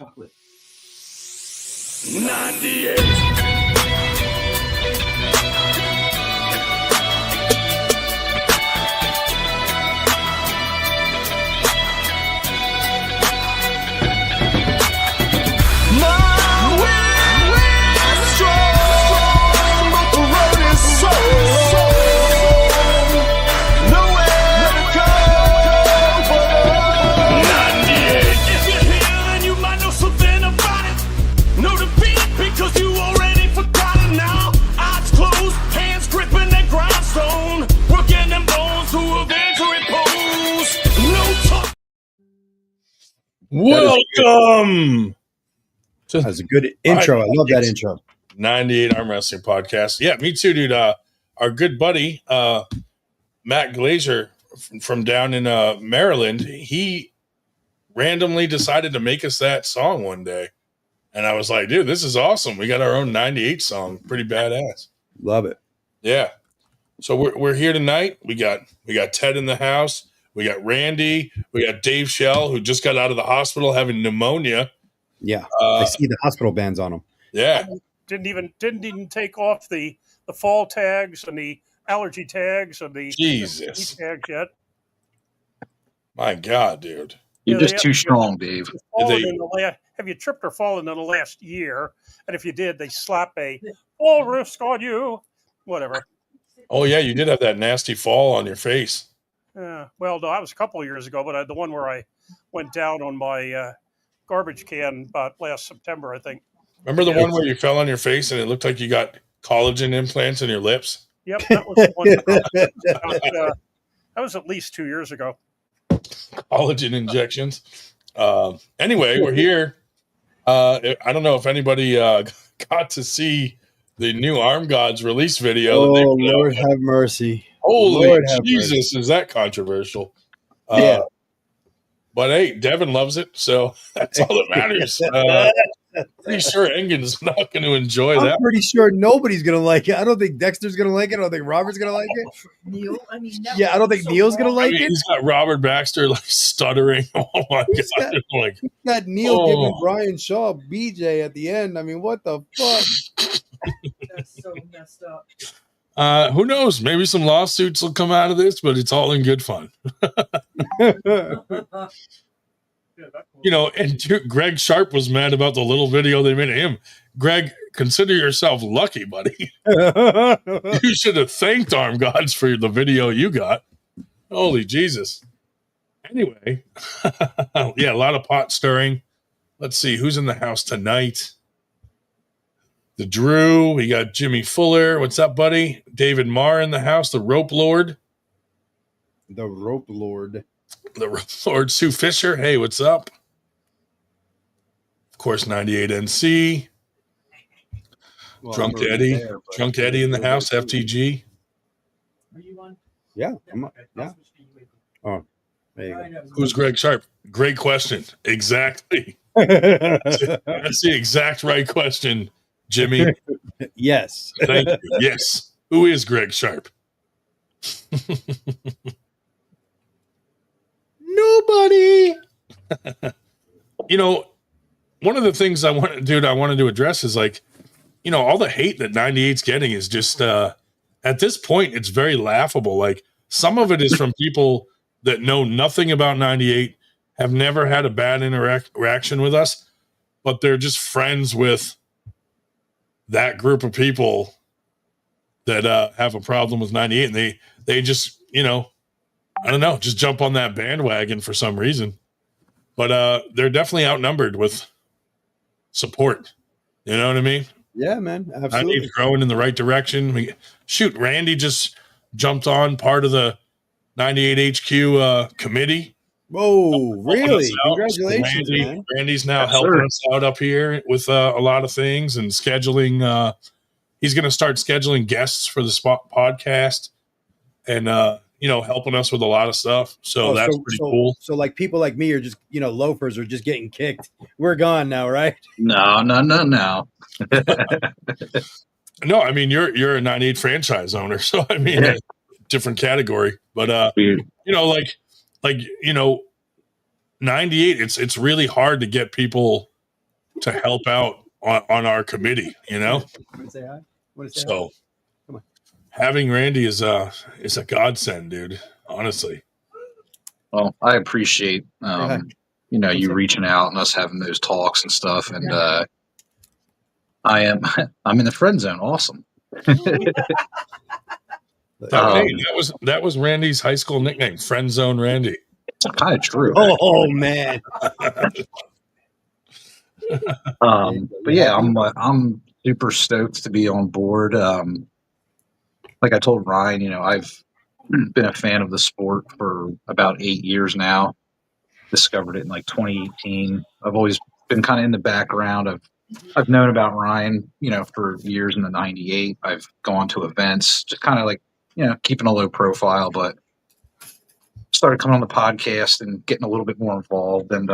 chocolate. 98. Welcome. That was a good intro. I love that intro. 98 Arm Wrestling Podcast. Yeah, me too, dude. Our good buddy, Matt Glazer from down in Maryland, he randomly decided to make us that song one day. And I was like, dude, this is awesome. We got our own 98 song. Pretty badass. Love it. Yeah. So we're here tonight. We got Ted in the house. We got Randy. We got Dave Shell, who just got out of the hospital having pneumonia. Yeah, I see the hospital bands on him. Yeah, didn't even take off the fall tags and the allergy tags and the Jesus tags yet. My God, dude, you're just too strong, Dave. Have you tripped or fallen in the last year? And if you did, they slap a fall risk on you. Whatever. Oh yeah, you did have that nasty fall on your face. Well, no, that was a couple of years ago, but the one where I went down on my garbage can about last September, I think. Remember the one where you fell on your face and it looked like you got collagen implants in your lips? Yep, that was the one. That was at least 2 years ago. Collagen injections. Anyway, we're here. I don't know if anybody got to see the new Arm Gods release video. Oh, Lord have mercy. Holy Lord Jesus, is that controversial? Yeah. But hey, Devin loves it, so that's all that matters. Pretty sure Engin's not going to enjoy that. I'm pretty sure nobody's going to like it. I don't think Dexter's going to like it. I don't think Robert's going to like it. Neil, I don't think Neil's going to like it. He's got Robert Baxter like stuttering. Oh my God! Got Neil giving Brian Shaw BJ at the end. I mean, what the fuck? That's so messed up. Who knows? Maybe some lawsuits will come out of this, but it's all in good fun. And Greg Sharp was mad about the little video they made of him. Greg, consider yourself lucky, buddy. You should have thanked Arm Gods for the video you got. Holy Jesus. Anyway, yeah, a lot of pot stirring. Let's see who's in the house tonight. The Drew, we got Jimmy Fuller. What's up, buddy? David Marr in the house. The Rope Lord. The Rope Lord. The Rope Lord. Sue Fisher. Hey, what's up? Of course, 98 NC. Well, Drunk Eddie in the house. FTG. Are you on? Yeah. Yeah. Oh, there you go. Who's Greg Sharp? Great question. Exactly. That's the exact right question. Jimmy. Yes. Thank you. Yes. Who is Greg Sharp? Nobody. One of the things I wanted to address is all the hate that 98's getting is just at this point, it's very laughable. Like some of it is from people that know nothing about 98, have never had a bad interaction with us, but they're just friends with that group of people that have a problem with 98, and they just I don't know, just jump on that bandwagon for some reason. But they're definitely outnumbered with support. You know what I mean? Yeah, man, absolutely. 98's growing in the right direction. Randy just jumped on part of the 98 HQ committee. Whoa, really? Congratulations, man. Randy's now helping us out up here with a lot of things and scheduling. He's going to start scheduling guests for the podcast and, helping us with a lot of stuff. So that's pretty cool. So like people like me are just, loafers are just getting kicked. We're gone now, right? No. No, I mean, you're a 98 franchise owner. So, I mean, different category. But, 98, it's really hard to get people to help out on our committee, Want to say hi? Want to say hi? So Come on. having Randy is a godsend, dude. Honestly. Well, I appreciate hi. you reaching out and us having those talks and stuff. And I'm in the friend zone. Awesome. That was Randy's high school nickname, Friend Zone Randy. It's kind of true. Oh man. But yeah, I'm super stoked to be on board. Like I told Ryan, I've been a fan of the sport for about 8 years now. Discovered it in like 2018. I've always been kind of in the background. I've known about Ryan, for years in the 98. I've gone to events, just kind of like, keeping a low profile, but started coming on the podcast and getting a little bit more involved. And,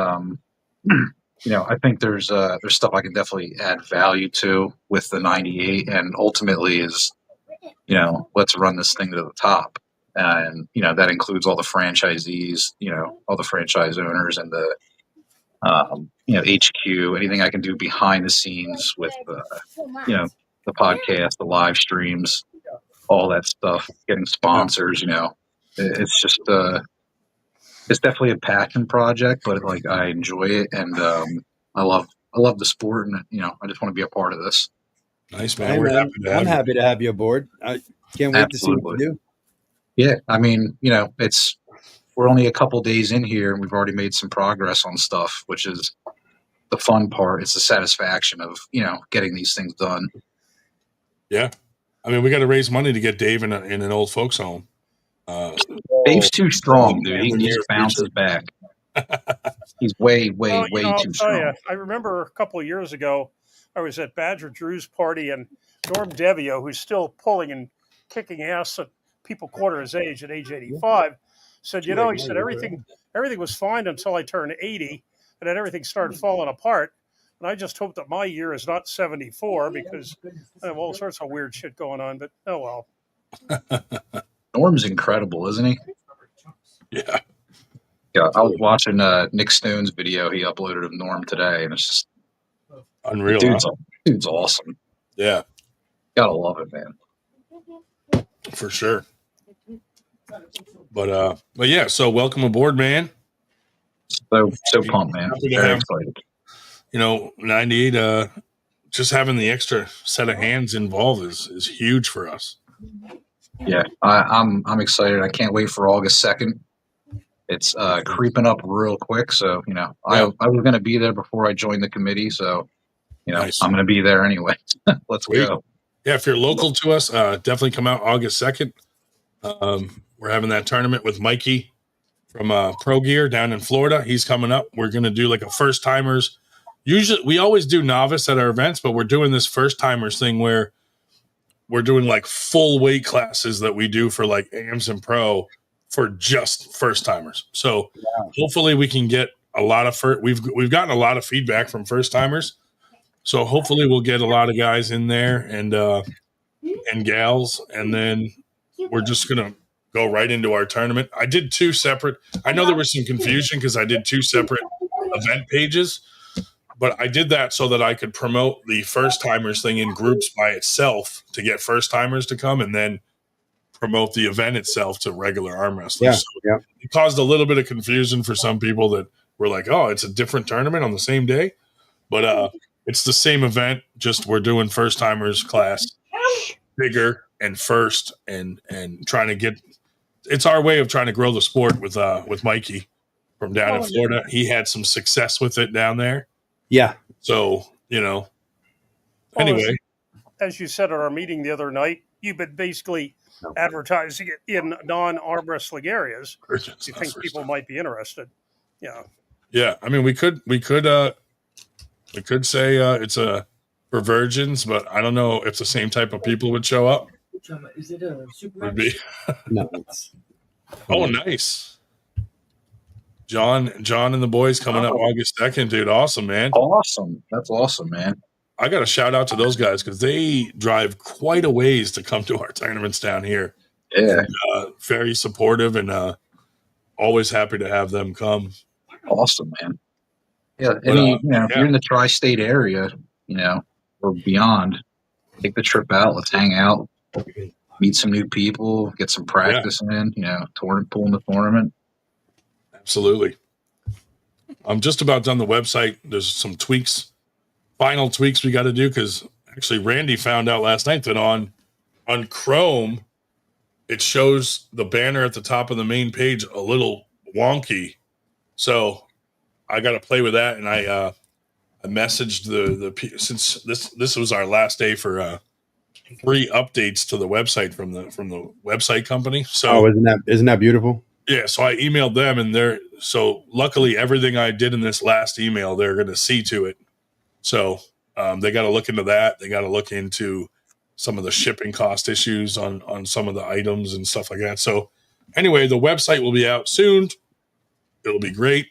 I think there's stuff I can definitely add value to with the 98, and ultimately is, let's run this thing to the top. And, that includes all the franchisees, all the franchise owners and the, HQ, anything I can do behind the scenes with, the podcast, the live streams, all that stuff, getting sponsors, it's just, it's definitely a passion project, but like I enjoy it, and I love the sport, and I just want to be a part of this. Nice, man. Hey, We're man, happy happy to have you aboard. I can't wait to see what you do. Yeah, I mean, we're only a couple days in here, and we've already made some progress on stuff, which is the fun part. It's the satisfaction of getting these things done. Yeah, I mean, we got to raise money to get Dave in an old folks home. Dave's too strong, dude. He just bounces back. He's way too strong. I remember a couple of years ago, I was at Badger Drew's party, and Norm Devio, who's still pulling and kicking ass at people quarter his age at age 85, said, he said everything was fine until I turned 80, and then everything started falling apart. And I just hope that my year is not 74, because I have all sorts of weird shit going on, but oh well. Norm's incredible, isn't he? Yeah. Yeah, I was watching Nick Stone's video he uploaded of Norm today, and it's just unreal. Dude's awesome. Yeah. Gotta love it, man. For sure. But yeah, so welcome aboard, man. So pumped, man. Very excited. 98, just having the extra set of hands involved is huge for us. Yeah, I'm excited. I can't wait for August 2nd. It's creeping up real quick, so I was going to be there before I joined the committee, so nice. I'm going to be there anyway. Let's go. Yeah, if you're local to us, definitely come out August 2nd. We're having that tournament with Mikey from Pro Gear down in Florida. He's coming up. We're going to do like a first timers. Usually, we always do novice at our events, but we're doing this first timers thing where we're doing like full weight classes that we do for like AMs and Pro for just first timers. So hopefully we can get a lot of we've gotten a lot of feedback from first timers. So hopefully we'll get a lot of guys in there and gals, and then we're just gonna go right into our tournament. I did two separate. I know there was some confusion because I did two separate event pages, but I did that so that I could promote the first timers thing in groups by itself to get first timers to come, and then promote the event itself to regular arm wrestlers. Yeah. It caused a little bit of confusion for some people that were like, "Oh, it's a different tournament on the same day," but it's the same event. Just we're doing first timers class bigger and first, and trying to get. It's our way of trying to grow the sport with Mikey from down in Florida. He had some success with it down there. Yeah. So, anyway. As you said at our meeting the other night, you've been basically advertising it in non-arm wrestling areas. You think people might be interested. Yeah. Yeah. I mean, we could say it's for virgins, but I don't know if the same type of people would show up. Is it a super Would be. No. Oh, nice. John and the boys coming up August 2nd, dude. Awesome, man. Awesome. That's awesome, man. I got to shout out to those guys because they drive quite a ways to come to our tournaments down here. Yeah. And, very supportive, and always happy to have them come. Awesome, man. Yeah, But, if you're in the tri-state area, or beyond, take the trip out. Let's hang out, meet some new people, get some practice in. Pull in the tournament. Absolutely. I'm just about done the website. There's some final tweaks we got to do because actually Randy found out last night that on Chrome it shows the banner at the top of the main page a little wonky. So I got to play with that, and I messaged the since this was our last day for 3 updates to the website from the website company. So isn't that beautiful? Yeah, so I emailed them, and so luckily everything I did in this last email they're going to see to it. So they got to look into that. They got to look into some of the shipping cost issues on some of the items and stuff like that. So anyway, the website will be out soon. It'll be great.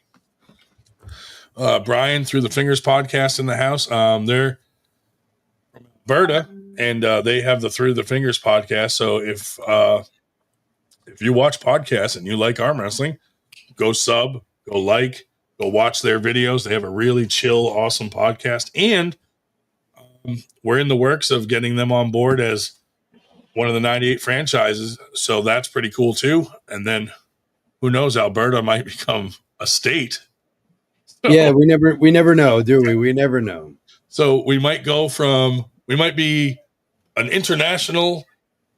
Brian Through the Fingers podcast in the house. They're from Alberta, and they have the Through the Fingers podcast. So if you watch podcasts and you like arm wrestling, go sub, go watch their videos. They have a really chill, awesome podcast. And we're in the works of getting them on board as one of the 98 franchises. So that's pretty cool too. And then who knows, Alberta might become a state. So, yeah, we never know, do we? We never know. So we might be an international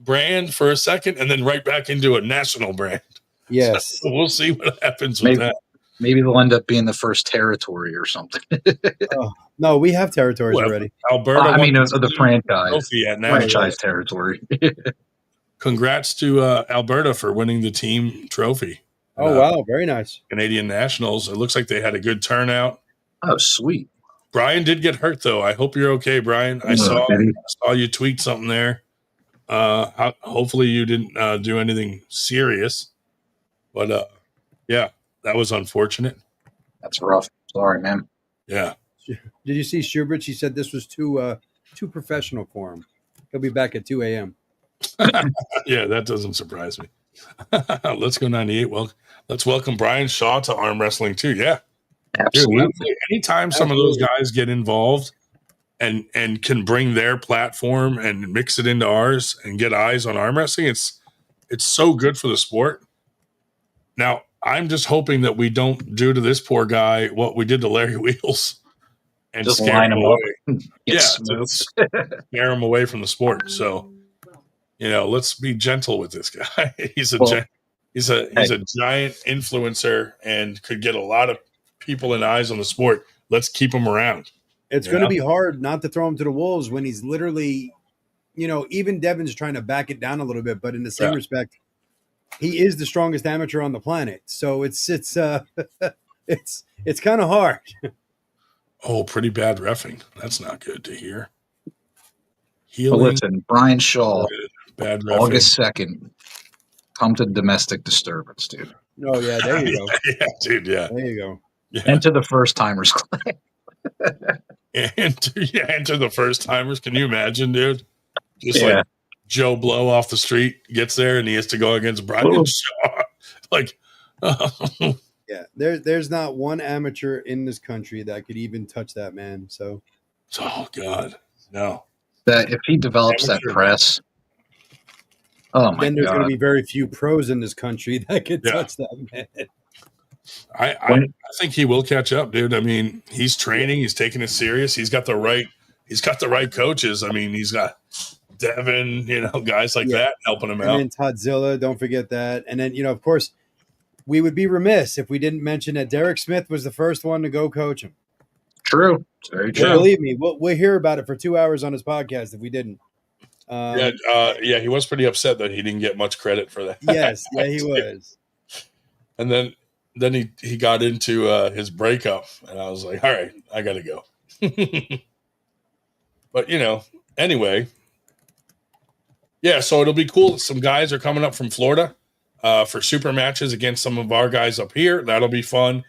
brand for a second and then right back into a national brand. Yes. So we'll see what happens with that. Maybe they'll end up being the first territory or something. No, we have territories already. Alberta. The franchise territory. Congrats to Alberta for winning the team trophy. Oh, wow. Very nice. Canadian Nationals. It looks like they had a good turnout. Oh, sweet. Brian did get hurt, though. I hope you're okay, Brian. I saw you tweet something there. Hopefully you didn't do anything serious. But, yeah, that was unfortunate. That's rough. Sorry, man. Yeah. Did you see Schubert? She said this was too professional for him. He'll be back at 2 a.m. Yeah, that doesn't surprise me. Let's go 98. Well, let's welcome Brian Shaw to arm wrestling too. Yeah, absolutely. Dude, anytime some of those guys get involved and can bring their platform and mix it into ours and get eyes on arm wrestling, it's so good for the sport. Now, I'm just hoping that we don't do to this poor guy what we did to Larry Wheels and just scare him away. Scare him away from the sport. So, let's be gentle with this guy. He's a giant influencer and could get a lot of people and eyes on the sport. Let's keep him around. It's going to be hard not to throw him to the wolves when he's literally, even Devin's trying to back it down a little bit, but in the same respect, he is the strongest amateur on the planet. So it's kind of hard. Oh, pretty bad reffing. That's not good to hear. Well, listen, Brian Shaw, bad reffing. August 2nd, come to Domestic Disturbance, dude. Oh, yeah, there you go. Yeah, dude, yeah. There you go. Yeah. Enter the First Timers Club. Enter the First Timers. Can you imagine, dude? Just like Joe Blow off the street gets there and he has to go against Brian Shaw. Yeah, there's not one amateur in this country that could even touch that man. So, oh God, no. That if he develops that press, oh my God, then there's going to be very few pros in this country that could touch that man. I think he will catch up, dude. I mean, he's training, he's taking it serious. He's got the right coaches. I mean, he's got Devin, guys like that helping him out. And Todzilla, don't forget that. And then, of course, we would be remiss if we didn't mention that Derek Smith was the first one to go coach him. True. Very true. Believe me, we'll hear about it for 2 hours on his podcast if we didn't. He was pretty upset that he didn't get much credit for that. Yes, yeah, he was. And then he got into his breakup, and I was like, all right, I got to go. But, anyway. Yeah, so it'll be cool. Some guys are coming up from Florida for super matches against some of our guys up here. That'll be fun.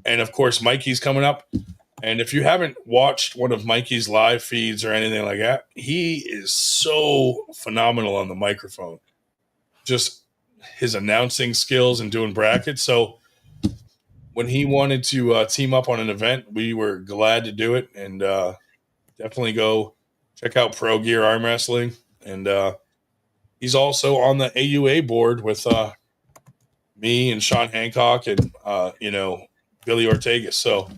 And, of course, Mikey's coming up. And if you haven't watched one of Mikey's live feeds or anything like that, he is so phenomenal on the microphone. Just his announcing skills and doing brackets. So when he wanted to team up on an event, we were glad to do it, and definitely go check out Pro Gear Arm Wrestling. And he's also on the AUA board with me and Sean Hancock and Billy Ortega. So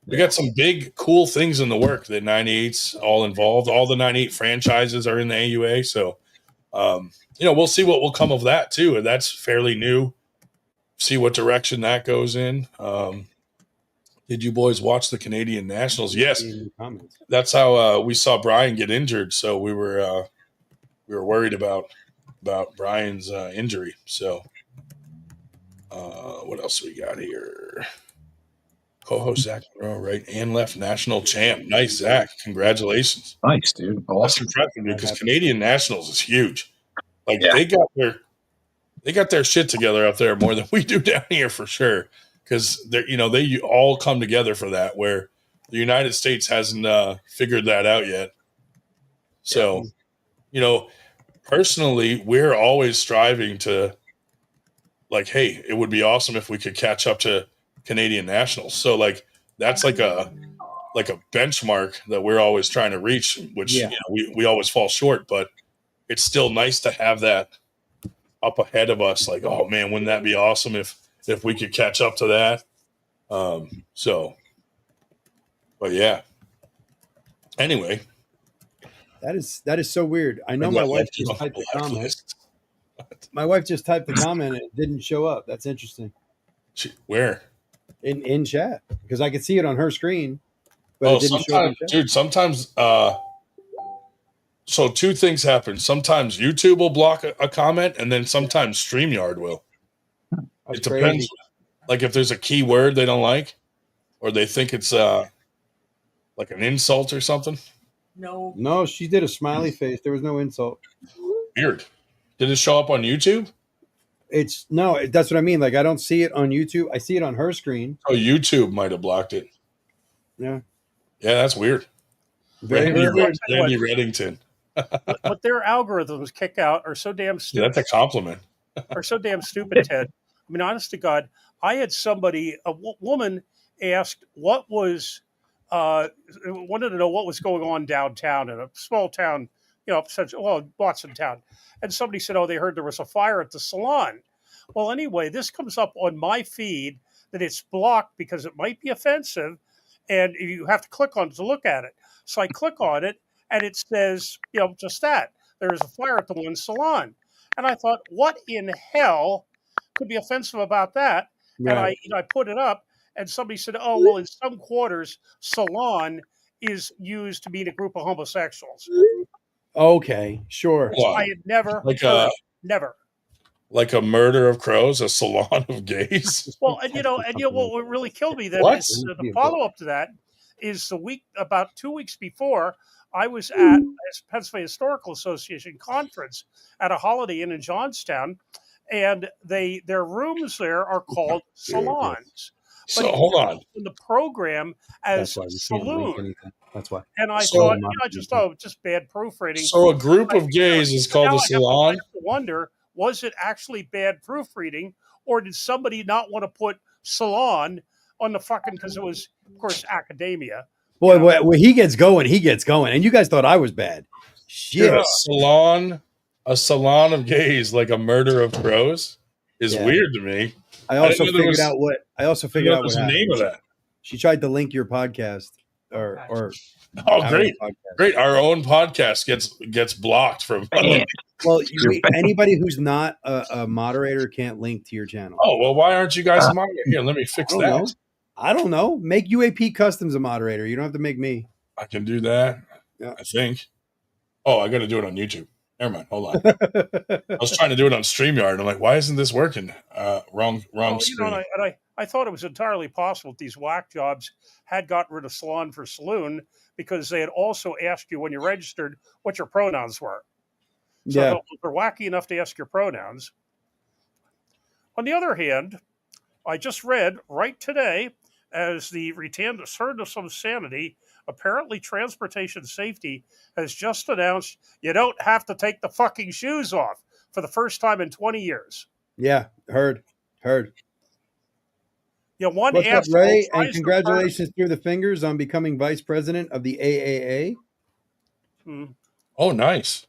we got some big, cool things in the work that 98's all involved. All the 98 franchises are in the AUA. So, we'll see what will come of that too. And that's fairly new. See what direction that goes in. Did you boys watch the Canadian Nationals? Yes. That's how we saw Brian get injured. So we were worried about Brian's injury. So what else we got here? Co-host Zach Monroe, right? And left national champ. Nice, Zach. Congratulations. Nice, dude. Awesome. That's impressive, dude, because Canadian Nationals is huge. Like they got their shit together up there more than we do down here for sure. Because they all come together for that, where the United States hasn't figured that out yet. So, personally, we're always striving to, like, hey, it would be awesome if we could catch up to Canadian Nationals. So, like, that's like a benchmark that we're always trying to reach, which we always fall short, but it's still nice to have that up ahead of us. Like, oh man, wouldn't that be awesome if we could catch up to that? But yeah. Anyway, that is so weird. I know my wife just typed the comment. My wife just typed the comment and it didn't show up. That's interesting. Where? In chat, because I could see it on her screen, but it didn't show up in chat. Dude, sometimes so two things happen. Sometimes YouTube will block a comment, and then sometimes StreamYard will. That's it depends. crazy. Like if there's a key word they don't like, or they think it's like an insult or something. No, she did a smiley face. There was no insult. Weird. Did it show up on YouTube? That's what I mean. Like, I don't see it on YouTube. I see it on her screen. Oh, YouTube might have blocked it. Yeah. Yeah, that's weird. Very weird. Randy Reddington. But their algorithms kick out are so damn stupid. Yeah, that's a compliment. Are so damn stupid, Ted. I mean, honest to God, I had a woman asked wanted to know what was going on downtown in a small town, Boston town. And somebody said, oh, they heard there was a fire at the salon. Well, anyway, this comes up on my feed that it's blocked because it might be offensive, and you have to click on it to look at it. So I click on it, and it says, just that. There is a fire at the one salon. And I thought, what in hell could be offensive about that? Right. And I put it up, and somebody said, oh, well, in some quarters, salon is used to mean a group of homosexuals. Okay, sure. I had never never. Like a murder of crows, a salon of gays. Well, and what really killed me then is the follow up to that is about 2 weeks before, I was at a Pennsylvania Historical Association conference at a Holiday Inn in Johnstown, and their rooms there are called salons. So hold on. In the program as saloon. That's why. And I thought, just bad proofreading. So a group of gays is called a salon? I have to wonder, was it actually bad proofreading, or did somebody not want to put salon on the fucking, because it was, of course, academia. Boy, when he gets going, and you guys thought I was bad. Shit. Dude, a salon of gays, like a murder of crows, is weird to me. I also figured out what the name of that. She tried to link your podcast or great. Great. Our own podcast gets blocked from well, anybody who's not a moderator can't link to your channel. Oh, well, why aren't you guys a moderator? Here, let me fix that. I don't know. Make UAP Customs a moderator. You don't have to make me. I can do that. Yeah. I think. Oh, I got to do it on YouTube. Never mind. Hold on. I was trying to do it on StreamYard. I'm like, why isn't this working? Wrong screen. I thought it was entirely possible that these whack jobs had gotten rid of salon for saloon because they had also asked you when you registered what your pronouns were. So they're wacky enough to ask your pronouns. On the other hand, I just read right today, as the return of some sanity, apparently transportation safety has just announced you don't have to take the fucking shoes off for the first time in 20 years. Yeah, heard. Yeah, one What's up, asshole Ray? tries And to congratulations through the fingers on becoming vice president of the AAA. Oh, nice.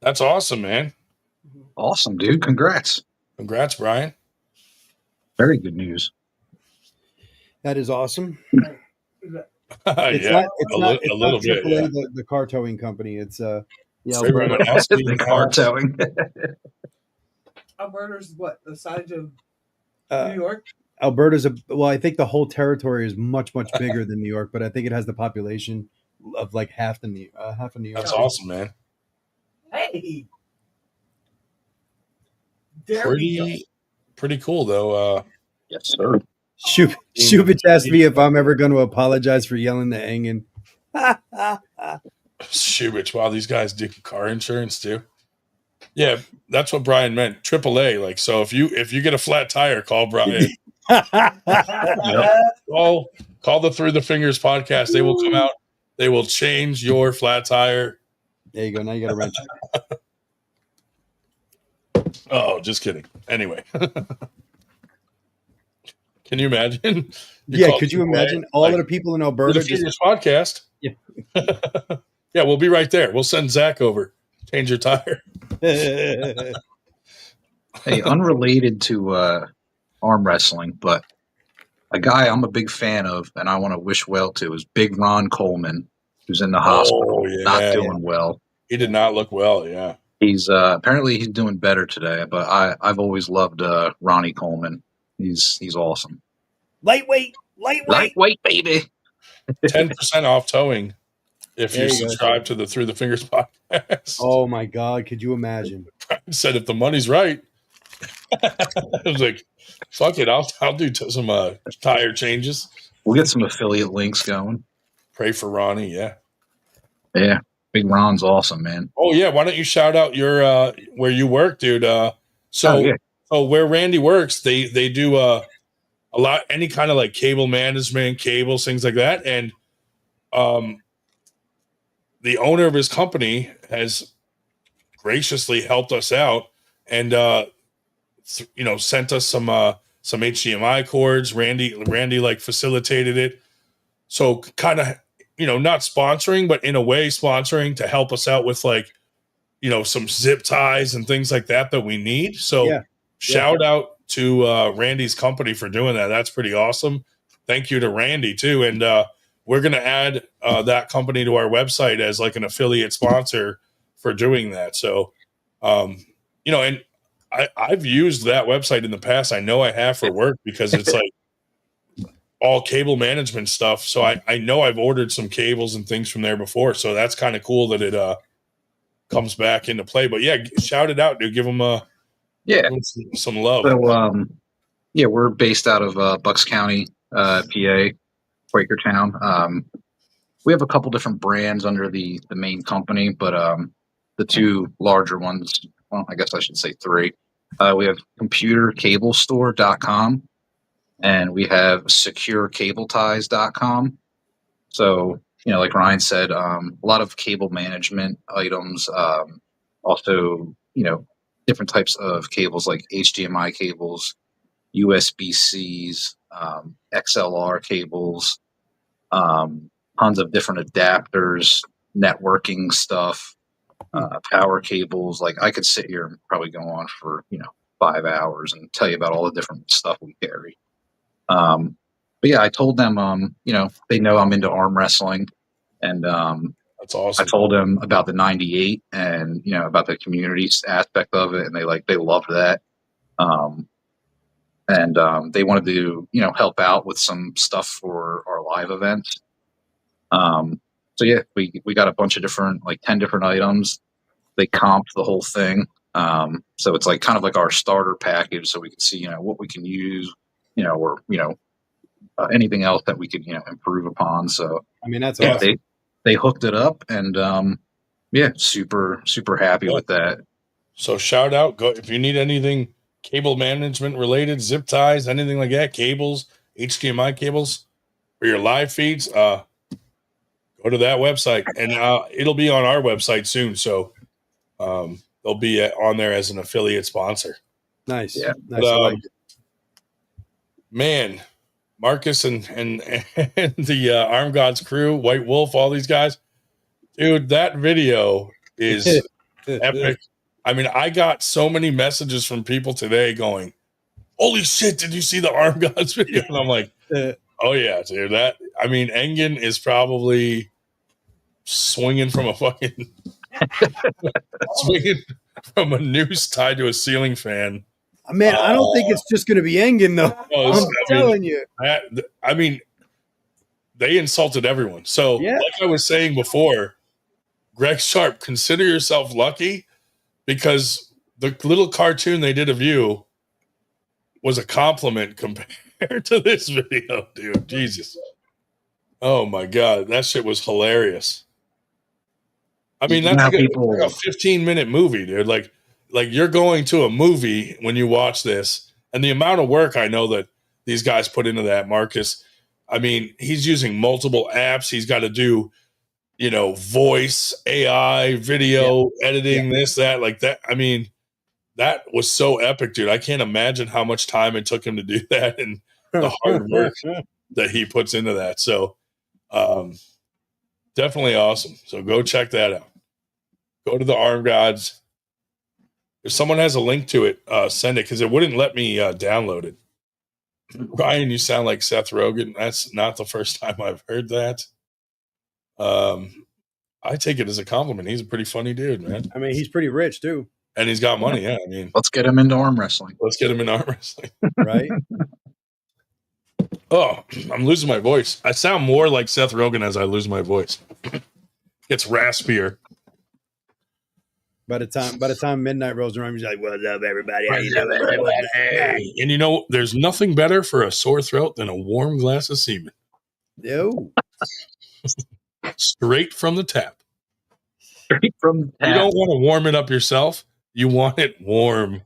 That's awesome, man. Awesome, dude. Congrats. Congrats, Brian. Very good news. That is awesome. It's Yeah, not a little bit. AAA, Yeah. the car towing company. It's the Everyone Alberta. asks me The to car parts. towing. Alberta's what? The size of Uh, New York? Alberta's well, I think the whole territory is much bigger than New York, but I think it has the population of like half of New York. That's awesome, man. Hey, there we go. Pretty cool though. Yes, sir. Shubich asked me if I'm ever going to apologize for yelling at Engin. Shubich, wow, these guys do car insurance too. Yeah, that's what Brian meant. AAA. Like, so if you get a flat tire, call Brian. Call the Through the Fingers podcast. They will come out. They will change your flat tire. There you go. Now you got a wrench. Oh, just kidding. Anyway. Can you imagine? Could you imagine all of the people in Alberta? The Fingers podcast. Yeah. Yeah, we'll be right there. We'll send Zach over. Change your tire. Hey, unrelated to arm wrestling, but a guy I'm a big fan of and I want to wish well to is Big Ron Coleman, who's in the hospital, not doing well. He did not look well, yeah. He's apparently he's doing better today, but I've always loved Ronnie Coleman. He's awesome. Lightweight, baby. 10% off towing if you subscribe to the Through the Fingers podcast. Oh my God, could you imagine? I said if the money's right. I was like, fuck it, I'll do some tire changes. We'll get some affiliate links going. Pray for Ronnie, yeah. Yeah, Big Ron's awesome, man. Oh yeah, why don't you shout out your where you work, dude? So where Randy works, they do a lot, any kind of like cable management, cables, things like that, and the owner of his company has graciously helped us out and sent us some HDMI cords. Randy like facilitated it, so kind of not sponsoring, but in a way sponsoring to help us out with like some zip ties and things like that we need. So shout out to Randy's company for doing that. That's pretty awesome. Thank you to Randy too, and we're going to add that company to our website as like an affiliate sponsor for doing that. So, and I've used that website in the past. I know I have for work because it's like all cable management stuff. So I know I've ordered some cables and things from there before. So that's kind of cool that it comes back into play. But yeah, shout it out, dude. Give them some love. So, we're based out of Bucks County, PA. Quakertown. We have a couple different brands under the main company, but the two larger ones, well, I guess I should say three. We have computercablestore.com and we have securecableties.com. So, like Ryan said, a lot of cable management items, also, different types of cables like HDMI cables, USB-Cs, XLR cables, tons of different adapters, networking stuff, power cables. Like I could sit here and probably go on for 5 hours and tell you about all the different stuff we carry. But yeah, I told them they know I'm into arm wrestling, and that's awesome. I told them about the 98 and about the community aspect of it, and they loved that. And they wanted to, help out with some stuff for our live events. So yeah, we got a bunch of different, like 10 different items. They comped the whole thing. So it's like kind of like our starter package, so we can see, what we can use, or anything else that we could, improve upon. So I mean, that's awesome. They hooked it up, and super happy with that. So shout out, go if you need anything cable management related, zip ties, anything like that, cables, HDMI cables for your live feeds, go to that website, and it'll be on our website soon. So they'll be on there as an affiliate sponsor. Nice. Yeah. Nice. man, Marcus and the Arm Gods crew, White Wolf, all these guys, dude, that video is epic. I mean, I got so many messages from people today going, holy shit, did you see the Arm Gods video? And I'm like, oh yeah, dude, that, I mean, Engin is probably swinging from a fucking swinging from a noose tied to a ceiling fan. Man, I don't think it's just going to be Engin, though. I'm telling you. I mean, they insulted everyone. So, like I was saying before, Greg Sharp, consider yourself lucky because the little cartoon they did of you was a compliment compared to this video, dude. Jesus. Oh, my God. That shit was hilarious. I mean, that's like a 15-minute movie, dude. Like you're going to a movie when you watch this, and the amount of work I know that these guys put into that, Marcus. I mean, he's using multiple apps. He's got to do, voice, AI, video, editing, this, that, like that. I mean, that was so epic, dude. I can't imagine how much time it took him to do that and the hard work that he puts into that. So, definitely awesome. So go check that out. Go to the Arm Gods. If someone has a link to it, send it because it wouldn't let me download it. Ryan, you sound like Seth Rogen. That's not the first time I've heard that. I take it as a compliment. He's a pretty funny dude, man. I mean, he's pretty rich too, and he's got money. Yeah, I mean, let's get him into arm wrestling. Right? Oh, I'm losing my voice. I sound more like Seth Rogen as I lose my voice. It's raspier. By the time midnight rolls around, he's like, "What's up, everybody? How you doing?" Hey. And there's nothing better for a sore throat than a warm glass of semen. Yo. Straight from the tap. Straight from the tap. You don't want to warm it up yourself. You want it warm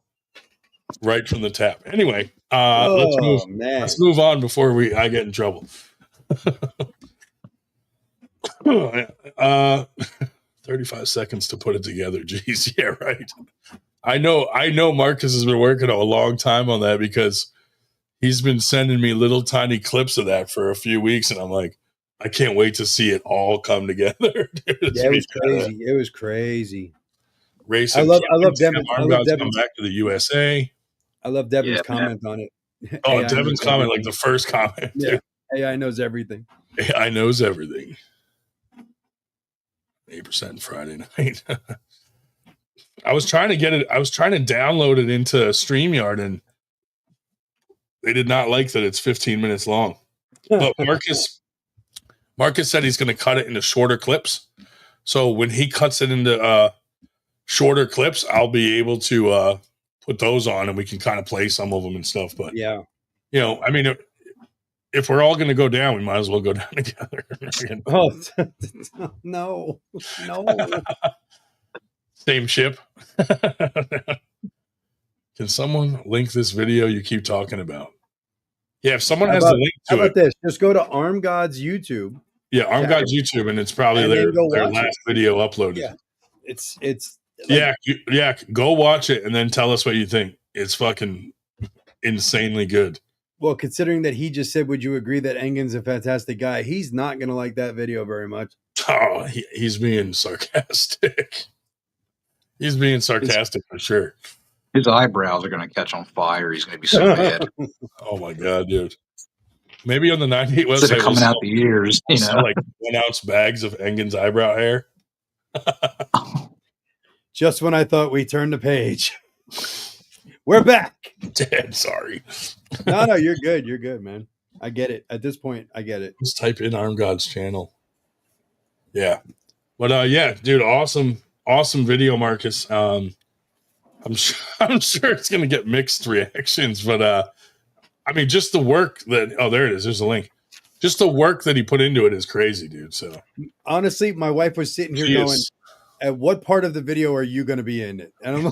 right from the tap. Anyway, let's move on before I get in trouble. 35 seconds to put it together. Jeez, yeah, right. I know Marcus has been working a long time on that because he's been sending me little tiny clips of that for a few weeks, and I'm like, I can't wait to see it all come together. It was crazy. It was crazy. Racing. I love Devin. Come back to the USA. I love Devin's comment on it. Oh, Devin's comment, like the first comment. Yeah. AI knows everything. AI knows everything. 8% Friday night. I was trying to get it. I was trying to download it into StreamYard, and they did not like that it's 15 minutes long. But Marcus said he's going to cut it into shorter clips. So when he cuts it into shorter clips, I'll be able to put those on, and we can kind of play some of them and stuff. But yeah, I mean, if we're all going to go down, we might as well go down together. Oh, no. Same ship. Can someone link this video you keep talking about? Yeah, if someone has the link to it. How about this? Just go to Arm Gods YouTube. Yeah, Arm Gods YouTube, and it's probably their last video uploaded. Yeah, it's like, go watch it and then tell us what you think. It's fucking insanely good. Well, considering that he just said, would you agree that Engin's a fantastic guy? He's not going to like that video very much. Oh, he's being sarcastic. He's being sarcastic for sure. His eyebrows are going to catch on fire. He's going to be so mad. Oh my God, dude. Maybe on the 98 website, coming out the ears, like 1 ounce bags of Engin's eyebrow hair. Just when I thought we turned the page. We're back. Dead, sorry. No, you're good. You're good, man. I get it. At this point, I get it. Just type in Arm God's channel. Yeah. But yeah, dude, awesome video, Marcus. I'm sure it's gonna get mixed reactions, but I mean, just the work that there it is. There's a link. Just the work that he put into it is crazy, dude. So honestly, my wife was sitting here going, at what part of the video are you going to be in it? And I'm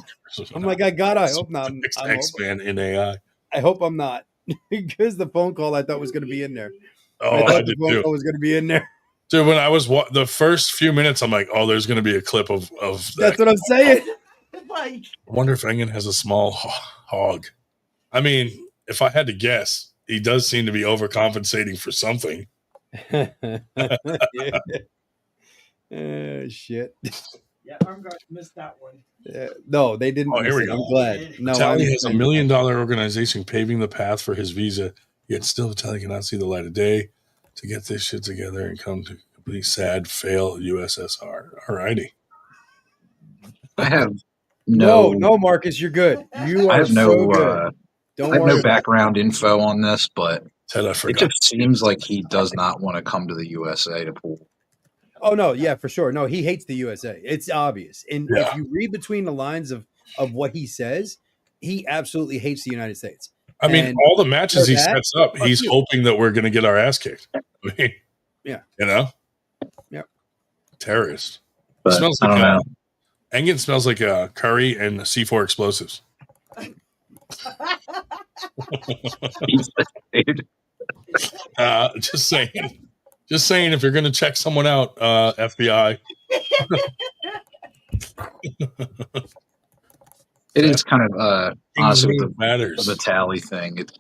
like, I hope not. X-Man in AI. I hope I'm not. Because the phone call I thought was going to be in there. Oh, I thought the phone call was going to be in there. Dude, when I was the first few minutes, I'm like, oh, there's going to be a clip of that. That's what I'm saying. I wonder if Engin has a small hog. I mean, if I had to guess, he does seem to be overcompensating for something. Shit. Yeah, Armguard missed that one. No, they didn't. Oh, here we miss it. go. I'm glad. No, Vitaly has $1 million organization paving the path for his visa, yet still Vitaly cannot see the light of day to get this shit together and come to complete sad fail USSR. All righty. I have no, no, Marcus, you're good. You I are have no, so good. Don't I have worry no about background info on this, but Ted, I it forgot. just seems like he does not want to come to the USA to pool. Oh no, yeah, for sure. No, he hates the USA. It's obvious. And Yeah. if you read between the lines of what he says, he absolutely hates the United States. I mean, And all the matches he for that, sets up, fuck he's you. hoping that we're going to get our ass kicked. I mean, Yeah. You know? Yeah. Terrorist. But He smells I like don't know. Engin smells like curry and C4 explosives. Just saying. Just saying, if you're going to check someone out, FBI. It is kind of honestly with matters. the Vitaly thing. It's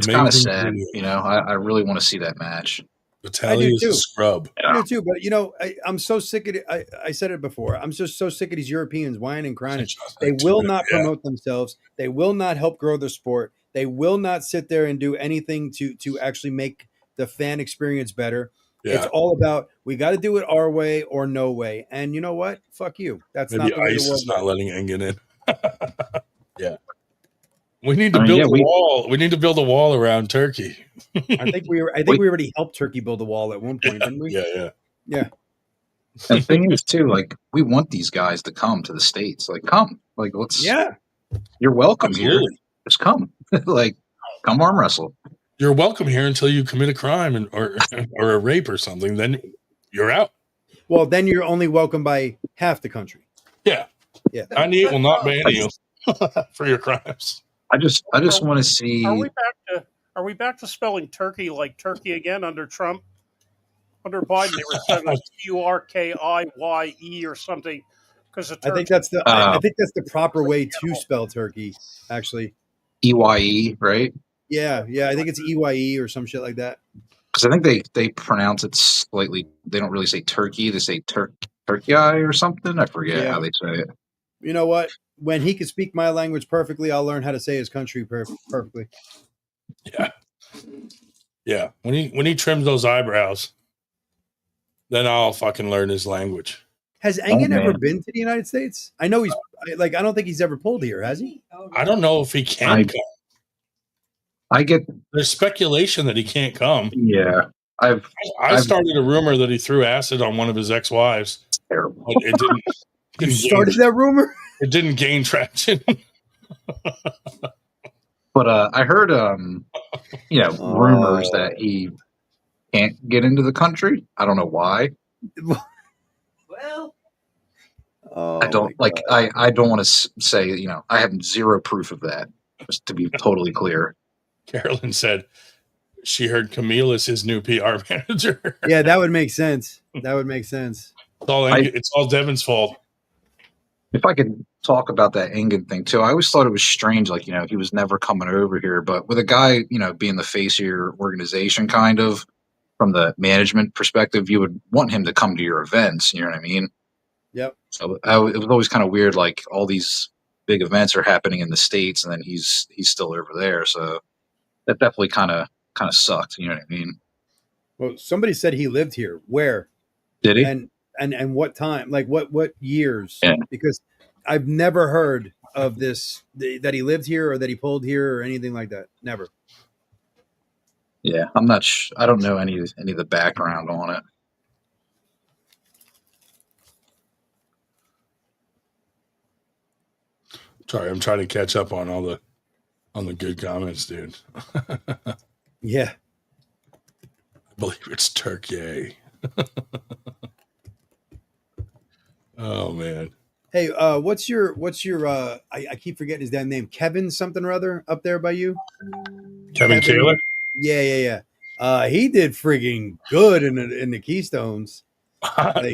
Amazing kind of sad, video. you know. I really want to see that match. Vitaly is a scrub. I do too, but you know, I'm so sick of it. I said it before. I'm just so sick of these Europeans whining and crying. They will not promote themselves. They will not help grow the sport. They will not sit there and do anything to actually make the fan experience better. Yeah. It's all about we got to do it our way or no way. And you know what? Fuck you. That's Maybe not the way ICE the world is not works. letting Engin in. Yeah. We need to build a wall. We need to build a wall around Turkey. I think we already helped Turkey build a wall at one point, didn't we? Yeah. And the thing is, too, like we want these guys to come to the States. Like, come, like let's. Yeah. You're welcome Absolutely. here. Just come, like, come arm wrestle. You're welcome here until you commit a crime or a rape or something. Then you're out. Well, then you're only welcome by half the country. Yeah. 98 will not ban you for your crimes. I just want to see. Are we back to spelling Turkey like Turkey again under Trump? Under Biden, they were spelling like Turkiye or something. Because I think that's the I think that's the proper way to spell Turkey. Actually, EYE, right? Yeah. I think it's EYE or some shit like that. Because I think they pronounce it slightly. They don't really say Turkey. They say Turkey or something. I forget how they say it. You know what? When he can speak my language perfectly, I'll learn how to say his country perfectly. Yeah. When he trims those eyebrows, then I'll fucking learn his language. Has Engin ever been to the United States? I know he's like, I don't think he's ever pulled here, has he? I don't know if he can come. I get there's speculation that he can't come. Yeah. I started a rumor that he threw acid on one of his ex-wives. Terrible. It didn't. You started that rumor? It didn't gain traction. But I heard rumors that he can't get into the country. I don't know why. Well, I don't like. I don't want to say. I have zero proof of that. Just to be totally clear. Carolyn said she heard Camille is his new PR manager. Yeah, that would make sense. It's all Devin's fault. If I could talk about that Engin thing too, I always thought it was strange. Like, he was never coming over here, but with a guy, being the face of your organization, kind of from the management perspective, you would want him to come to your events. You know what I mean? Yep. So it was always kind of weird. Like all these big events are happening in the States, and then he's still over there. So that definitely kind of sucked. You know what I mean? Well, somebody said he lived here. Where did he? And what time? Like what years? Yeah. Because I've never heard of this that he lived here or that he pulled here or anything like that. Never. Yeah, I'm not. I don't know any of the background on it. Sorry, I'm trying to catch up on all the good comments, dude. Yeah. I believe it's Turkey. Oh man. Hey, what's your I keep forgetting his damn name. Kevin something or other up there by you? Kevin Kaylor? Yeah. He did frigging good in the Keystones.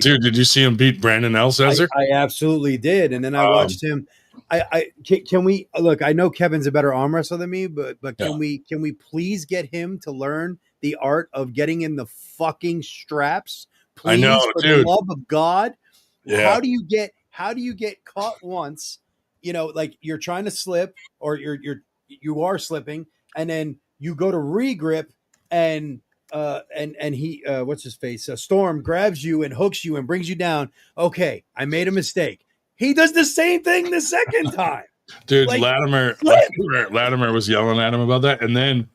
Dude, did you see him beat Brandon Elsazer? I absolutely did. And then I watched him. Can we look? I know Kevin's a better arm wrestler than me, but Yeah. can we please get him to learn the art of getting in the fucking straps? Please, I know, for dude. the love of God. Yeah. How do you get caught once? You know, like you're trying to slip, or you are slipping, and then you go to regrip, and he what's his face? Storm grabs you and hooks you and brings you down. Okay, I made a mistake. He does the same thing the second time. Dude, Like, Latimer was yelling at him about that. And then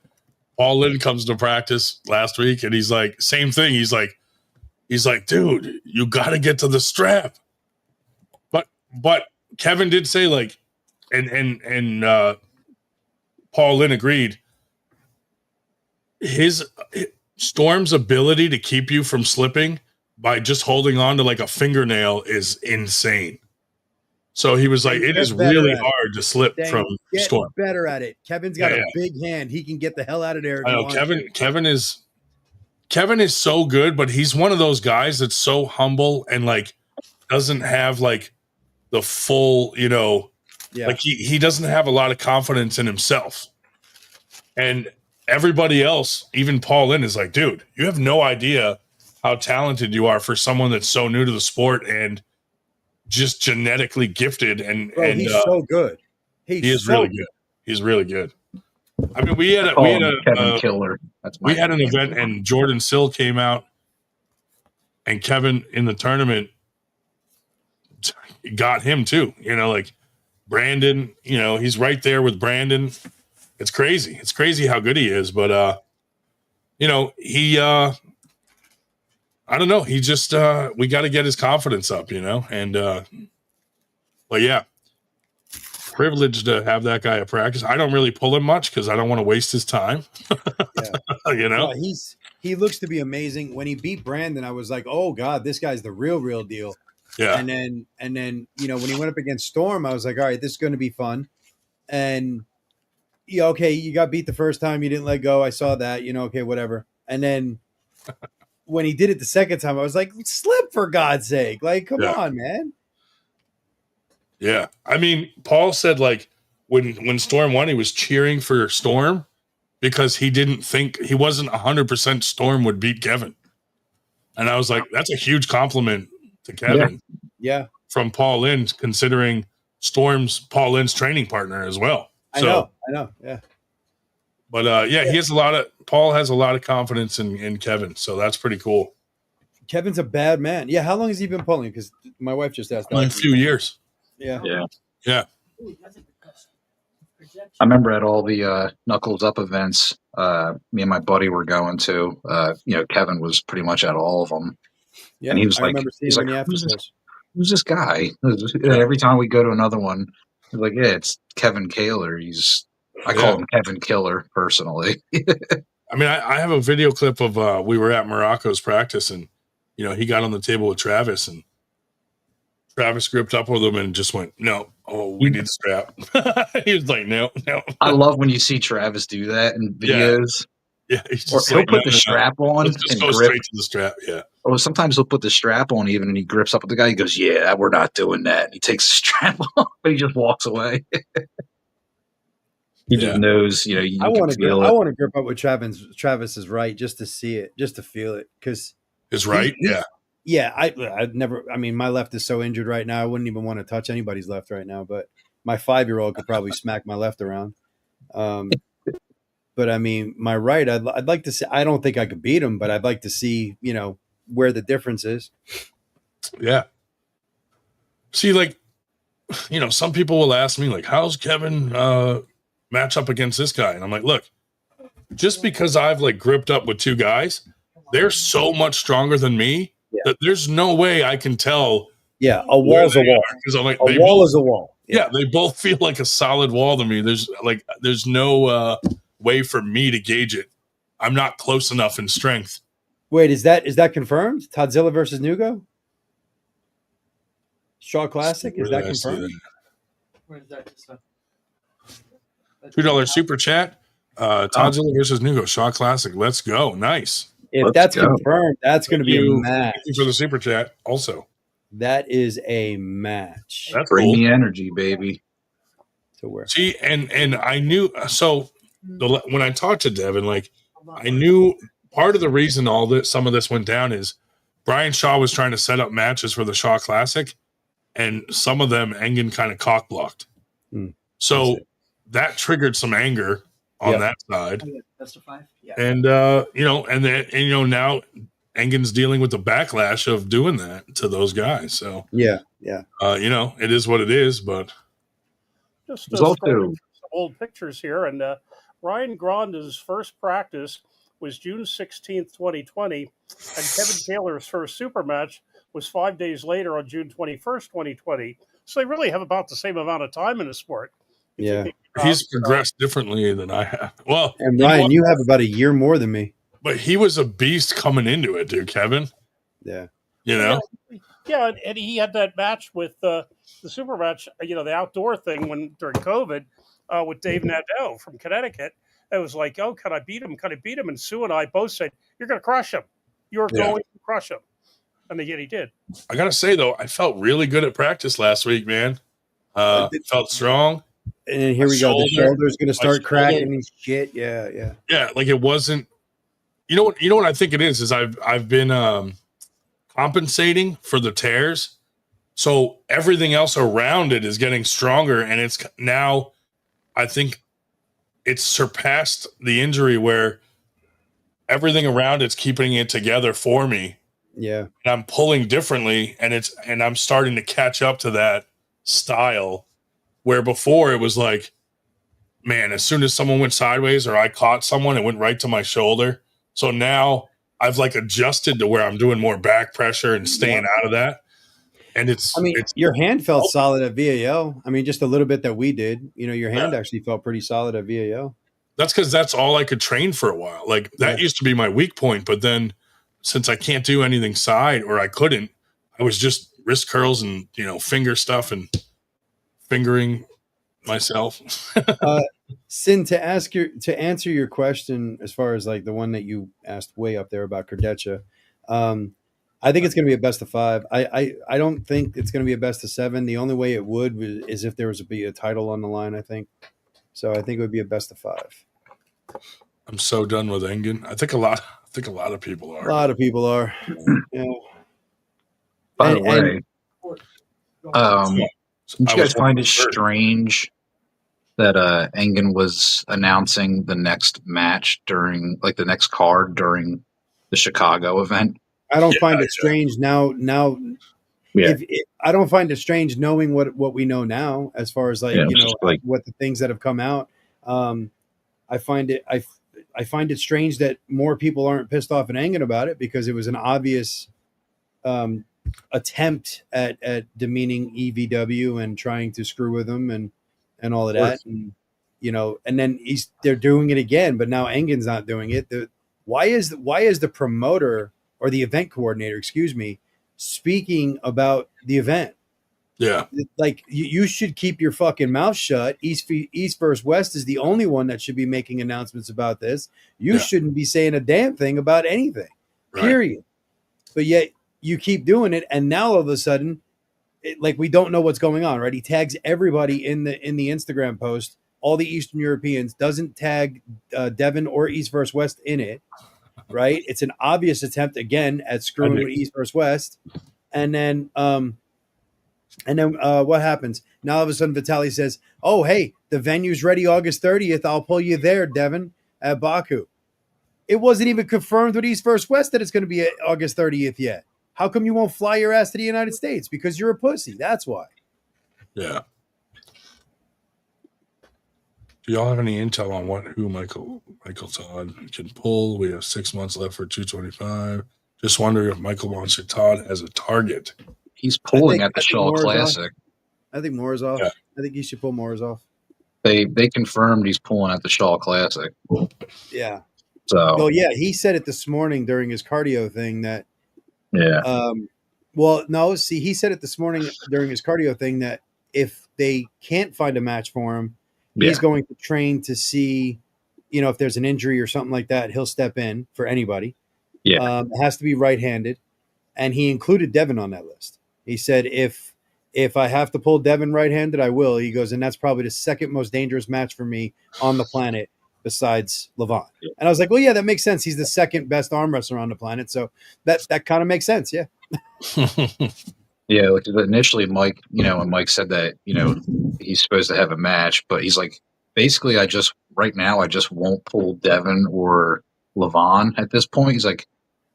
Paul Lynn comes to practice last week and he's like, same thing. He's like, dude, you got to get to the strap. But Kevin did say, like, and Paul Lynn agreed. His Storm's ability to keep you from slipping by just holding on to like a fingernail is insane. So he was like, it is really hard to slip from Storm. Better at it. Kevin's got a big hand. He can get the hell out of there. I know Kevin is so good, but he's one of those guys that's so humble and like doesn't have like the full, like he doesn't have a lot of confidence in himself. And everybody else, even Paul Lynn, is like, dude, you have no idea how talented you are for someone that's so new to the sport and just genetically gifted. And he's so good. He is really good. He's really good. I mean, we had Kevin Kaylor. We had an event and Jordan Sill came out and Kevin in the tournament got him too. Like Brandon, he's right there with Brandon. It's crazy. It's crazy how good he is. But, he, I don't know. He just, we got to get his confidence up, and, but yeah, privileged to have that guy at practice. I don't really pull him much because I don't want to waste his time. Well, he looks to be amazing. When he beat Brandon, I was like, oh God, this guy's the real deal. Yeah. And then, when he went up against Storm, I was like, all right, this is going to be fun. And okay, you got beat the first time, you didn't let go. I saw that, okay, whatever. And then when he did it the second time, I was like, slip for God's sake. Like, come on, man. Yeah. I mean, Paul said like when Storm won, he was cheering for Storm because he didn't think he wasn't 100% Storm would beat Kevin. And I was like, that's a huge compliment to Kevin. Yeah. From Paul Lynn, considering Paul Lynn's training partner as well. I know. Yeah. But Paul has a lot of confidence in Kevin. So that's pretty cool. Kevin's a bad man. Yeah. How long has he been pulling? Because my wife just asked that. A few years. Yeah. I remember at all the Knuckles Up events, me and my buddy were going to, Kevin was pretty much at all of them. Yeah. And he was who's this guy? Every time we go to another one, he's like, yeah, it's Kevin Kaylor. I call him Kevin Killer personally. I mean, I have a video clip of we were at Morocco's practice and, he got on the table with Travis and Travis gripped up with him and just went, no, we need a strap. He was like, no. I love when you see Travis do that in videos. Yeah. He'll put the strap on and go grip. straight to the strap. Yeah. Or sometimes he'll put the strap on even and he grips up with the guy. He goes, yeah, we're not doing that. He takes the strap off, but he just walks away. He just knows, I want to grip up with Travis is right just to see it, just to feel it. Because is right. Yeah. I'd never, my left is so injured right now. I wouldn't even want to touch anybody's left right now, but my 5-year-old could probably smack my left around. But my right, I'd like to see, I don't think I could beat him, but I'd like to see, where the difference is. Yeah. See, like, some people will ask me like, how's Kevin, match up against this guy? And I'm like, look, just because I've like gripped up with two guys, they're so much stronger than me that there's no way I can tell. Yeah, a wall's a wall. Because I'm like, a wall is a wall. Yeah, they both feel like a solid wall to me. There's no way for me to gauge it. I'm not close enough in strength. Wait, is that confirmed? Todzilla versus Nugo? Shaw Classic? Is that confirmed? Where is that? $2 super chat. Todzilla versus Nugo, Shaw Classic. Let's go. Nice. If that's confirmed, that's going to be a match. Thank you for the super chat also. That is a match. That's Bring me energy, baby. to wear. See, and I knew when I talked to Devin, like I knew part of the reason some of this went down is Brian Shaw was trying to set up matches for the Shaw Classic, and some of them Engin kind of cock blocked. So that triggered some anger on that side. Best of 5. Yeah. And now Engin's dealing with the backlash of doing that to those guys. So it is what it is. But just scrolling through some old pictures here, and Ryan Gronda's first practice was June 16th, 2020, and Kevin Kaylor's first super match was 5 days later on June 21st, 2020. So they really have about the same amount of time in the sport. Yeah. He's progressed differently than I have. Well, and Ryan, you have about a year more than me. But he was a beast coming into it, dude, Kevin. Yeah. You know? Yeah, and he had that match with the super match, the outdoor thing during COVID with Dave Nadeau from Connecticut. It was like, oh, can I beat him? Can I beat him? And Sue and I both said, you're going to crush him. You're going to crush him. And yet he did. I got to say, though, I felt really good at practice last week, man. Felt strong. And here we go. The shoulder's going to start cracking and shit. Yeah. Yeah, like it wasn't. You know what I think it is I've been compensating for the tears, so everything else around it is getting stronger, and it's now I think it's surpassed the injury where everything around it's keeping it together for me. Yeah, and I'm pulling differently, and I'm starting to catch up to that style where before it was like, man, as soon as someone went sideways or I caught someone, it went right to my shoulder. So now I've like adjusted to where I'm doing more back pressure and staying out of that. And your hand felt solid at VAL. I mean, just a little bit that we did, your hand actually felt pretty solid at VAL. That's because that's all I could train for a while. Like that used to be my weak point. But then since I can't do anything side, or I couldn't, I was just wrist curls and, finger stuff and fingering myself. Sin, to answer your question, as far as like the one that you asked way up there about Kardeccia, I think it's going to be a best of 5. I don't think it's going to be a best of 7. The only way it would is if there was be a title on the line, I think. So I think it would be a best of 5. I'm so done with Engin. I think a lot of people are. A lot of people are. Yeah. By the way, did you guys find it strange that Engin was announcing the next match during, like, the next card during the Chicago event? I don't find it strange now. I don't find it strange knowing what we know now, as far as what the things that have come out. I find it strange that more people aren't pissed off at Engin about it, because it was an obvious attempt at demeaning EVW and trying to screw with them and all of that, and and then they're doing it again, but now Engin's not doing it. Why is the promoter or the event coordinator, speaking about the event? Yeah, like you should keep your fucking mouth shut. East versus West is the only one that should be making announcements about this. You shouldn't be saying a damn thing about anything, period. But yet you keep doing it, and now all of a sudden, we don't know what's going on, right? He tags everybody in the Instagram post, all the Eastern Europeans, doesn't tag Devin or East versus West in it, right? It's an obvious attempt again at screwing with East versus West, and then what happens? Now all of a sudden Vitaly says, "Oh, hey, the venue's ready August 30th. I'll pull you there, Devin, at Baku." It wasn't even confirmed with East versus West that it's going to be August 30th yet. How come you won't fly your ass to the United States? Because you're a pussy. That's why. Yeah. Do y'all have any intel on who Michael Todd can pull? We have 6 months left for 225. Just wondering if Michael wants Todd as a target. He's pulling at the Shaw Classic. I think Morozov. Yeah. I think he should pull Morozov. They confirmed he's pulling at the Shaw Classic. Yeah. So. Well, yeah, he said it this morning during his cardio thing that. Yeah. He said it this morning during his cardio thing that if they can't find a match for him, he's going to train to see, if there's an injury or something like that, he'll step in for anybody. Yeah. It has to be right-handed. And he included Devin on that list. He said if if I have to pull Devin right-handed, I will. He goes, and that's probably the second most dangerous match for me on the planet besides Levon. And I was like, well, yeah, that makes sense. He's the second best arm wrestler on the planet, so that kind of makes sense. Yeah. Yeah, like initially, Mike, when Mike said that, he's supposed to have a match, but he's like, basically, right now, I just won't pull Devin or Levon at this point. He's like,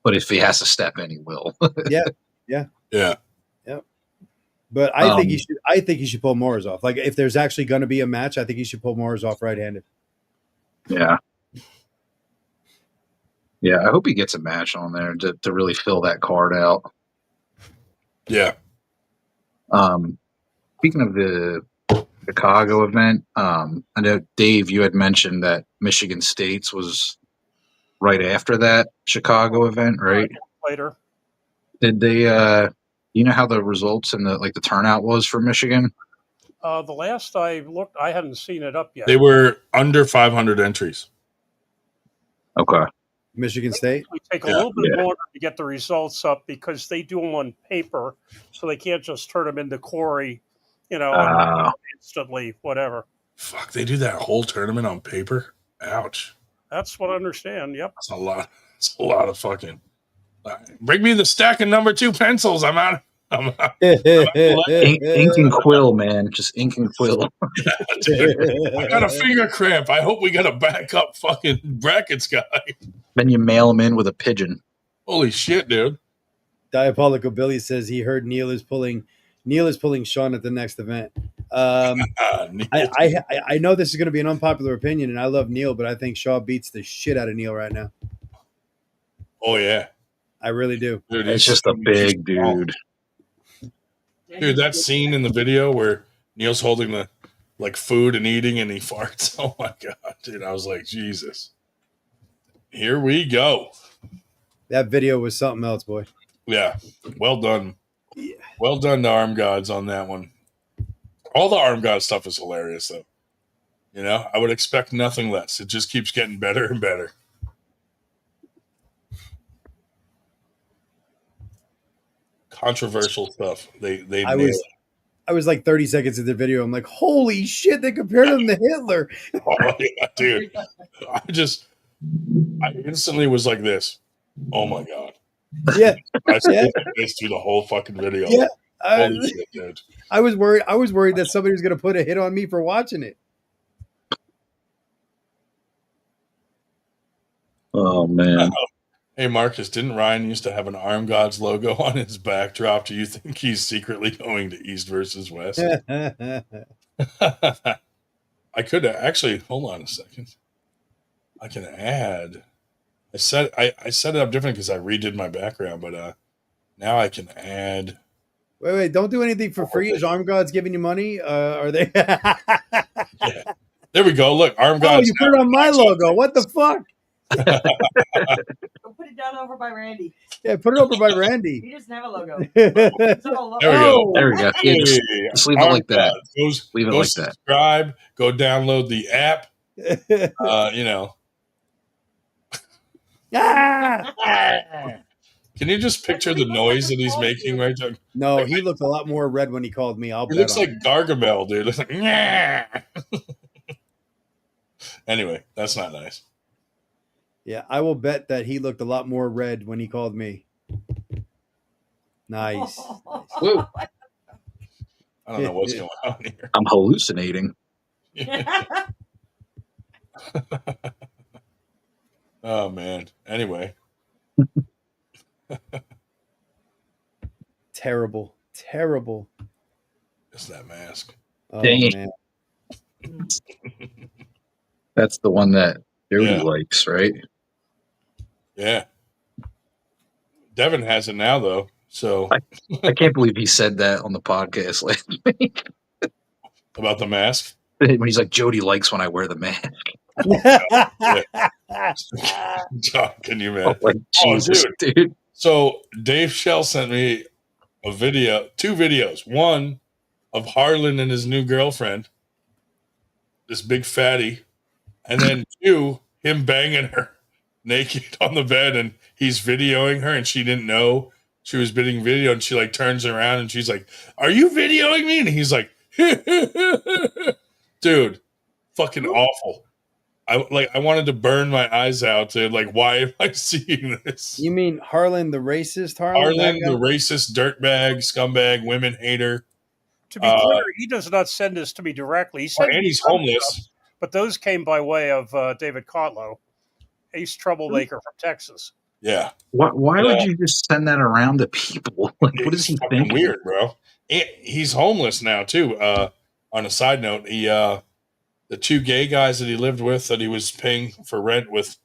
but if he has to step in, he will. Yeah. But I think he should pull Morozov. Like, if there's actually going to be a match, I think he should pull Morozov right-handed. Yeah. Yeah, I hope he gets a match on there to really fill that card out. Yeah. Speaking of the Chicago event, I know, Dave, you had mentioned that Michigan State's was right after that Chicago event, right? Later. Did they, how the results and the turnout was for Michigan? The last I looked, I hadn't seen it up yet. They were under 500 entries. Okay. Michigan State? It take a little bit longer to get the results up because they do them on paper, so they can't just turn them into Corey, and instantly, whatever. Fuck, they do that whole tournament on paper? Ouch. That's what I understand, yep. That's a lot. It's a lot of fucking... Bring me the stack of number 2 pencils. I'm out. Ink and quill, man. Just ink and quill. I got a finger cramp. I hope we got a backup fucking brackets guy. Then you mail him in with a pigeon. Holy shit, dude. Diabolical Billy says he heard Neil is pulling Sean at the next event. I know this is going to be an unpopular opinion, and I love Neil, but I think Shaw beats the shit out of Neil right now. Oh, yeah. I really do. Dude, it's just a big dude. Dude, that scene in the video where Neil's holding the food and eating and he farts. Oh my god, dude. I was like, Jesus. Here we go. That video was something else, boy. Yeah. Well done. Yeah. Well done to Arm Gods on that one. All the Arm God stuff is hilarious though. I would expect nothing less. It just keeps getting better and better. Controversial stuff. I was like 30 seconds in the video. I'm like, holy shit, they compared him to Hitler. Oh, yeah, dude. I instantly was like this. Oh my god. Yeah. I said this through the whole fucking video. Yeah. Holy shit, dude. I was worried that somebody was gonna put a hit on me for watching it. Oh man. Hey Marcus, didn't Ryan used to have an Arm Gods logo on his backdrop? Do you think he's secretly going to East versus West? I could actually hold on a second. I can add. I set it up different because I redid my background, but now I can add. Wait! Don't do anything for free. Is Arm Gods giving you money? Are they? Yeah. There we go. Look, Arm Gods. Oh, you put it on my logo. What the fuck? Go put it down over by Randy. Yeah, put it over by Randy. He doesn't have a logo. There we go. There we go. Yeah, just leave it like that. Leave it like that. Subscribe. Go download the app. Can you just picture the noise that he's making right now? No, he looked a lot more red when he called me. He looks like Gargamel, dude. It's like, anyway, that's not nice. Yeah, I will bet that he looked a lot more red when he called me. Nice. Woo. I don't know what's going on here. I'm hallucinating. Oh, man. Anyway. Terrible. It's that mask. Oh, Dang. man. That's the one that Jody likes, right? Yeah. Devin has it now, though. So I can't believe he said that on the podcast last week. About the mask? When he's like, Jody likes when I wear the mask. Can you imagine? Like, Jesus, dude. So Dave Shell sent me a video, 2 videos. One of Harlan and his new girlfriend, this big fatty, and then 2, him banging her naked on the bed, and he's videoing her, and she didn't know she was being videoed, and she like turns around and she's like, "Are you videoing me?" And he's like, "Dude, fucking awful." I wanted to burn my eyes out. Dude. Like, why am I seeing this? You mean Harlan the racist? Harlan, the racist dirtbag, scumbag, women hater. To be clear, he does not send this to me directly. He sent and he's homeless. Stuff, but those came by way of David Kotlow, ace troublemaker from Texas. Yeah. Why would you just send that around to people? Like, what is he thinking? Weird, bro. He's homeless now too. On a side note, the two gay guys that he lived with that he was paying for rent with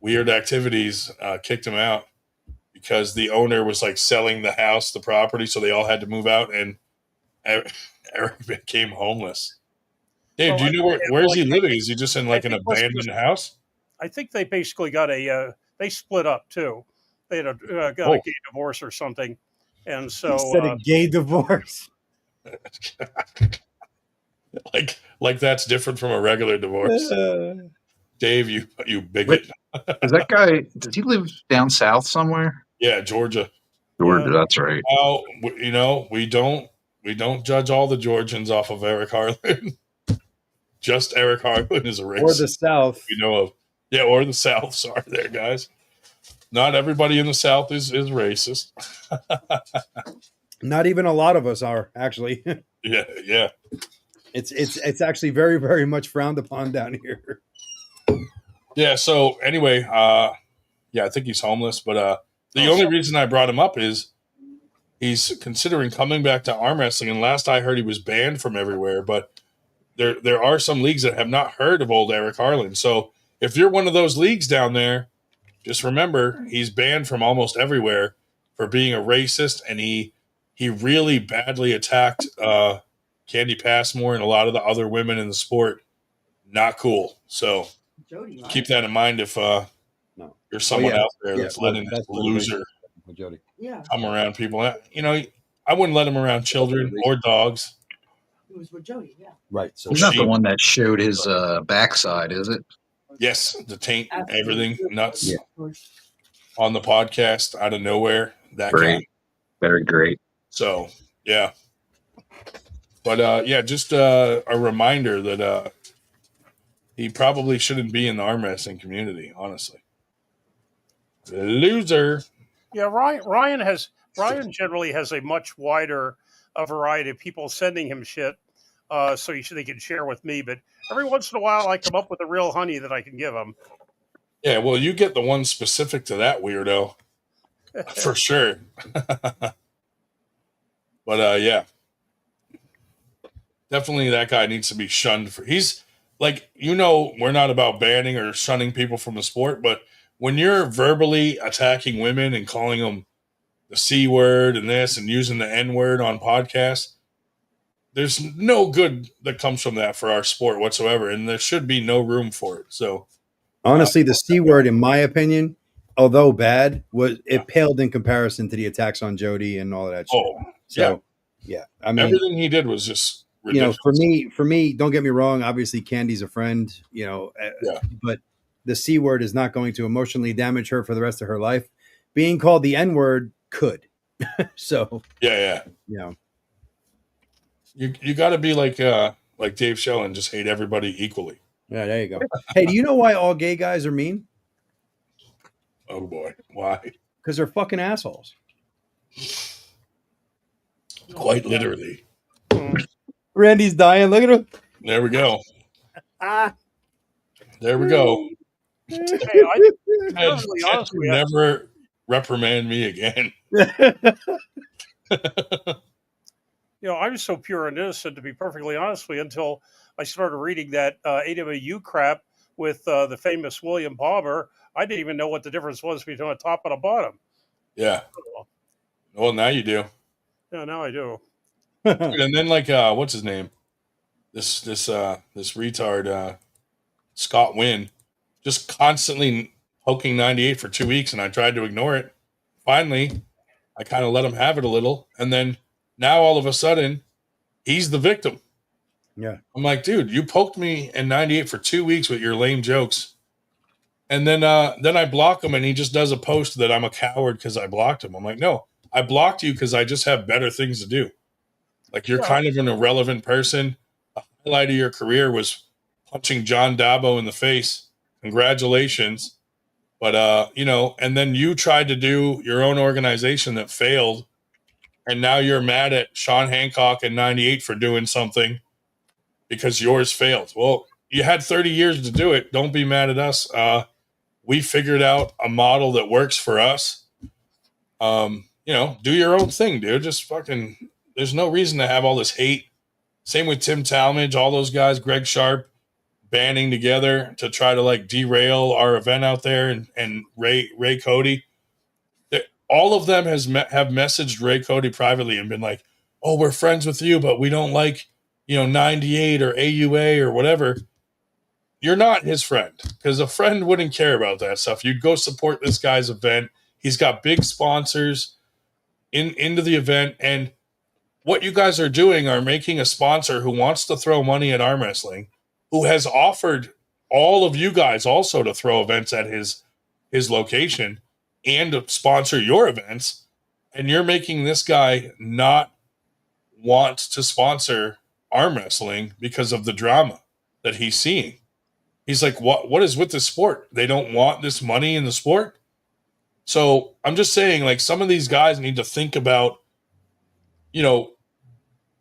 weird activities kicked him out because the owner was like selling the house, the property, so they all had to move out, and Eric became homeless. Dave, do you know where is he living? Is he just in like an abandoned house? I think they basically got they split up too. They had got a gay divorce or something, and so instead of gay divorce. like that's different from a regular divorce. Dave, you bigot. Is that guy? Does he live down south somewhere? Yeah, Georgia. Georgia, that's right. Well, we don't judge all the Georgians off of Eric Harlan. Just Eric Harlan is a racist. Or the South. We know of. Yeah, or the South. Sorry there, guys. Not everybody in the South is racist. Not even a lot of us are, actually. Yeah. It's actually very, very much frowned upon down here. Yeah, so anyway, I think he's homeless, but the only reason I brought him up is he's considering coming back to arm wrestling, and last I heard he was banned from everywhere, but there are some leagues that have not heard of old Eric Harlan. So if you're one of those leagues down there, just remember he's banned from almost everywhere for being a racist, and he really badly attacked Candy Passmore and a lot of the other women in the sport. Not cool. So keep that in mind if there's someone out there that's letting this loser come around people. You know, I wouldn't let him around children or dogs. It was with Jody, yeah. Right. So he's not the one that showed his backside, is it? Yes, the taint, everything nuts on the podcast out of nowhere. That great. Guy. Very great. So, yeah. But, just a reminder that he probably shouldn't be in the arm wrestling community, honestly. Loser. Yeah, Ryan generally has a much wider variety of people sending him shit, so they can share with me. But every once in a while, I come up with a real honey that I can give him. Yeah, well, you get the one specific to that weirdo, for sure. But yeah, definitely that guy needs to be shunned. He's like, we're not about banning or shunning people from the sport, but when you're verbally attacking women and calling them the C word and this and using the N word on podcasts, there's no good that comes from that for our sport whatsoever, and there should be no room for it. So, honestly, the C word, in my opinion, although bad, paled in comparison to the attacks on Jody and all of that shit. Oh, so, yeah. I mean, everything he did was just ridiculous. For me, don't get me wrong. Obviously, Candy's a friend, but the C word is not going to emotionally damage her for the rest of her life. Being called the N word could. So, yeah. You got to be like Dave Schell and just hate everybody equally. Yeah, there you go. Hey, do you know why all gay guys are mean? Oh boy, why? Because they're fucking assholes. Quite literally. Randy's dying. Look at him. There we go. There we go. Hey, never reprimand me again. I was so pure and innocent, to be perfectly honest with you, until I started reading that AWU crap with the famous William Palmer. I didn't even know what the difference was between a top and a bottom. Yeah. Well, now you do. Yeah, now I do. And then, what's his name? This retard, Scott Wynn, just constantly poking 98 for 2 weeks, and I tried to ignore it. Finally, I kind of let him have it a little, and then now all of a sudden, he's the victim. Yeah. I'm like, dude, you poked me in 98 for 2 weeks with your lame jokes. And then I block him, and he just does a post that I'm a coward because I blocked him. I'm like, no, I blocked you because I just have better things to do. Like, you're kind of an irrelevant person. A highlight of your career was punching John Dabo in the face. Congratulations. But, you know, and then you tried to do your own organization that failed. And now you're mad at Sean Hancock in 98 for doing something because yours failed. Well, you had 30 years to do it. Don't be mad at us. We figured out a model that works for us. You know, do your own thing, dude. Just fucking, there's no reason to have all this hate. Same with Tim Talmadge, all those guys, Greg Sharp, banding together to try to like derail our event out there, and Ray Cody. All of them have messaged Ray Cody privately and been like, "Oh, we're friends with you, but we don't like, you know, 98 or AUA or whatever." You're not his friend, because a friend wouldn't care about that stuff. You'd go support this guy's event. He's got big sponsors into the event, and what you guys are doing are making a sponsor who wants to throw money at arm wrestling, who has offered all of you guys also to throw events at his location and to sponsor your events, and you're making this guy not want to sponsor arm wrestling because of the drama that he's seeing. He's like, what is with the sport? They don't want this money in the sport. So I'm just saying, like, some of these guys need to think about, you know,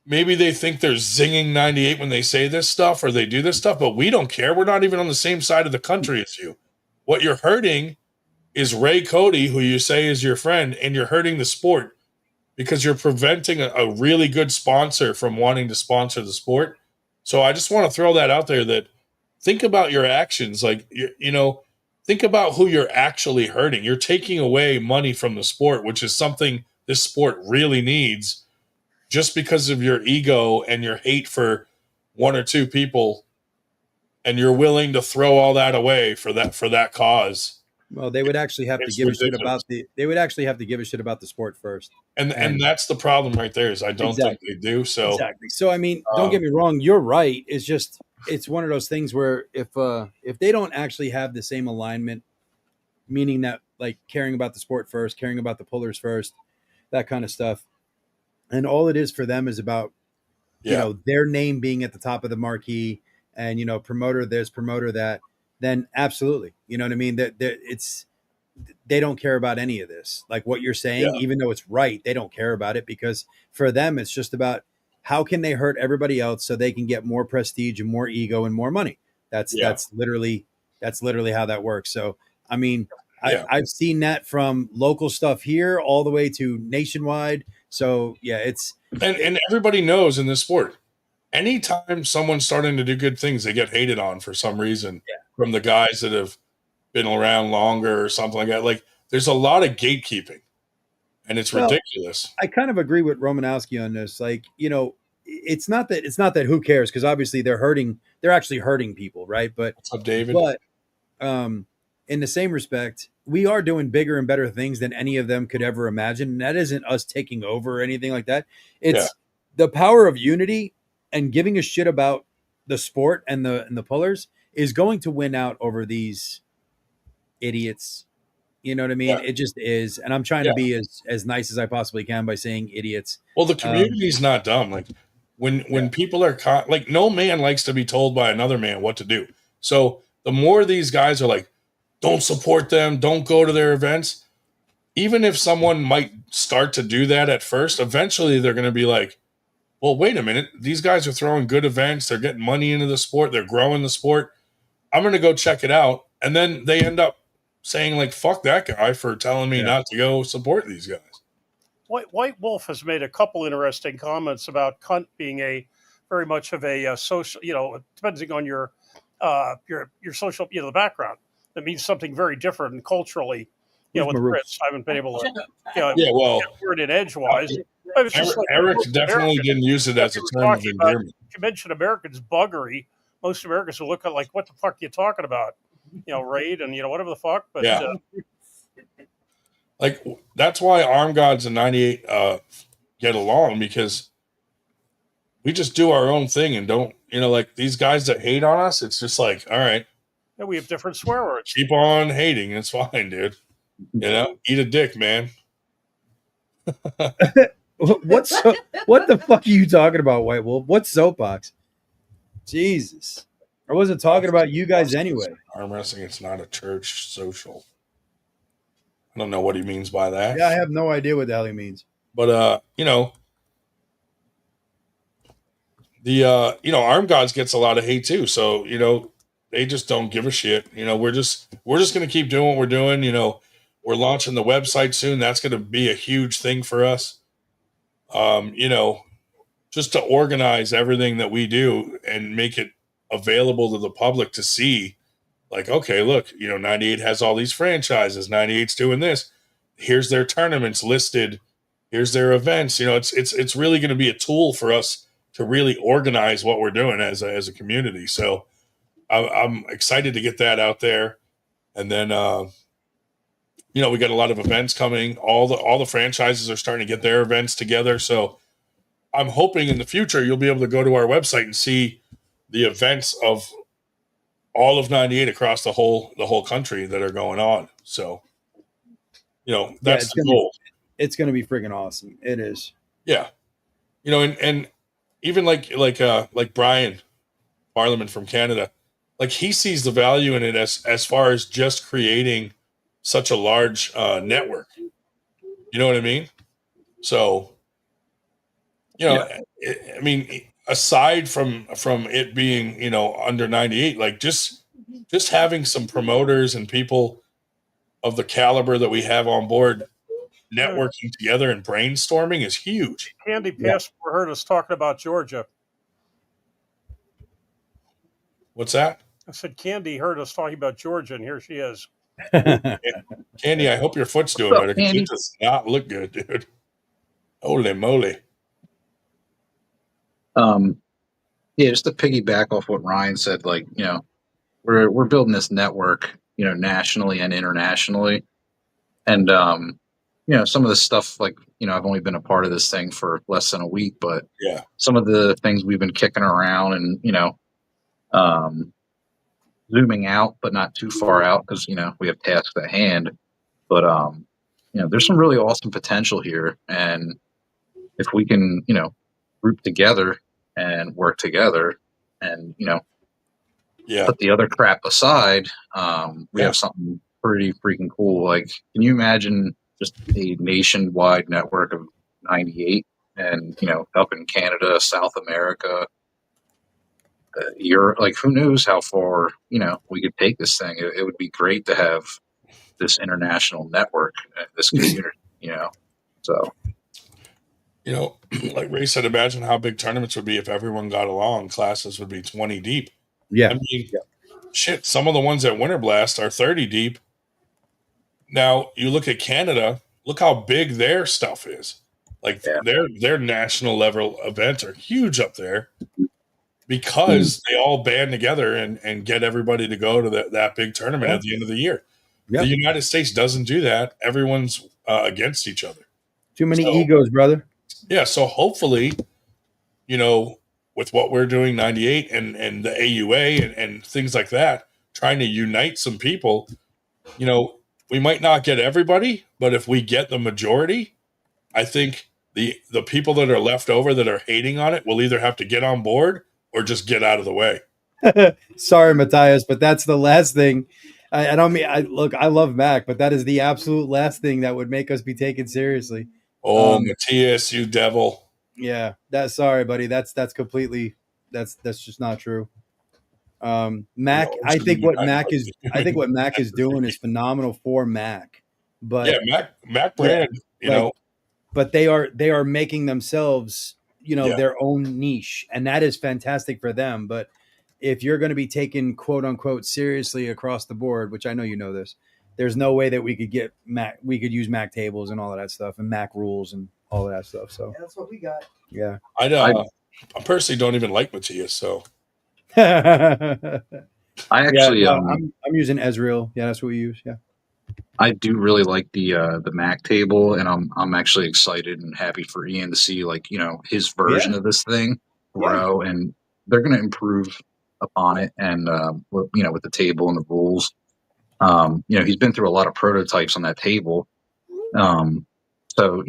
maybe they think they're zinging 98 when they say this stuff or they do this stuff, but we don't care. We're not even on the same side of the country as you. What you're hurting is Ray Cody, who you say is your friend, and you're hurting the sport because you're preventing a really good sponsor from wanting to sponsor the sport. So I just want to throw that out there, that think about your actions. Like, you know, think about who you're actually hurting. You're taking away money from the sport, which is something this sport really needs, just because of your ego and your hate for one or two people, and you're willing to throw all that away for that cause. Well, they would actually have to give a shit about they would actually have to give a shit about the sport first. And that's the problem right there, is I don't think they do. So exactly. So I mean, don't get me wrong, you're right. It's just, it's one of those things where if they don't actually have the same alignment, meaning that like caring about the sport first, caring about the pullers first, that kind of stuff, and all it is for them is about you know, their name being at the top of the marquee, and you know, promoter this, promoter that, then absolutely, you know what I mean? That they don't care about any of this. Like what you're saying, even though it's right, they don't care about it, because for them it's just about how can they hurt everybody else so they can get more prestige and more ego and more money. That's literally how that works. So I mean, I've seen that from local stuff here all the way to nationwide. So yeah, it's and everybody knows in this sport, anytime someone's starting to do good things, they get hated on for some reason from the guys that have been around longer or something like that. Like, there's a lot of gatekeeping, and it's ridiculous. I kind of agree with Romanowski on this. Like, you know, it's not that who cares, because obviously they're actually hurting people, right? But what's up, David? But in the same respect, we are doing bigger and better things than any of them could ever imagine. And that isn't us taking over or anything like that. It's the power of unity and giving a shit about the sport and the pullers is going to win out over these idiots. You know what I mean? It just is. And I'm trying to be as nice as I possibly can by saying idiots. Well, the community's not dumb. Like when people are like, no man likes to be told by another man what to do. So the more these guys are like, don't support them, don't go to their events, even if someone might start to do that at first, eventually they're going to be like, well, wait a minute. These guys are throwing good events. They're getting money into the sport. They're growing the sport. I'm going to go check it out. And then they end up saying, like, fuck that guy for telling me not to go support these guys. White Wolf has made a couple interesting comments about cunt being very much of a social, you know, depending on your social, you know, the background. That means something very different and culturally, you know, with Chris. I haven't been able to, you know, get a word in edgewise. Eric definitely didn't use it as a term of endearment. You mentioned Americans' buggery. Most Americans will look at like, what the fuck are you talking about? You know, raid and, you know, whatever the fuck. But like, that's why Arm Gods and 98 get along, because we just do our own thing and don't, you know, like these guys that hate on us, it's just like, all right. Yeah, we have different swear words. Keep on hating. It's fine, dude. You know, eat a dick, man. What the fuck are you talking about, White Wolf? What's soapbox? Jesus. I wasn't talking about you guys anyway. Arm wrestling, it's not a church social. I don't know what he means by that. Yeah, I have no idea what the hell he means. But the Arm Gods gets a lot of hate too. So, they just don't give a shit. We're just gonna keep doing what we're doing. We're launching the website soon. That's gonna be a huge thing for us. Just to organize everything that we do and make it available to the public to see. Like, okay, look, 98 has all these franchises. 98's doing this. Here's their tournaments listed. Here's their events. It's really going to be a tool for us to really organize what we're doing as a community. So I'm excited to get that out there. And then, we got a lot of events coming. All the franchises are starting to get their events together. So I'm hoping in the future you'll be able to go to our website and see the events of all of 98 across the whole country that are going on. So, that's the goal. It's going to be freaking awesome. It is. Yeah. And even like Brian Parliament from Canada, like he sees the value in it as far as just creating such a large network. You know what I mean? So, aside from it being, under 98, like just having some promoters and people of the caliber that we have on board networking together and brainstorming is huge. Candy Passport heard us talking about Georgia. What's that? I said Candy heard us talking about Georgia, and here she is. Candy, I hope your foot's doing better because it does not look good, dude. Holy moly. Just to piggyback off what Ryan said, like, we're building this network, nationally and internationally. And, some of the stuff, like, I've only been a part of this thing for less than a week, but some of the things we've been kicking around and, zooming out, but not too far out because, we have tasks at hand. But, there's some really awesome potential here. And if we can, group together and work together and, put the other crap aside, we have something pretty freaking cool. Like, can you imagine just a nationwide network of 98 and, up in Canada, South America, Europe, like who knows how far, we could take this thing. It would be great to have this international network, this community, so. Like Ray said, imagine how big tournaments would be if everyone got along. Classes would be 20 deep. Yeah. I mean, shit, some of the ones at Winter Blast are 30 deep. Now, you look at Canada, look how big their stuff is. Like, their national level events are huge up there because they all band together and get everybody to go to that big tournament at the end of the year. The United States doesn't do that. Everyone's against each other. Too many egos, brother. Yeah, so hopefully, with what we're doing, 98 and the AUA and things like that, trying to unite some people, we might not get everybody, but if we get the majority, I think the people that are left over that are hating on it will either have to get on board or just get out of the way. Sorry, Matthias, but that's the last thing. I don't mean, I love Mac, but that is the absolute last thing that would make us be taken seriously. Oh, Matthias, you devil. Yeah, sorry, buddy. That's completely, that's just not true. Mac, I think what Mac is doing is phenomenal for Mac. But Mac brand, but they are making themselves, their own niche, and that is fantastic for them. But if you're going to be taken quote unquote seriously across the board, which I know you know this, there's no way that we could get Mac. We could use Mac tables and all of that stuff, and Mac rules and all of that stuff. So that's what we got. Yeah, I personally don't even like Matthias. So I actually, I'm using Ezreal. Yeah, that's what we use. Yeah, I do really like the Mac table, and I'm actually excited and happy for Ian to see his version of this thing grow, and they're going to improve upon it, and with the table and the rules. He's been through a lot of prototypes on that table. So,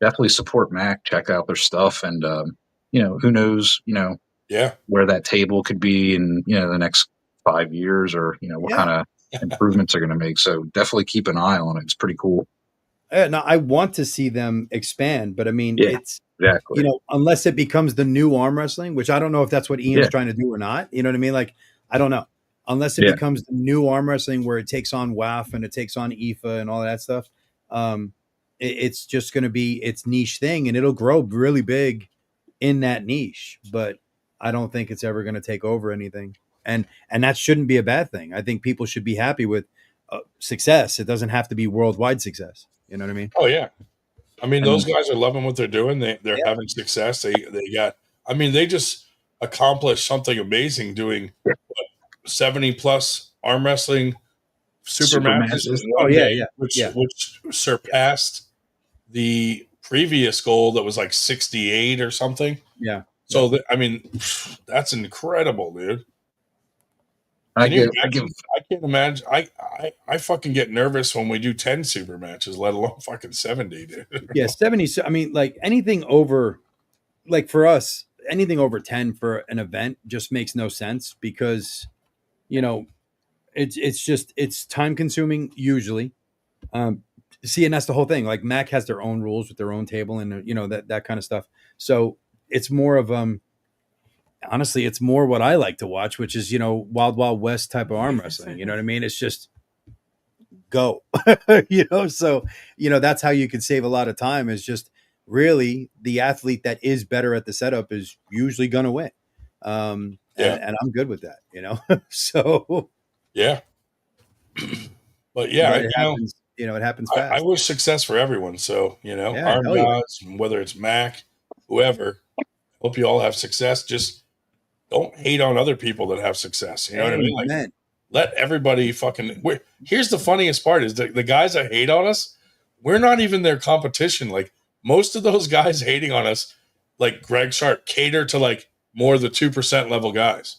definitely support Mac. Check out their stuff, and who knows, Yeah. where that table could be in the next 5 years, or what kind of improvements they're going to make. So definitely keep an eye on it. It's pretty cool. No, I want to see them expand, but I mean, Yeah, it's exactly. unless it becomes the new arm wrestling, which I don't know if that's what Ian's trying to do or not. You know what I mean? Like, I don't know. Unless it becomes the new arm wrestling where it takes on WAF and it takes on IFA and all that stuff, it's just going to be its niche thing, and it'll grow really big in that niche. But I don't think it's ever going to take over anything, and that shouldn't be a bad thing. I think people should be happy with success. It doesn't have to be worldwide success. You know what I mean? Oh yeah. I mean, those guys are loving what they're doing. They're having success. They just accomplished something amazing doing 70 plus arm wrestling super matches in one day, which surpassed the previous goal that was like 68 or something. Yeah. So that's incredible, dude. I can't imagine. I fucking get nervous when we do 10 super matches, let alone fucking 70, dude. Yeah, 70. I mean, like anything over, like for us, anything over 10 for an event just makes no sense because, it's time consuming usually. See, and that's the whole thing. Like Mac has their own rules with their own table and that kind of stuff. So it's more of honestly, it's more what I like to watch, which is, Wild Wild West type of arm wrestling. You know what I mean? It's just go, so, that's how you can save a lot of time is just really the athlete that is better at the setup is usually going to win. And I'm good with that, so. Yeah. But yeah, it happens, it happens fast. I wish success for everyone. So, arm guys, whether it's Mac, whoever, hope you all have success. Just don't hate on other people that have success. You know what I mean? Like, let everybody here's the funniest part is the guys that hate on us, we're not even their competition. Like most of those guys hating on us, like Greg Sharp, cater to like more of the 2% level guys.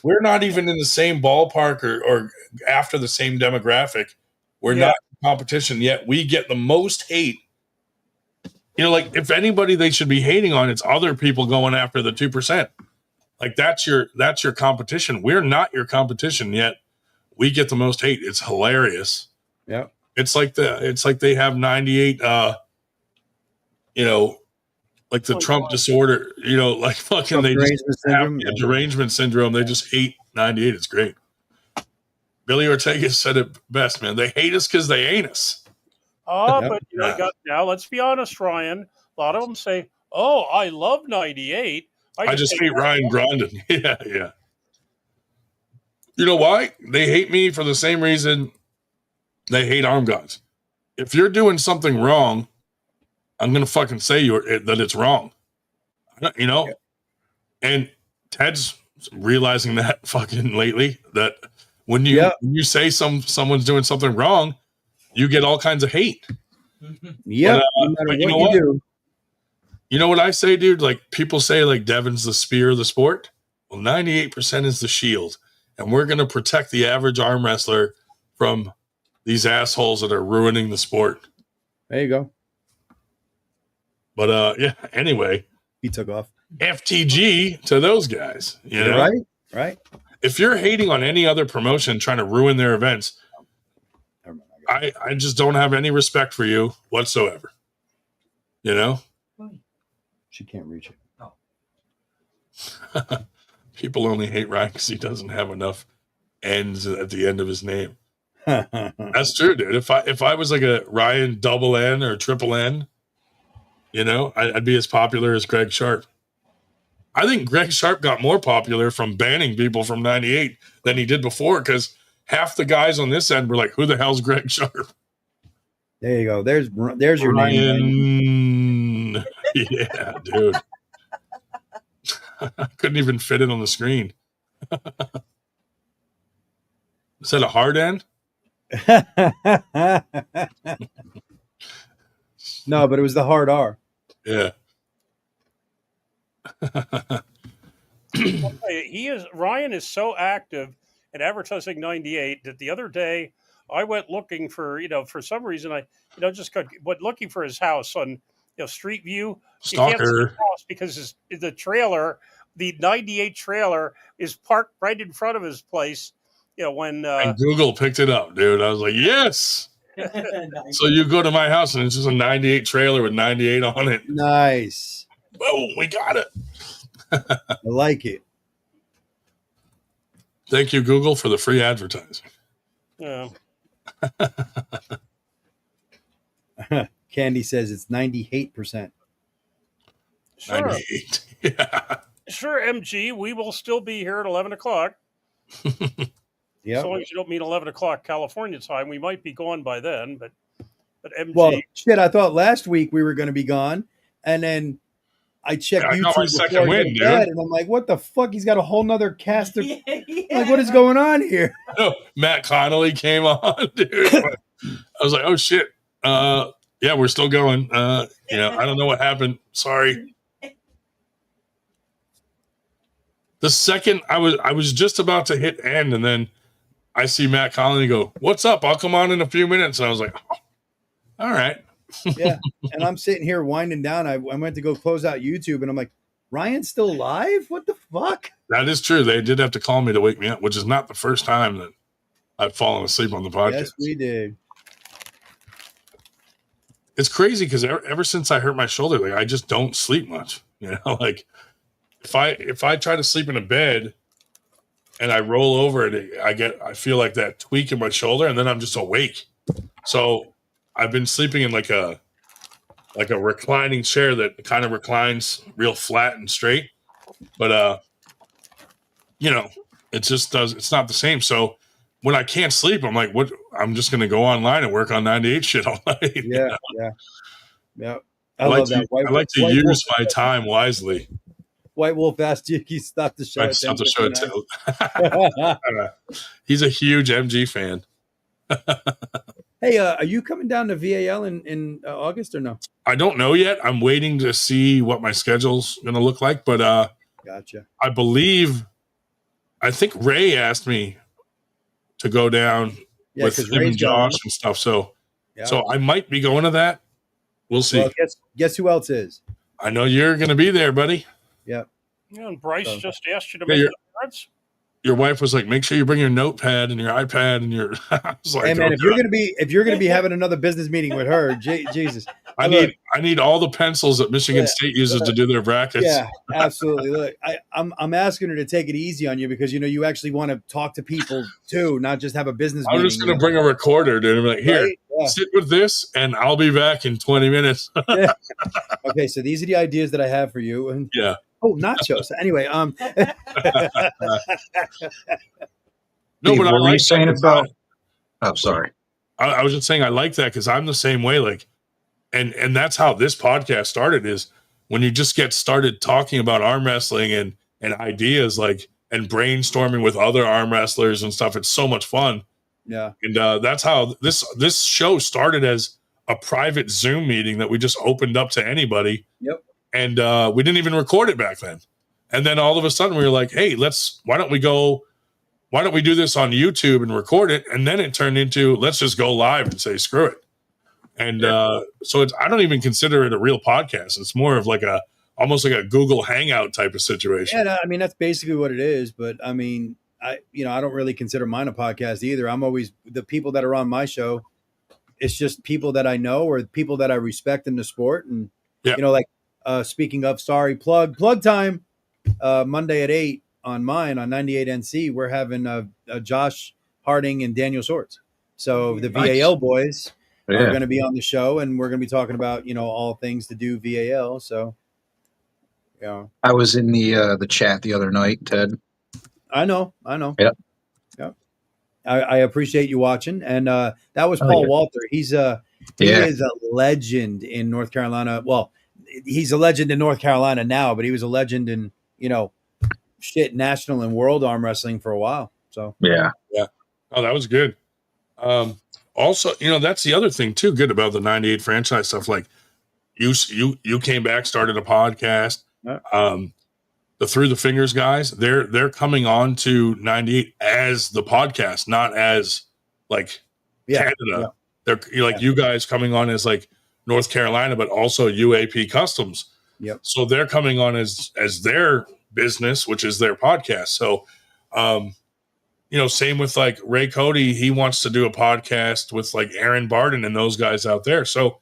We're not even in the same ballpark or after the same demographic. We're not in competition yet. We get the most hate. Like if anybody they should be hating on, it's other people going after the 2%. Like that's your competition. We're not your competition yet. We get the most hate. It's hilarious. Yeah. It's like they have 98 like the Trump disorder, like fucking they just have derangement syndrome. They just hate 98. It's great. Billy Ortega said it best, man. They hate us because they ain't us. But now let's be honest, Ryan. A lot of them say, "Oh, I love 98. I just hate Ryan Grondin." Yeah. You know why? They hate me for the same reason they hate arm guys. If you're doing something wrong, I'm going to fucking say that it's wrong. And Ted's realizing that fucking lately that when you say someone's doing something wrong, you get all kinds of hate. Yeah. But you know what? You know what I say, dude? Like people say like Devin's the spear of the sport. Well, 98% is the shield. And we're going to protect the average arm wrestler from these assholes that are ruining the sport. There you go. But anyway, he took off. FTG to those guys, know? Right. If you're hating on any other promotion trying to ruin their events, I just don't have any respect for you whatsoever. She can't reach it. No. People only hate Ryan because he doesn't have enough N's at the end of his name. That's true, dude. If I was like a Ryan double N or triple N, I'd be as popular as Greg Sharp. I think Greg Sharp got more popular from banning people from 98 than he did before because half the guys on this end were like, "Who the hell's Greg Sharp?" There you go. There's your Ryan. Name. Yeah, dude. I couldn't even fit it on the screen. Is that a hard end? No, but it was the hard R. Yeah. Ryan is so active in advertising 98 that the other day I went looking for, for some reason I, just got looking for his house on Street View. You can't see Stalker. the house because the trailer, the 98 trailer, is parked right in front of his place. When And Google picked it up, dude. I was like, yes. So you go to my house and it's just a 98 trailer with 98 on it. Nice. Boom, we got it. I like it. Thank you, Google, for the free advertising. yeah. Candy says it's 98%. Sure. 98. Yeah. Sure, MG, we will still be here at 11 o'clock. Yeah. As long as you don't mean 11 o'clock California time. We might be gone by then, but MG. Well, shit, I thought last week we were going to be gone. And then I checked I got YouTube my second before I win, went to dude. bed, and I'm like, what the fuck? He's got a whole nother cast of... Like, what is going on here? No, Matt Connolly came on, dude. I was like, oh, shit. Yeah, we're still going. I don't know what happened. Sorry. The second I was just about to hit end, and then I see Matt Connolly go, "What's up? I'll come on in a few minutes." And I was like, oh, "All right." Yeah, and I'm sitting here winding down. I went to go close out YouTube, and I'm like, "Ryan's still alive? What the fuck?" That is true. They did have to call me to wake me up, which is not the first time that I've fallen asleep on the podcast. Yes, we did. It's crazy because ever since I hurt my shoulder, like I just don't sleep much. Like if I try to sleep in a bed and I roll over it, I feel like that tweak in my shoulder, and then I'm just awake. So I've been sleeping in like a reclining chair that kind of reclines real flat and straight, but it just does. It's not the same. So when I can't sleep, I'm like, what? I'm just going to go online and work on 98 shit all night. Yeah. I like to use my time wisely. White Wolf asked you, he stopped the show. I stopped the show at 10. He's a huge MG fan. Hey, are you coming down to VAL in August or no? I don't know yet. I'm waiting to see what my schedule's going to look like, but gotcha. I think Ray asked me to go down with him and Josh and stuff. So I might be going to that. We'll see. Well, guess who else is? I know you're going to be there, buddy. Yeah. And Bryce just asked you to make an appearance. Your wife was like, "Make sure you bring your notepad and your iPad and your." I was like, "Hey man, if you're gonna be having another business meeting with her, Jesus, I need all the pencils that Michigan State uses to do their brackets." Yeah, absolutely. Look, I'm asking her to take it easy on you because you actually want to talk to people too, not just have a business meeting. I'm just gonna bring a recorder, dude. I'm like, here, sit with this, and I'll be back in 20 minutes. Yeah. Okay, so these are the ideas that I have for you, and oh, nachos. Anyway, no, but I like saying about. Oh, sorry. I was just saying I like that because I'm the same way. Like, and that's how this podcast started. Is when you just get started talking about arm wrestling and ideas, like, and brainstorming with other arm wrestlers and stuff. It's so much fun. Yeah, and that's how this show started, as a private Zoom meeting that we just opened up to anybody. Yep. And we didn't even record it back then. And then all of a sudden we were like, hey, why don't we do this on YouTube and record it? And then it turned into, let's just go live and say, screw it. And so I don't even consider it a real podcast. It's more of almost like a Google Hangout type of situation. Yeah, I mean, that's basically what it is. But I mean, I don't really consider mine a podcast either. I'm always, the people that are on my show, it's just people that I know or people that I respect in the sport. And, speaking of, plug time, Monday at 8 on mine on 98 NC, we're having Josh Harding and Daniel Swords. So the VAL boys are going to be on the show, and we're going to be talking about, all things to do VAL. So, I was in the chat the other night, Ted. I know. Yeah. I appreciate you watching. And that was Paul Walter. He is a legend in North Carolina. Well, he's a legend in North Carolina now, but he was a legend in, national and world arm wrestling for a while. So yeah. Oh, that was good. Also, that's the other thing too good about the 98 franchise stuff. Like you came back, started a podcast. The Through the Fingers guys, they're coming on to 98 as the podcast, not as Canada. Yeah. They're you guys coming on as North Carolina, but also UAP Customs. Yep. So they're coming on as their business, which is their podcast. So, same with like Ray Cody, he wants to do a podcast with like Aaron Barden and those guys out there. So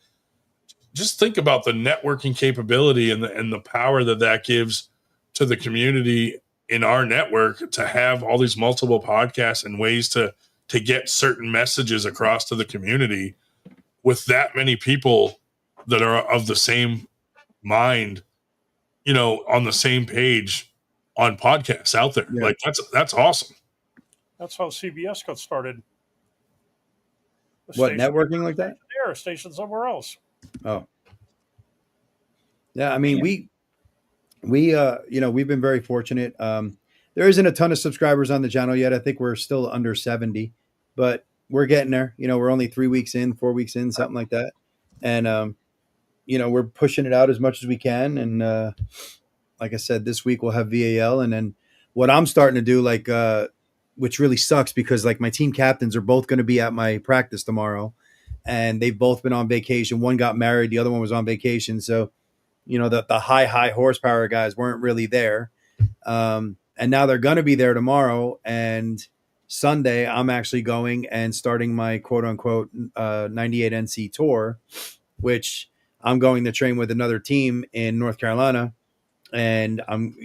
just think about the networking capability and the power that gives to the community in our network to have all these multiple podcasts and ways to get certain messages across to the community with that many people that are of the same mind, on the same page on podcasts out there. Yeah. Like that's awesome. That's how CBS got started. What, networking like that? There, a station somewhere else. Oh, yeah. I mean, we've been very fortunate. There isn't a ton of subscribers on the channel yet. I think we're still under 70, but we're getting there. We're only 4 weeks in, something like that. And, we're pushing it out as much as we can. And, like I said, this week we'll have VAL. And then what I'm starting to do, like, which really sucks because like my team captains are both going to be at my practice tomorrow and they've both been on vacation. One got married. The other one was on vacation. So, the high horsepower guys weren't really there. And now they're going to be there tomorrow. And Sunday, I'm actually going and starting my quote unquote 98 NC tour, which I'm going to train with another team in North Carolina. And I'm,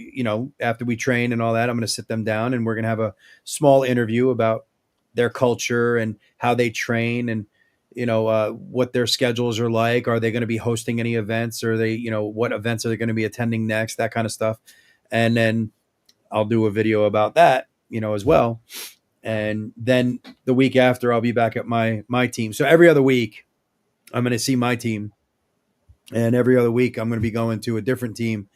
after we train and all that, I'm going to sit them down and we're going to have a small interview about their culture and how they train and, what their schedules are like. Are they going to be hosting any events? Or they, what events are they going to be attending next? That kind of stuff. And then I'll do a video about that, as well. And then the week after I'll be back at my team. So every other week I'm going to see my team. And every other week I'm going to be going to a different team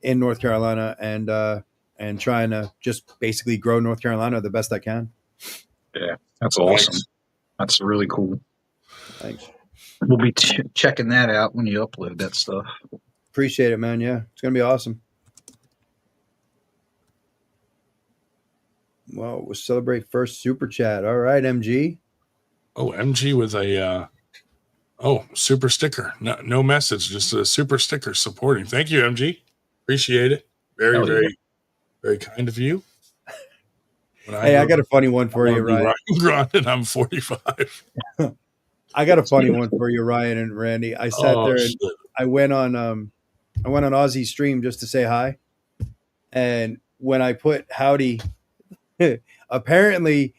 in North Carolina and trying to just basically grow North Carolina the best I can. Yeah, that's awesome. That's really cool. Thanks. We'll be checking that out when you upload that stuff. Appreciate it, man. Yeah, it's going to be awesome. Well, we'll celebrate first super chat. All right, MG. Oh, MG with a super sticker. No message, just a super sticker supporting. Thank you, MG. Appreciate it. Very, very, very kind of you. I got a funny one for you, Ryan. Grant, I'm 45. I got a funny one for you, Ryan and Randy. I sat there and I went on Ozzy's stream just to say hi. And when I put howdy, apparently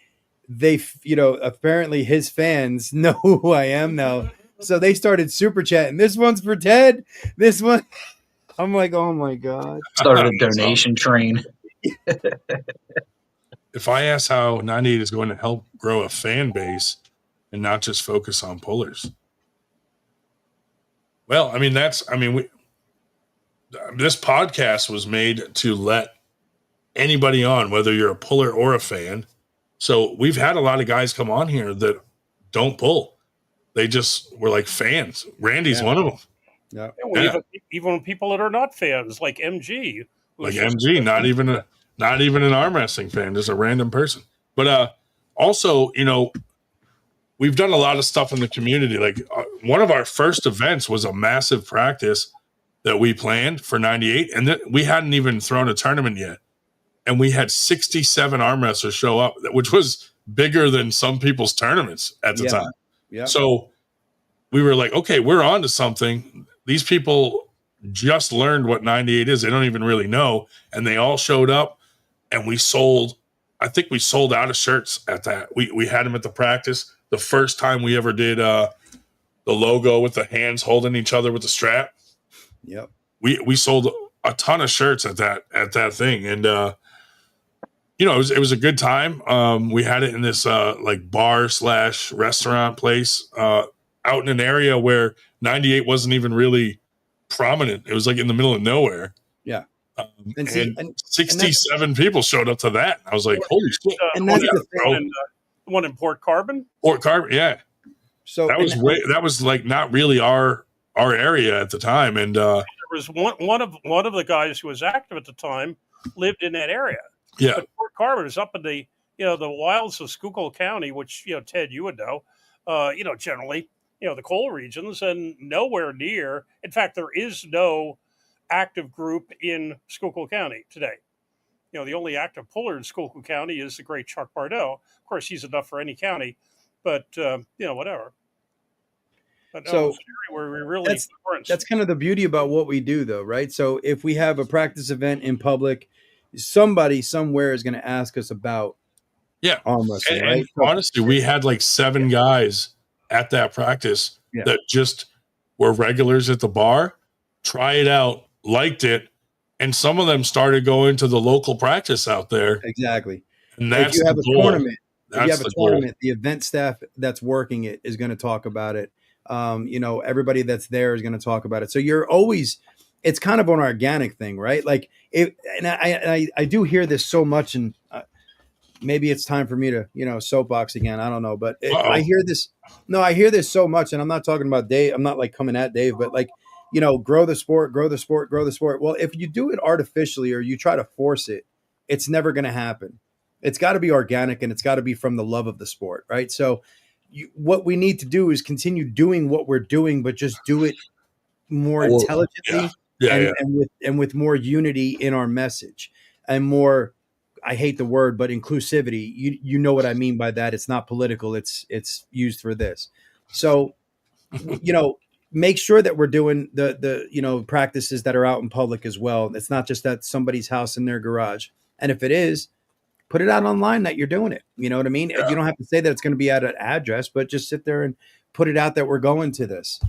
his fans know who I am now. So they started super chatting. This one's for Ted. This one. I'm like, oh my God. Started a donation train. If I ask how 98 is going to help grow a fan base and not just focus on pullers. Well, this podcast was made to let anybody on, whether you're a puller or a fan. So we've had a lot of guys come on here that don't pull. They just were like fans. Randy's one of them. Yeah. Yeah. Even people that are not fans, like MG. Like MG, not even an arm wrestling fan, just a random person. But also, we've done a lot of stuff in the community. Like one of our first events was a massive practice that we planned for 98, and we hadn't even thrown a tournament yet. And we had 67 arm wrestlers show up, which was bigger than some people's tournaments at the time. Yeah. So we were like, okay, we're on to something. These people just learned what 98 is. They don't even really know. And they all showed up and I think we sold out of shirts at that. We had them at the practice. The first time we ever did the logo with the hands holding each other with the strap. Yep. We sold a ton of shirts at that thing. And, it was a good time. We had it in this like bar/restaurant place out in an area where 98 wasn't even really prominent. It was like in the middle of nowhere. Yeah. And 67 people showed up to that. I was like, holy shit. And that's the thing. The one in Port Carbon? Port Carbon, yeah. So that was like not really our area at the time. And there was one of the guys who was active at the time lived in that area. Yeah. But Port Carbon is up in the wilds of Schuylkill County, which, Ted, you would know, generally. the coal regions, and nowhere near. In fact, there is no active group in Schuylkill County today. The only active puller in Schuylkill County is the great Chuck Bardot. Of course, he's enough for any county, but whatever. But no, So where we really that's kind of the beauty about what we do, though, right? So if we have a practice event in public, somebody somewhere is going to ask us about arm wrestling, right? And honestly, we had like 7 guys at that practice that just were regulars at the bar, try it out, liked it, and some of them started going to the local practice out there. Exactly. And that's if you have a goal. tournament, Goal. the event staff that's working it is going to talk about it. Everybody that's there is going to talk about it. So it's kind of an organic thing, right? Like I do hear this so much, and maybe it's time for me to, soapbox again. I don't know, but I hear this. No, I hear this so much, and I'm not talking about Dave. I'm not like coming at Dave, but like, grow the sport, grow the sport, grow the sport. Well, if you do it artificially or you try to force it, it's never going to happen. It's got to be organic, and it's got to be from the love of the sport, right? So what we need to do is continue doing what we're doing, but just do it more intelligently and with more unity in our message and more, I hate the word, but inclusivity. You know what I mean by that. It's not political. It's used for this. So, make sure that we're doing the practices that are out in public as well. It's not just at somebody's house in their garage. And if it is, put it out online that you're doing it. You know what I mean? Yeah. You don't have to say that it's going to be at an address, but just sit there and put it out that we're going to this.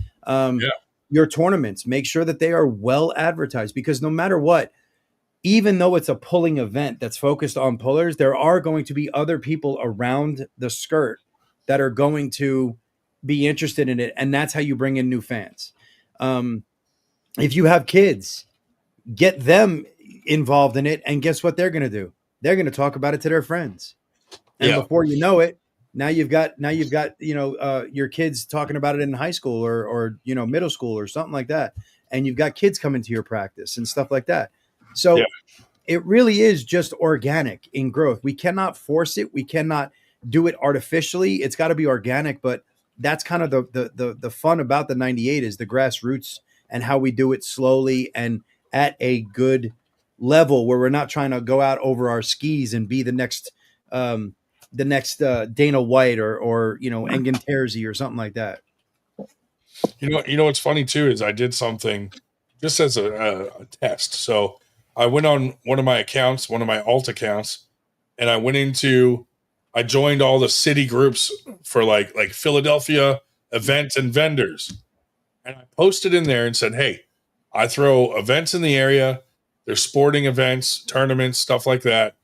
Your tournaments, make sure that they are well advertised, because no matter what, even though it's a pulling event that's focused on pullers, there are going to be other people around the skirt that are going to be interested in it. And that's how you bring in new fans. If you have kids, get them involved in it. And guess what they're going to do? They're going to talk about it to their friends. And before you know it, now you've got your kids talking about it in high school or middle school or something like that. And you've got kids coming to your practice and stuff like that. So it really is just organic in growth. We cannot force it. We cannot do it artificially. It's got to be organic, but that's kind of the fun about the 98 is the grassroots and how we do it slowly and at a good level where we're not trying to go out over our skis and be the next Dana White or Engin Terzi or something like that. What's funny too is I did something just as a test. So I went on one of my accounts, one of my alt accounts, and I joined all the city groups for like Philadelphia events and vendors. And I posted in there and said, hey, I throw events in the area. There's sporting events, tournaments, stuff like that.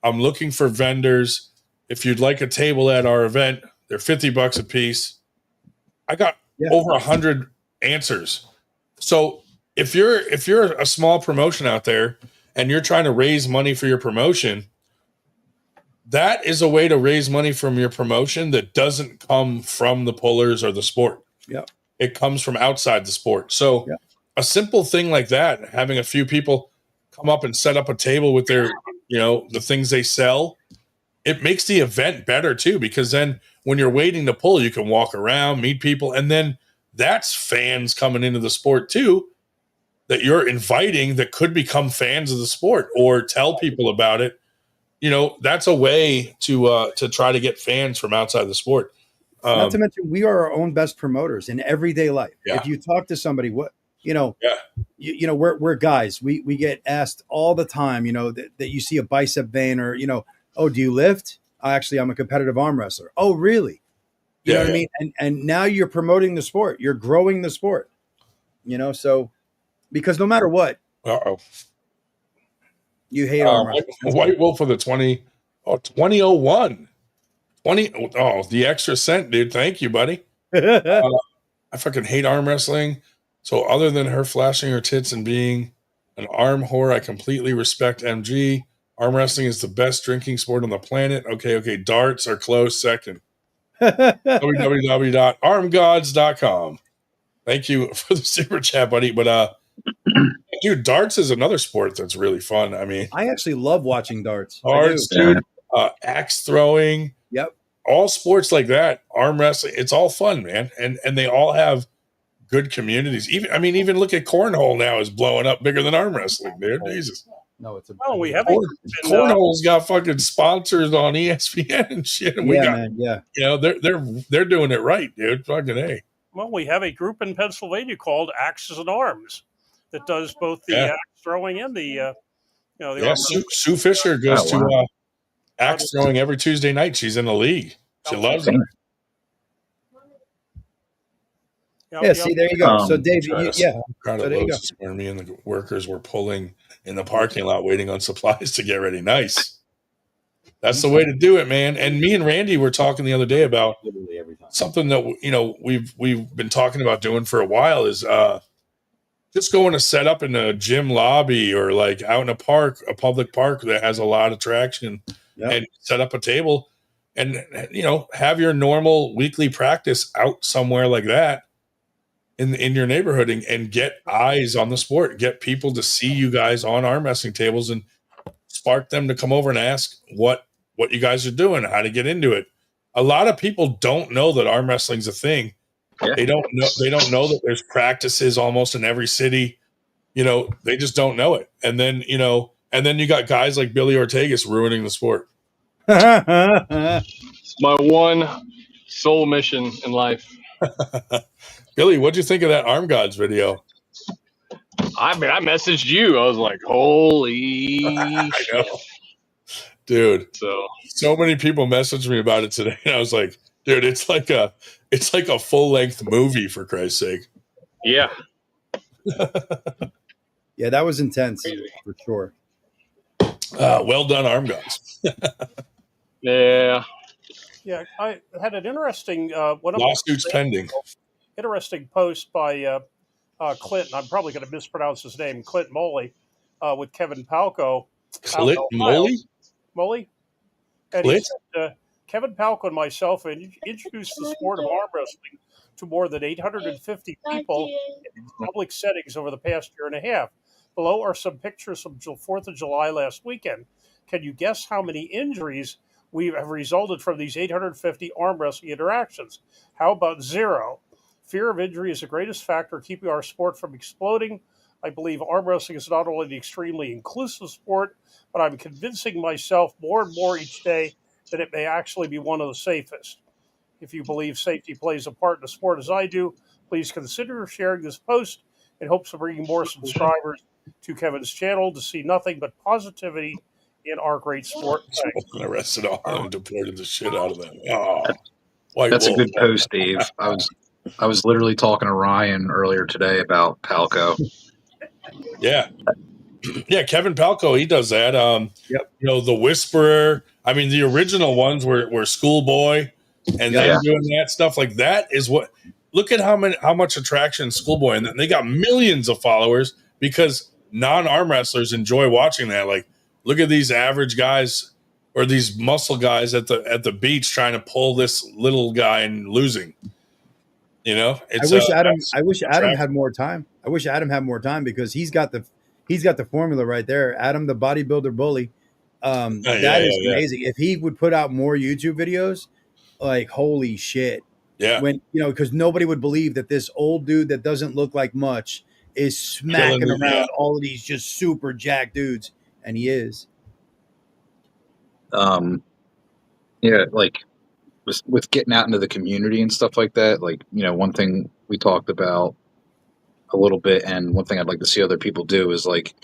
I'm looking for vendors. If you'd like a table at our event, they're $50 a piece. I got over 100 answers. So if you're a small promotion out there and you're trying to raise money for your promotion, that is a way to raise money from your promotion that doesn't come from the pullers or the sport. Yeah. It comes from outside the sport. So a simple thing like that, having a few people come up and set up a table with their, the things they sell, it makes the event better too, because then when you're waiting to pull, you can walk around, meet people, and then that's fans coming into the sport too that you're inviting that could become fans of the sport or tell people about it. That's a way to try to get fans from outside the sport. Not to mention, we are our own best promoters in everyday life. Yeah. If you talk to somebody, we're guys. We get asked all the time, that you see a bicep vein or, oh, do you lift? Actually, I'm a competitive arm wrestler. Oh, really? You know what I mean? And now you're promoting the sport. You're growing the sport. So because no matter what, you hate arm wrestling. White Wolf for the 2001. The extra cent, dude. Thank you, buddy. I fucking hate arm wrestling. So other than her flashing her tits and being an arm whore, I completely respect MG. Arm wrestling is the best drinking sport on the planet. Okay. Darts are close second. www.armgods.com. Thank you for the super chat, buddy. But dude, darts is another sport that's really fun. I mean, I actually love watching darts. Darts, dude. Axe throwing. Yep. all sports like that, arm wrestling, it's all fun, man, and they all have good communities. Even look at cornhole now is blowing up bigger than arm wrestling, dude. Jesus. No, it's a. Well, we have a group in, Cornhole's got fucking sponsors on ESPN and shit. And we got, man, yeah. They're doing it right, dude. Fucking A. Well, we have a group in Pennsylvania called Axes and Arms that does both the axe throwing and the arm Sue Fisher goes to axe throwing every Tuesday night. She's in the league. She loves it. Yeah, see, there you go. So, Dave, Me and the workers were pulling in the parking lot waiting on supplies to get ready. Nice. That's the way to do it, man. And me and Randy were talking the other day about something that we've been talking about doing for a while is just going to set up in a gym lobby or like out in a park, a public park that has a lot of traction, and set up a table and have your normal weekly practice out somewhere like that in your neighborhood and get eyes on the sport, get people to see you guys on arm wrestling tables and spark them to come over and ask what you guys are doing, how to get into it. A lot of people don't know that arm wrestling's a thing. Yeah. They don't know that there's practices almost in every city. They just don't know it. And then, you got guys like Billy Ortegas ruining the sport. It's my one sole mission in life. Billy, what'd you think of that Arm Gods video? I messaged you. I was like, holy shit. Dude. So many people messaged me about it today. And I was like, dude, it's like a full-length movie, for Christ's sake. Yeah. Yeah, that was intense for sure. Well done, Arm Gods. Yeah. Yeah, I had an interesting lawsuits pending. Interesting post by Clint. I'm probably going to mispronounce his name, Clint Moley, with Kevin Palco. Clint Moley? Moley? And he said, Kevin Palco and myself introduced the sport of arm wrestling to more than 850 people in public settings over the past year and a half. Below are some pictures from 4th of July last weekend. Can you guess how many injuries have resulted from these 850 arm wrestling interactions? How about 0? Fear of injury is the greatest factor keeping our sport from exploding. I believe arm wrestling is not only an extremely inclusive sport, but I'm convincing myself more and more each day that it may actually be one of the safest. If you believe safety plays a part in the sport as I do, please consider sharing this post in hopes of bringing more subscribers to Kevin's channel to see nothing but positivity in our great sport. Arrested all and deported the shit out of them. Oh, that's a good post, Dave. I was literally talking to Ryan earlier today about Palco. Yeah. Yeah, Kevin Palco, he does that. The Whisperer. I mean, the original ones were Schoolboy and them doing that stuff. Like that is what. Look at how much attraction Schoolboy, and they got millions of followers because non-arm wrestlers enjoy watching that. Like, look at these average guys or these muscle guys at the beach trying to pull this little guy and losing. I wish Adam had more time. I wish Adam had more time because he's got the formula right there. Adam, the bodybuilder bully. That is amazing. If he would put out more YouTube videos, like holy shit. Yeah. When because nobody would believe that this old dude that doesn't look like much is smacking around all of these just super jacked dudes, and he is. Like with getting out into the community and stuff like that, like, one thing we talked about a little bit, and one thing I'd like to see other people do is like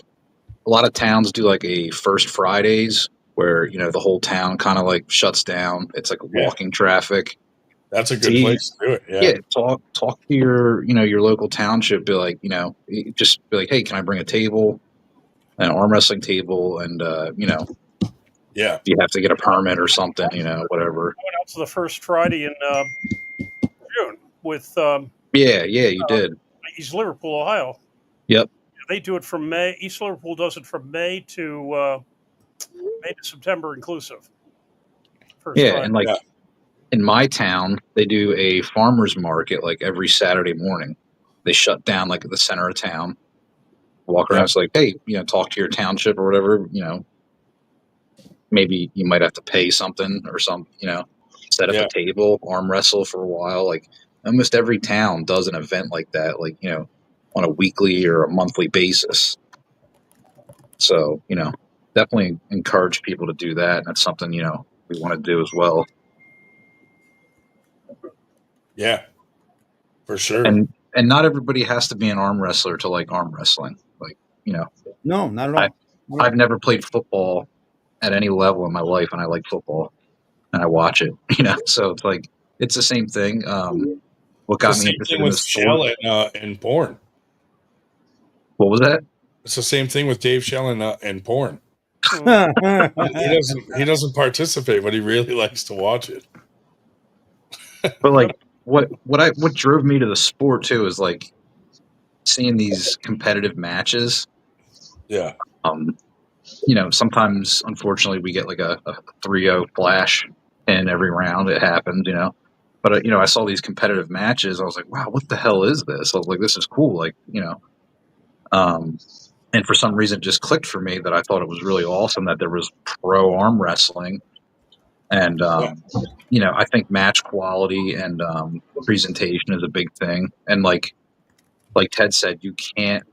a lot of towns do like a First Fridays where, the whole town kind of like shuts down. It's like walking traffic. That's a good place to do it. Yeah. Talk to your local township. Be like, just be like, hey, can I bring a table, an arm wrestling table, and yeah, you have to get a permit or something, whatever. I went out to the First Friday in June with you did. East Liverpool, Ohio. Yep. They do it from May. East Liverpool does it from May to September inclusive. And like in my town, they do a farmer's market like every Saturday morning. They shut down like at the center of town. Walk around, it's like, hey, talk to your township or whatever. Maybe you might have to pay something or something. set up a table, arm wrestle for a while. Like almost every town does an event like that, like, you know, on a weekly or a monthly basis. So, you know, definitely encourage people to do that. And that's something, you know, we want to do as well. Yeah, for sure. And not everybody has to be an arm wrestler to like arm wrestling. Like, you know, No, not at all. I've never played football at any level in my life, and I like football and I watch it, you know, so it's like, it's the same thing. What got me interested in with the sport. Shell and porn. What was that? It's the same thing with Dave Shell and porn. Mm. He doesn't participate, but he really likes to watch it. But like, what drove me to the sport too is like seeing these competitive matches. Yeah. You know, sometimes unfortunately we get like a 3-0 flash in every round. It happens, you know. But you know, I saw these competitive matches. I was like, wow, what the hell is this? I was like, this is cool. Like, you know, and for some reason, it just clicked for me that I thought it was really awesome that there was pro arm wrestling. And, you know, I think match quality and presentation is a big thing. And like Ted said, you can't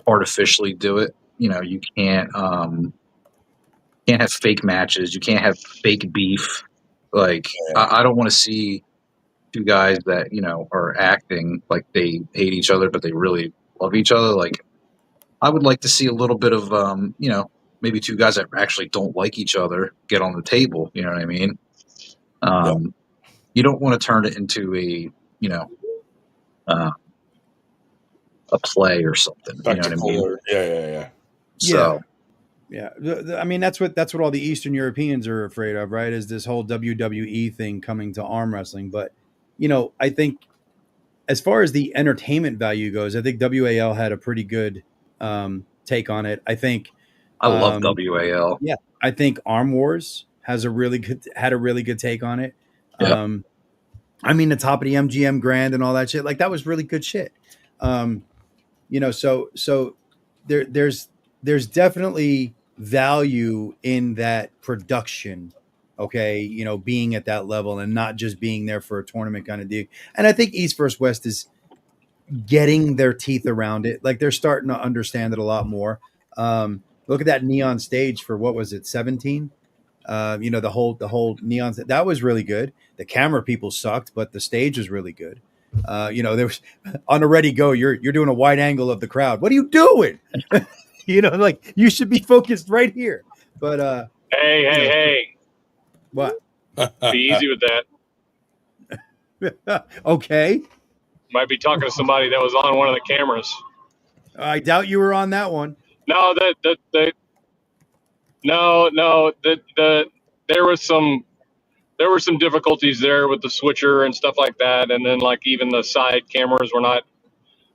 artificially do it. You know, you can't have fake matches. You can't have fake beef. Like, I don't want to see two guys that, you know, are acting like they hate each other, but they really love each other. Like, I would like to see a little bit of, you know, maybe two guys that actually don't like each other get on the table. You know what I mean? You don't want to turn it into a, you know, a play or something. You know what I mean? Yeah. So, yeah. I mean, that's what all the Eastern Europeans are afraid of, right? Is this whole WWE thing coming to arm wrestling. But, you know, I think as far as the entertainment value goes, I think WAL had a pretty good take on it. I think I love WAL. Yeah, I think Arm Wars had a really good take on it. Yeah. I mean, the top of the MGM Grand and all that shit, like that was really good shit. You know, so there's definitely value in that production. Okay, you know, being at that level and not just being there for a tournament kind of deal. And I think East versus West is getting their teeth around it. Like they're starting to understand it a lot more. Look at that neon stage for what was it, 17? You know, the whole neon, that was really good. The camera people sucked, but the stage was really good. You know, there was on a Ready Go, you're doing a wide angle of the crowd. What are you doing? You know, like you should be focused right here. But Hey. What? Be easy with that. Okay. Might be talking to somebody that was on one of the cameras. I doubt you were on that one. No, there were some difficulties there with the switcher and stuff like that, and then like even the side cameras were not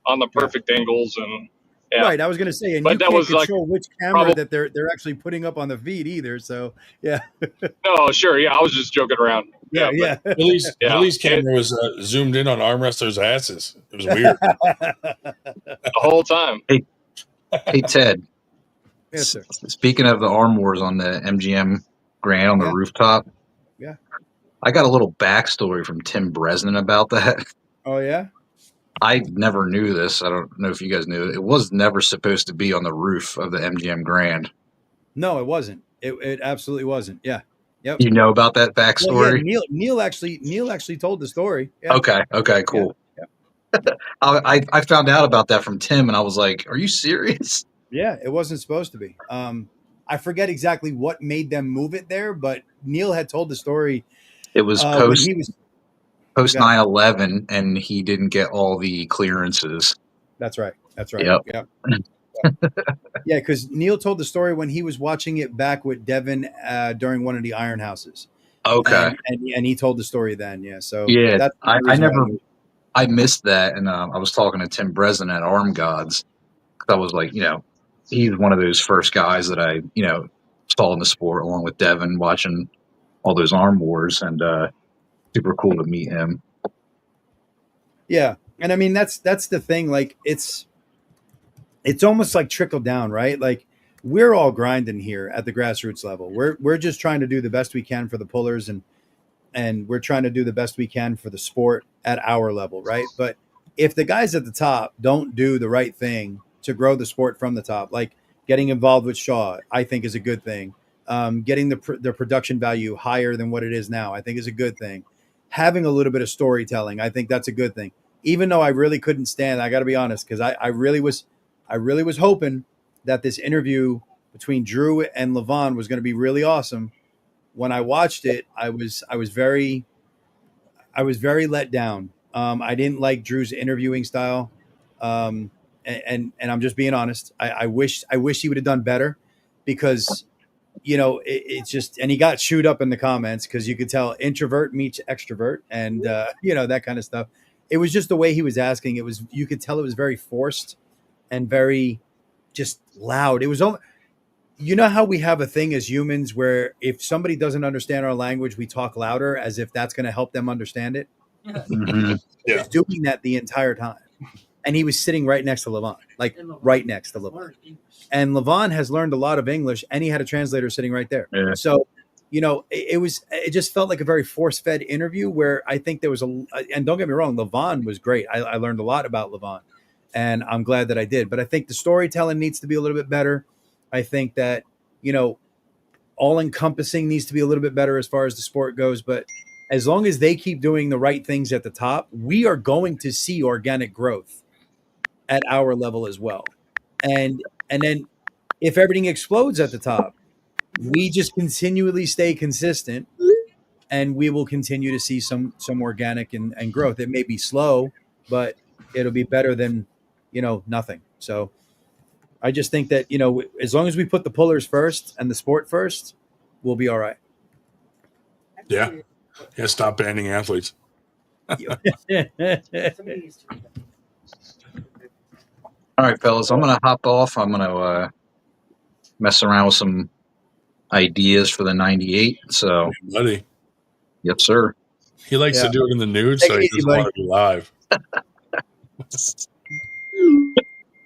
on the perfect angles, and right. I was going to say, and but you that can't was control like which camera that they're actually putting up on the feed either. So yeah. No, sure, yeah, I was just joking around. Yeah. Billy's camera was zoomed in on arm wrestlers' asses. It was weird the whole time. Hey Ted. Yes, sir. Speaking of the Arm Wars on the MGM Grand on the rooftop, yeah, I got a little backstory from Tim Bresnan about that. Oh yeah, I never knew this. I don't know if you guys knew it. It was never supposed to be on the roof of the MGM Grand. No, it wasn't. It absolutely wasn't. Yeah. Yep. You know about that backstory? Well, yeah, Neil actually told the story. Yeah. Okay, cool. Yeah. I found out about that from Tim, and I was like, "Are you serious?" Yeah, it wasn't supposed to be. I forget exactly what made them move it there, but Neil had told the story. It was post 9/11, and he didn't get all the clearances. That's right. Yep. Yeah, because Neil told the story when he was watching it back with Devin during one of the Iron Houses. Okay. And he told the story then. Yeah. So yeah, that's I missed that, and I was talking to Tim Bresnan at Arm Gods. I was like, you know, he's one of those first guys that I, you know, saw in the sport along with Devin, watching all those Arm Wars, and super cool to meet him. Yeah, and I mean that's the thing. Like it's almost like trickle down, right? Like we're all grinding here at the grassroots level. We're just trying to do the best we can for the pullers, and we're trying to do the best we can for the sport at our level, right? But if the guys at the top don't do the right thing to grow the sport from the top, like getting involved with Shaw, I think is a good thing. Getting the production value higher than what it is now, I think is a good thing. Having a little bit of storytelling, I think that's a good thing. Even though I really couldn't stand, I got to be honest, because I really was hoping that this interview between Drew and Levon was going to be really awesome. When I watched it, I was very let down. I didn't like Drew's interviewing style, and I'm just being honest. I wish he would have done better, because it's just, and he got chewed up in the comments because you could tell introvert meets extrovert, and that kind of stuff. It was just the way he was asking. You could tell it was very forced and very just loud. It was almost, how we have a thing as humans where if somebody doesn't understand our language, we talk louder as if that's going to help them understand it. Mm-hmm. He was doing that the entire time. And he was sitting right next to Levon, like right next to Levon. And Levon has learned a lot of English, and he had a translator sitting right there. Yeah. So, it just felt like a very force-fed interview where I think there was and don't get me wrong, Levon was great. I learned a lot about Levon, and I'm glad that I did. But I think the storytelling needs to be a little bit better. I think that, all-encompassing needs to be a little bit better as far as the sport goes. But as long as they keep doing the right things at the top, we are going to see organic growth at our level as well. And then if everything explodes at the top, we just continually stay consistent, and we will continue to see some organic and growth. It may be slow, but it'll be better than, nothing. So I just think that, as long as we put the pullers first and the sport first, we'll be all right. Yeah. Yeah. Stop banning athletes. All right, fellas, I'm going to hop off. I'm going to mess around with some ideas for the 98. So, Buddy. Yes, sir. He likes to do it in the nude, Take so it he easy, doesn't want to be live.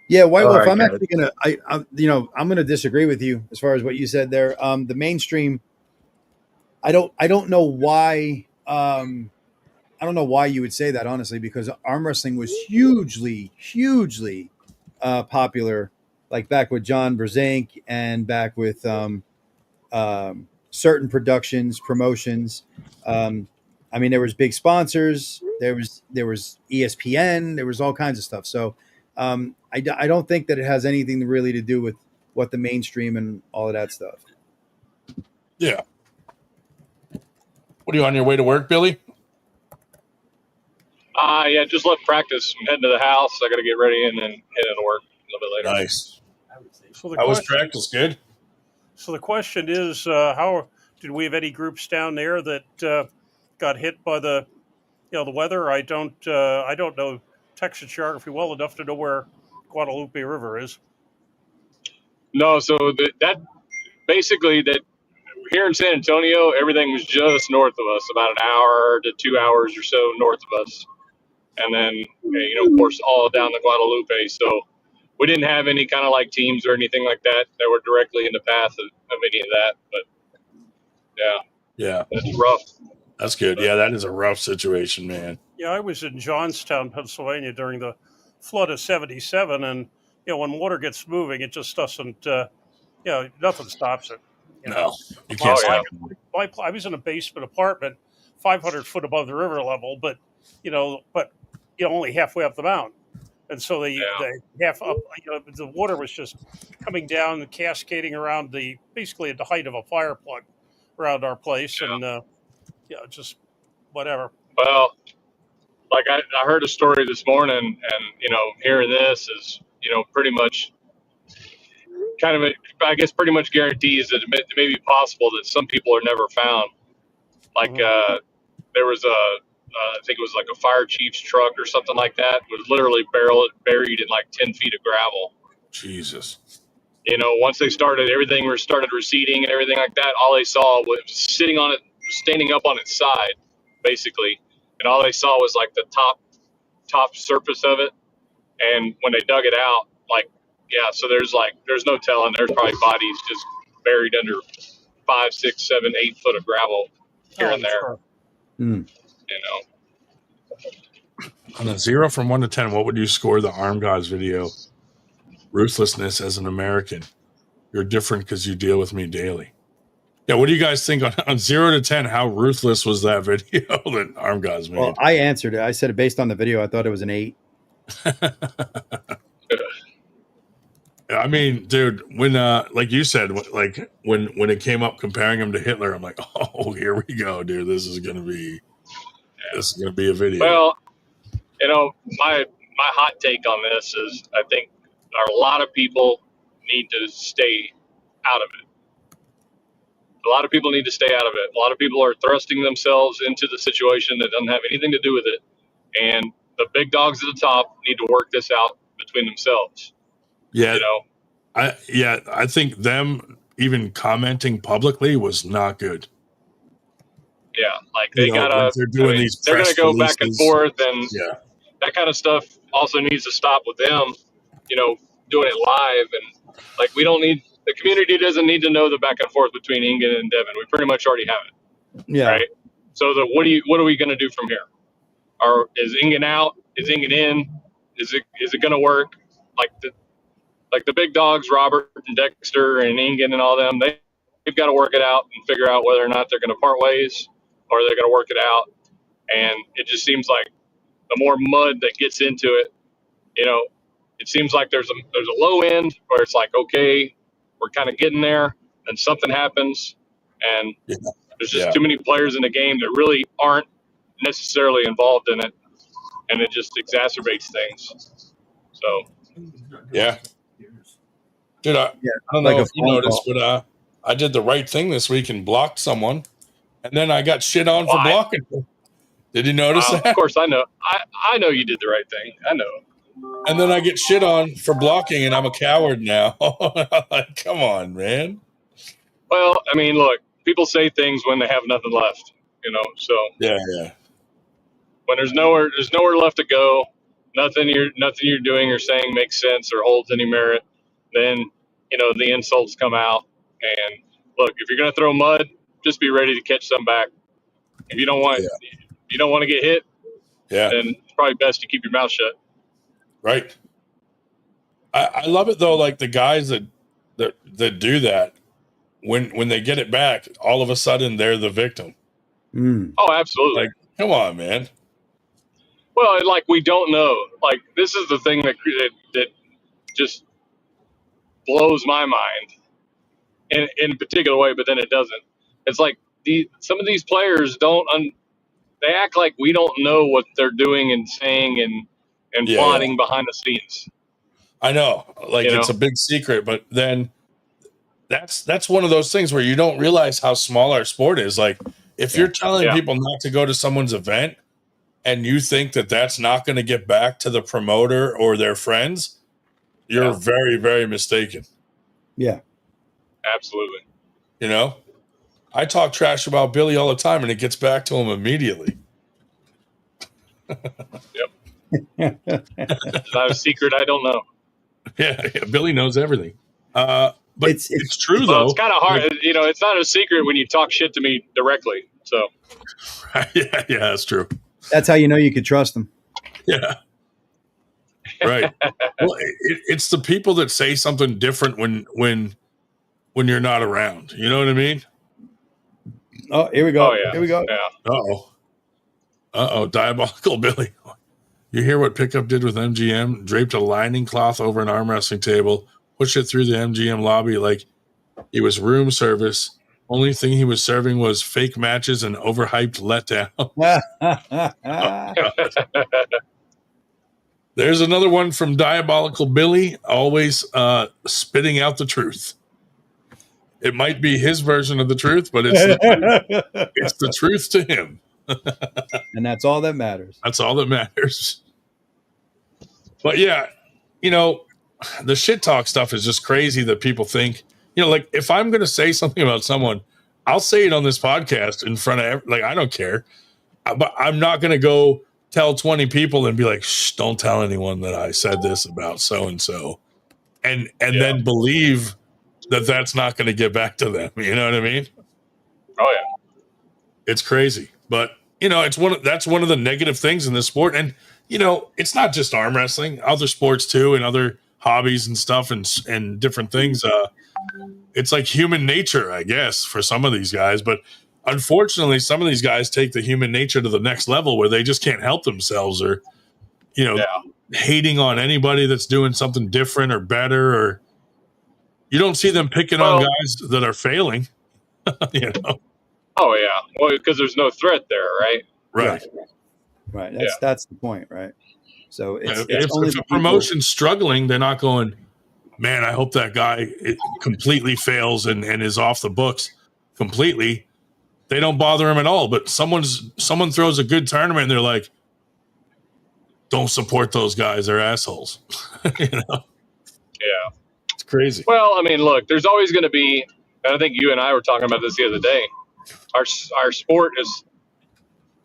Yeah, White Wolf, right, I'm guys. actually gonna, I'm gonna disagree with you as far as what you said there. The mainstream, I don't know why. I don't know why you would say that, honestly, because arm wrestling was hugely popular, like back with John Brzenk and back with certain promotions. I mean, there was big sponsors. There was ESPN. There was all kinds of stuff. So I don't think that it has anything really to do with what the mainstream and all of that stuff. Yeah. What are you on your way to work, Billy? Yeah, just left practice. I'm heading to the house. I got to get ready and then head into work a little bit later. Nice. So How was practice? Good? So the question is, how did we have any groups down there that got hit by the weather? I don't know Texas geography well enough to know where Guadalupe River is. No, so that basically that here in San Antonio, everything was just north of us, about an hour to 2 hours or so north of us. And then, of course, all down the Guadalupe. So we didn't have any kind of like teams or anything like that were directly in the path of any of that. But Yeah. It's rough. That's good. Yeah, that is a rough situation, man. Yeah, I was in Johnstown, Pennsylvania during the flood of '77, and when water gets moving, it just doesn't. Nothing stops it. No, you can't stop it. I was in a basement apartment, 500 foot above the river level, but only halfway up the mountain, and so the half up, the water was just coming down and cascading around basically at the height of a fire plug around our place, and just whatever. Well, like I heard a story this morning, and hearing this is pretty much kind of I guess pretty much guarantees that it may be possible that some people are never found. Like there was I think it was like a fire chief's truck or something like that was literally buried in like 10 feet of gravel. Jesus. Once they started, everything started receding and everything like that. All they saw was standing up on its side, basically, and all they saw was like the top surface of it. And when they dug it out, like Yeah, so there's no telling. There's probably bodies just buried under 5, 6, 7, 8 foot of gravel here and there. Sure. Hmm. You know, On a 0 from 1 to 10, what would you score the Arm Gods video? Ruthlessness as an American. You're different because you deal with me daily. Yeah, what do you guys think on 0 to 10? How ruthless was that video that Arm Gods made? Well, I answered it. I said it based on the video. I thought it was an 8. I mean, dude, when like you said, like when it came up comparing him to Hitler, I'm like, oh, here we go, dude. This is gonna be a video. well, you know, my hot take on this is I think a lot of people need to stay out of it. A lot of people need to stay out of it. A lot of people are thrusting themselves into the situation that doesn't have anything to do with it. And the big dogs at the top need to work this out between themselves. Yeah. You know? I think them even commenting publicly was not good. Yeah, like they gotta. Like they're doing these. They're gonna go releases. back and forth, and yeah, that kind of stuff also needs to stop with them. You know, doing it live, and like we don't need the community doesn't need to know the back and forth between Engin and Devin. We pretty much already have it. Yeah. Right. So what are we gonna do from here? Or is Engin out? Is Engin in? Is it gonna work? Like the big dogs, Robert and Dexter and Engin and all them, they've got to work it out and figure out whether or not they're going to part ways or they're going to work it out. And it just seems like the more mud that gets into it, you know, it seems like there's a low end where it's like, okay, we're kind of getting there, and something happens, and there's just too many players in the game that really aren't necessarily involved in it, and it just exacerbates things. So, yeah. Dude, I don't like know if you noticed, but I did the right thing this week and blocked someone, and then I got shit on for blocking. Did you notice that? Of course, I know. I know you did the right thing. I know. And then I get shit on for blocking, and I'm a coward now. Like, come on, man. Well, I mean, look, people say things when they have nothing left, you know. So yeah. When there's nowhere left to go, nothing you're doing or saying makes sense or holds any merit, then you know the insults come out. And look, if you're gonna throw mud, just be ready to catch some back. If you don't want to get hit, then it's probably best to keep your mouth shut. Right. I love it though. Like the guys that do that, when they get it back, all of a sudden they're the victim. Oh, absolutely. Like, come on, man. Well, like we don't know. Like this is the thing that just blows my mind in a particular way, but then it doesn't. It's like some of these players they act like we don't know what they're doing and saying and plotting behind the scenes. I know, like it's a big secret, but then that's one of those things where you don't realize how small our sport is. Like if you're telling people not to go to someone's event and you think that that's not going to get back to the promoter or their friends, you're very, very mistaken. Yeah. Absolutely. You know, I talk trash about Billy all the time and it gets back to him immediately. Yep. It's not a secret I don't know. Yeah, Billy knows everything. But it's true, though. It's kind of hard. Like, it's not a secret when you talk shit to me directly. So, yeah, that's true. That's how you know you could trust them. Yeah. Right. Well, it's the people that say something different when you're not around. You know what I mean? Oh, here we go. Oh, yeah. Here we go. Yeah. Uh-oh. Diabolical Billy. You hear what Pickup did with MGM? Draped a lining cloth over an arm wrestling table, pushed it through the MGM lobby like it was room service. Only thing he was serving was fake matches and overhyped letdown. There's another one from Diabolical Billy, always spitting out the truth. It might be his version of the truth, but it's the truth to him. And that's all that matters. That's all that matters. But yeah, the shit talk stuff is just crazy that people think, like if I'm going to say something about someone, I'll say it on this podcast in front of I don't care. But I'm not going to go tell 20 people and be like, shh, don't tell anyone that I said this about so-and-so. and then believe that that's not going to get back to them. You know what I mean? Oh yeah. It's crazy, but it's that's one of the negative things in this sport. And it's not just arm wrestling, other sports too, and other hobbies and stuff, and different things. It's like human nature, I guess, for some of these guys. But unfortunately, some of these guys take the human nature to the next level where they just can't help themselves, or hating on anybody that's doing something different or better, or you don't see them picking on guys that are failing. Oh yeah, well, because there's no threat there, right? Right. That's the point, right? So if a promotion's struggling, they're not going, man, I hope that guy completely fails and is off the books completely. They don't bother him at all. But someone throws a good tournament and they're like, don't support those guys. They're assholes. Yeah. It's crazy. Well, I mean, look, there's always going to be, and I think you and I were talking about this the other day, our sport is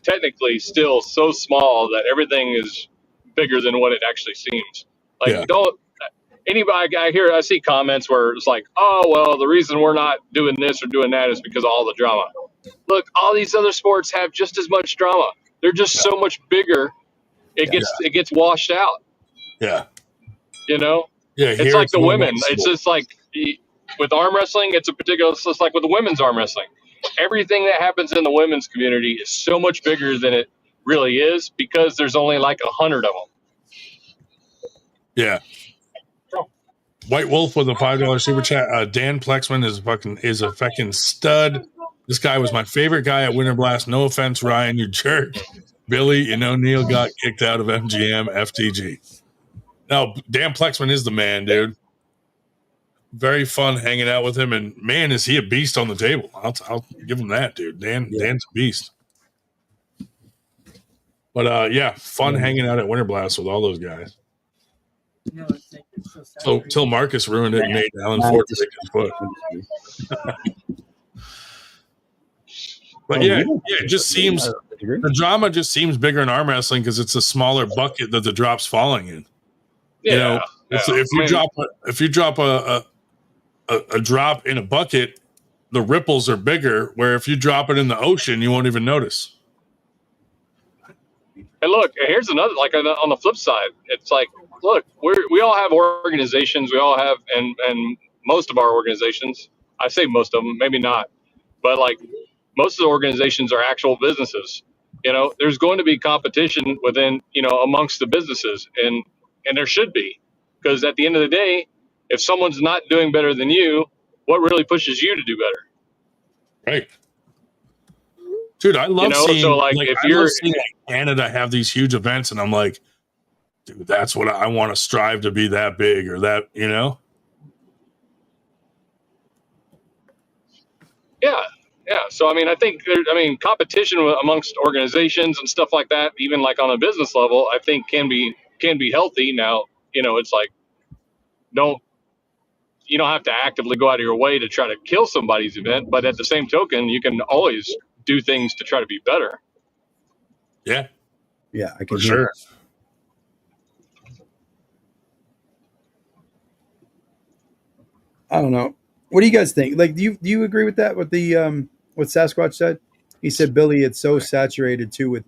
technically still so small that everything is bigger than what it actually seems. Like, I see comments where it's like, oh, well, the reason we're not doing this or doing that is because of all the drama. Look, all these other sports have just as much drama. They're just so much bigger. It gets washed out. Yeah. Yeah. It's like the women. It's just like with arm wrestling, it's just like with the women's arm wrestling. Everything that happens in the women's community is so much bigger than it really is because there's only like 100 of them. Yeah. White Wolf with a $5 super chat. Dan Plexman is a fucking stud. This guy was my favorite guy at Winter Blast. No offense, Ryan, you jerk. Billy, Neil got kicked out of MGM FTG. No, Dan Plexman is the man, dude. Very fun hanging out with him, and man, is he a beast on the table. I'll give him that, dude. Dan's a beast. But fun hanging out at Winter Blast with all those guys. So till Marcus ruined it and made Alan Ford take his foot. But it just seems the drama just seems bigger in arm wrestling because it's a smaller bucket that the drop's falling in. If you drop a drop in a bucket, the ripples are bigger. Where if you drop it in the ocean, you won't even notice. And look, here's another, like on the flip side, it's like, look, we all have organizations. We all have, and most of our organizations, I say most of them, maybe not, but like most of the organizations are actual businesses. There's going to be competition within, amongst the businesses, and there should be, because at the end of the day, if someone's not doing better than you, what really pushes you to do better? Right. Dude, I love seeing Canada have these huge events, and I'm like, dude, that's what I want to strive to be, that big or that, Yeah. So, I mean, I think competition amongst organizations and stuff like that, even like on a business level, I think can be healthy. Now, it's like, you don't have to actively go out of your way to try to kill somebody's event, but at the same token, you can always do things to try to be better. Yeah. Yeah, I can for sure. I don't know. What do you guys think? Like, do you agree with that? What the what Sasquatch said? He said, Billy, it's so saturated too with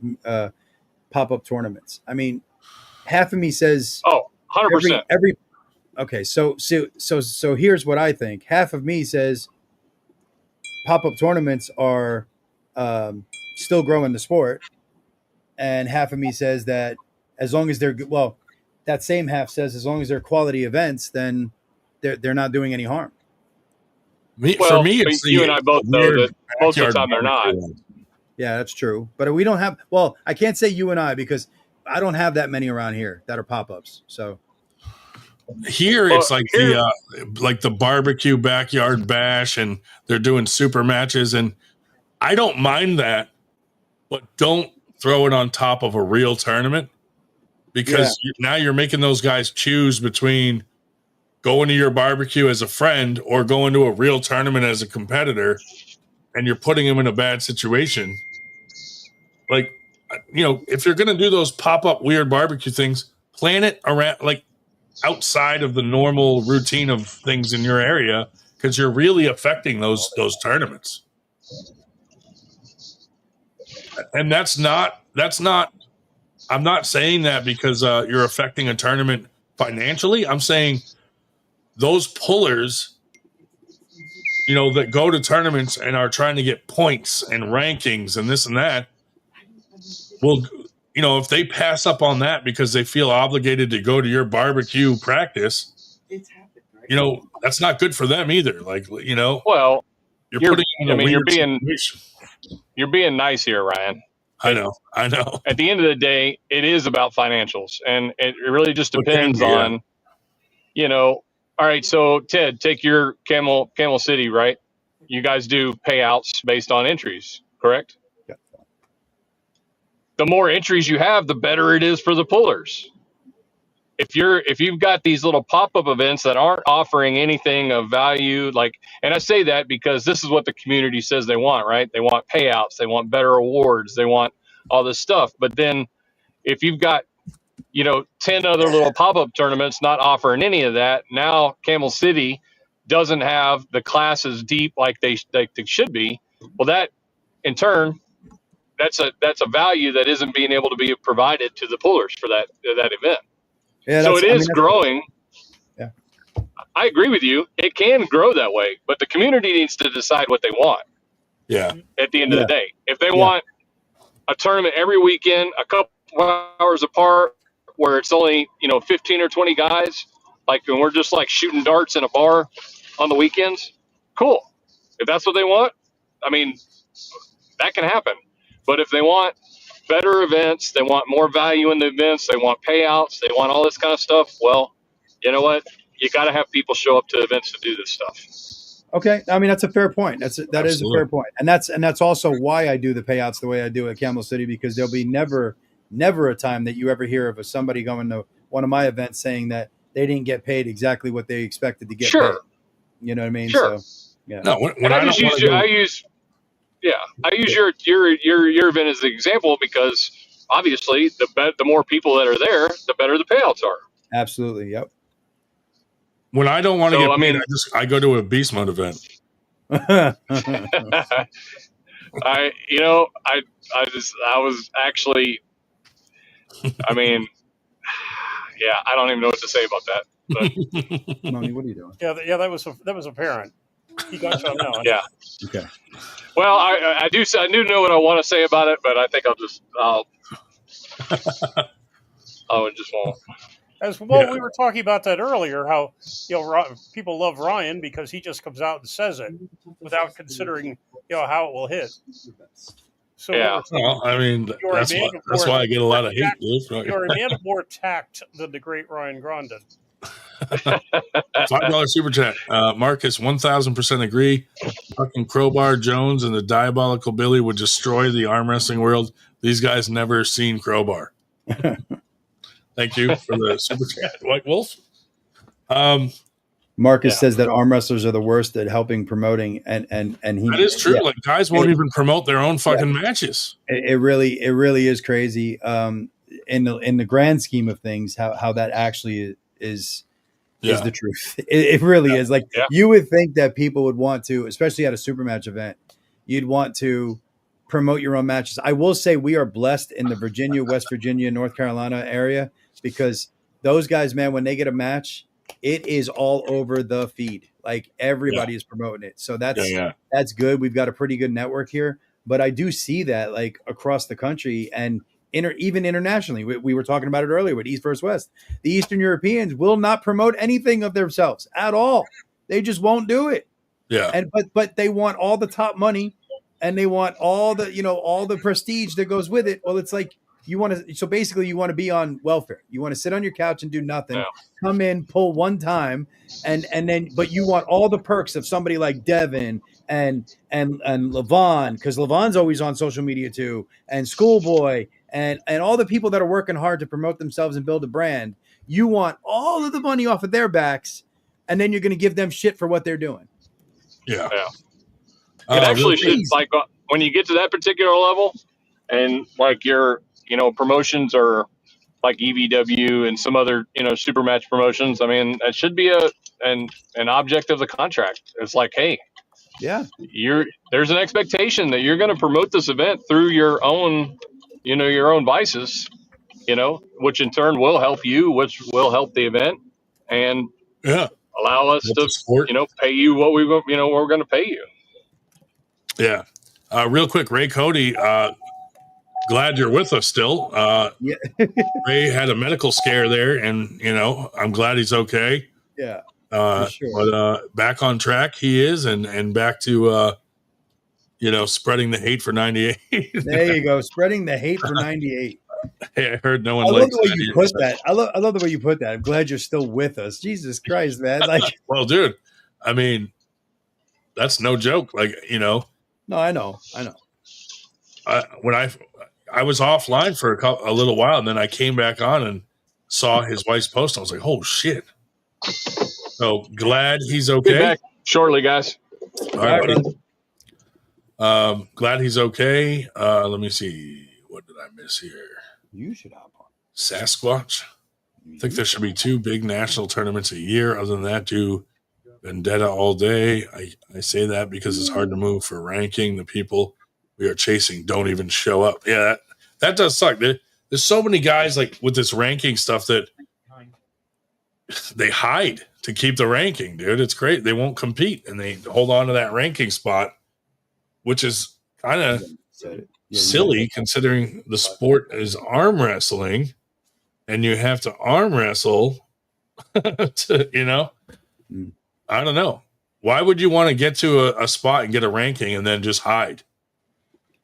pop-up tournaments. I mean, half of me says, 100%. Every okay. So here's what I think. Half of me says pop-up tournaments are still growing the sport, and half of me says that as long as they're that same half says as long as they're quality events, then they're not doing any harm. For me, it's you and I both know that most of the time they're not. Yeah, that's true. But we don't have. Well, I can't say you and I because I don't have that many around here that are pop-ups. So it's like the barbecue backyard bash, and they're doing super matches, and I don't mind that, but don't throw it on top of a real tournament, because now you're making those guys choose between going to your barbecue as a friend or going to a real tournament as a competitor, and you're putting them in a bad situation. Like, if you're going to do those pop-up weird barbecue things, plan it around, like, outside of the normal routine of things in your area, because you're really affecting those tournaments. And that's not I'm not saying that because you're affecting a tournament financially. I'm saying those pullers, that go to tournaments and are trying to get points and rankings and this and that, will, if they pass up on that because they feel obligated to go to your barbecue practice, that's not good for them either. Like, Well, you're putting them in a weird situation. You're being nice here, Ryan. I know. At the end of the day, it is about financials, and it really just depends on, all right, so Ted, take your Camel City, right? You guys do payouts based on entries, correct? Yeah. The more entries you have, the better it is for the pullers. If you've got these little pop-up events that aren't offering anything of value, and I say that because this is what the community says they want, right? They want payouts, they want better awards, they want all this stuff. But then if you've got 10 other little pop-up tournaments not offering any of that, now Camel City doesn't have the classes deep like they should be. Well, that in turn, that's a value that isn't being able to be provided to the pullers for that event. Yeah, so it is growing. Yeah, I agree with you. It can grow that way, but the community needs to decide what they want. Yeah. At the end of the day, if they want a tournament every weekend, a couple hours apart, where it's only 15 or 20 guys, and we're just shooting darts in a bar on the weekends, cool. If that's what they want, I mean, that can happen. But if they want better events, they want more value in the events, they want payouts, they want all this kind of stuff, well, you know what? You got to have people show up to events to do this stuff. Okay, I mean that's a fair point. That is a fair point, and that's also why I do the payouts the way I do at Camel City, because there'll be never a time that you ever hear of somebody going to one of my events saying that they didn't get paid exactly what they expected to get paid. You know what I mean? Sure. So, yeah. No, when I use your event as an example, because obviously the more people that are there, the better the payouts are. Absolutely. Yep. When I don't want to get paid, I go to a beast mode event. I was actually, I don't even know what to say about that. But. Mommy, what are you doing? Yeah, that was apparent. He got you on that one. Yeah. Okay. Well, I do know what I want to say about it, but I think I just won't. We were talking about that earlier, how people love Ryan because he just comes out and says it without considering how it will hit. So well, I mean, that's why I get a lot of hate. You're a man of more tact than the great Ryan Grondin. $5 super chat. Marcus, 1,000% agree. Fucking Crowbar Jones and the Diabolical Billy would destroy the arm wrestling world. These guys never seen Crowbar. Thank you for the super chat, White Wolf. Marcus says that arm wrestlers are the worst at helping promoting, and he. That is true. Like guys won't even promote their own fucking matches. It really is crazy. In the grand scheme of things, how that actually is the truth. It really is. Like you would think that people would want to, especially at a super match event, you'd want to promote your own matches. I will say we are blessed in the Virginia, West Virginia, North Carolina area, because those guys, man, when they get a match, it is all over the feed. Like everybody is promoting it. So that's good. We've got a pretty good network here, but I do see that like across the country and even internationally. We were talking about it earlier with East versus West. The Eastern Europeans will not promote anything of themselves at all. They just won't do it. Yeah. But they want all the top money and they want all the prestige that goes with it. Well, it's like you want to be on welfare. You want to sit on your couch and do nothing, come in, pull one time, and then but you want all the perks of somebody like Devin and Levon, because Levon's always on social media too, and Schoolboy and all the people that are working hard to promote themselves and build a brand. You want all of the money off of their backs, and then you're going to give them shit for what they're doing. Yeah. It actually should, like when you get to that particular level, and like your promotions are like EVW and some other, super match promotions. I mean, that should be an object of the contract. It's like, hey, Yeah. there's an expectation that you're going to promote this event through your own, your own vices, which in turn will help you, which will help the event and allow us to, pay you what what we're going to pay you. Yeah. Real quick, Ray Cody, glad you're with us still. Yeah. Ray had a medical scare there, and I'm glad he's okay. Yeah. Sure. But back on track he is, and back to spreading the hate for 98. There you go, spreading the hate for 98. Hey, I heard no one. I love the way you put that. I love the way you put that. I'm glad you're still with us. Jesus Christ, man! Like, well, dude, I mean, that's no joke. Like, No, I know. When I was offline for a little while, and then I came back on and saw his wife's post. I was like, "Oh shit!" So glad he's okay. Get back shortly, guys. All right, buddy. Glad he's okay. Let me see. What did I miss here? You should hop on Sasquatch. I think there should be 2 big national tournaments a year. Other than that, do Vendetta all day. I say that because it's hard to move for ranking. The people we are chasing don't even show up. Yeah, that does suck. There's so many guys like with this ranking stuff that they hide to keep the ranking, dude. It's great. They won't compete and they hold on to that ranking spot, which is kind of silly considering the sport is arm wrestling and you have to arm wrestle to, I don't know. Why would you want to get to a spot and get a ranking and then just hide?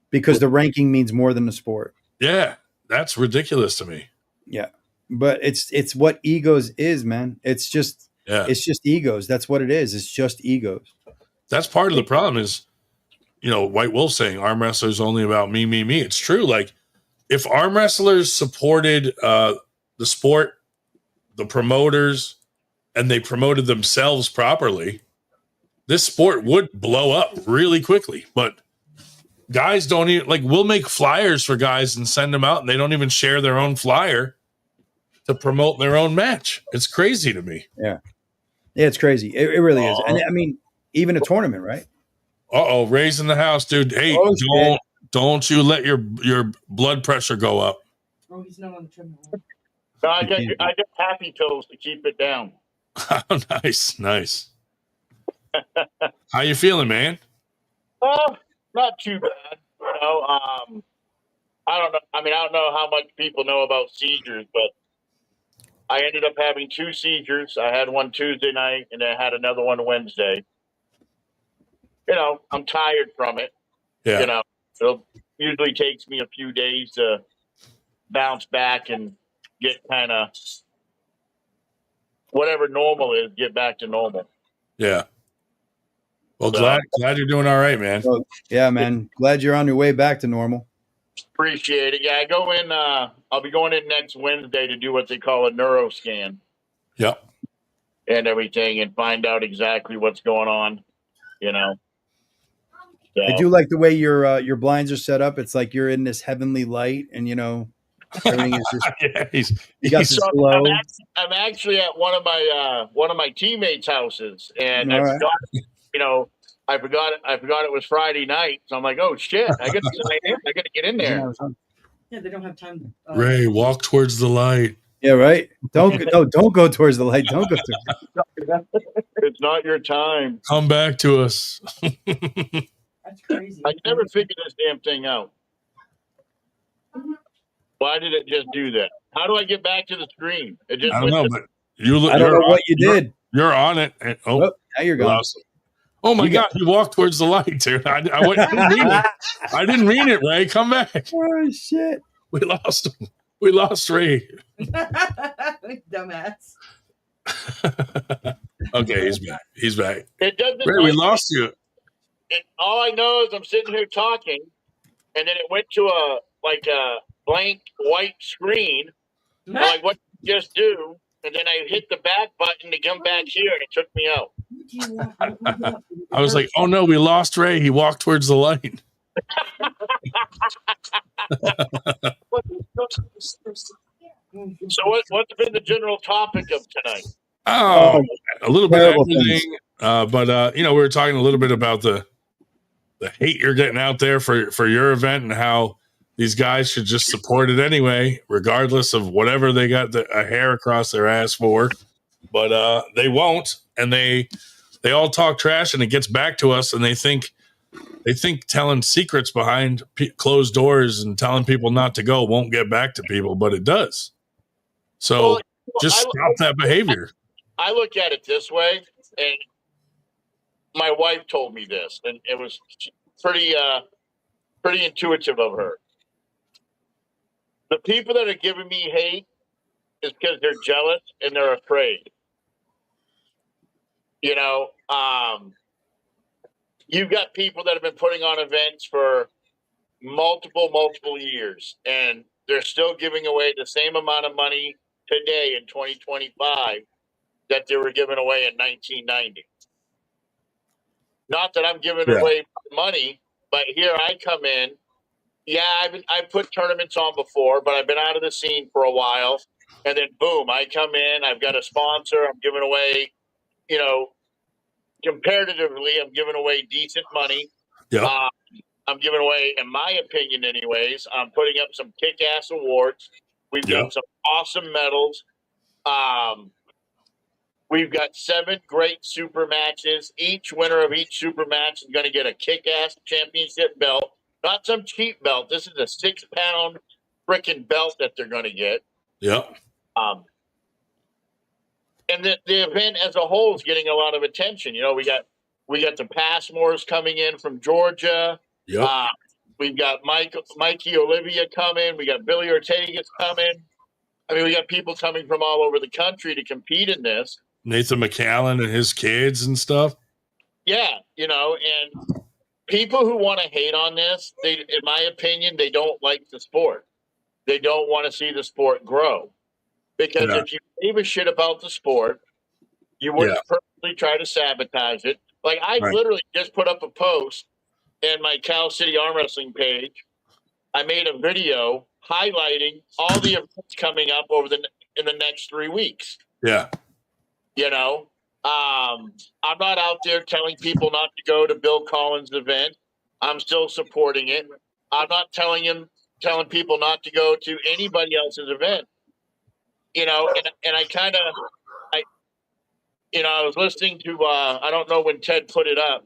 Because the ranking means more than the sport. Yeah, that's ridiculous to me. Yeah, but it's what egos is, man. It's just egos. That's what it is. It's just egos. That's part of the problem is, White Wolf saying arm wrestlers only about me. It's true. Like if arm wrestlers supported the sport, the promoters, and they promoted themselves properly, this sport would blow up really quickly. But guys don't even we'll make flyers for guys and send them out and they don't even share their own flyer to promote their own match. It's crazy to me. Yeah, it's crazy. It really is. And I mean, even a tournament, right? Ray's in the house, dude. Hey, don't you let your blood pressure go up. Oh, he's not on the treadmill. No, I got happy pills to keep it down. Oh, nice. How you feeling, man? Not too bad. I don't know. I mean, I don't know how much people know about seizures, but I ended up having 2 seizures. I had one Tuesday night, and I had another one Wednesday. I'm tired from it. Yeah. It usually takes me a few days to bounce back and get kind of whatever normal is, get back to normal. Yeah. Well, glad you're doing all right, man. Well, yeah, man. Glad you're on your way back to normal. Appreciate it. Yeah, I go in. I'll be going in next Wednesday to do what they call a neuro scan. Yep. And everything, and find out exactly what's going on. So. I do like the way your blinds are set up. It's like you're in this heavenly light, and everything is just. You got this glow. I'm actually at one of my teammates' houses, and I forgot. I forgot it was Friday night, so I'm like, oh shit, I got to get in there. Yeah, they don't have time. Ray, walk towards the light. Yeah, right. Don't go towards the light. Don't go towards. It's not your time. Come back to us. That's crazy. I never figured this damn thing out. Why did it just do that? How do I get back to the screen? It just I don't know, but I don't know what you did. You're on it. And, now you're gone. Awesome. Oh my God! You walked towards the light, dude. I didn't mean it. I didn't mean it, Ray. Come back. Oh shit! We lost him. We lost Ray. Dumbass. Okay, he's back. He's back. It doesn't. Ray, we lost you. All I know is I'm sitting here talking, and then it went to a blank white screen. I'm like, what did you just do? And then I hit the back button to come back here, and it took me out. I was like, oh no, we lost Ray. He walked towards the light. So what's been the general topic of tonight? Oh, a little bit of terrible everything. But we were talking a little bit about the hate you're getting out there for your event and how these guys should just support it anyway, regardless of whatever they got a hair across their ass for. But they won't, and they all talk trash, and it gets back to us, and they think telling secrets behind closed doors and telling people not to go won't get back to people, but it does. So just stop that behavior. I look at it this way, and my wife told me this, and it was pretty intuitive of her. The people that are giving me hate is because they're jealous and they're afraid. You've got people that have been putting on events for multiple years, and they're still giving away the same amount of money today in 2025 that they were giving away in 1990. Not that I'm giving away money, but here I come in. Yeah, I've put tournaments on before, but I've been out of the scene for a while, and then boom, I come in. I've got a sponsor. I'm giving away, comparatively, I'm giving away decent money. Yeah. I'm giving away, in my opinion, anyways. I'm putting up some kick-ass awards. We've got some awesome medals. We've got 7 great super matches. Each winner of each super match is going to get a kick-ass championship belt. Not some cheap belt. This is a 6-pound freaking belt that they're going to get. Yep. And the event as a whole is getting a lot of attention. We got the Passmores coming in from Georgia. Yep. We've got Mikey Olivia coming. We got Billy Ortega's coming. I mean, we got people coming from all over the country to compete in this. Nathan McAllen and his kids and stuff. Yeah, and people who want to hate on this, in my opinion, they don't like the sport. They don't want to see the sport grow. Because if you gave a shit about the sport, you wouldn't purposely try to sabotage it. Like, I literally just put up a post in my Cal City Armwrestling page. I made a video highlighting all the events coming up in the next 3 weeks. Yeah. I'm not out there telling people not to go to Bill Collins' event. I'm still supporting it. I'm not telling people not to go to anybody else's event. And I kind of, I was listening to, I don't know when Ted put it up,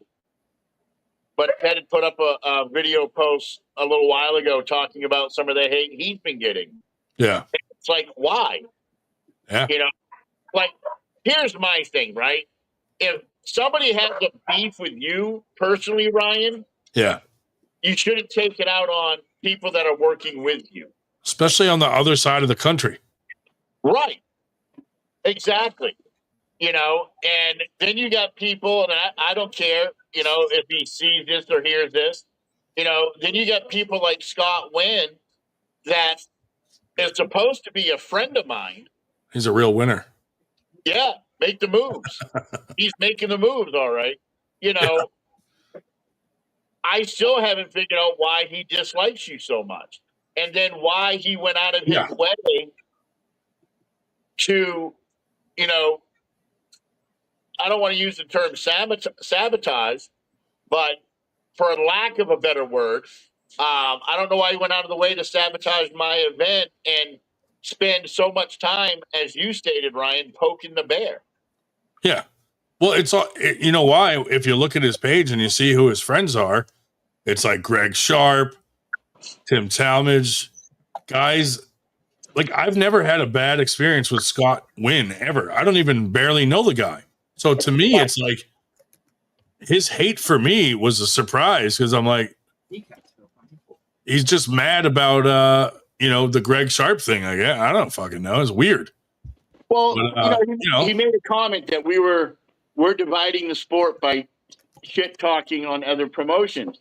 but Ted had put up a video post a little while ago talking about some of the hate he's been getting. Yeah. It's like, why? Yeah. Here's my thing, right? If somebody has a beef with you personally, Ryan, you shouldn't take it out on people that are working with you. Especially on the other side of the country. Right. Exactly. And then you got people, and I don't care, if he sees this or hears this, then you got people like Scott Wynn that is supposed to be a friend of mine. He's a real winner. Yeah, make the moves. He's making the moves, all right. I still haven't figured out why he dislikes you so much. And then why he went out of his way to, I don't want to use the term sabotage, but for lack of a better word, I don't know why he went out of the way to sabotage my event and spend so much time, as you stated, Ryan, poking the bear. Yeah. Well, it's all, why? If you look at his page and you see who his friends are, it's like Greg Sharp, Tim Talmadge, guys. Like, I've never had a bad experience with Scott Wynn ever. I don't even barely know the guy. So to me, it's like his hate for me was a surprise because I'm like, he's just mad about, the Greg Sharp thing. I don't fucking know. It's weird. Well, he made a comment that we're dividing the sport by shit talking on other promotions.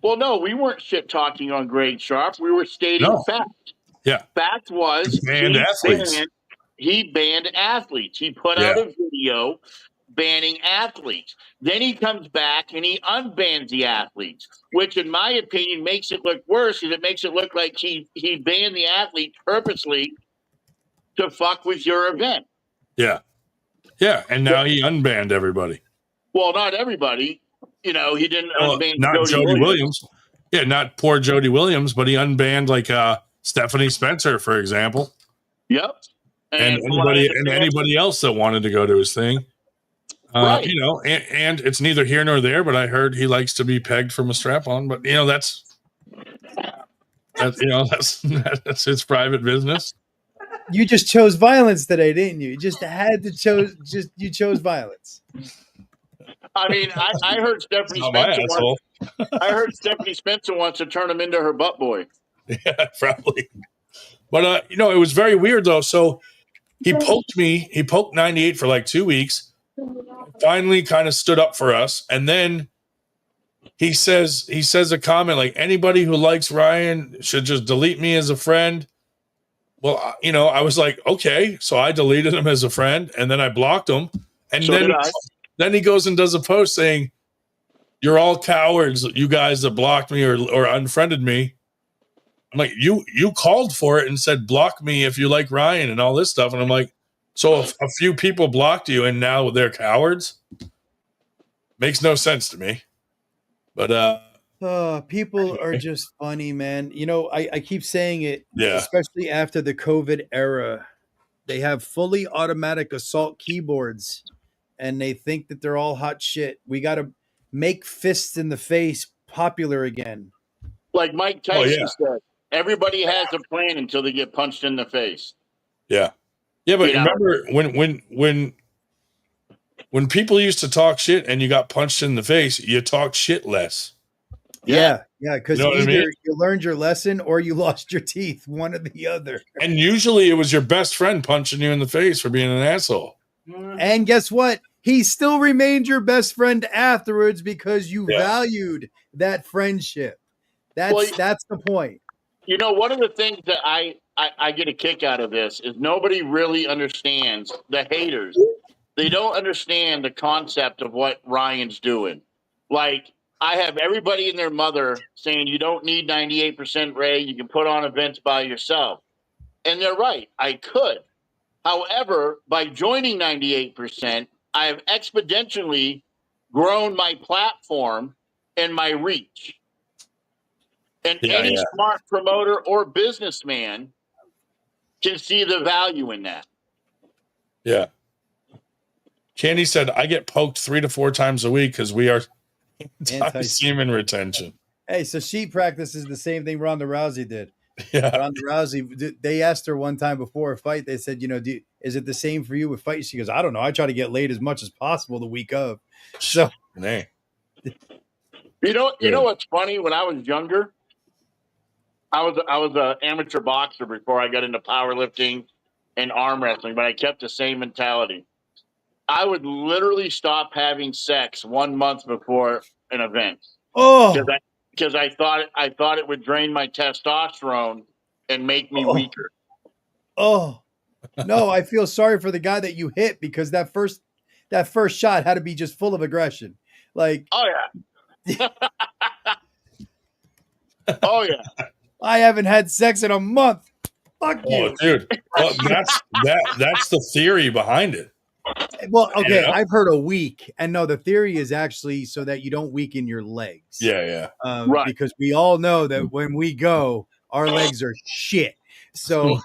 Well, no, we weren't shit talking on Greg Sharp. We were stating fact. Yeah. Fact was he banned athletes. He put out a video banning athletes. Then he comes back and he unbans the athletes, which in my opinion makes it look worse because it makes it look like he banned the athletes purposely to fuck with your event. Yeah. Yeah. And now he unbanned everybody. Well, not everybody. You know, he didn't unban not Jody Williams. Yeah, not poor Jody Williams, but he unbanned like Stephanie Spencer, for example. Yep. And anybody else that wanted to go to his thing. Right. You know, and it's neither here nor there, but I heard he likes to be pegged from a strap-on. But you know, that's his private business. You just chose violence today, didn't you? You just had to you chose violence. I mean, I heard Stephanie Spencer. I heard Stephanie Spencer wants to turn him into her butt boy. Yeah, probably. But you know, it was very weird though. So he poked me. He poked 98 for like 2 weeks. Finally, kind of stood up for us, and then he says a comment like, "Anybody who likes Ryan should just delete me as a friend." Well, you know, I was like, okay, so I deleted him as a friend, and then I blocked him, and then he goes and does a post saying, "You're all cowards, you guys that blocked me or unfriended me." I'm like, you called for it and said block me if you like Ryan and all this stuff, and I'm like, so a few people blocked you and now they're cowards? Makes no sense to me. But people are just funny, man. You know, I keep saying it, yeah, especially after the COVID era. They have fully automatic assault keyboards and they think that they're all hot shit. We got to make fists in the face popular again. Like Mike Tyson said, everybody has a plan until they get punched in the face. Yeah. Yeah, but remember when people used to talk shit and you got punched in the face, you talked shit less. Yeah, because either you learned your lesson or you lost your teeth, one or the other. And usually it was your best friend punching you in the face for being an asshole. And guess what? He still remained your best friend afterwards because you valued that friendship. That's the point. You know, one of the things that I get a kick out of this is nobody really understands, the haters. They don't understand the concept of what Ryan's doing. Like, I have everybody and their mother saying you don't need 98% Ray. You can put on events by yourself. And they're right. I could. However, by joining 98%, I have exponentially grown my platform and my reach. And any smart promoter or businessman can see the value in that. Yeah. Candy said, I get poked 3 to 4 times a week because we are anti-semen retention. Hey, so she practices the same thing Ronda Rousey did. Yeah. Ronda Rousey, they asked her one time before a fight, they said, you know, is it the same for you with fights? She goes, I don't know. I try to get laid as much as possible the week of. So, hey. You know what's funny? When I was younger, I was an amateur boxer before I got into powerlifting and arm wrestling, but I kept the same mentality. I would literally stop having sex 1 month before an event. Oh, because I thought it would drain my testosterone and make me weaker. Oh, no! I feel sorry for the guy that you hit because that first shot had to be just full of aggression. Like, oh yeah, oh yeah. I haven't had sex in a month. Fuck you, dude. Well, that's the theory behind it. Well, okay, I've heard a week, and no, the theory is actually so that you don't weaken your legs. Yeah. Right. Because we all know that when we go, our legs are shit. So,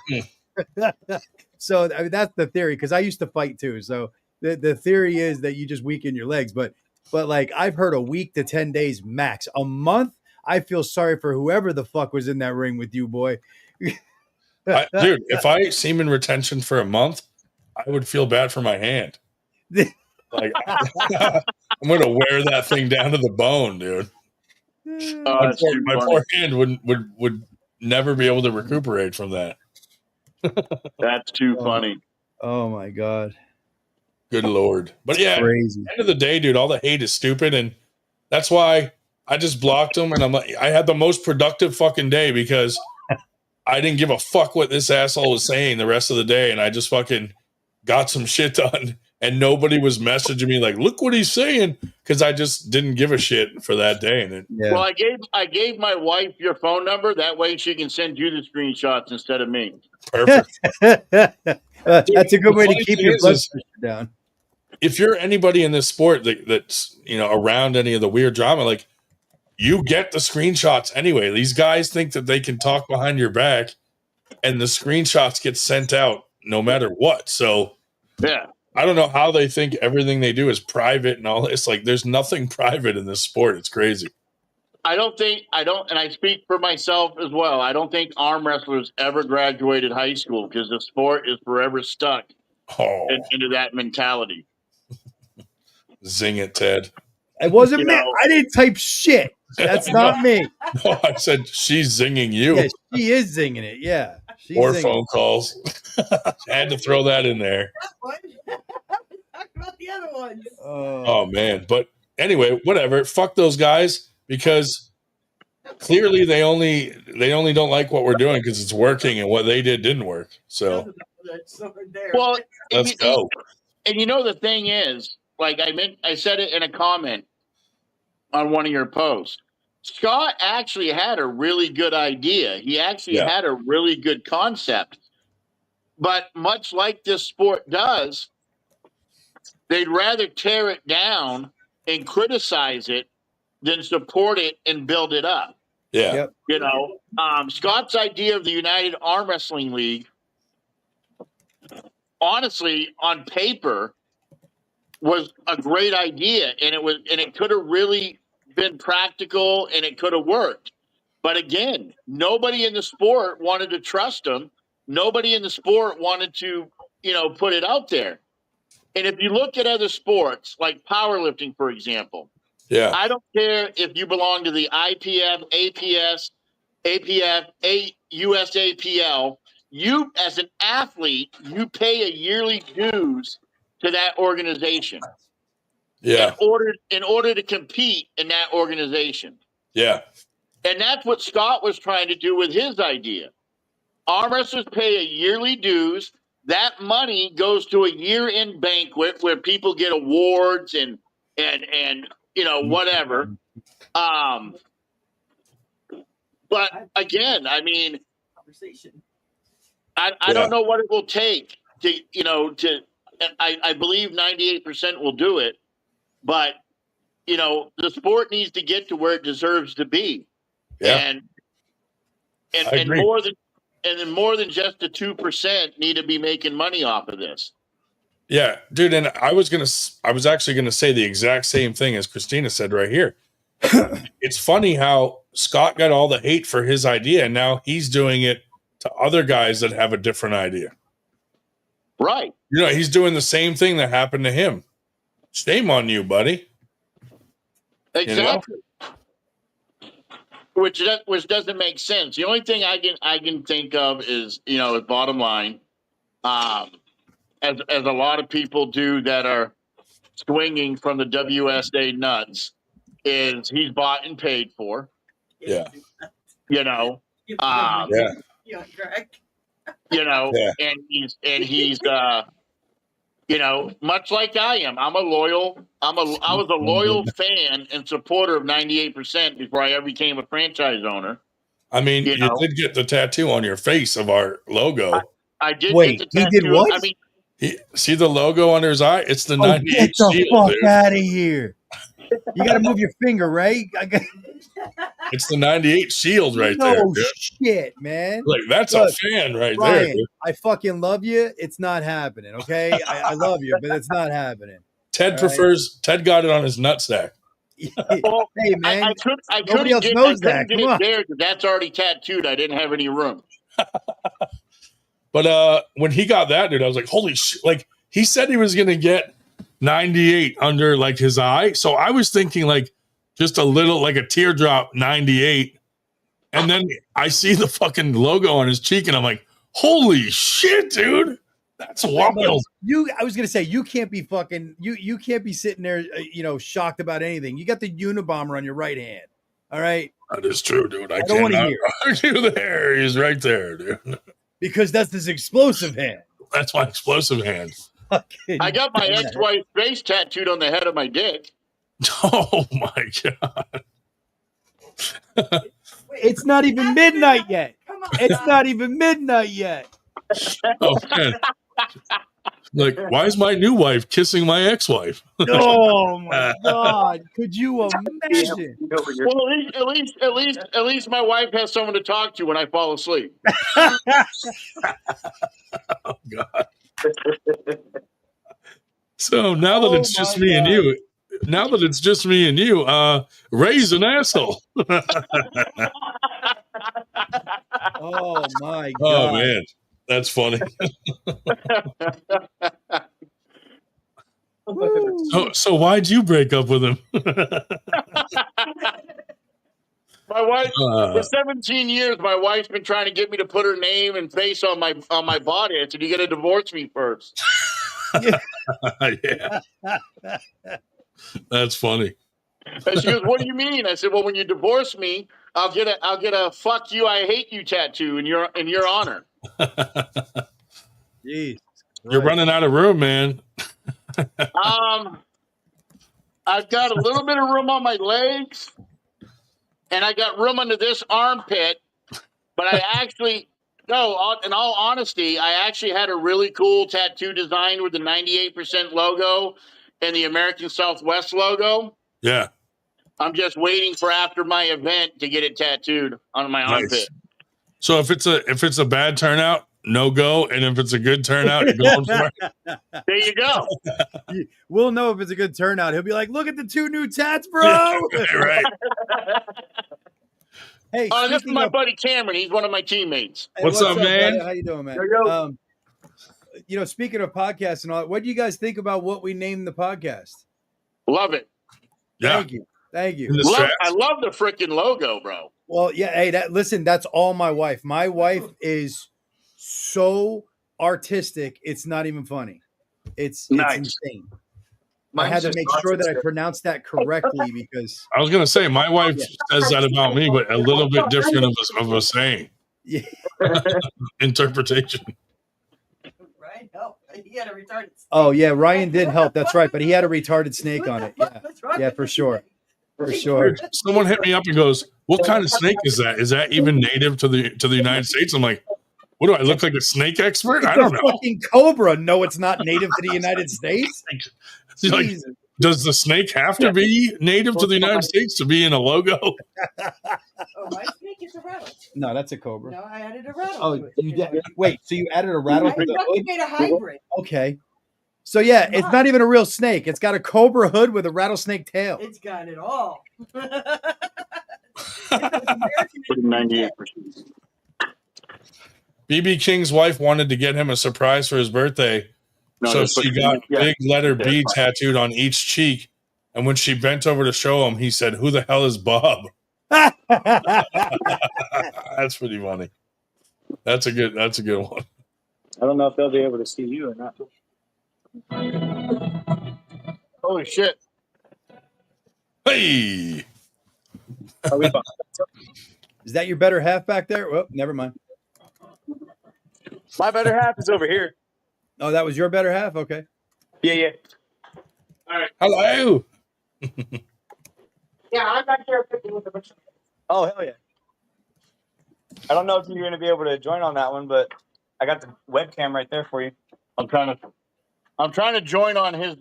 so I mean, that's the theory. Because I used to fight too. So the theory is that you just weaken your legs. But like I've heard a week to 10 days max. A month, I feel sorry for whoever the fuck was in that ring with you, boy. Dude, if I semen retention for a month, I would feel bad for my hand. Like I'm gonna wear that thing down to the bone, dude. My poor hand would never be able to recuperate from that. That's too funny. Oh my god. Good Lord. But yeah, crazy. At the end of the day, dude, all the hate is stupid, and that's why I just blocked them. And I had the most productive fucking day because I didn't give a fuck what this asshole was saying the rest of the day, and I just fucking got some shit done and nobody was messaging me like, look what he's saying, because I just didn't give a shit for that day. And Well, I gave my wife your phone number. That way she can send you the screenshots instead of me. perfect. That's a good way to keep your blood is, pressure down. If you're anybody in this sport that's around any of the weird drama, like, you get the screenshots anyway. These guys think that they can talk behind your back, and the screenshots get sent out no matter what. So yeah, I don't know how they think everything they do is private and all this. Like, there's nothing private in this sport. It's crazy. and I speak for myself as well. I don't think arm wrestlers ever graduated high school because the sport is forever stuck into that mentality. Zing it, Ted. It wasn't me. I didn't type shit. That's not me. No, I said she's zinging you. Yeah, she is zinging it. Yeah. Or phone calls. I had to throw that in there. Talk about the other ones. Oh, man. But anyway, whatever. Fuck those guys, because clearly they only don't like what we're doing because it's working, and what they did didn't work. So well, let's go. And the thing is, like I said it in a comment on one of your posts. Scott actually had a really good idea. He actually had a really good concept. But much like this sport does, they'd rather tear it down and criticize it than support it and build it up. Yeah. Scott's idea of the United Arm Wrestling League, honestly, on paper, was a great idea, and it could have really been practical, and it could have worked. But again, nobody in the sport wanted to trust him. Nobody in the sport wanted to, put it out there. And if you look at other sports, like powerlifting, for example, I don't care if you belong to the IPF, APF, USAPL. You, as an athlete, you pay a yearly dues to that organization. Yeah. In order to compete in that organization. Yeah. And that's what Scott was trying to do with his idea. Arm wrestlers pay a yearly dues. That money goes to a year-end banquet where people get awards and whatever. But again, I mean, I don't know what it will take to I believe 98% will do it, but the sport needs to get to where it deserves to be. Yeah. And more than just the 2% need to be making money off of this. Yeah, dude. And I was actually going to say the exact same thing as Christina said right here. It's funny how Scott got all the hate for his idea, and now he's doing it to other guys that have a different idea. Right. He's doing the same thing that happened to him. Shame on you, buddy. Exactly. Which doesn't make sense. The only thing I can think of is, bottom line, as a lot of people do that are swinging from the WSA nuts, is he's bought and paid for. Yeah. And he's much like I am. I was a loyal fan and supporter of 98% before I ever became a franchise owner. I mean, you did get the tattoo on your face of our logo. I did. Wait, get the tattoo. he did what? I mean, see the logo under his eye? It's the 98 get the shield, fuck out of here. You got to move your finger, right? It's the 98 shield right there. No shit, man. Like, that's a fan right Ryan, there. Dude. I fucking love you. It's not happening, okay? I love you, but it's not happening. Ted Ted got it on his nutsack. Well, hey, man. I nobody else knows that. Come on. There, that's already tattooed. I didn't have any room. But when he got that, dude, I was like, holy shit. Like, he said he was going to get 98 under, like, his eye. So I was thinking, like, just a little, like a teardrop 98. And then I see the fucking logo on his cheek, and I'm like, holy shit, dude. That's wild. I was gonna say, you can't be fucking you can't be sitting there shocked about anything. You got the Unabomber on your right hand. All right. That is true, dude. I don't want to hear argue there. He's right there, dude. Because that's his explosive hand. That's my explosive hand. I got my ex-wife's face tattooed on the head of my dick. Oh my god! It's not even midnight yet. It's not even midnight yet. Oh man! Like, why is my new wife kissing my ex-wife? Oh my god! Could you imagine? Well, at least my wife has someone to talk to when I fall asleep. Oh god! So now that it's just me and you, Ray's an asshole. Oh my god! Oh man, that's funny. So why'd you break up with him? My wife, for 17 years, my wife's been trying to get me to put her name and face on my body. I said, "You got to divorce me first." Yeah, that's funny. And she goes, "What do you mean?" I said, "Well, when you divorce me, I'll get a fuck you, I hate you tattoo in your honor." Jeez, you're running out of room, man. I've got a little bit of room on my legs, and I got room under this armpit. But I actually, no, in all honesty, I actually had a really cool tattoo designed with the 98% logo and the American Southwest logo. Yeah. I'm just waiting for after my event to get it tattooed on my armpit. So if it's a bad turnout, no go, and if it's a good turnout, you're going for it. There you go. We'll know if it's a good turnout. He'll be like, "Look at the 2 new tats, bro." Right. Hey, this is my buddy Cameron. He's one of my teammates. Hey, what's up, man? Brother? How you doing, man? Speaking of podcasts and all, what do you guys think about what we named the podcast? Love it. Yeah. Thank you. I love the freaking logo, bro. Well, yeah. Hey, that's all my wife. My wife is so artistic. It's not even funny. It's insane. I had to make sure that I pronounced that correctly because I was going to say my wife says that about me, but a little bit different of a saying. Yeah. Interpretation. Right? No, he had a retarded snake. Oh yeah, Ryan did help. That's right, but he had a retarded snake on it. Yeah, for sure. For sure. Someone hit me up and goes, "What kind of snake is that? Is that even native to the United States?" I'm like, "What do I look like, a snake expert? I don't know." Fucking cobra. No, it's not native to the United States. Like, does the snake have to be native to the United States to be in a logo? Oh, my snake is a rattle. No, that's a cobra. No, I added a rattle. Oh, to it. you did. Wait, so you added a rattle to the hood? made a hybrid. Okay. So yeah, it's not even a real snake. It's got a cobra hood with a rattlesnake tail. It's got it all. 98%. BB King's wife wanted to get him a surprise for his birthday, so she got big letter B tattooed on each cheek. And when she bent over to show him, he said, "Who the hell is Bob?" That's pretty funny. That's a good one. I don't know if they'll be able to see you or not. Holy shit. Hey. Is that your better half back there? Well, never mind. My better half is over here. Oh, that was your better half? Okay. Yeah. All right. Hello. Yeah, I'm back here. Oh, hell yeah. I don't know if you're going to be able to join on that one, but I got the webcam right there for you. I'm trying to join on his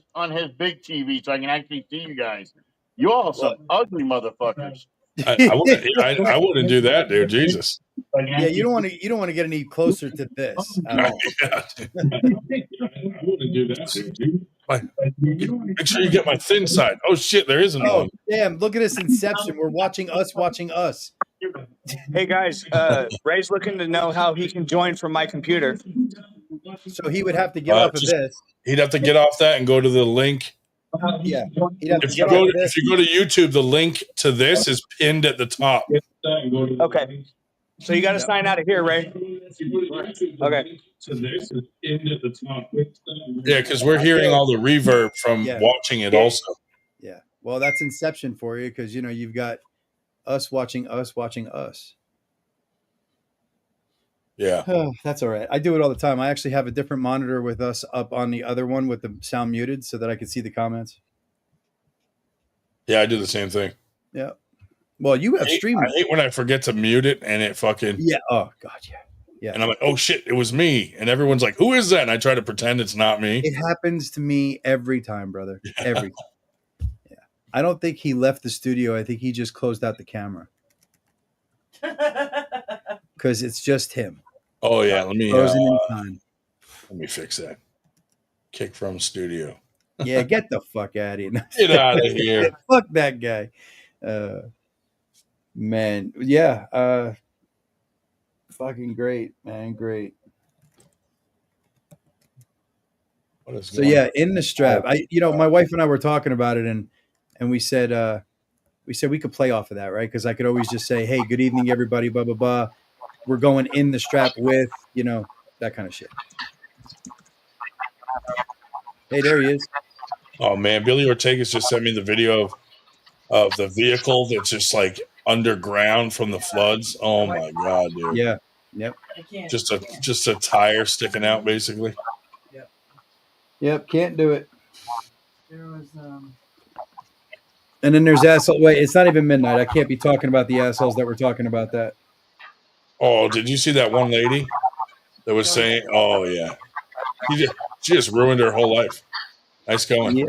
big TV so I can actually see you guys. You all some ugly motherfuckers. I wouldn't do that, dude. Jesus. Yeah, you don't want to get any closer to this at all. I wouldn't do that, dude. Make sure you get my thin side. Oh shit, there isn't one. Damn, look at this Inception. We're watching us. Hey guys, Ray's looking to know how he can join from my computer. So he would have to get off of this. He'd have to get off that and go to the link. Yeah. If you go to YouTube, the link to this is pinned at the top. Okay. So you got to sign out of here, Ray. Okay. Yeah, because we're hearing all the reverb from watching it also. Yeah. Well, that's Inception for you because, you've got us watching us. Yeah. That's all right. I do it all the time. I actually have a different monitor with us up on the other one with the sound muted so that I can see the comments. Yeah, I do the same thing. Yeah. Well, you have streaming. I hate when I forget to mute it and it fucking. Yeah. Oh, God. Yeah. Yeah. And I'm like, oh shit, it was me. And everyone's like, who is that? And I try to pretend it's not me. It happens to me every time, brother. Yeah. Every time. Yeah. I don't think he left the studio. I think he just closed out the camera. Because it's just him. Oh, yeah. Let me fix that. Kick from studio. Yeah, get the fuck out of here. Get out of here. Fuck that guy. Man, yeah. Fucking great, man. Great. So yeah, in the strap. My wife and I were talking about it, and we said we could play off of that, right? Because I could always just say, hey, good evening, everybody, blah blah blah. We're going in the strap with, that kind of shit. Hey, there he is. Oh man, Billy Ortega's just sent me the video of the vehicle that's just like underground from the floods. Oh my god, dude. Yeah. Yep. Just a tire sticking out, basically. Yep. Can't do it. There was And then there's asshole. Wait, it's not even midnight. I can't be talking about the assholes that were talking about that. Oh, did you see that one lady that was saying, "Oh yeah, she just ruined her whole life"? Nice going. Yeah.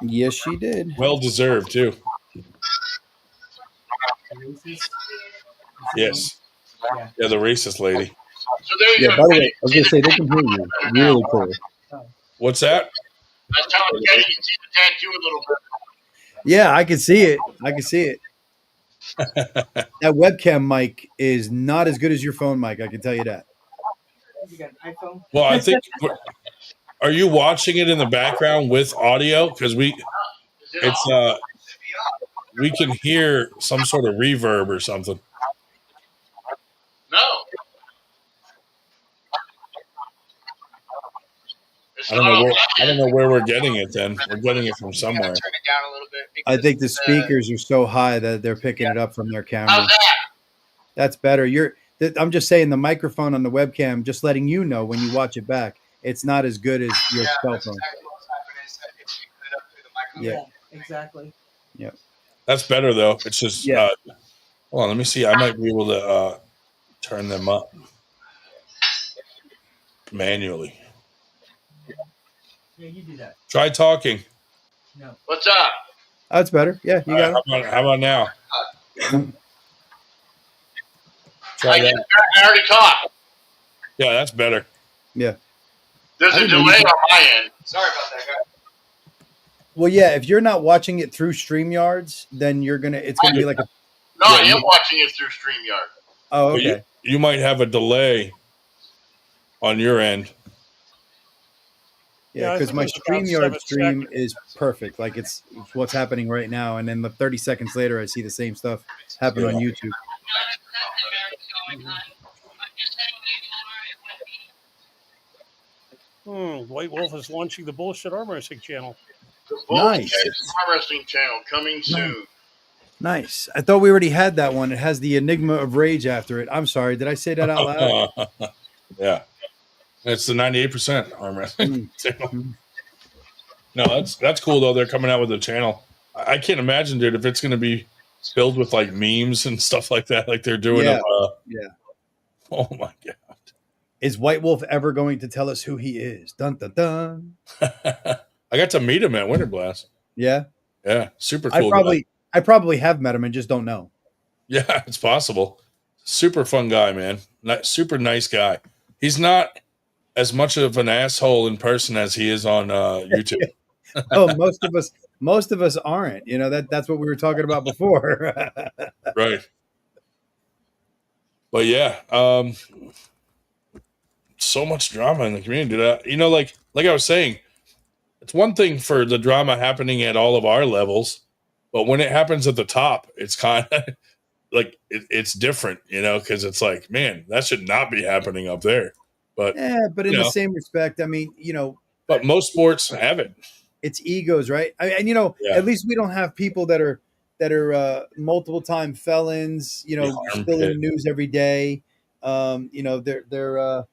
Yes, she did. Well deserved too. Yes. Yeah, the racist lady. So there you Yeah, go. by the way, I was going to say, they can hear you really clear. What's that? I was telling you, you can see the tattoo a little bit. Yeah, I can see it. That webcam mic is not as good as your phone mic. I can tell you that. You got an iPhone? Well, I think. Are you watching it in the background with audio? Because we can hear some sort of reverb or something. No. I don't know where we're getting it. Then we're getting it from somewhere. Turn it down a little bit. I think the speakers are so high that they're picking it up from their camera. That's better. I'm just saying the microphone on the webcam, just letting you know when you watch it back, it's not as good as your cell phone. Yeah, exactly. Yeah. That's better though. It's just hold on, let me see. I might be able to turn them up manually. Yeah, you do that. Try talking. No. What's up? That's better. Yeah, you got it. How about now? Try that. I already talked. Yeah, that's better. Yeah. There's a delay on my end. Sorry about that, guy. Well, yeah, if you're not watching it through StreamYards, then it's gonna be like a. No, I am watching it through StreamYard. Oh, okay. You might have a delay on your end. Yeah, because my StreamYard stream is perfect. Like it's what's happening right now, and then 30 seconds later, I see the same stuff happen on YouTube. White Wolf is launching the Bullshit Arm Wrestling channel. The Bullshit Arm Wrestling channel coming soon. Nice. I thought we already had that one. It has the Enigma of Rage after it. I'm sorry. Did I say that out loud? Yeah. It's the 98% arm wrestling channel. No, that's cool though. They're coming out with a channel. I can't imagine, dude, if it's going to be filled with like memes and stuff like that, like they're doing. Yeah. Oh my god. Is White Wolf ever going to tell us who he is? Dun dun dun. I got to meet him at Winter Blast. Yeah. Yeah. Super cool. I probably have met him and just don't know. Yeah, it's possible. Super fun guy, man. Super nice guy. He's not as much of an asshole in person as he is on YouTube. Oh, most of us aren't. That's what we were talking about before. Right. But yeah, so much drama in the community. Like I was saying, it's one thing for the drama happening at all of our levels, but when it happens at the top, it's kind of like it's different, because it's like, man, that should not be happening up there. But but in the same respect, I mean, but most sports have it. It's egos, right? At least we don't have people that are multiple time felons, still in the news every day. You know, they're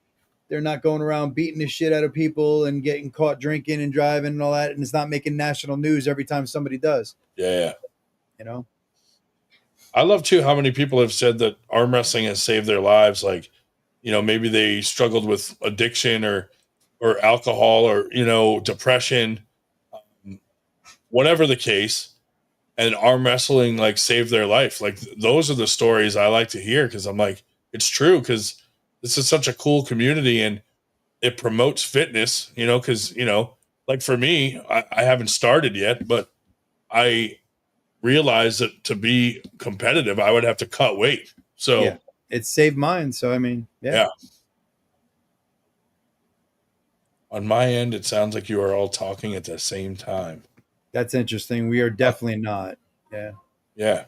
not going around beating the shit out of people and getting caught drinking and driving and all that, and it's not making national news every time somebody does. Yeah. You know, I love too how many people have said that arm wrestling has saved their lives. Like, you know, maybe they struggled with addiction or alcohol or, you know, depression, whatever the case. And arm wrestling like saved their life. Like those are the stories I like to hear because I'm like, it's true because this is such a cool community and it promotes fitness, you know, because, you know, like for me, I haven't started yet, but I realized that to be competitive, I would have to cut weight. So yeah, it saved mine. So, I mean, yeah. On my end, it sounds like you are all talking at the same time. That's interesting. We are definitely not. Yeah. Yeah.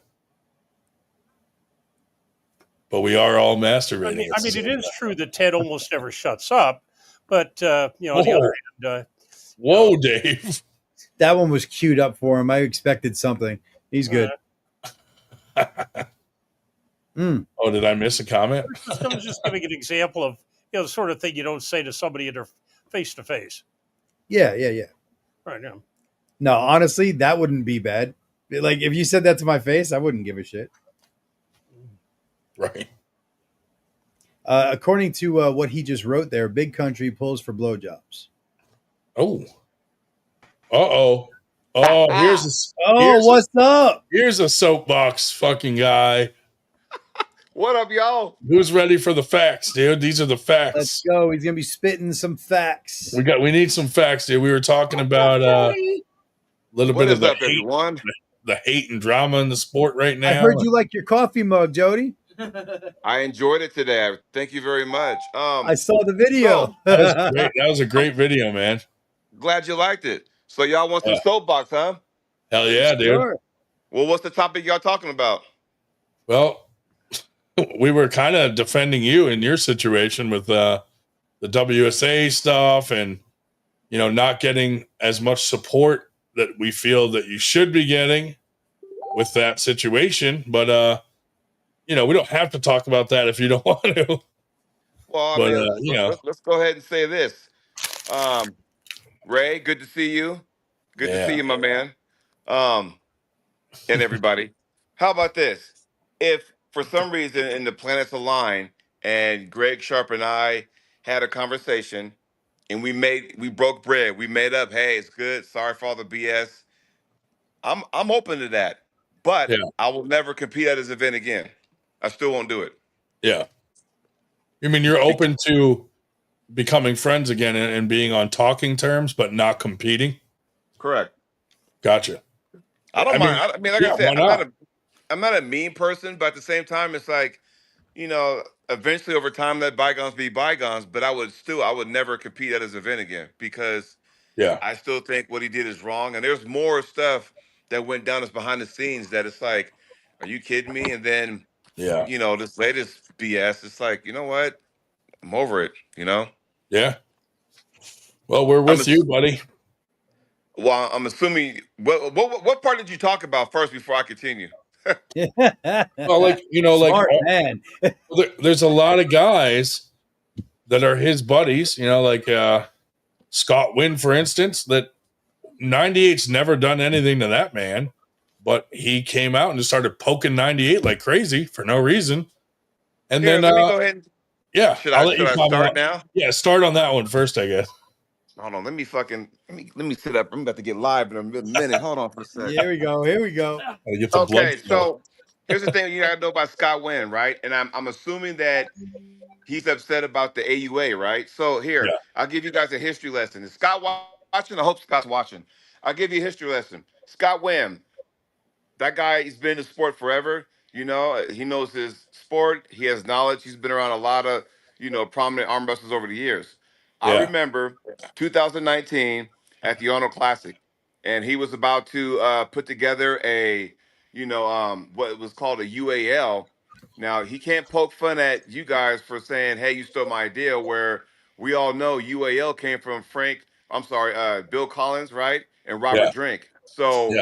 But we are all masturbating. I mean, it is true that Ted almost never shuts up, but you know, on the other hand, whoa, Dave, that one was queued up for him. I expected something. He's good. Oh, did I miss a comment? I was just giving an example of, you know, the sort of thing you don't say to somebody in their face to face. Yeah. Right now. No, honestly, that wouldn't be bad. Like if you said that to my face, I wouldn't give a shit. Right. According to what he just wrote there, Big Country pulls for blowjobs. Oh. Oh, here's what's up? Here's a soapbox fucking guy. What up, y'all? Who's ready for the facts, dude? These are the facts. Let's go. He's gonna be spitting some facts. We need some facts, dude. We were talking about a little bit of the up, hate, everyone? The hate and drama in the sport right now. I heard you like your coffee mug, Jody. I enjoyed it today. Thank you very much. I saw the video. That was great. That was a great video, man. Glad you liked it. So y'all want some soapbox, huh? Hell yeah, dude. Sure. Well, what's the topic y'all talking about? Well, we were kind of defending you in your situation with the WSA stuff and, you know, not getting as much support that we feel that you should be getting with that situation. But, you know, we don't have to talk about that if you don't want to. Well, you know, let's go ahead and say this. Ray, good to see you. Good to see you, my man. And everybody. How about this? If for some reason in the planets align and Greg Sharp and I had a conversation and we broke bread, we made up, hey, it's good. Sorry for all the BS. I'm open to that. But I will never compete at this event again. I still won't do it. Yeah. You mean you're open to becoming friends again and being on talking terms, but not competing? Correct. Gotcha. I don't mind. I mean, like I said, I'm not a mean person, but at the same time, it's like, you know, eventually over time, let bygones be bygones. But I would never compete at his event again because I still think what he did is wrong. And there's more stuff that went down as behind the scenes that it's like, are you kidding me? And then, you know, this latest BS, it's like, you know what? I'm over it, you know? Yeah. Well, we're with you, buddy. Well, I'm assuming, what part did you talk about first before I continue? Well, like, you know, smart, like, man. There's a lot of guys that are his buddies, you know, like Scott Wynn, for instance, that 98's never done anything to that man, but he came out and just started poking 98 like crazy for no reason. And then, let me go ahead. Should I start now? Yeah, start on that one first, I guess. Hold on, let me sit up. I'm about to get live in a minute. Hold on for a second. Here we go. Okay, so here's the thing you gotta know about Scott Wynn, right? And I'm assuming that he's upset about the AUA, right? So here, I'll give you guys a history lesson. Is Scott watching? I hope Scott's watching. I'll give you a history lesson. Scott Wynn, that guy, he's been in the sport forever. You know, he knows his sport. He has knowledge. He's been around a lot of, you know, prominent arm wrestlers over the years. I remember 2019 at the Arnold Classic, and he was about to put together a, you know, what was called a UAL. Now, he can't poke fun at you guys for saying, hey, you stole my idea, where we all know UAL came from Bill Collins, right? And Robert Drink. So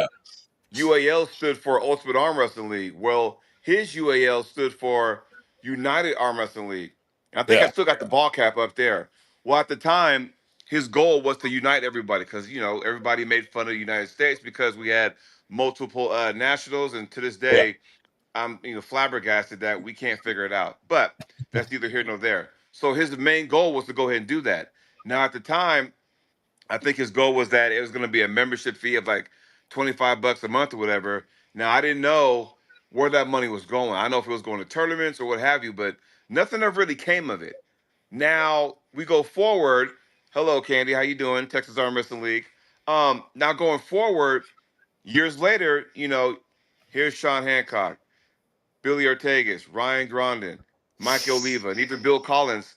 UAL stood for Ultimate Arm Wrestling League. Well, his UAL stood for United Arm Wrestling League. And I think I still got the ball cap up there. Well, at the time, his goal was to unite everybody because, you know, everybody made fun of the United States because we had multiple nationals. And to this day, I'm, you know, flabbergasted that we can't figure it out. But that's neither here nor there. So his main goal was to go ahead and do that. Now, at the time, I think his goal was that it was going to be a membership fee of like $25 a month or whatever. Now, I didn't know where that money was going. I know if it was going to tournaments or what have you, but nothing ever really came of it. Now we go forward. Hello, Candy. How you doing? Texas Arm Wrestling League. Now going forward, years later, you know, here's Sean Hancock, Billy Ortegas, Ryan Grondin, Mike Oliva, and even Bill Collins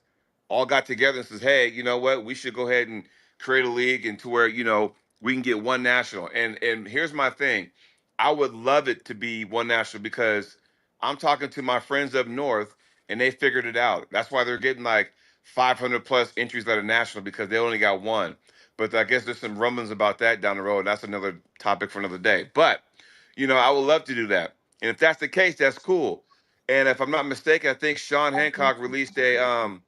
all got together and says, hey, you know what? We should go ahead and create a league and to where, you know, we can get one national. And here's my thing. I would love it to be one national because I'm talking to my friends up north and they figured it out. That's why they're getting like 500 plus entries at a national because they only got one. But I guess there's some rumblings about that down the road. And that's another topic for another day. But, you know, I would love to do that. And if that's the case, that's cool. And if I'm not mistaken, I think Sean Hancock released a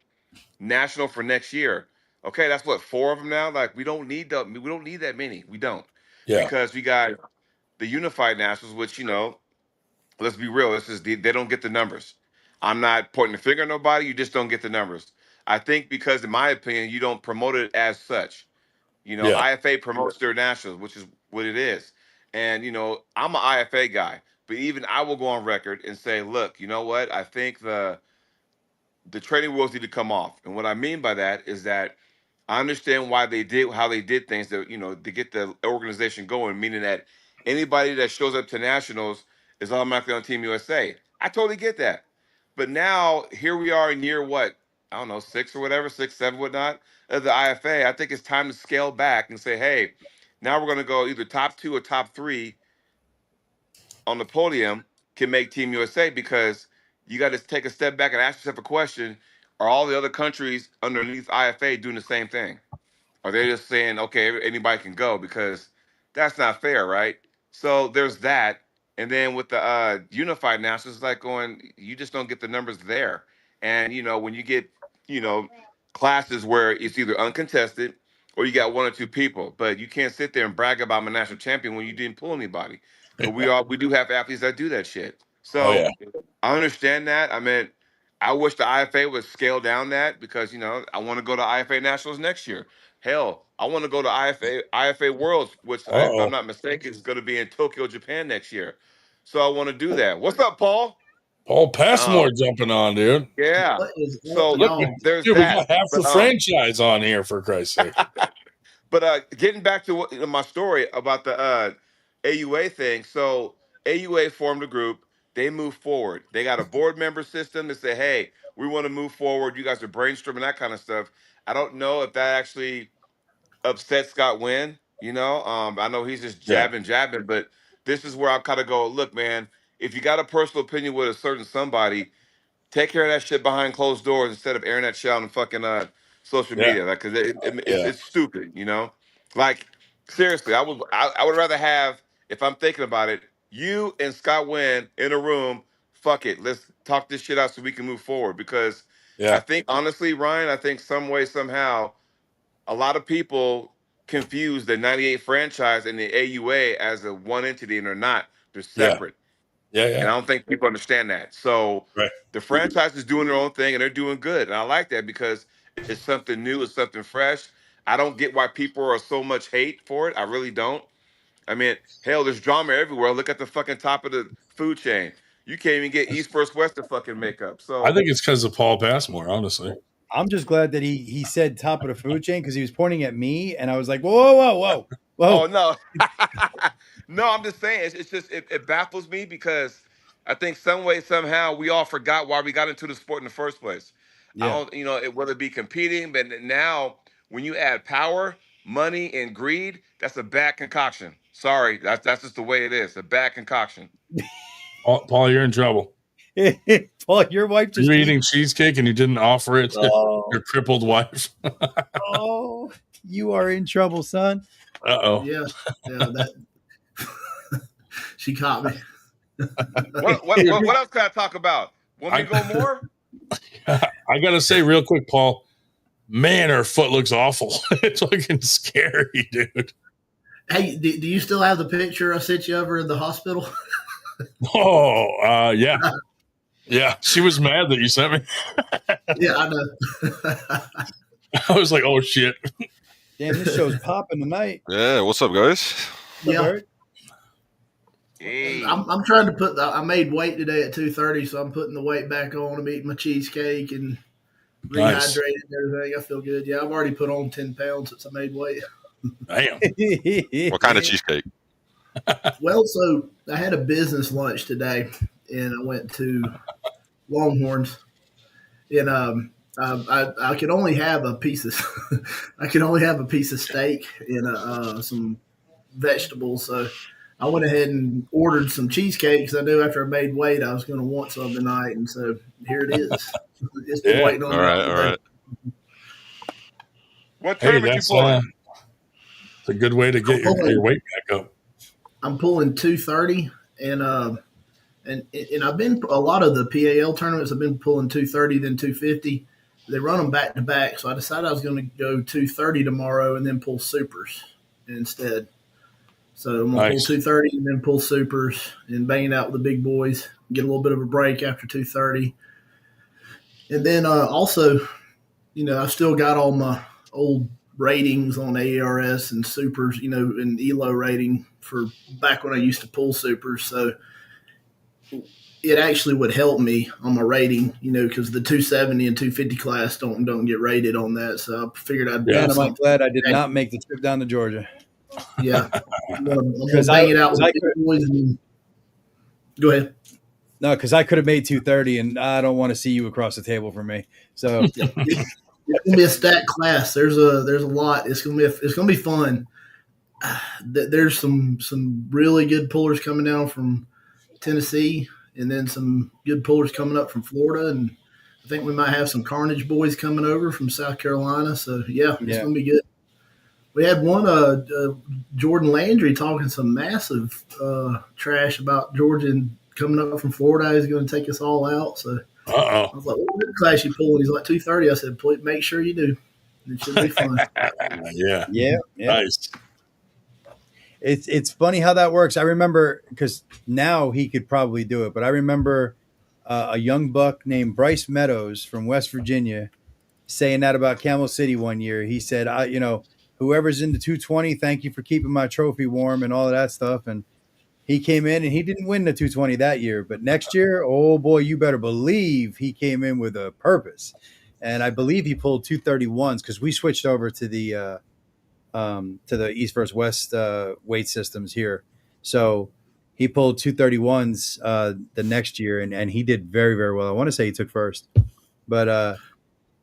national for next year. Okay, that's what, 4 of them now. Like we don't need that many. We don't, because we got the Unified Nationals, which, you know, let's be real. They don't get the numbers. I'm not pointing the finger at nobody. You just don't get the numbers. I think because, in my opinion, you don't promote it as such. You know, IFA promotes their nationals, which is what it is. And, you know, I'm an IFA guy, but even I will go on record and say, look, you know what? I think the training wheels need to come off. And what I mean by that is that I understand why they did how they did things to, you know, to get the organization going, meaning that anybody that shows up to nationals is automatically on Team USA. I totally get that. But now here we are in year what? I don't know, 6 or whatever, 6, 7, whatnot, of the IFA. I think it's time to scale back and say, hey, now we're going to go either top 2 or top 3 on the podium can make Team USA, because you got to take a step back and ask yourself a question. Are all the other countries underneath IFA doing the same thing? Are they just saying, okay, anybody can go? Because that's not fair, right? So there's that. And then with the Unified Nationals, it's like going, you just don't get the numbers there. And, you know, when you get, you know, classes where it's either uncontested or you got 1 or 2 people, but you can't sit there and brag about I'm a national champion when you didn't pull anybody. But we do have athletes that do that shit. So I understand that. I mean, I wish the IFA would scale down that, because, you know, I want to go to IFA Nationals next year. Hell, I want to go to IFA Worlds, which, if I'm not mistaken, is going to be in Tokyo, Japan next year. So I want to do that. What's up, Paul? Paul Passmore jumping on, dude. Yeah. So Look, there's dude, that. we got half the franchise on here, for Christ's sake. But getting back to my story about the AUA thing. So AUA formed a group. They moved forward. They got a board member system to say, hey, we want to move forward. You guys are brainstorming, that kind of stuff. I don't know if that actually upset Scott Wynn. You know, I know he's just jabbing, but this is where I kind of go, look, man, if you got a personal opinion with a certain somebody, take care of that shit behind closed doors instead of airing that shit on fucking social media. Like, cause it's stupid, you know. Like, seriously, I would rather have, if I'm thinking about it, you and Scott Wynn in a room. Fuck it, let's talk this shit out so we can move forward. Because I think, honestly, Ryan, I think some way, somehow, a lot of people confuse the '98 franchise and the AUA as a one entity, and they're not. They're separate. And I don't think people understand that. So the franchise is doing their own thing and they're doing good. And I like that because it's something new, it's something fresh. I don't get why people are so much hate for it. I really don't. I mean, hell, there's drama everywhere. Look at the fucking top of the food chain. You can't even get East First West to fucking make up. So I think it's because of Paul Passmore, honestly. I'm just glad that he said top of the food chain, because he was pointing at me and I was like, whoa. Oh, no. No, I'm just saying, it's just, it baffles me, because I think some way, somehow, we all forgot why we got into the sport in the first place. I don't, you know, whether it be competing, but now when you add power, money, and greed, that's a bad concoction. Sorry, that's just the way it is. A bad concoction. Paul, you're in trouble. Paul, your wife just You're eating cheesecake and you didn't offer it to your crippled wife. Oh, you are in trouble, son. Uh-oh. Yeah, that she caught me. What else can I talk about? Want me to go more? I gotta say real quick, Paul. Man, her foot looks awful. It's looking scary, dude. Hey, do you still have the picture I sent you over in the hospital? Oh, yeah. Yeah, she was mad that you sent me. Yeah, I know. I was like, oh, shit. Damn, this show's popping tonight. Yeah, what's up, guys? Yeah. Hey. I'm trying to put. I made weight today at 2:30, so I'm putting the weight back on. I'm eating my cheesecake and Nice. rehydrated and everything. I feel good. Yeah, I've already put on 10 pounds since I made weight. Damn. What kind of cheesecake? Well, so I had a business lunch today, and I went to Longhorns, and I could only have a piece of I could only have a piece of steak and some vegetables. So I went ahead and ordered some cheesecake because I knew after I made weight I was going to want some tonight, and so here it is. Just been waiting on All right. What tournament you pulling? It's a good way to get your weight back up. I'm pulling 230, and I've been a lot of the PAL tournaments. I've been pulling 230, then 250. They run them back to back, so I decided I was going to go 230 tomorrow and then pull supers instead. So I'm going to pull 230 and then pull supers and bang it out with the big boys. Get a little bit of a break after 230, and then also, I've still got all my old ratings on ARS and supers, and ELO rating for back when I used to pull supers. So it actually would help me on my rating, because the 270 and 250 class don't get rated on that. So I figured I'd. Yeah, I'm glad I did not make the trip down to Georgia. Yeah, I'm gonna bang it out with the boys. Go ahead. No, because I could have made 230, and I don't want to see you across the table from me. So it's gonna be a stacked class. There's a lot. It's gonna be fun. There's some really good pullers coming down from Tennessee, and then some good pullers coming up from Florida, and I think we might have some Carnage boys coming over from South Carolina. So it's gonna be good. We had one Jordan Landry talking some massive trash about Georgia coming up from Florida. He's going to take us all out. So I was like, "What class you pulling?" He's like 230. I said, "Please make sure you do. It should be fun." Yeah. Nice. It's funny how that works. I remember, because now he could probably do it, but I remember a young buck named Bryce Meadows from West Virginia saying that about Camel City one year. He said, whoever's in the 220, thank you for keeping my trophy warm and all of that stuff. And he came in and he didn't win the 220 that year, but next year, oh boy, you better believe he came in with a purpose. And I believe he pulled 231s because we switched over to the East versus West weight systems here. So he pulled 231s the next year, and he did very, very well. I want to say he took first, but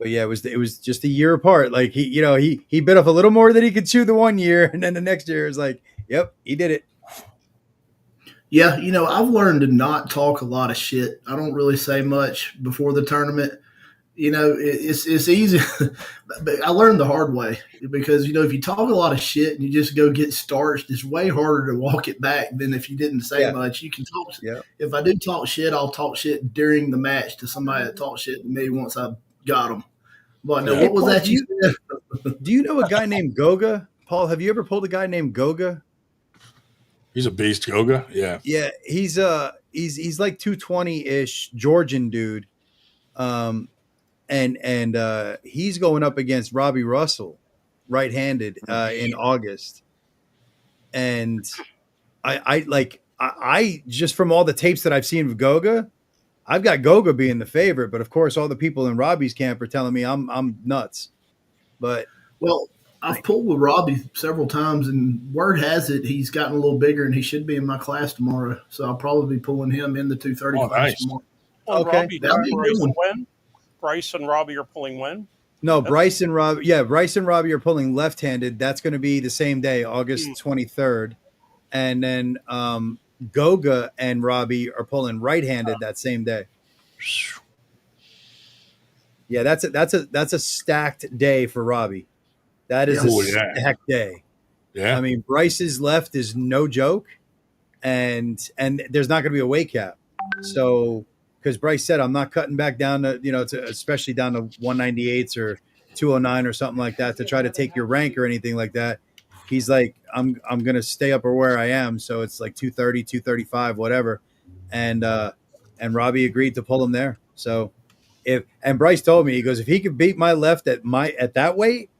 yeah, it was just a year apart. Like he bit off a little more than he could chew the one year, and then the next year is like, yep, he did it. Yeah, I've learned to not talk a lot of shit. I don't really say much before the tournament. It's easy, but I learned the hard way because, if you talk a lot of shit and you just go get starched, it's way harder to walk it back than if you didn't say much. You can talk. Yeah. If I do talk shit, I'll talk shit during the match to somebody that talked shit to me once I got them. But no, what was Paul, that you said? Do you know a guy named Goga? Paul, have you ever pulled a guy named Goga? He's a beast, Goga. Yeah. Yeah, he's like 220-ish Georgian dude. And he's going up against Robbie Russell, right-handed, in August. And I just from all the tapes that I've seen of Goga, I've got Goga being the favorite, but of course all the people in Robbie's camp are telling me I'm nuts. But I've pulled with Robbie several times, and word has it he's gotten a little bigger, and he should be in my class tomorrow. So I'll probably be pulling him in the 230 class tomorrow. Okay, Robbie, that'll be a good one. When? Bryce and Robbie are pulling when? No, Bryce and Robbie are pulling left-handed. That's going to be the same day, August 23rd. And then Goga and Robbie are pulling right-handed that same day. Yeah, that's a stacked day for Robbie. That is a stacked day. Yeah. I mean, Bryce's left is no joke, and there's not going to be a weight cap. So because Bryce said I'm not cutting back down to especially down to 198s or 209 or something like that to try to take your rank or anything like that. He's like, I'm gonna stay up or where I am, so it's like 230, 235, whatever. And Robbie agreed to pull him there. So and Bryce told me, he goes, if he could beat my left at that weight,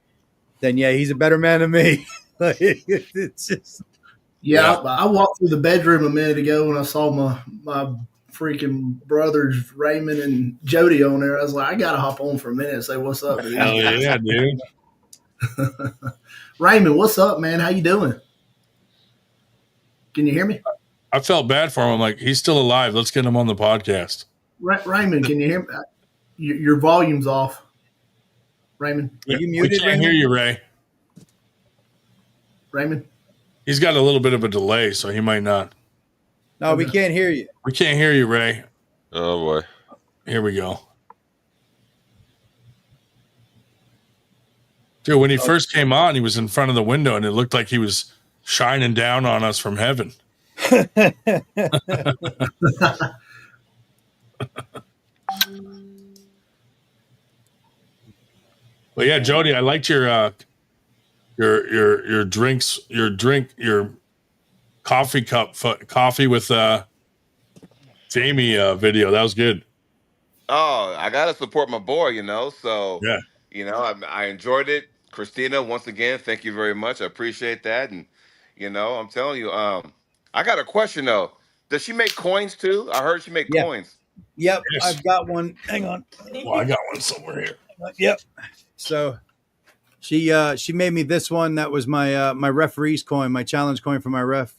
then yeah, he's a better man than me. Like, it's just I walked through the bedroom a minute ago when I saw my freaking brothers Raymond and Jody on there. I was like, I gotta hop on for a minute and say what's up to these Hell guys. yeah, dude. Raymond, what's up, man? How you doing? Can you hear me? I felt bad for him. Like, he's still alive. Let's get him on the podcast. Raymond, can you hear me? Your volume's off. Raymond, are you muted? We can't hear you, Ray. Raymond, he's got a little bit of a delay, so he might not. No, we can't hear you. We can't hear you, Ray. Oh boy. Here we go. Dude, when he first came on, he was in front of the window, and it looked like he was shining down on us from heaven. Well, yeah, Jody, I liked your drinks, your coffee cup, coffee with Jamie video. That was good. Oh, I gotta support my boy, So yeah, I enjoyed it. Christina, once again, thank you very much. I appreciate that, and I'm telling you, I got a question though. Does she make coins too? I heard she make coins. Yep, yes. I've got one. Hang on. Well, I got one somewhere here. Yep. So she made me this one. That was my my referee's coin, my challenge coin for my ref.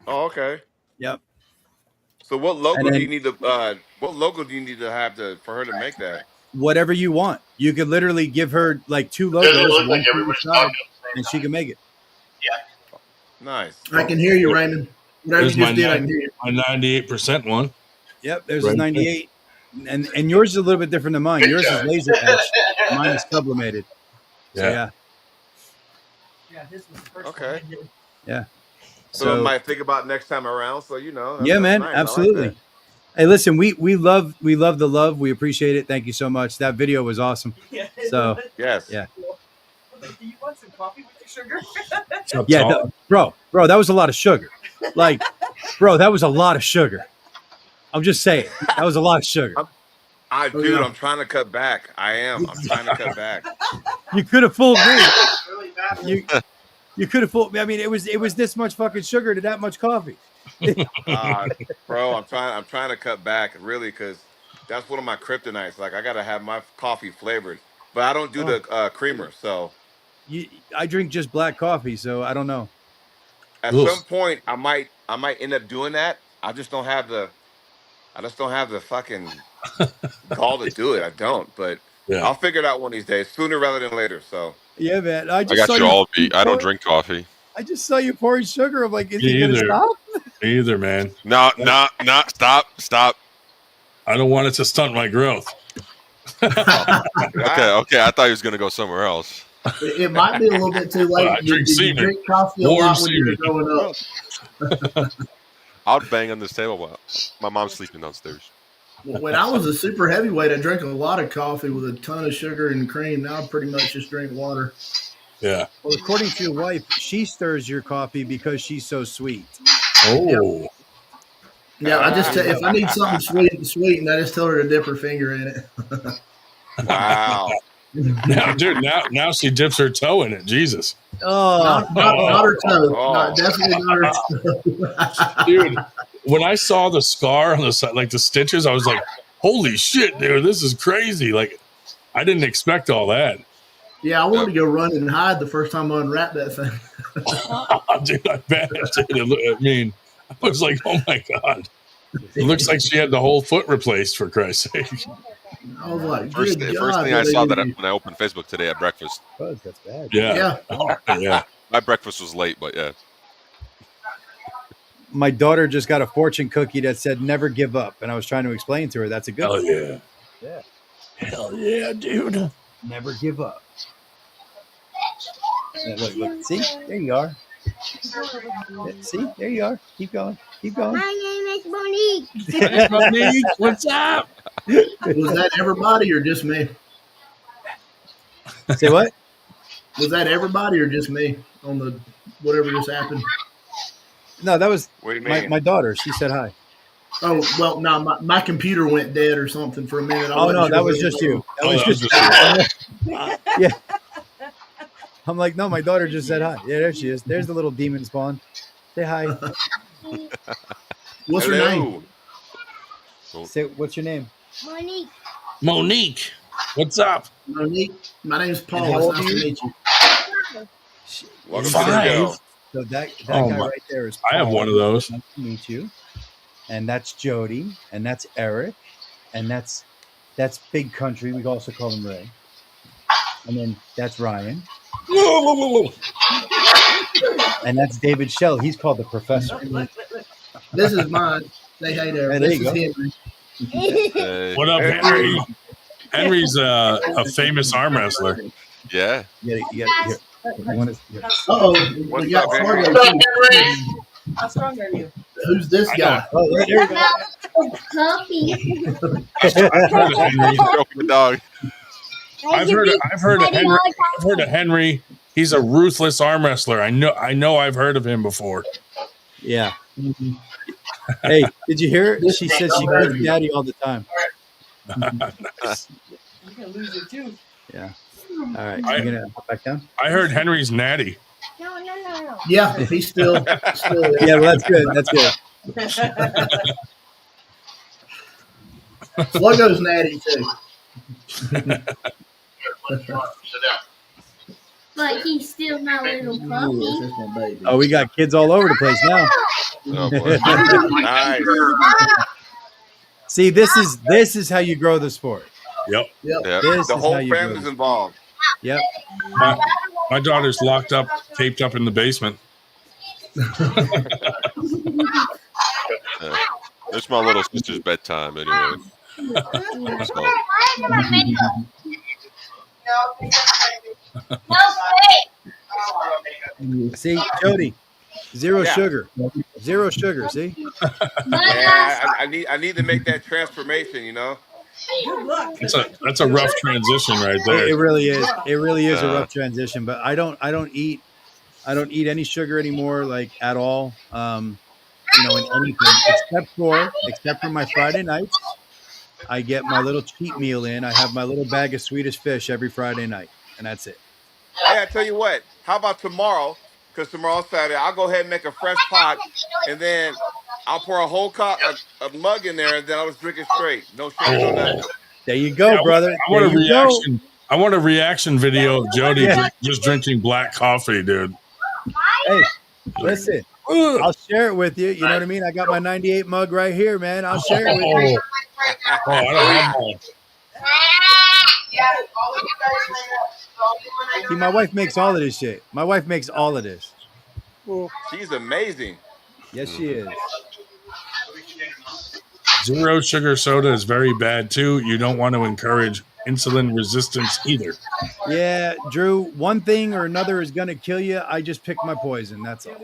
Oh, okay. Yep. So what logo do you need to? What logo do you need to have for her to make that? Whatever you want. You could literally give her like two logos, one for each side, and she can make it. Yeah. Nice. I can hear you, Raymond. Whatever you just did, I can hear you. My 98% one. Yep, there's a 98. And yours is a little bit different than mine. Yours is laser etched. Mine is sublimated. So, yeah. Yeah, this was the first okay. one. Yeah. So I might think about next time around. So yeah, man, nice. absolutely. Like hey, listen, we love the love. We appreciate it. Thank you so much. That video was awesome. Yeah, so yes. Yeah. Do you want some coffee with your sugar? Yeah, bro, that was a lot of sugar. Like, bro, that was a lot of sugar. I'm just saying, that was a lot of sugar. Dude, I'm trying to cut back. I am. I'm trying to cut back. You could have fooled me. You could have fooled me. I mean, it was this much fucking sugar to that much coffee. Bro, I'm trying to cut back really because that's one of my kryptonites. Like I gotta have my coffee flavored, but I don't do the creamer. So I drink just black coffee, so I don't know. At some point, I might end up doing that. I just don't have the fucking gall to do it. I don't, but I'll figure it out one of these days, sooner rather than later. So yeah, man. I got you all beat. I don't drink coffee. I just saw you pouring sugar. I'm like, is he gonna stop? Me either, man. No, stop. I don't want it to stunt my growth. Okay. I thought he was gonna go somewhere else. It might be a little bit too late. Did you drink coffee a lot when you were growing up? I'll bang on this table while my mom's sleeping downstairs. When I was a super heavyweight, I drank a lot of coffee with a ton of sugar and cream. Now I pretty much just drink water. Yeah. Well, according to your wife, she stirs your coffee because she's so sweet. Oh. Yeah, I just if I need something sweet, and I just tell her to dip her finger in it. Wow. Now she dips her toe in it. Jesus. Not her toe. Definitely not her toe. Dude, when I saw the scar on the side, like the stitches, I was like, holy shit, dude, this is crazy. Like, I didn't expect all that. Yeah, I wanted to go run and hide the first time I unwrapped that thing. Dude, I bet. I mean, I was like, oh my God. It looks like she had the whole foot replaced, for Christ's sake. I was like, first thing I saw that when I opened Facebook today at breakfast. That's bad. Yeah. Yeah. My breakfast was late, but yeah. My daughter just got a fortune cookie that said "never give up," and I was trying to explain to her that's a good. Hell thing. Yeah. Hell yeah, dude. Never give up. Yeah, look. See, there you are. See, there you are. Keep going. My name is Monique. Hey, Monique, what's up? Was that everybody or just me? Say what? Was that everybody or just me on the whatever just happened? No, that was What do you mean? my daughter. She said hi. Oh, well, no, my computer went dead or something for a minute. Oh, no, that was just you. That was just you. Yeah. I'm like, no, my daughter just said hi. Yeah, there she is. There's the little demon spawn. Say hi. What's her name? Say, what's your name? Monique. Monique, what's up? Monique. My name's And Paul. how It's old nice are to you? meet you. Welcome to the 5. show. So that Oh, guy my- right there is I have Paul. one of those. Nice to meet you. And that's Jody. And that's Eric. And that's Big Country. We also call him Ray. And then that's Ryan. And that's David Shell. He's called the Professor. This is mine. Say hey there. Hey, there This you is go. Henry. What up, Henry? Henry's a famous arm wrestler. Yeah. You got Uh-oh. What's We got up, Henry? Fargo, too. How strong are you? Who's this guy? Oh, there you go. Puppy. I've heard of Henry. Stroking the dog. I've heard of Henry. He's a ruthless arm wrestler. I know I've heard of him before. Yeah. Hey, did you hear her? She says she calls daddy all the time. Nice. You're gonna lose your tooth. Yeah. All right. You gonna put back down? I heard Henry's natty. No. Yeah, he's still Yeah, well, that's good. That's good. Sluggo's natty too. But he's still my little Ooh, puppy. that's my baby. Oh, we got kids all over the place now. Oh, boy. Nice. See, this is how you grow the sport. Yep. Yep. Yep. This The is whole how you grow family's the involved. Yep. My daughter's locked up, taped up in the basement. It's my little sister's bedtime anyway. So, See, Jody, zero Yeah. sugar. Zero sugar, see? Yeah, I need to make that transformation, you know? Good luck. That's a rough transition right there. It really is. It really is a Yeah. rough transition. But I don't eat any sugar anymore, like at all. In anything except for my Friday nights. I get my little cheat meal in. I have my little bag of Swedish fish every Friday night, and that's it. Hey, I tell you what, how about tomorrow? Because tomorrow's Saturday, I'll go ahead and make a fresh pot, and then I'll pour a whole a mug in there, and then I'll just drink it straight. No sugar, no nothing. There you go, Yeah, brother. I want a There you go. reaction. I want a reaction video of Jody Yeah. just drinking black coffee, dude. Hey, listen, I'll share it with you. You know what I mean? I got my 98 mug right here, man. I'll share it with you. Oh, I don't have one. See, my wife makes all of this shit. My wife makes all of this. She's amazing. Yes, she is. Zero sugar soda is very bad too. You don't want to encourage insulin resistance either. Yeah, Drew, one thing or another is going to kill you. I just pick my poison. That's all.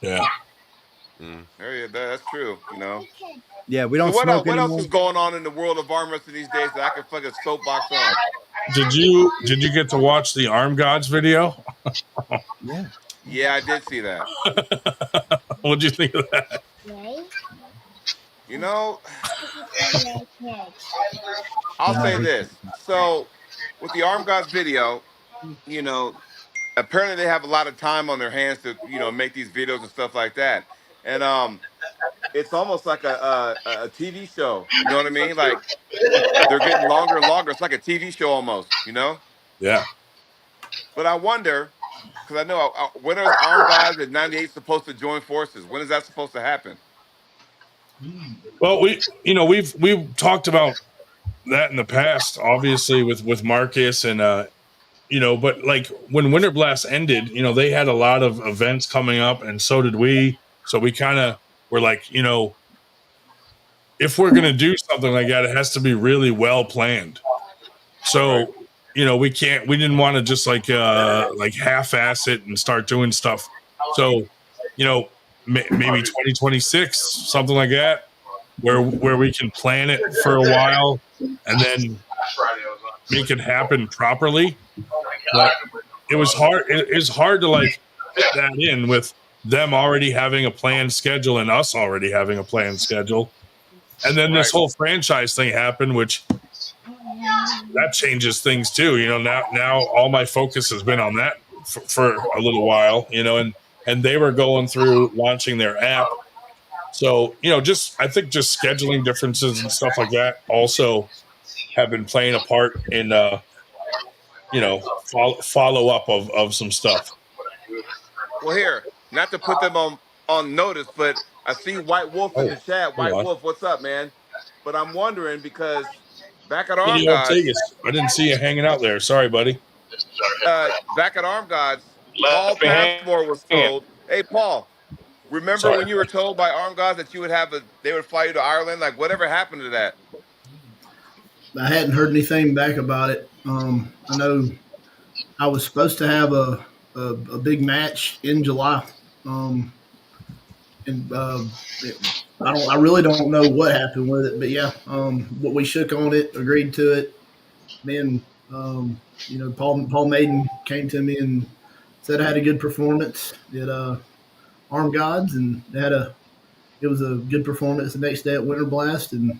Yeah. That's true, you know. Yeah, we don't So smoke what else anymore. is going on in the world of arm wrestling these days that I can fucking soapbox on? Did you get to watch the Arm Gods video? Yeah. Yeah, I did see that. What'd you think of that? You know, I'll say this. So, with the Arm Gods video, you know, apparently they have a lot of time on their hands to, you know, make these videos and stuff like that. And it's almost like a TV show. You know what I mean? Like they're getting longer and longer. It's like a TV show almost. You know? Yeah. But I wonder, because I know when are Arm Gods at 98 supposed to join forces? When is that supposed to happen? Well, we've talked about that in the past, obviously with Marcus and but like when Winter Blast ended, they had a lot of events coming up, and so did we. So we kind of were like, if we're gonna do something like that, it has to be really well planned. So we didn't want to just like half-ass it and start doing stuff. So maybe 2026, something like that, where we can plan it for a while and then make it happen properly. But it was hard. It's hard to like fit that in with them already having a planned schedule and us already having a planned schedule. And then this whole franchise thing happened, which that changes things too. Now all my focus has been on that for a little while, and they were going through launching their app. So, I think just scheduling differences and stuff like that also have been playing a part in, follow up of some stuff. Well, here, not to put them on notice, but I see White Wolf in the chat. White Wolf, what's up, man? But I'm wondering because back at Arm Gods, I didn't see you hanging out there. Sorry, buddy. Back at Arm Gods, Paul Passmore was told, "Hey, Paul, remember when you were told by Arm Gods that you would they would fly you to Ireland? Like, whatever happened to that?" I hadn't heard anything back about it. I know I was supposed to have a big match in July, and I really don't know what happened with it. But yeah, we shook on it, agreed to it. Man, Paul Maiden came to me and said I had a good performance at Arm Gods, and it was a good performance the next day at Winter Blast, and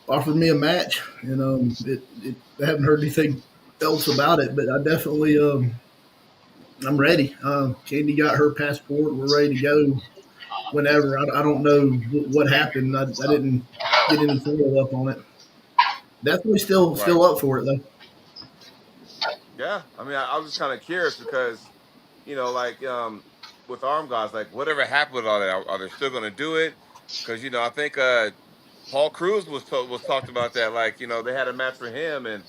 offered me a match. And I haven't heard anything else about it, but I definitely I'm ready. Candy got her passport. We're ready to go whenever. I don't know what happened. I didn't get any follow up on it. Definitely still up for it though. Yeah, I mean, I was just kind of curious because, with Arm Gods, like whatever happened with all that, are they still going to do it? Because I think Paul Cruz was talked about that. Like, they had a match for him, and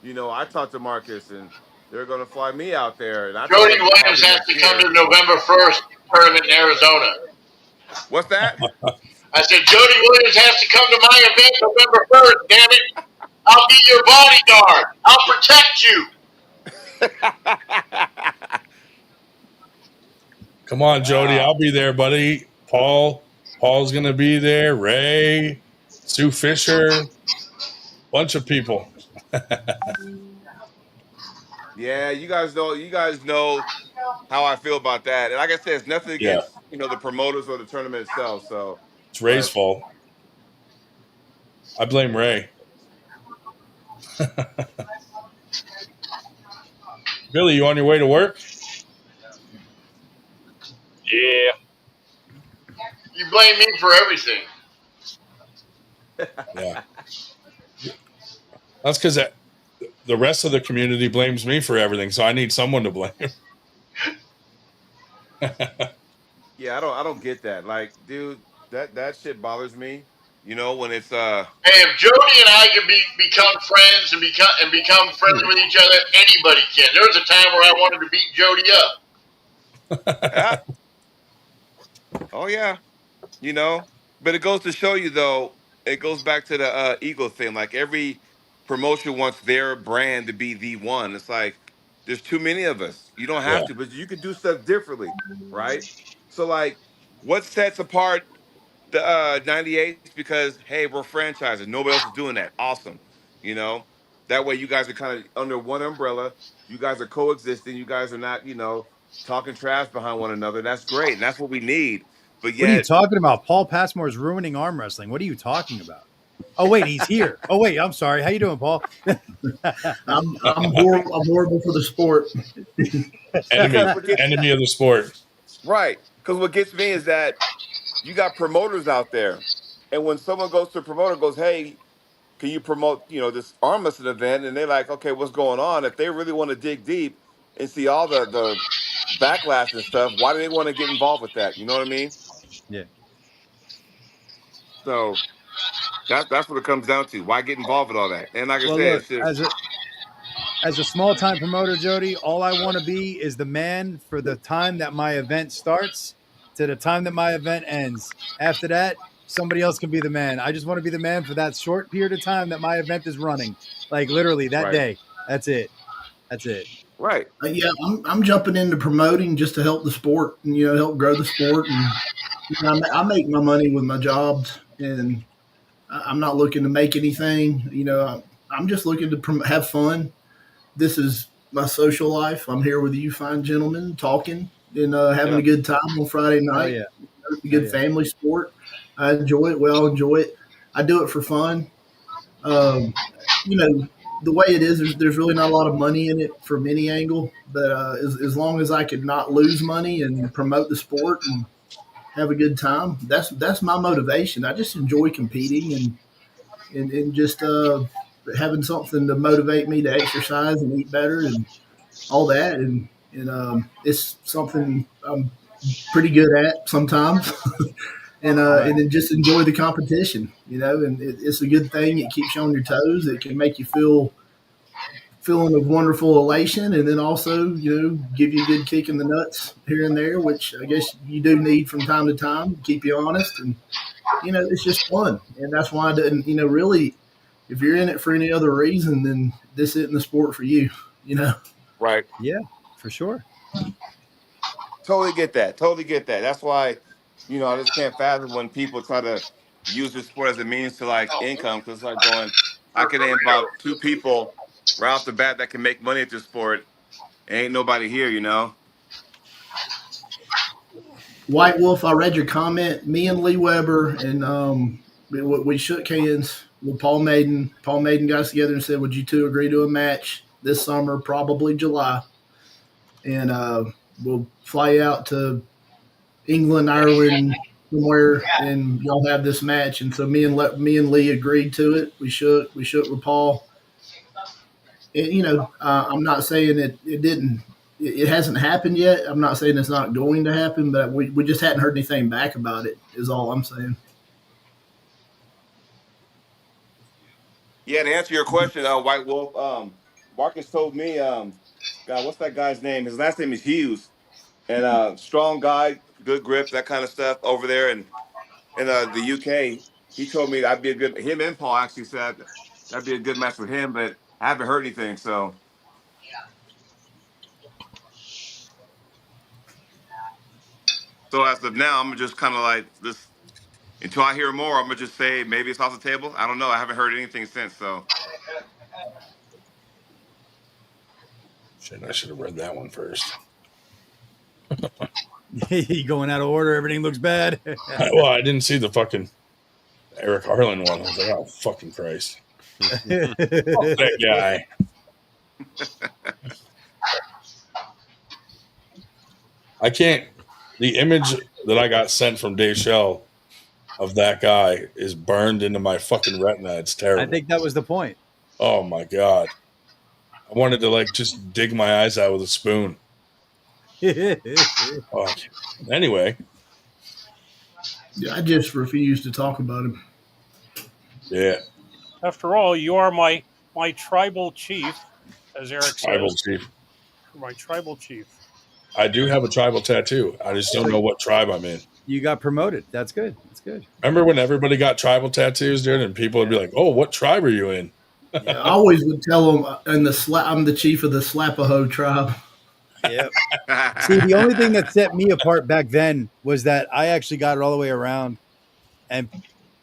I talked to Marcus, and they're going to fly me out there. And Jody Williams has to come to November 1st tournament in Arizona. What's that? I said Jody Williams has to come to my event November 1st. Damn it! I'll be your bodyguard. I'll protect you. Come on, Jody. I'll be there, buddy. Paul's going to be there. Ray, Sue Fisher, bunch of people. Yeah, you guys know how I feel about that. And like I said, it's nothing against, the promoters or the tournament itself. So it's Ray's fault. I blame Ray. Billy, you on your way to work? Yeah. You blame me for everything. Yeah. That's because the rest of the community blames me for everything, so I need someone to blame. Yeah, I don't get that. Like, dude, that shit bothers me. When it's Hey, if Jody and I can become friends and become friendly with each other, anybody can. There was a time where I wanted to beat Jody up. Yeah. Oh yeah, but it goes to show you though. It goes back to the ego thing. Like every promotion wants their brand to be the one. It's like there's too many of us. You don't have to, but you can do stuff differently, right? So like, what sets apart the 98s? Because hey, we're franchising. Nobody else is doing that. Awesome. That way you guys are kind of under one umbrella. You guys are coexisting. You guys are not, talking trash behind one another. That's great, and that's what we need. But yet, what are you talking about? Paul Passmore is ruining arm wrestling. What are you talking about? Oh wait, he's here. Oh wait, I'm sorry. How you doing, Paul? I'm horrible for the sport. enemy of the sport. Right. Because what gets me is that you got promoters out there, and when someone goes to a promoter, goes, "Hey, can you promote, this arm wrestling event?" And they're like, "Okay, what's going on?" If they really want to dig deep and see all the backlash and stuff, why do they want to get involved with that? You know what I mean? Yeah. So that's what it comes down to. Why get involved with all that? And like I said, look, it's just as a small time promoter, Jody, all I want to be is the man for the time that my event starts to the time that my event ends. After that, somebody else can be the man. I just want to be the man for that short period of time that my event is running. Like literally that day. That's it. That's it. Right. Yeah, I'm jumping into promoting just to help the sport and help grow the sport. And I make my money with my jobs, and I'm not looking to make anything. I'm just looking to have fun. This is my social life. I'm here with you fine gentlemen talking and having a good time on Friday Oh night. yeah, It's a good family sport. I enjoy it. We all enjoy it. I do it for fun. Um, the way it is, there's really not a lot of money in it from any angle. But as long as I could not lose money and promote the sport and have a good time, that's my motivation. I just enjoy competing and just having something to motivate me to exercise and eat better and all that. And it's something I'm pretty good at sometimes. And then just enjoy the competition, and it's a good thing. It keeps you on your toes. It can make you feeling of wonderful elation, and then also, give you a good kick in the nuts here and there, which I guess you do need from time to time to keep you honest. And, it's just fun. And that's why I didn't, really, if you're in it for any other reason, then this isn't the sport for you. Right. Yeah, for sure. Totally get that. Totally get that. That's why, I just can't fathom when people try to use this sport as a means to like income. Because like going, I can name about two people right off the bat that can make money at this sport. Ain't nobody here. White Wolf, I read your comment. Me and Lee Weber and we shook hands with Paul Maiden. Paul Maiden got us together and said, "Would you two agree to a match this summer, probably July?" And we'll fly out to England, Ireland, somewhere, and y'all have this match. And so me and Lee agreed to it. We shook with Paul. And, I'm not saying it didn't. It hasn't happened yet. I'm not saying it's not going to happen, but we just hadn't heard anything back about it. Is all I'm saying. Yeah, to answer your question, White Wolf, Marcus told me, God, what's that guy's name? His last name is Hughes, and strong guy, good grip, that kind of stuff over there in the UK. He told me I'd be a good. Him and Paul actually said that'd be a good match with him, but I haven't heard anything. So as of now, I'm just kind of like this until I hear more. I'm gonna just say maybe it's off the table. I don't know. I haven't heard anything since. So Shit, I should have read that one first. Going out of order. Everything looks bad. Well, I didn't see the fucking Eric Harlan one. I was like, oh, fucking Christ. That guy. I can't. The image that I got sent from Dave Shell of that guy is burned into my fucking retina. It's terrible. I think that was the point. Oh my God. I wanted to just dig my eyes out with a spoon. Oh, anyway. Yeah, I just refuse to talk about him. Yeah. After all, you are my tribal chief, as Eric says. Tribal chief. My tribal chief. I do have a tribal tattoo. I just don't know what tribe I'm in. You got promoted. That's good. That's good. Remember when everybody got tribal tattoos, dude, and people would be like, "Oh, what tribe are you in?" Yeah, I always would tell them, I'm the chief of the Slapaho tribe. Yep. See, the only thing that set me apart back then was that I actually got it all the way around, and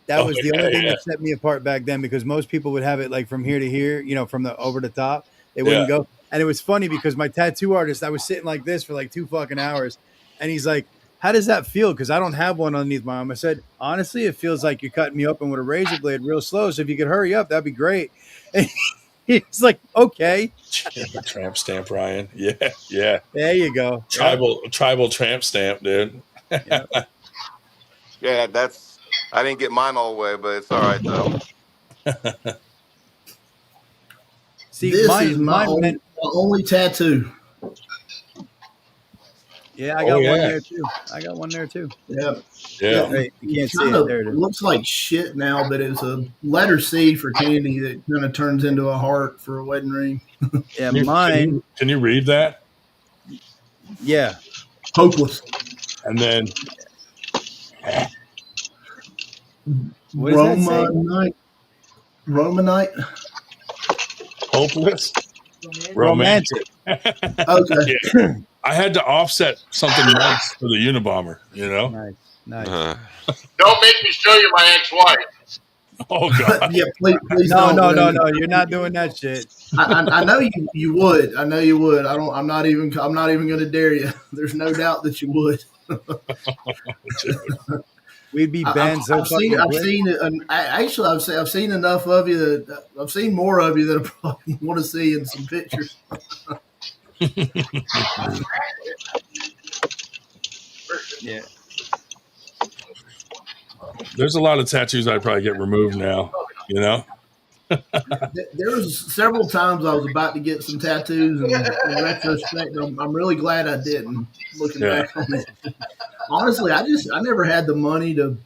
that was the only thing that set me apart back then, because most people would have it like from here to here, from the over the top. They wouldn't go. And it was funny because my tattoo artist, I was sitting like this for like 2 fucking hours, and he's like, "How does that feel?" Because I don't have one underneath my arm. I said, "Honestly, it feels like you're cutting me open with a razor blade real slow. So if you could hurry up, that'd be great." And he's like, "Okay." Tramp stamp, Ryan. Yeah, yeah. There you go. Tribal tramp stamp, dude. Yeah, that's. I didn't get mine all the way, but it's all right though. See, this is my only tattoo. Yeah, I got one there too. Yeah. Hey, you can't see it. There it is. Looks like shit now, but it's a letter C for candy that kind of turns into a heart for a wedding ring. Yeah, mine. Can you read that? Yeah. Hopeless. And then Romanite. Hopeless. Romantic. Okay. Yeah. I had to offset something nice for the Unabomber, you know? Nice. Don't make me show you my ex-wife. Oh God! Yeah, please No, don't. no. You're not doing that shit. I know you would. I know you would. I'm not even going to dare you. There's no doubt that you would. We'd be banned so I've fucking quick. seen it. Actually, I've seen enough of you that I've seen more of you that I probably want to see in some pictures. Yeah. There's a lot of tattoos I'd probably get removed now, you know? There was several times I was about to get some tattoos, and in retrospect, I'm really glad I didn't. Looking back on it, honestly, I never had the money to.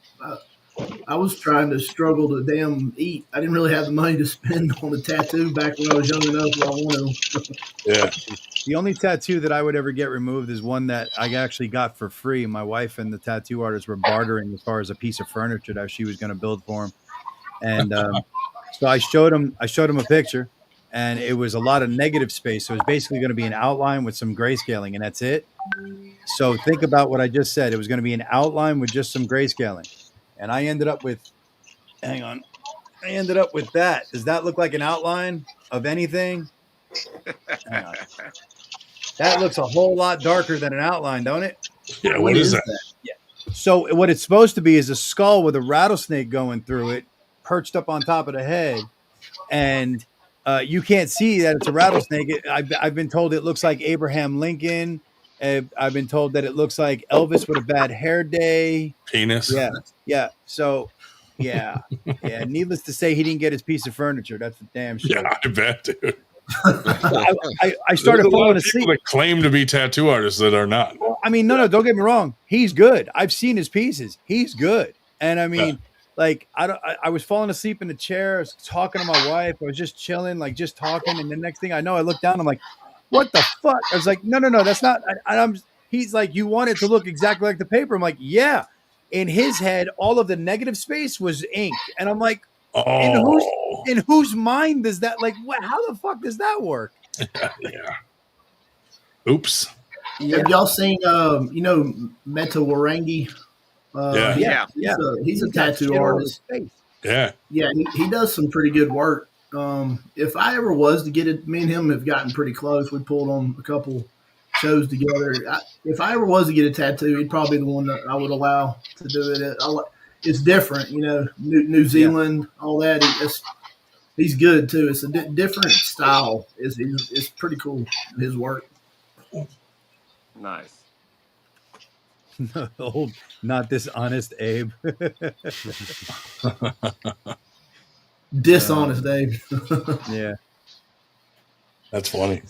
I was trying to struggle to damn eat. I didn't really have the money to spend on a tattoo back when I was young enough where I wanted them. Yeah. The only tattoo that I would ever get removed is one that I actually got for free. My wife and the tattoo artist were bartering as far as a piece of furniture that she was going to build for him, and so I showed him a picture, and it was a lot of negative space. So it was basically going to be an outline with some grayscaling, and that's it. So think about what I just said. It was going to be an outline with just some grayscaling, and I ended up with. Hang on, I ended up with that. Does that look like an outline of anything? Hang on. That looks a whole lot darker than an outline, don't it? Yeah, what is that? Yeah. So what it's supposed to be is a skull with a rattlesnake going through it, perched up on top of the head, and you can't see that it's a rattlesnake. I've been told it looks like Abraham Lincoln. I've been told that it looks like Elvis with a bad hair day. Penis. Yeah. So, yeah. Needless to say, he didn't get his piece of furniture. That's for damn sure. Yeah, I bet, dude. I started falling asleep. That claim to be tattoo artists that are not. I mean, no, don't get me wrong. He's good. I've seen his pieces. He's good. And I mean, like, I was falling asleep in the chair. I was talking to my wife. I was just chilling, like just talking. And the next thing I know, I look down. I'm like, what the fuck? I was like, no, that's not. He's like, you want it to look exactly like the paper. I'm like, yeah. In his head, all of the negative space was ink. And I'm like, in whose mind does that, like, what? How the fuck does that work? Yeah. Oops. Have y'all seen, Meta Warangi? He's a tattoo artist. Yeah. Yeah, he does some pretty good work. If I ever was to get it, me and him have gotten pretty close. We pulled on a couple shows together. If I ever was to get a tattoo, he'd probably be the one that I would allow to do it. It's different, New Zealand, all that. He's good too. It's a different style. It's pretty cool, his work. Nice. Oh, not this honest Abe. Dishonest Abe. Yeah. That's funny.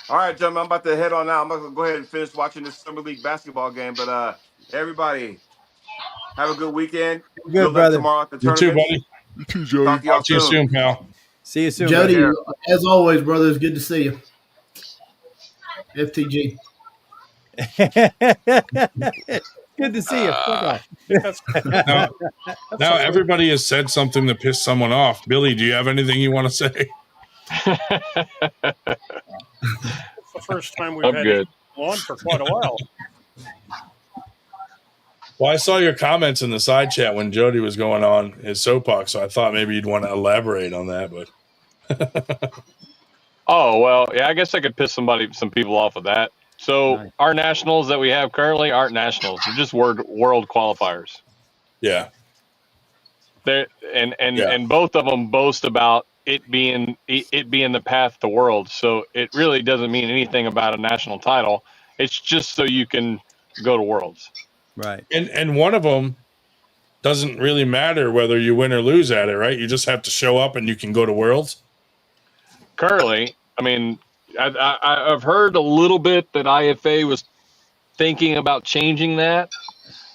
All right, gentlemen, I'm about to head on out. I'm going to go ahead and finish watching this Summer League basketball game. But everybody, have a good weekend. Good brother. Tomorrow at the You tournament. too, buddy. You too, Jody. Talk to you soon, pal. See you soon, Jody. brother. As always, brother, it's good to see you. FTG. Good to see you. Fuck off. Now everybody has said something that pissed someone off. Billy, do you have anything you want to say? It's the first time we've had it on for quite a while. Well, I saw your comments in the side chat when Jody was going on his soapbox, so I thought maybe you'd want to elaborate on that. But oh well, yeah, I guess I could piss some people off with that. So our nationals that we have currently aren't nationals; they're just world qualifiers. Yeah, and both of them boast about it being the path to world. So it really doesn't mean anything about a national title. It's just so you can go to worlds. Right. And one of them doesn't really matter whether you win or lose at it, right? You just have to show up and you can go to worlds. Currently, I mean, I've heard a little bit that IFA was thinking about changing that,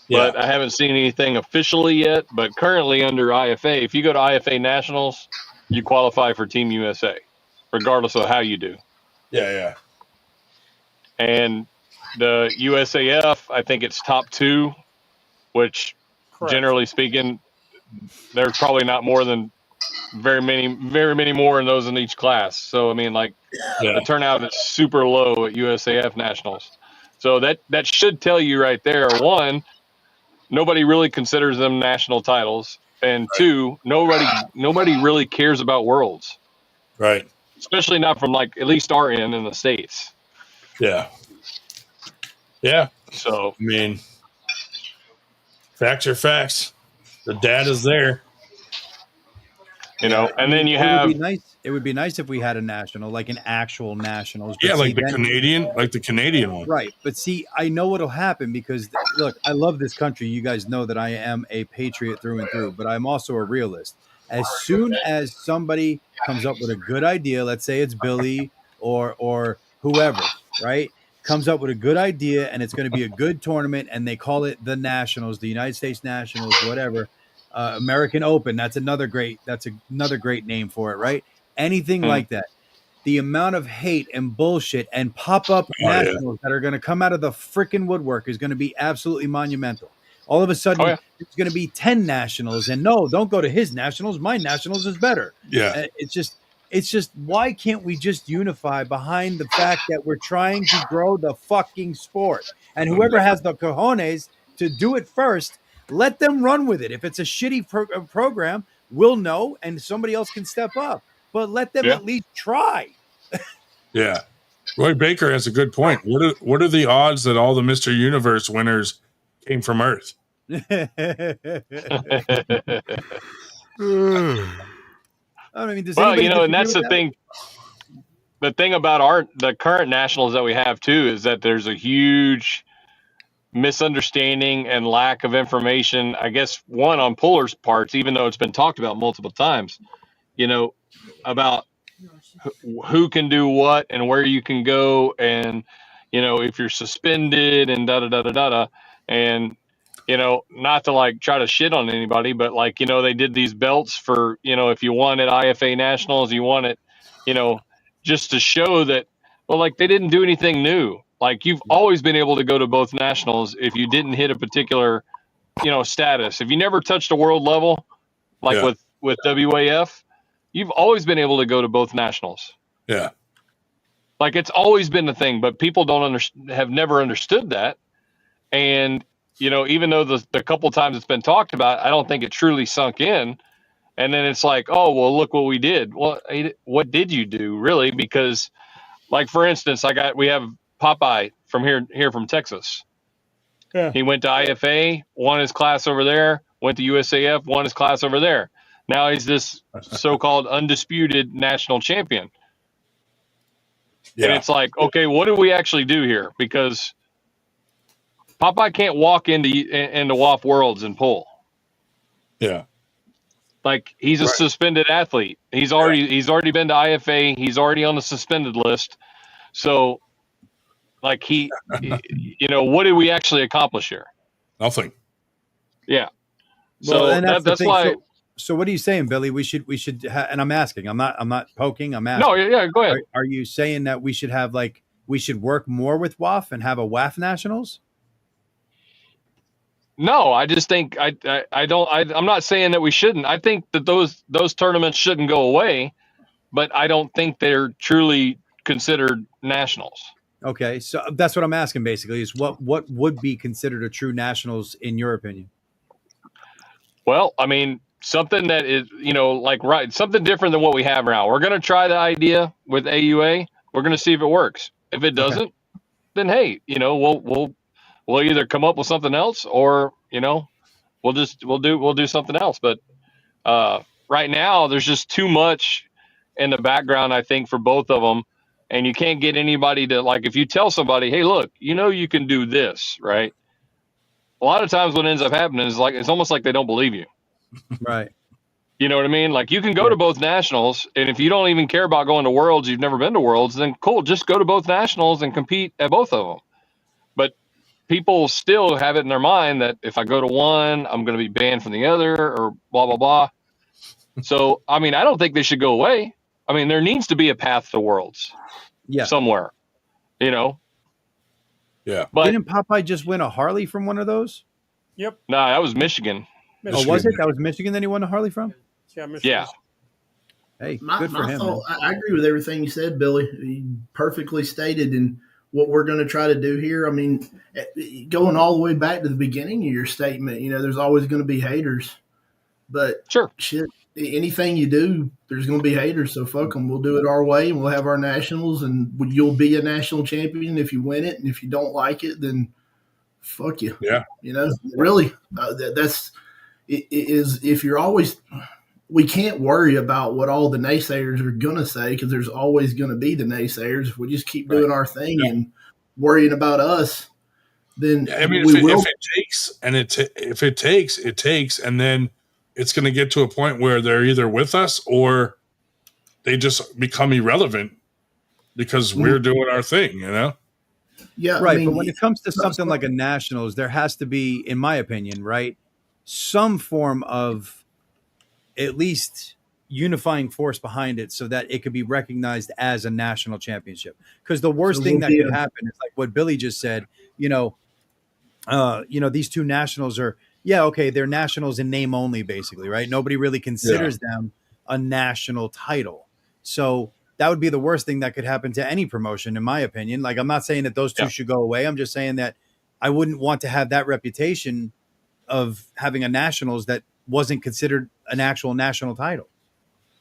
but I haven't seen anything officially yet. But currently under IFA, if you go to IFA Nationals, you qualify for Team USA, regardless of how you do. Yeah. And the USAF, I think it's top 2, which generally speaking, there's probably not more than very many more in those in each class. So I mean, like the turnout is super low at USAF nationals. So that should tell you right there. One, nobody really considers them national titles, and two, nobody really cares about worlds, Right. especially not from like at least our end in the States. Yeah. Yeah. So I mean, facts are facts. The data's there. You know, and then you it have would be nice. It would be nice if we had a national, like an actual nationals. But Yeah, see, like the Canadian one. Right. But see, I know what'll happen because look, I love this country. You guys know that I am a patriot through and through, but I'm also a realist. As soon as somebody comes up with a good idea, let's say it's Billy or whoever, right? Comes up with a good idea and it's going to be a good tournament and they call it the Nationals, the United States Nationals, whatever. American Open, that's another great name for it, right? Anything like that. The amount of hate and bullshit and pop-up nationals that are going to come out of the freaking woodwork is going to be absolutely monumental. All of a sudden, it's going to be 10 nationals, and no, don't go to his nationals. My nationals is better. Yeah. It's just why can't we just unify behind the fact that we're trying to grow the fucking sport? And whoever has the cojones to do it first, let them run with it. If it's a shitty program, we'll know, and somebody else can step up. But let them at least try. Yeah. Roy Baker has a good point. What are the odds that all the Mr. Universe winners came from Earth? I mean, well, you know, and that's the thing. The thing about the current nationals that we have too is that there's a huge misunderstanding and lack of information. I guess one on Puller's parts, even though it's been talked about multiple times, you know, about who can do what and where you can go, and you know, if you're suspended and da da da da da da, and you know, not to like try to shit on anybody, but like, you know, they did these belts for, you know, if you won at IFA nationals, you won it, you know, just to show that, well, like they didn't do anything new. Like you've always been able to go to both nationals if you didn't hit a particular, you know, status. If you never touched a world level, like with WAF, you've always been able to go to both nationals. Yeah. Like it's always been the thing, but people have never understood that. And, you know, even though the couple times it's been talked about, I don't think it truly sunk in. And then it's like, oh, well, look what we did. Well, what did you do really? Because like, for instance, we have Popeye from here from Texas. Yeah. He went to IFA, won his class over there, went to USAF, won his class over there. Now he's this so-called undisputed national champion. Yeah. And it's like, okay, what do we actually do here? Because Popeye can't walk into WAF Worlds and pull. Yeah. Like he's a suspended athlete. He's already been to IFA. He's already on the suspended list. So like you know, what did we actually accomplish here? Nothing. Yeah. Well, so and that's why. So what are you saying, Billy? We should and I'm asking. I'm not poking. I'm asking. No, yeah, go ahead. Are you saying that we should work more with WAF and have a WAF nationals? No, I just think I'm not saying that we shouldn't. I think that those tournaments shouldn't go away, but I don't think they're truly considered nationals. Okay, so that's what I'm asking. Basically, is what would be considered a true nationals in your opinion? Well, I mean, something that is, you know, like something different than what we have now. We're going to try the idea with AUA. We're going to see if it works. If it doesn't, then hey, you know, we'll either come up with something else, or you know, we'll do something else. But right now, there's just too much in the background, I think, for both of them, and you can't get anybody to, like, if you tell somebody, hey, look, you know, you can do this, right? A lot of times, what ends up happening is like it's almost like they don't believe you, right? You know what I mean? Like you can go to both nationals, and if you don't even care about going to Worlds, you've never been to Worlds, then cool, just go to both nationals and compete at both of them. But people still have it in their mind that if I go to one, I'm going to be banned from the other, or blah, blah, blah. So, I mean, I don't think they should go away. I mean, there needs to be a path to Worlds somewhere, you know? Yeah. But didn't Popeye just win a Harley from one of those? Yep. No, that was Michigan. Oh, was it? That was Michigan that he won a Harley from? Yeah, Michigan. Hey, My good for him, thought, man. I agree with everything you said, Billy. You perfectly stated. And what we're going to try to do here, I mean, going all the way back to the beginning of your statement, there's always going to be haters. But Sure, shit, anything you do, there's going to be haters. So fuck them. We'll do it our way, and we'll have our nationals, and you'll be a national champion if you win it. And if you don't like it, then fuck you. Yeah. Really, that's it is. If you're always, we can't worry about what all the naysayers are going to say because there's always going to be the naysayers. If we just keep doing our thing and worrying about us, then I mean, we will. If it takes, and if it takes, it takes, and then it's going to get to a point where they're either with us or they just become irrelevant because we're doing our thing, Yeah, right. I mean, but when it comes to something like a nationals, there has to be, in my opinion, right, some form of at least unifying force behind it so that it could be recognized as a national championship. Because the worst thing that could happen is like what Billy just said. These two nationals are, they're nationals in name only, basically, right? Nobody really considers them a national title. So that would be the worst thing that could happen to any promotion, in my opinion. Like, I'm not saying that those two should go away. I'm just saying that I wouldn't want to have that reputation of having a nationals that wasn't considered an actual national title.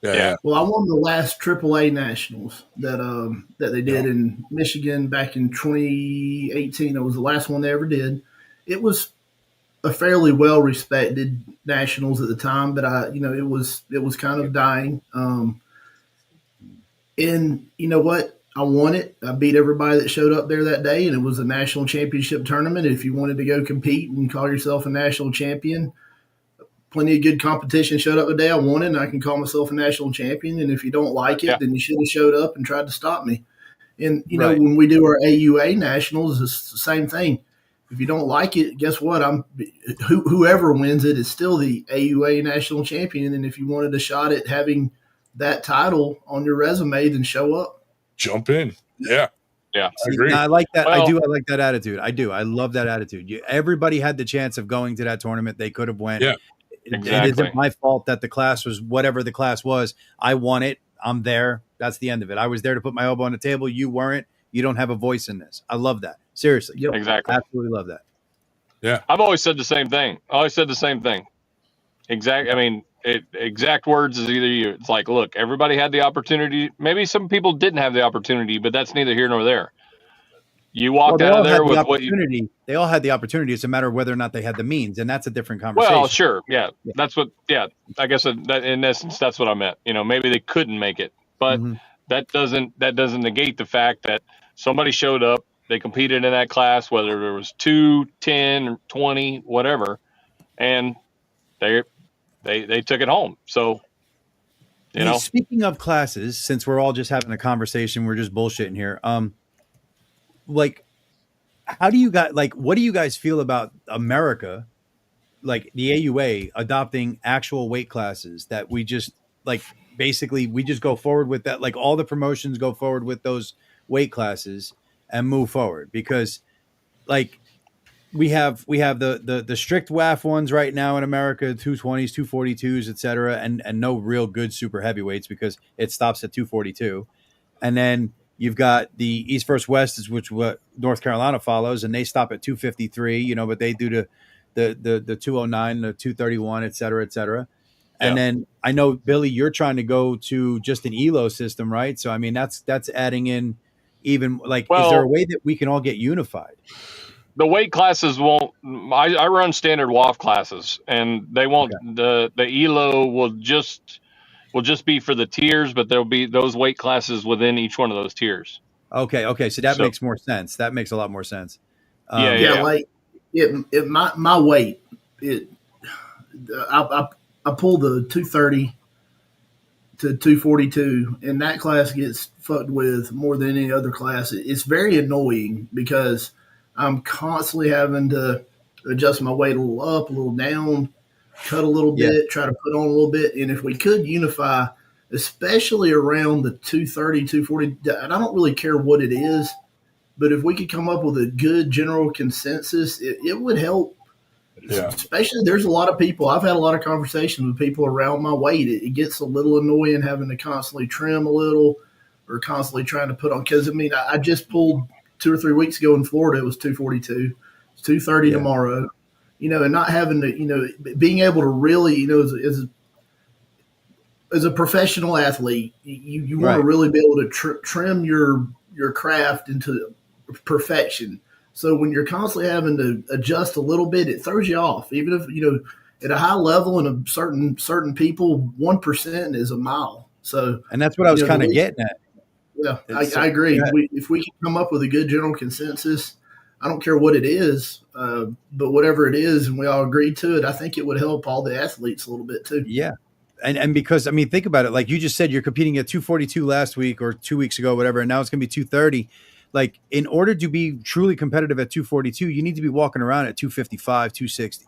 Yeah. Well, I won the last AAA nationals that they did in Michigan back in 2018. It was the last one they ever did. It was a fairly well respected nationals at the time, but it was kind of dying. And you know what? I won it. I beat everybody that showed up there that day, and it was a national championship tournament. If you wanted to go compete and call yourself a national champion, plenty of good competition showed up today. I won it, and I can call myself a national champion. And if you don't like it, then you should have showed up and tried to stop me. And, when we do our AUA nationals, it's the same thing. If you don't like it, guess what? Whoever wins it is still the AUA national champion. And if you wanted a shot at having that title on your resume, then show up. Jump in. Yeah. Yeah. I agree. I like that. I like that attitude. I do. I love that attitude. Everybody had the chance of going to that tournament. They could have went. Yeah. Exactly. It isn't my fault that the class was whatever the class was. I won it. I'm there. That's the end of it. I was there to put my elbow on the table. You weren't. You don't have a voice in this. I love that. Seriously. Yep. Exactly. Absolutely love that. Yeah. I've always said the same thing. Exact words is either you. It's like, look, everybody had the opportunity. Maybe some people didn't have the opportunity, but that's neither here nor there. You walked out of there with what you. They all had the opportunity. It's a matter of whether or not they had the means, and that's a different conversation. Well, sure, yeah. That's what. Yeah, I guess that in essence, that's what I meant. Maybe they couldn't make it, but that doesn't negate the fact that somebody showed up. They competed in that class, whether there was 2, 10, 20, whatever, and they took it home. So, Speaking of classes, since we're all just having a conversation, we're just bullshitting here. How do you guys what do you guys feel about America, like the AUA adopting actual weight classes that we just basically we just go forward with that, like all the promotions go forward with those weight classes and move forward? Because we have the strict WAF ones right now in America, 220s, 242s, etc., and no real good super heavyweights because it stops at 242. And then you've got the East versus West, which what North Carolina follows, and they stop at 253, but they do the 209, the 231, et cetera, et cetera. And then I know, Billy, you're trying to go to just an ELO system, right? So, I mean, that's adding in even is there a way that we can all get unified? The weight classes won't. I run standard WAF classes, and they won't. Okay. The ELO will just be for the tiers, but there'll be those weight classes within each one of those tiers. Okay. So that makes more sense. That makes a lot more sense. My weight. I pull the 230 to 242, and that class gets fucked with more than any other class. It's very annoying because I'm constantly having to adjust my weight a little up, a little down, cut a little bit, try to put on a little bit. And if we could unify, especially around the 230, 240, I don't really care what it is, but if we could come up with a good general consensus, it would help Especially, there's a lot of people. I've had a lot of conversations with people around my weight. It gets a little annoying having to constantly trim a little or constantly trying to put on. Because, I mean, I just pulled 2 or 3 weeks ago in Florida. It was 242. It's 230 tomorrow. You know, and not having to, you know, being able to really, you know, as a professional athlete, you want to really be able to trim your craft into perfection. So when you're constantly having to adjust a little bit, it throws you off. Even if, you know, at a high level and a certain people, 1% is a mile. So, and that's what I was kind of getting at. Yeah, I agree. If we can come up with a good general consensus, I don't care what it is, but whatever it is, and we all agree to it, I think it would help all the athletes a little bit too. Yeah. And because, I mean, think about it. Like you just said, you're competing at 242 last week or 2 weeks ago, whatever, and now it's going to be 230. Like, in order to be truly competitive at 242, you need to be walking around at 255, 260,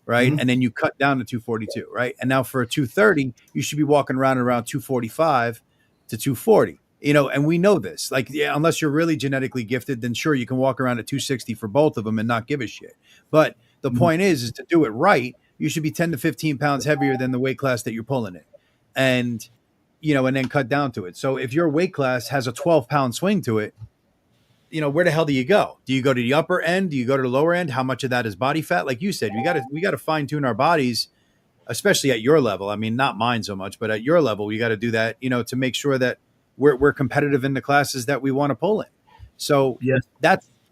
right? Mm-hmm. And then you cut down to 242, right? And now for a 230, you should be walking around 245 to 240. You know, and we know this. Like, yeah, unless you're really genetically gifted, then sure, you can walk around at 260 for both of them and not give a shit. But the point is to do it right, you should be 10 to 15 pounds heavier than the weight class that you're pulling in. And, you know, and then cut down to it. So if your weight class has a 12-pound swing to it, you know, where the hell do you go? Do you go to the upper end? Do you go to the lower end? How much of that is body fat? Like you said, we got to fine tune our bodies, especially at your level. I mean, not mine so much, but at your level, we got to do that, you know, to make sure that we're competitive in the classes that we want to pull in. So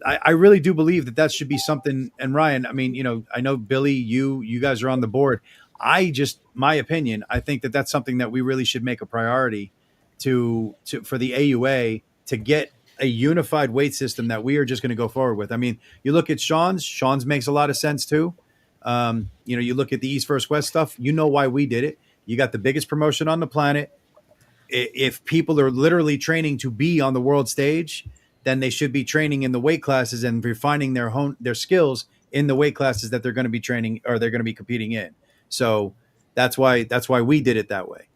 I really do believe that should be something. And Ryan, I mean, you know, I know Billy, you guys are on the board. My opinion, I think that that's something that we really should make a priority for the AUA to get a unified weight system that we are just going to go forward with. I mean, you look at Sean's makes a lot of sense too. You know, you look at the East versus West stuff, you know why we did it. You got the biggest promotion on the planet. If people are literally training to be on the world stage, then they should be training in the weight classes and refining their skills in the weight classes that they're going to be training or they're going to be competing in. So that's why we did it that way.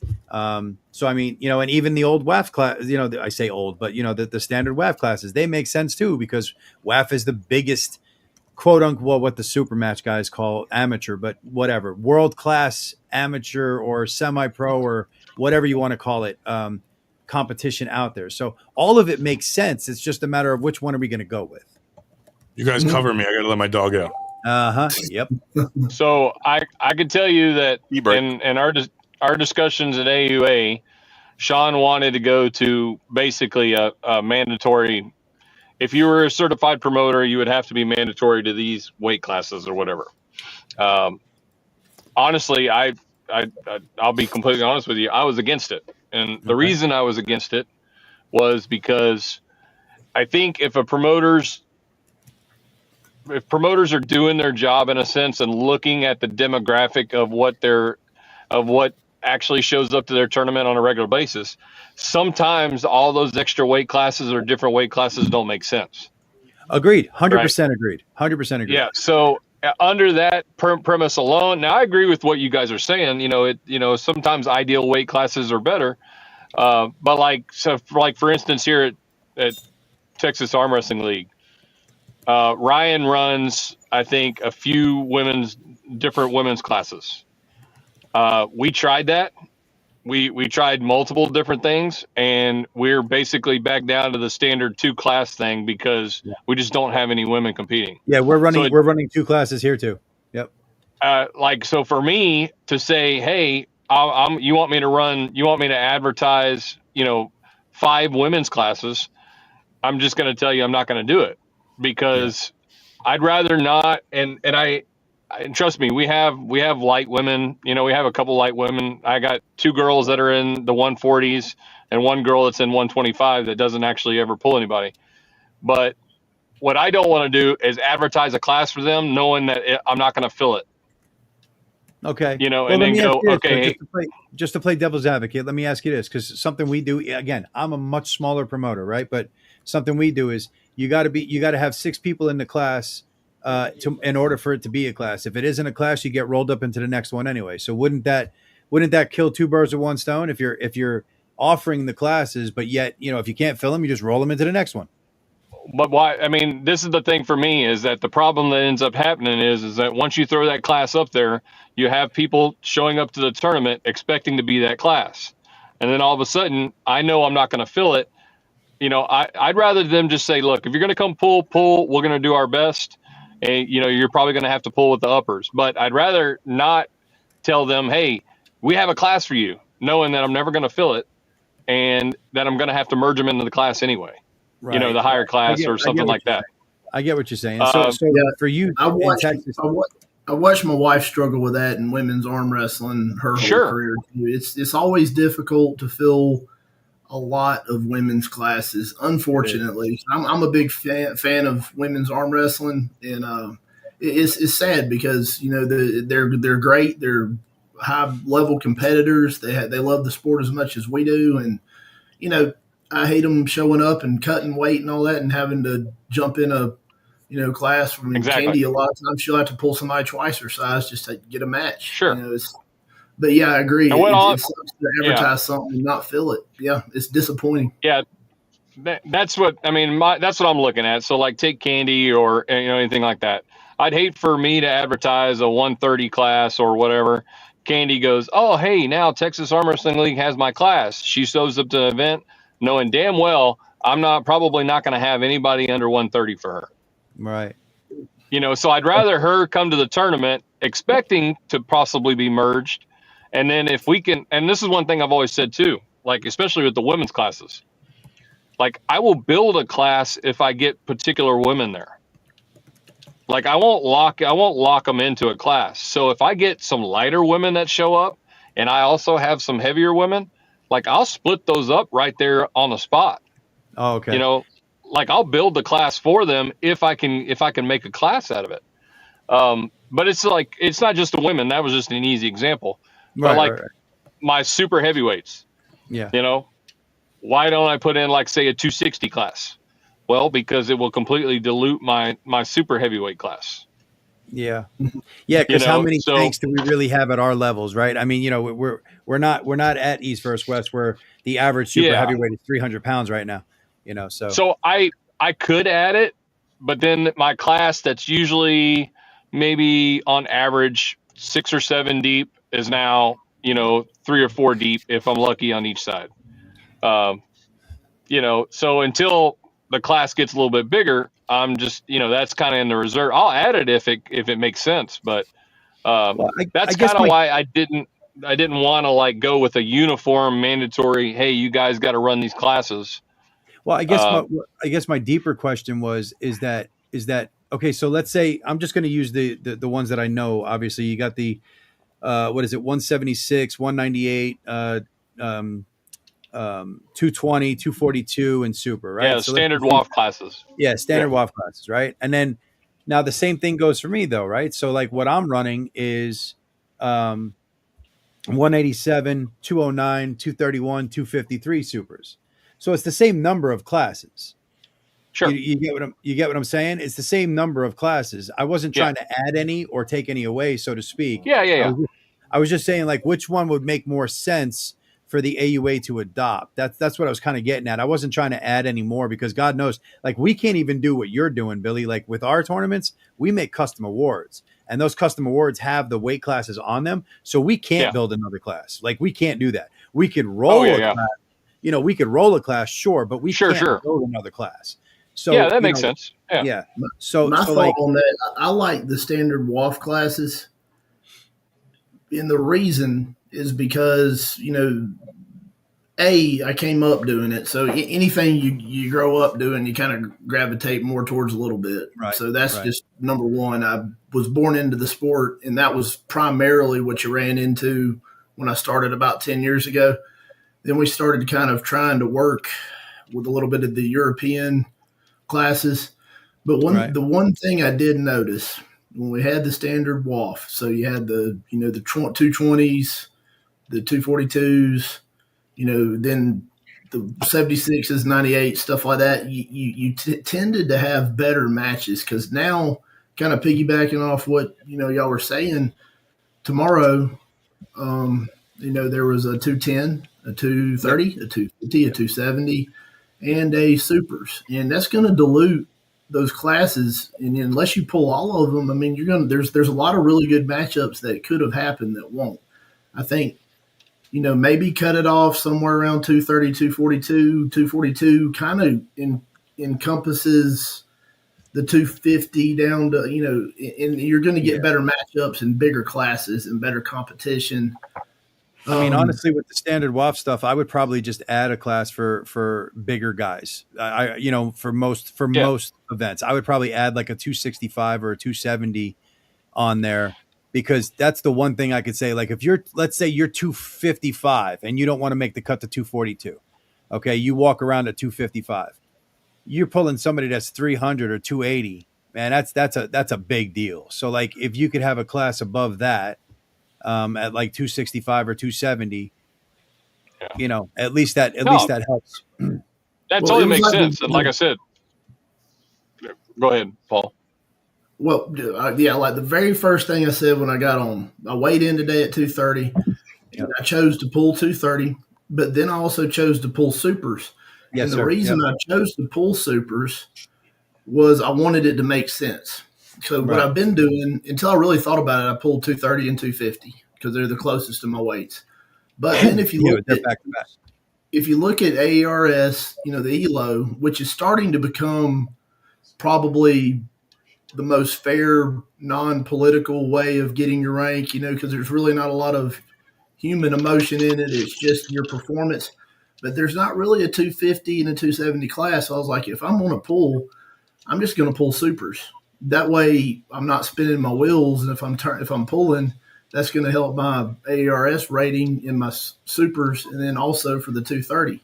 So, I mean, you know, and even the old WAF class, you know, I say old, but, you know, the standard WAF classes, they make sense too, because WAF is the biggest, quote unquote, what the super match guys call amateur, but whatever, world-class amateur or semi-pro or whatever you want to call it, competition out there. So all of it makes sense. It's just a matter of which one are we going to go with. You guys cover me. I got to let my dog out. Yep. So I could tell you that in our discussions at AUA, Sean wanted to go to basically a mandatory. If you were a certified promoter, you would have to be mandatory to these weight classes or whatever. Honestly, I'll be completely honest with you. I was against it, and the reason I was against it was because I think if promoters are doing their job in a sense and looking at the demographic of what actually shows up to their tournament on a regular basis, sometimes all those extra weight classes or different weight classes don't make sense. Agreed. 100% agreed. 100% agreed. Yeah. So under that premise alone, now I agree with what you guys are saying. You know, sometimes ideal weight classes are better. But for instance, here at Texas Armwrestling League, Ryan runs, I think, a few different women's classes. We tried that. We tried multiple different things, and we're basically back down to the standard 2 class thing because we just don't have any women competing. Yeah, we're running 2 classes here too. Yep. So for me to say, hey, you want me to advertise, 5 women's classes, I'm just going to tell you I'm not going to do it because I'd rather not. And trust me, we have light women. We have a couple light women. I got 2 girls that are in the 140s and 1 girl that's in 125 that doesn't actually ever pull anybody. But what I don't want to do is advertise a class for them knowing that I'm not going to fill it. Okay. And then go, okay. Just to play devil's advocate, let me ask you this, because something we do, again, I'm a much smaller promoter, right? But something we do is you got to have 6 people in the class in order for it to be a class. If it isn't a class, you get rolled up into the next one anyway. So wouldn't that kill 2 birds with 1 stone? If you're offering the classes, but yet, if you can't fill them, you just roll them into the next one. but why? I mean, this is the thing for me is that the problem that ends up happening is that once you throw that class up there, you have people showing up to the tournament expecting to be that class. And then all of a sudden, I know I'm not going to fill it. I'd rather them just say, look, if you're going to come pull, we're going to do our best. And, you're probably going to have to pull with the uppers. But I'd rather not tell them, hey, we have a class for you, knowing that I'm never going to fill it and that I'm going to have to merge them into the class anyway. Right. The higher class or something like that. I get what you're saying. So for you in Texas, I watched my wife struggle with that in women's arm wrestling her whole career. It's always difficult to fill a lot of women's classes. Unfortunately, I'm a big fan of women's arm wrestling, and it's sad because they're great. They're high level competitors. They love the sport as much as we do, and I hate them showing up and cutting weight and all that and having to jump in a class. I mean, Candy, a lot of times she'll have to pull somebody twice her size just to get a match. Sure. But yeah, I agree. It sucks to advertise something and not fill it. Yeah, it's disappointing. Yeah, that's what I mean. That's what I'm looking at. So like, take Candy or anything like that. I'd hate for me to advertise a 130 class or whatever. Candy goes, oh hey, now Texas Arm Wrestling League has my class. She shows up to the event, knowing damn well I'm probably not going to have anybody under 130 for her. Right. So I'd rather her come to the tournament expecting to possibly be merged. And then if we can, and this is one thing I've always said too, like, especially with the women's classes, like I will build a class if I get particular women there. Like I won't lock them into a class. So if I get some lighter women that show up and I also have some heavier women, like I'll split those up right there on the spot. Oh, okay. Like I'll build the class for them if I can make a class out of it. But it's like, it's not just the women. That was just an easy example. But like my super heavyweights, why don't I put in like, say, a 260 class? Well, because it will completely dilute my super heavyweight class. Yeah. Yeah. Because how many tanks do we really have at our levels? Right. I mean, we're not at East versus West where the average super heavyweight is 300 pounds right now, So I could add it, but then my class that's usually maybe on average 6 or 7 deep is now, 3 or 4 deep if I'm lucky on each side. So until the class gets a little bit bigger, I'm just, that's kind of in the reserve. I'll add it if it makes sense, but that's kind of why I didn't want to like go with a uniform mandatory. Hey, you guys got to run these classes. Well, I guess my deeper question is that okay? So let's say I'm just going to use the ones that I know. Obviously, you got the 176, 198, 220, 242, and super, right? Yeah, so standard WAF classes. Yeah, standard WAF classes, right? And then now the same thing goes for me though, right? So like what I'm running is 187, 209, 231, 253 supers. So it's the same number of classes. Sure. You get what I'm saying? It's the same number of classes. I wasn't trying to add any or take any away, so to speak. Yeah. I was just saying like which one would make more sense for the AUA to adopt. That's what I was kind of getting at. I wasn't trying to add any more because God knows, like we can't even do what you're doing, Billy. Like with our tournaments, we make custom awards. And those custom awards have the weight classes on them. So we can't build another class. Like we can't do that. We could roll a class. We could roll a class, sure, but we can't build another class. So that makes sense. Yeah. So my thought on that, I like the standard WAF classes. And the reason is because, I came up doing it. So anything you grow up doing, you kind of gravitate more towards a little bit. Right. So that's just number one. I was born into the sport, and that was primarily what you ran into when I started about 10 years ago. Then we started kind of trying to work with a little bit of the European classes. But the one thing I did notice when we had the standard WAF, so you had the 220s, the 242s, then the 76s, 98, stuff like that, you tended to have better matches because now, kind of piggybacking off what, y'all were saying, tomorrow, there was a 210, a 230, a 250, a 270, and a supers, and that's going to dilute those classes. And unless you pull all of them, I mean, there's a lot of really good matchups that could have happened that won't. I think, maybe cut it off somewhere around 230, 242, 242 kind of encompasses the 250 down to, and you're going to get better matchups and bigger classes and better competition. I mean, honestly, with the standard WAF stuff, I would probably just add a class for bigger guys. For most events, I would probably add like a 265 or a 270 on there, because that's the one thing I could say. Like, let's say you're 255 and you don't want to make the cut to 242. Okay, you walk around at 255. You're pulling somebody that's 300 or 280. Man, that's a big deal. So like, if you could have a class above that, at like 265 or 270, at least that helps. That totally makes sense. And like I said, go ahead, Paul. Well, like the very first thing I said when I got on, I weighed in today at 230. And I chose to pull 230, but then I also chose to pull supers. Yes, and the reason I chose to pull supers was I wanted it to make sense. So what I've been doing, until I really thought about it, I pulled 230 and 250 because they're the closest to my weights. But then if you look at AERS, the ELO, which is starting to become probably the most fair, non-political way of getting your rank, because there's really not a lot of human emotion in it. It's just your performance. But there's not really a 250 and a 270 class. So I was like, if I'm going to pull, I'm just going to pull supers. That way I'm not spinning my wheels. And if I'm pulling, that's going to help my AERS rating in my supers. And then also for the 230,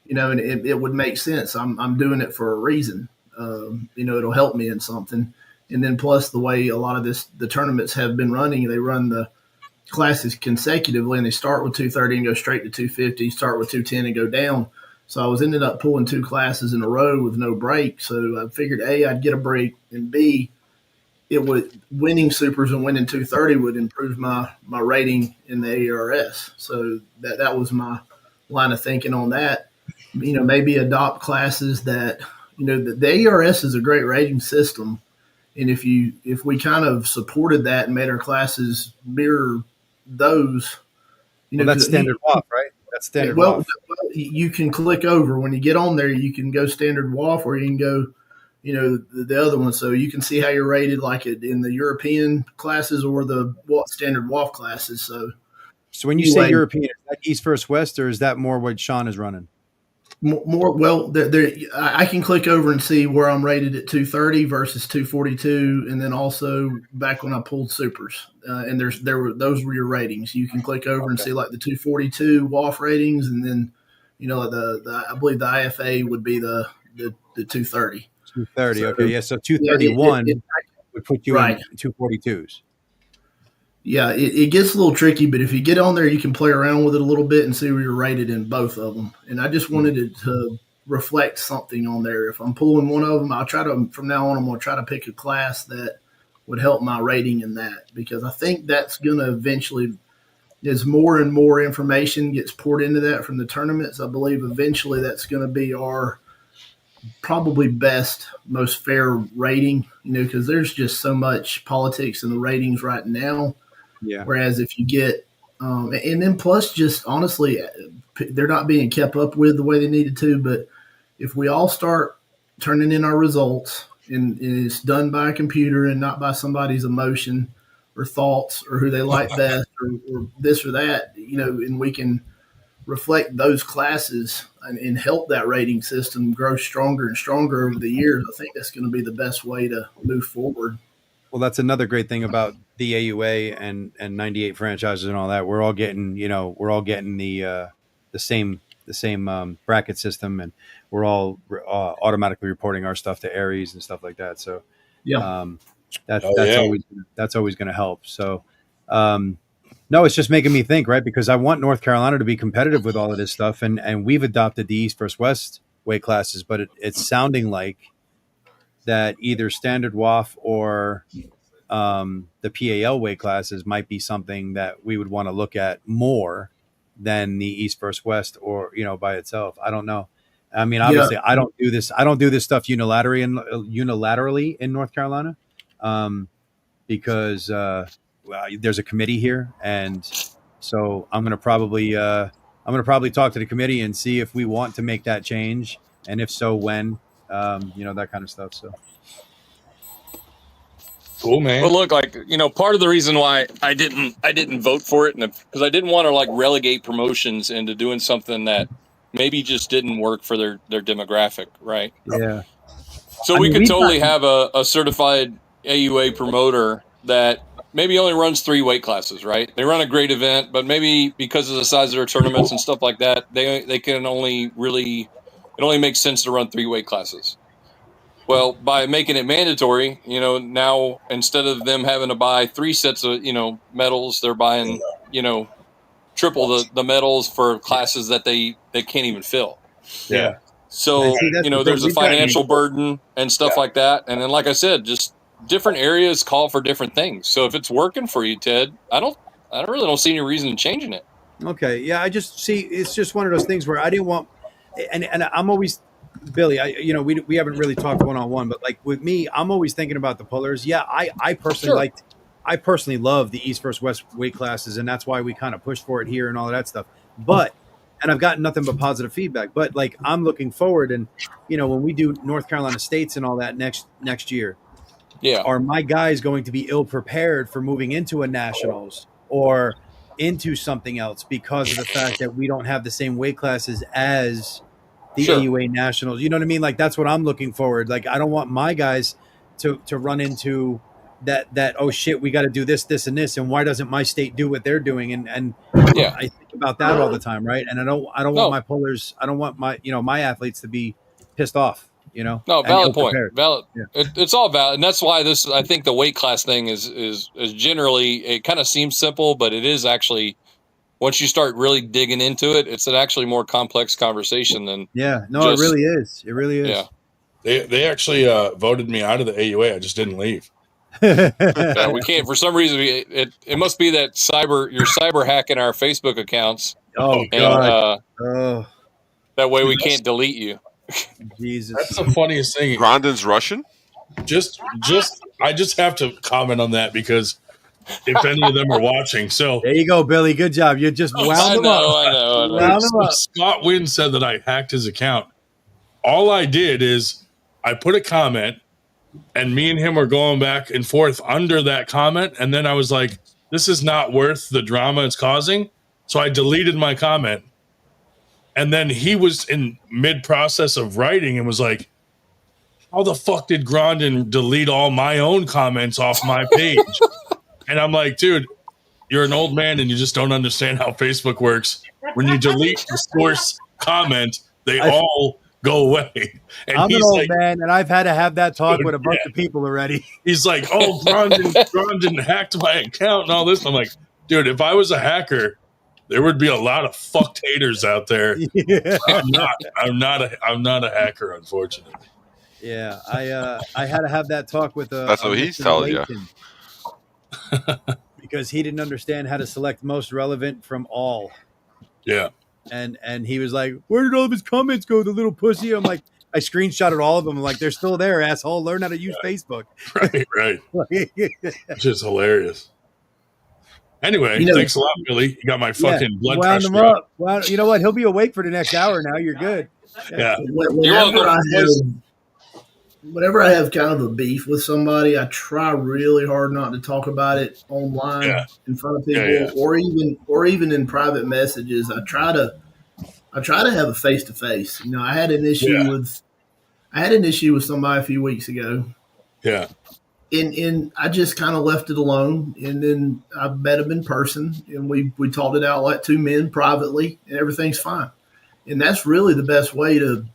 and it would make sense. I'm doing it for a reason. It'll help me in something. And then plus the way a lot of the tournaments have been running, they run the classes consecutively and they start with 230 and go straight to 250, start with 210 and go down. So I was ended up pulling 2 classes in a row with no break. So I figured A, I'd get a break, and B, winning supers and winning 230 would improve my rating in the AERS. So that was my line of thinking on that. Maybe adopt classes that, the AERS is a great rating system. And if we kind of supported that and made our classes mirror those, that's standard WAF, right? That's standard WAF. You can click over when you get on there. You can go standard WAF, or you can go, the other one. So you can see how you're rated, like in the European classes or the standard WAF classes. So when you say European, is that East versus West, or is that more what Sean is running? More well, I can click over and see where I'm rated at 230 versus 242, and then also back when I pulled supers, and those were your ratings. You can click over and see like the 242 WAF ratings, and then I believe the IFA would be the 230. 230, so, okay, yeah. So 231 would put you in 242s. Yeah, it gets a little tricky, but if you get on there, you can play around with it a little bit and see where you're rated in both of them. And I just wanted it to reflect something on there. If I'm pulling one of them, from now on, I'm going to try to pick a class that would help my rating in that, because I think that's going to eventually, as more and more information gets poured into that from the tournaments, I believe eventually that's going to be our probably best, most fair rating, because there's just so much politics in the ratings right now. Yeah. Whereas if you get, and then plus just honestly, they're not being kept up with the way they needed to. But if we all start turning in our results and it's done by a computer and not by somebody's emotion or thoughts or who they like best or this or that, and we can reflect those classes and help that rating system grow stronger and stronger over the years, I think that's going to be the best way to move forward. Well, that's another great thing about the AUA and 98 franchises and all that. We're all getting, the same bracket system, and we're all automatically reporting our stuff to Aries and stuff like that. So that's always going to help. So no, it's just making me think, right? Because I want North Carolina to be competitive with all of this stuff, and we've adopted the East versus West weight classes, but it's sounding like that either standard WAF or the PAL weight classes might be something that we would want to look at more than the East versus West, or by itself. I don't know. I mean, obviously, I don't do this. I don't do this stuff unilaterally in North Carolina, because there's a committee here, and so I'm gonna probably talk to the committee and see if we want to make that change, and if so, when. That kind of stuff. So. Cool, man. But look, like, part of the reason why I didn't vote for it, because I didn't want to like relegate promotions into doing something that maybe just didn't work for their demographic, right? Yeah. So we could totally have a certified AUA promoter that maybe only runs 3 weight classes, right? They run a great event, but maybe because of the size of their tournaments and stuff like that, they can only really, it only makes sense to run 3 weight classes. Well, by making it mandatory, now instead of them having to buy 3 sets of, medals, they're buying, triple the medals for classes that they can't even fill. Yeah. So, there's a financial burden and stuff like that. And then, like I said, just different areas call for different things. So if it's working for you, Ted, I really don't see any reason in changing it. Okay. Yeah. I just see, it's just one of those things where I didn't want, and I'm always, Billy, we haven't really talked one-on-one, but like with me, I'm always thinking about the pullers. Yeah. I personally love the East versus West weight classes, and that's why we kind of pushed for it here and all of that stuff. And I've gotten nothing but positive feedback, but like, I'm looking forward, and, when we do North Carolina States and all that next year, are my guys going to be ill prepared for moving into a nationals or into something else because of the fact that we don't have the same weight classes as the AUA nationals? You know what I mean? Like, that's what I'm looking forward. Like, I don't want my guys to run into that, oh shit, we got to do this, and this. And why doesn't my state do what they're doing? And I think about that all the time. Right. And I don't want my pullers, I don't want my athletes to be pissed off, No, valid point. Valid. Yeah. It's all valid. And that's why I think the weight class thing is generally, it kind of seems simple, but it is actually, once you start really digging into it, it's an actually more complex conversation than. Yeah, no, it really is. It really is. Yeah. They actually voted me out of the AUA. I just didn't leave. Yeah, we can't, for some reason. It must be that you're cyber hacking our Facebook accounts. Oh, God. And that way we can't delete you. Jesus, that's the funniest thing. Grondin's Russian. I just have to comment on that because if any of them are watching, so there you go, Billy. Good job. You just wound them up. I know. So Scott Wynn said that I hacked his account. All I did is I put a comment, and me and him were going back and forth under that comment, and then I was like, "This is not worth the drama it's causing," so I deleted my comment. And then he was in mid-process of writing and was like, how the fuck did Grondin delete all my own comments off my page? And I'm like, dude, you're an old man and you just don't understand how Facebook works. When you delete the source comment, they all go away. And I'm an old man, and I've had to have that talk with a bunch of people already. He's like, oh, Grondin hacked my account and all this. I'm like, dude, if I was a hacker, there would be a lot of fucked haters out there. Yeah. I'm not a hacker, unfortunately. Yeah, I had to have that talk with That's what he's telling you. Because he didn't understand how to select most relevant from all. Yeah. And he was like, where did all of his comments go, the little pussy? I'm like, I screenshotted all of them. I'm like, they're still there, asshole. Learn how to use Facebook. Right. It's just hilarious. Anyway, thanks a lot, Billy. You got my fucking blood pressure. Wound him up. Well, you know what? He'll be awake for the next hour now. You're good. Yeah. Whenever I have kind of a beef with somebody, I try really hard not to talk about it online in front of people, or even in private messages. I try to have a face to face. I had an issue with somebody a few weeks ago. Yeah. And I just kind of left it alone. And then I met him in person, and we talked it out like two men privately, and everything's fine. And that's really the best way to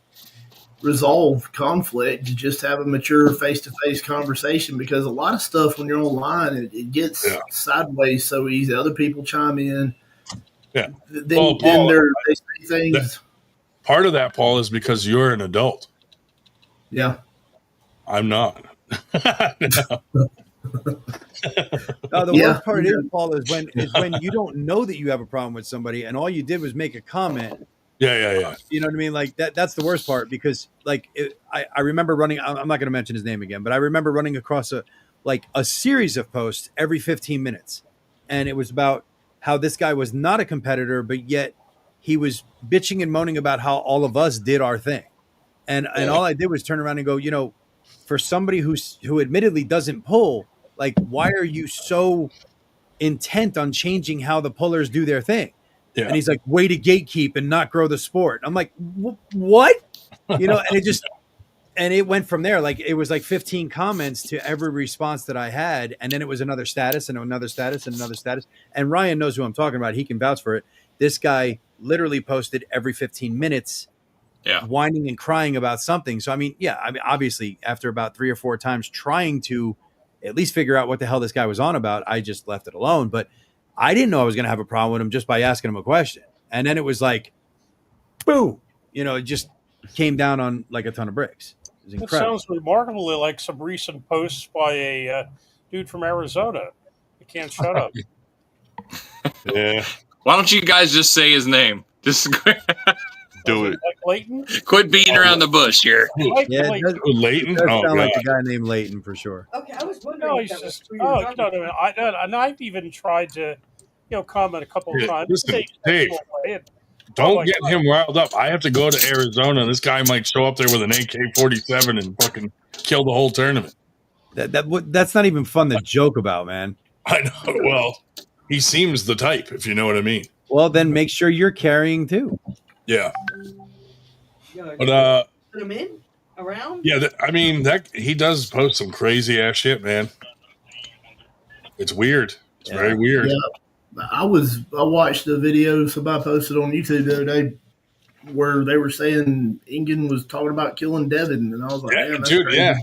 resolve conflict, to just have a mature face-to-face conversation, because a lot of stuff when you're online, it gets sideways so easy. Other people chime in. Yeah. Then they say things. Part of that, Paul, is because you're an adult. Yeah. I'm not. The worst part is, Paul, is when you don't know that you have a problem with somebody, and all you did was make a comment, Yeah. You know what I mean? Like that's the worst part because like I remember running. I'm not going to mention his name again, but I remember running across a series of posts every 15 minutes, and it was about how this guy was not a competitor, but yet he was bitching and moaning about how all of us did our thing, and all I did was turn around and go, you know, for somebody who admittedly doesn't pull, like why are you so intent on changing how the pullers do their thing? Yeah. And he's like, way to gatekeep and not grow the sport. I'm like, what? You know, and it went from there. Like it was like 15 comments to every response that I had. And then it was another status and another status and another status. And Ryan knows who I'm talking about. He can vouch for it. This guy literally posted every 15 minutes, whining and crying about something. So, I mean, obviously after about 3 or 4 times trying to at least figure out what the hell this guy was on about, I just left it alone. But I didn't know I was going to have a problem with him just by asking him a question. And then it was like, boom, you know, it just came down on like a ton of bricks. It was incredible. That sounds remarkably like some recent posts by a dude from Arizona. You can't shut up. Yeah. Why don't you guys just say his name? Just do it. Like Leighton? Quit beating around the bush here. Yeah, it does, Leighton? it does Oh, sound like God. a guy named Leighton for sure. Okay, I was wondering. No, if he's that was just. who you were Oh, talking no. And I've even tried to, comment a couple of Yeah, times. listen, Dave, don't get him riled up. I have to go to Arizona. This guy might show up there with an AK-47 and fucking kill the whole tournament. That's not even fun to joke about, man. I know. Well, he seems the type, if you know what I mean. Well, then make sure you're carrying too. Yeah. But put him in around. Yeah, I mean that he does post some crazy ass shit, man. It's weird. It's very weird. Yeah. I watched the video somebody posted on YouTube the other day where they were saying Engin was talking about killing Devin, and I was like, Yeah, man, that's dude, crazy. yeah.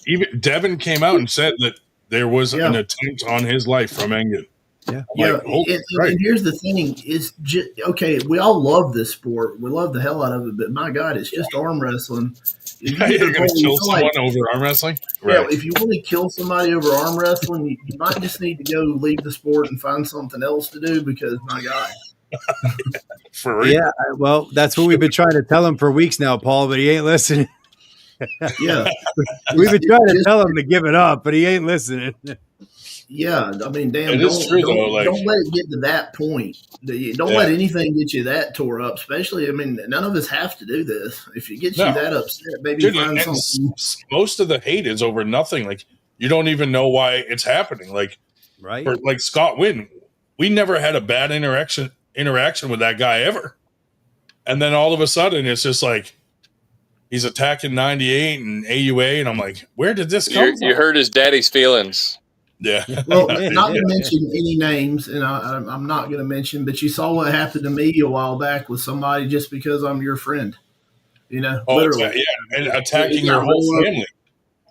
Even Devin came out and said that there was an attempt on his life from Engin. Yeah, and here's the thing: it's just okay. We all love this sport. We love the hell out of it, but my God, it's just arm wrestling. If You're going to kill someone over arm wrestling? Yeah, if you want to kill somebody over arm wrestling, you might just need to go leave the sport and find something else to do because, my God. For real? Yeah, well, that's what we've been trying to tell him for weeks now, Paul, but he ain't listening. Yeah. We've been trying to tell him to give it up, but he ain't listening. Yeah, I mean, damn, It is true, though, like- don't let it get to that point. Don't let anything get you that tore up, especially, I mean, none of us have to do this. If it gets you that upset, maybe Dude, find and something. most of the hate is over nothing. Like, you don't even know why it's happening. Like, right? For, like Scott Wynn, we never had a bad interaction with that guy ever. And then all of a sudden, it's just like, he's attacking 98 and AUA, and I'm like, where did this come from? You hurt his daddy's feelings. Yeah. Well, not to mention any names, and I'm not going to mention, but you saw what happened to me a while back with somebody just because I'm your friend. You know, literally. Yeah, and attacking your whole family.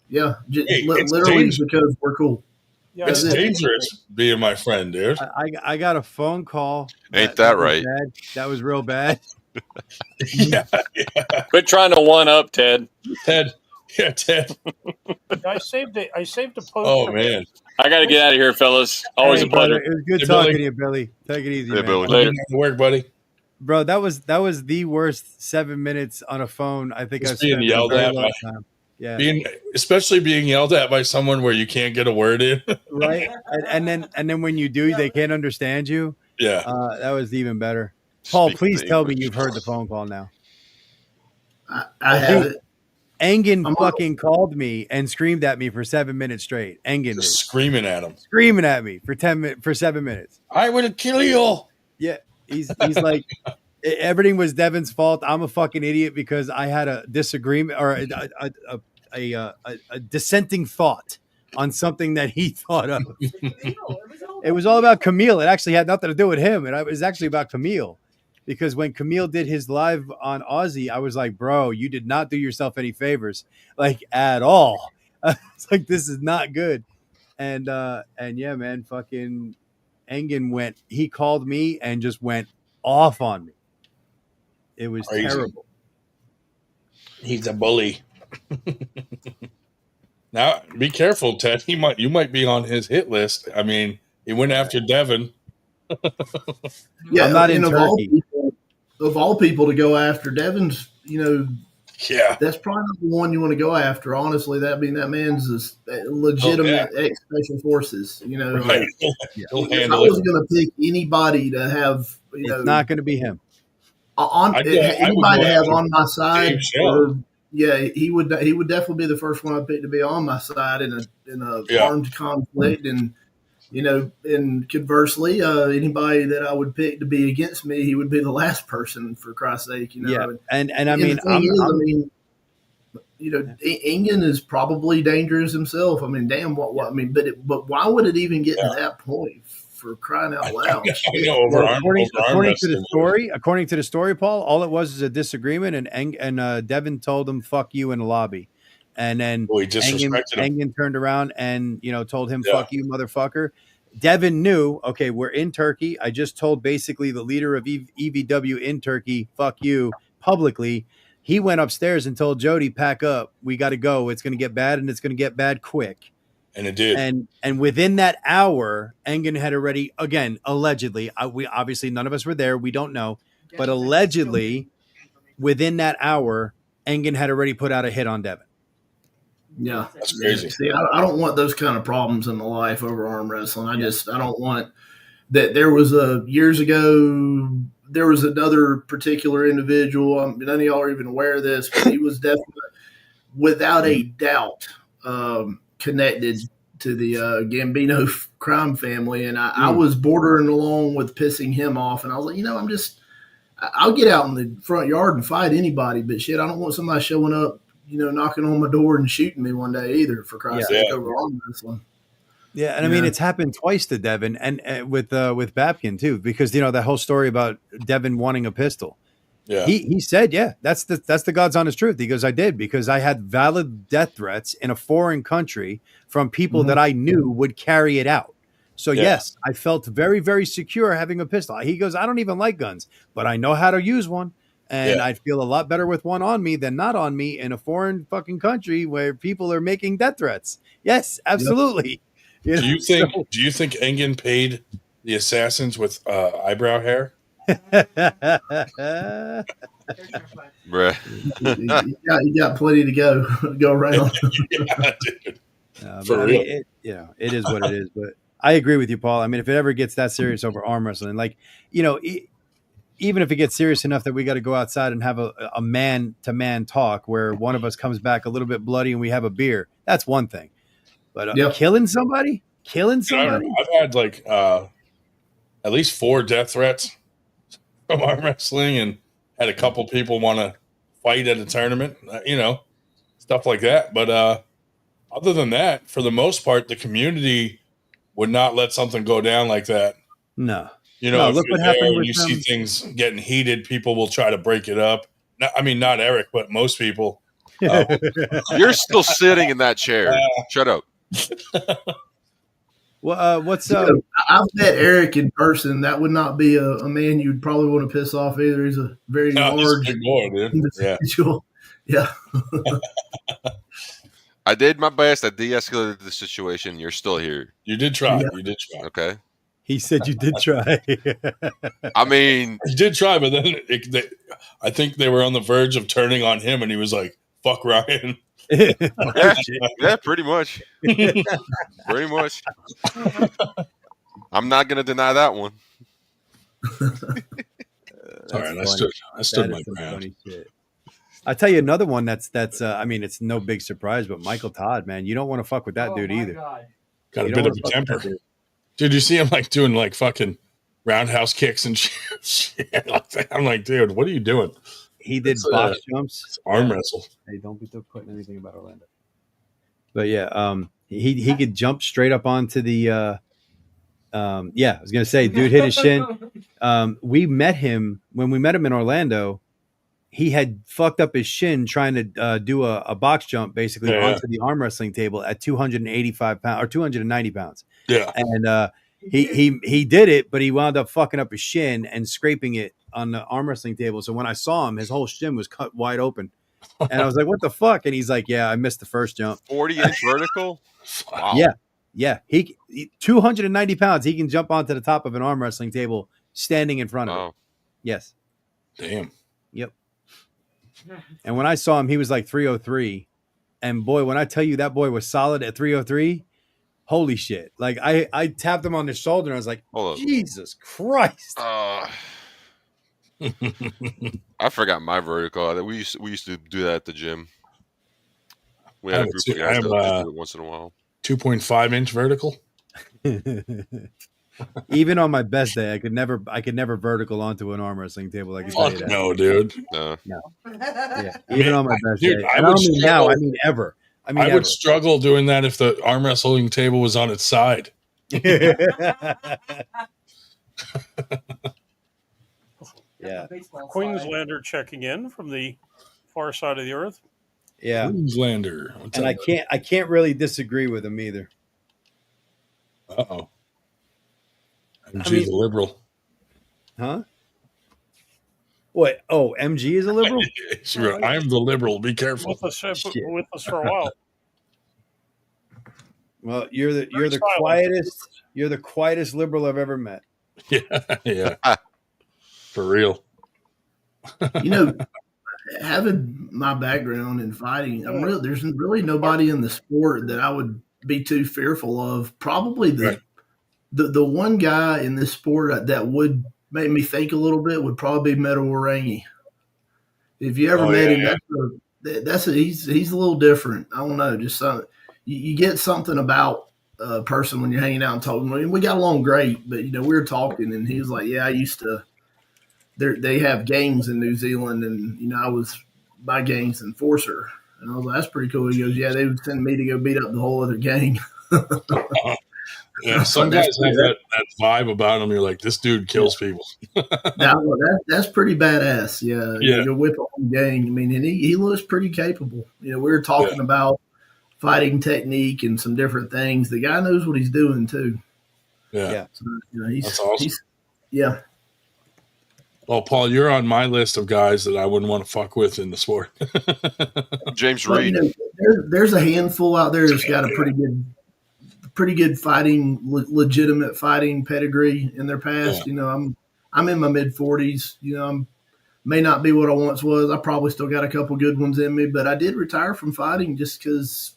Yeah, Hey, literally because we're cool. Yeah, it's dangerous being my friend, dude. I got a phone call. Ain't that right? Bad. That was real bad. Yeah. Quit trying to one up, Ted. Ted. I saved a post. Oh, man. I got to get out of here, fellas. Always a pleasure. It was good talking to you, Billy. Take it easy, man. Billy. Later. Work, buddy. Bro, that was the worst 7 minutes on a phone I think I've spent being yelled in a very at long by- time. Yeah. Especially being yelled at by someone where you can't get a word in. Right. And then when you do, they can't understand you. Yeah. That was even better. Paul, Speak please the tell me English. you've heard the phone call now. I have it. Engin fucking called me and screamed at me for 7 minutes straight. Engin Just did. screaming at him. Screaming at me for 7 minutes. I will kill you. Yeah. He's like, everything was Devin's fault. I'm a fucking idiot because I had a disagreement or a dissenting thought on something that he thought of. It was all about Camille. It actually had nothing to do with him. And it was actually about Camille. Because when Camille did his live on Aussie, I was like, bro, you did not do yourself any favors, like at all. It's like, this is not good. And yeah, man, fucking Engin he called me and just went off on me. It was Crazy. terrible. He's a bully. Now, be careful, Ted. You might be on his hit list. I mean, he went after Devin. Yeah, I'm not and in of all Turkey. people, of all people to go after. Devin's, Yeah, that's probably not the one you want to go after. Honestly, that man's a legitimate ex-special forces. right. He'll If I handle was it. going to pick anybody to have, It's not going to be him. on I would anybody go to have after on my side, Dave Shell. or he would definitely be the first one I picked to be on my side in a armed conflict, and and conversely, anybody that I would pick to be against me, he would be the last person, for Christ's sake. Yeah, and I And mean, the thing is, Engin is probably dangerous himself. I mean, damn, what I mean, but why would it even get to that point? For crying out loud! According to the story, Paul, all it was a disagreement, and Devin told him "fuck you" in the lobby, and then he disrespected him. Engin turned around and told him "fuck you, motherfucker." Devin knew, okay, we're in Turkey. I just told basically the leader of EVW in Turkey, "fuck you," publicly. He went upstairs and told Jody, "Pack up. We got to go. It's going to get bad, and it's going to get bad quick." And it did. And within that hour, Engin had already, again, allegedly, we obviously none of us were there. We don't know. But allegedly, within that hour, Engin had already put out a hit on Devin. Yeah. That's crazy. See, I don't want those kind of problems in my life over arm wrestling. I don't want that. There was years ago, there was another particular individual. None of y'all are even aware of this, but he was definitely, without a doubt, connected to the Gambino crime family. And I was bordering along with pissing him off. And I was like, I'll get out in the front yard and fight anybody, but shit, I don't want somebody showing up, knocking on my door and shooting me one day either, for Christ's sake, over arm wrestling. Yeah, and I mean, it's happened twice to Devin, and with Babkin too, because that whole story about Devin wanting a pistol. Yeah, he said, that's the God's honest truth. He goes, I did, because I had valid death threats in a foreign country from people that I knew would carry it out. So yes, I felt very, very secure having a pistol. He goes, I don't even like guns, but I know how to use one. And I feel a lot better with one on me than not on me in a foreign fucking country where people are making death threats. Yes, absolutely. Yep. Do you think Engin paid the assassins with eyebrow hair? Bruh. You got plenty to go around. Yeah, dude. For real. It is what it is. But I agree with you, Paul. I mean, if it ever gets that serious over arm wrestling, like, even if it gets serious enough that we got to go outside and have a man-to-man talk where one of us comes back a little bit bloody and we have a beer, that's one thing. But killing somebody? I've had like at least 4 death threats from arm wrestling, and had a couple people want to fight at a tournament, stuff like that. But other than that, for the most part, the community would not let something go down like that. No. Look what happened when you see things getting heated, people will try to break it up. Not Eric, but most people. You're still sitting in that chair. Shut up. Well, what's I've met Eric in person. That would not be a man you'd probably want to piss off either. He's a very large individual. Yeah. I did my best. I de-escalated the situation. You're still here. You did try. Yeah. You did try. Okay. He said you did try. I mean, you did try, but then I think they were on the verge of turning on him, and he was like, "Fuck Ryan." Yeah, pretty much. Pretty much. I'm not gonna deny that one. All right, I stood my ground. I tell you another one that's I mean, it's no big surprise, but Michael Todd, man, you don't want to fuck with that dude either. Got a bit of a temper. Dude, you see him like doing like fucking roundhouse kicks and shit like that. I'm like, dude, what are you doing? He did box jumps. Arm wrestle. Hey, don't be putting anything about Orlando. But yeah, he could jump straight up onto the I was gonna say, dude hit his shin. We met him when we met him in Orlando. He had fucked up his shin trying to do a box jump basically onto the arm wrestling table at 285 pounds or 290 pounds. Yeah. And he did it, but he wound up fucking up his shin and scraping it on the arm wrestling table. So when I saw him, his whole shin was cut wide open. And I was like, what the fuck? And he's like, yeah, I missed the first jump. 40-inch vertical? Wow. Yeah. He 290 pounds. He can jump onto the top of an arm wrestling table standing in front of it. Yes. Damn. Yep. And when I saw him, he was like 303. And boy, when I tell you that boy was solid at 303, holy shit. Like I tapped him on the shoulder and I was like, Jesus Christ. I forgot my vertical. We used to do that at the gym. We had a group of guys that would do it once in a while. 2.5-inch vertical. Even on my best day, I could never vertical onto an arm wrestling table. I can tell you that. No, dude. No. Yeah. Even on my best dude, day. I don't mean now. I mean ever. I would struggle doing that if the arm wrestling table was on its side. Yeah. Queenslander checking in from the far side of the earth. Yeah. Queenslander. And I can't really disagree with him either. Uh-oh. MG's a liberal. Huh? What? Oh, MG is a liberal? Sure, I'm the liberal. Be careful. With us for a while. Well, you're the quietest liberal I've ever met. Yeah. For real. Having my background in fighting, there's really nobody in the sport that I would be too fearful of. Probably the one guy in this sport that would make me think a little bit would probably be Metal Orangi. If you ever met him, he's a little different. I don't know, just something. You get something about a person when you're hanging out and talking. I mean, we got along great, but we were talking, and he was like, "Yeah, I used to." They have games in New Zealand, and I was my gang's enforcer, and I was like, "That's pretty cool." He goes, "Yeah, they would send me to go beat up the whole other gang." Yeah, some guys have that vibe about them. You're like, this dude kills people. That's pretty badass. Yeah. You whip a whole gang. I mean, and he looks pretty capable. We were talking about fighting technique and some different things. The guy knows what he's doing too. Yeah. So, that's awesome. Yeah. Well, Paul, you're on my list of guys that I wouldn't want to fuck with in the sport. James Reed. There's a handful out there that's got a pretty good fighting, legitimate fighting pedigree in their past. I'm in my mid 40s. I'm may not be what I once was. I probably still got a couple good ones in me, but I did retire from fighting just because,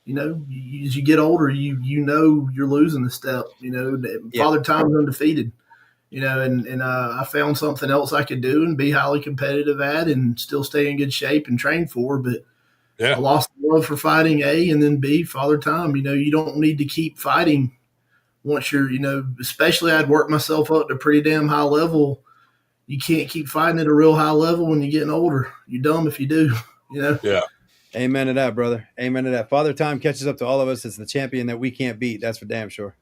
as you get older, you know you're losing a step. Father Time's undefeated. And I found something else I could do and be highly competitive at and still stay in good shape and train for. But I lost the love for fighting, A, and then B, Father Time. You don't need to keep fighting once you're, especially I'd worked myself up to a pretty damn high level. You can't keep fighting at a real high level when you're getting older. You're dumb if you do, Yeah. Amen to that, brother. Amen to that. Father Time catches up to all of us as the champion that we can't beat. That's for damn sure.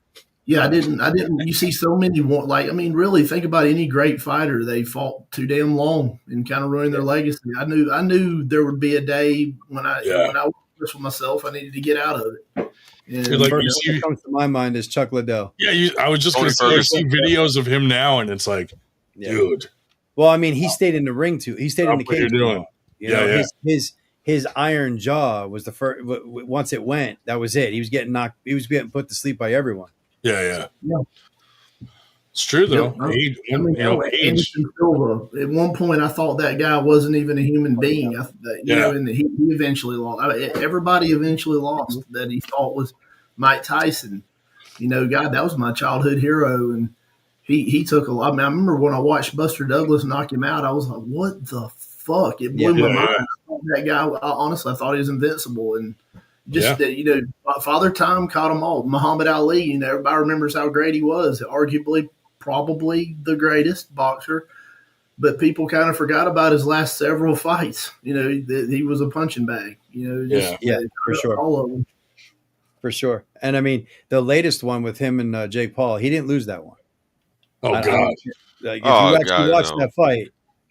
Yeah, I didn't. You see so many really think about any great fighter. They fought too damn long and kind of ruined their legacy. I knew there would be a day when I was with myself, I needed to get out of it. And the first one that comes to my mind is Chuck Liddell. Yeah, I was just going to say, I see videos of him now, and it's like, dude. Well, I mean, he stayed in the ring too. He stayed in the cage. His iron jaw was the first. Once it went, that was it. He was getting knocked. He was getting put to sleep by everyone. Yeah. It's true though. Age. Anderson Silva. At one point, I thought that guy wasn't even a human being. And he eventually lost. Everybody eventually lost that he thought was Mike Tyson. God, that was my childhood hero, and he took a lot. I mean, I remember when I watched Buster Douglas knock him out, I was like, "What the fuck?" It blew my mind. I thought that guy, honestly, I thought he was invincible, and just Father Time caught them all. Muhammad Ali, everybody remembers how great he was. Arguably, probably the greatest boxer, but people kind of forgot about his last several fights. He was a punching bag. For sure. All of them. For sure. And I mean, the latest one with him and Jake Paul, he didn't lose that one. Oh God! If you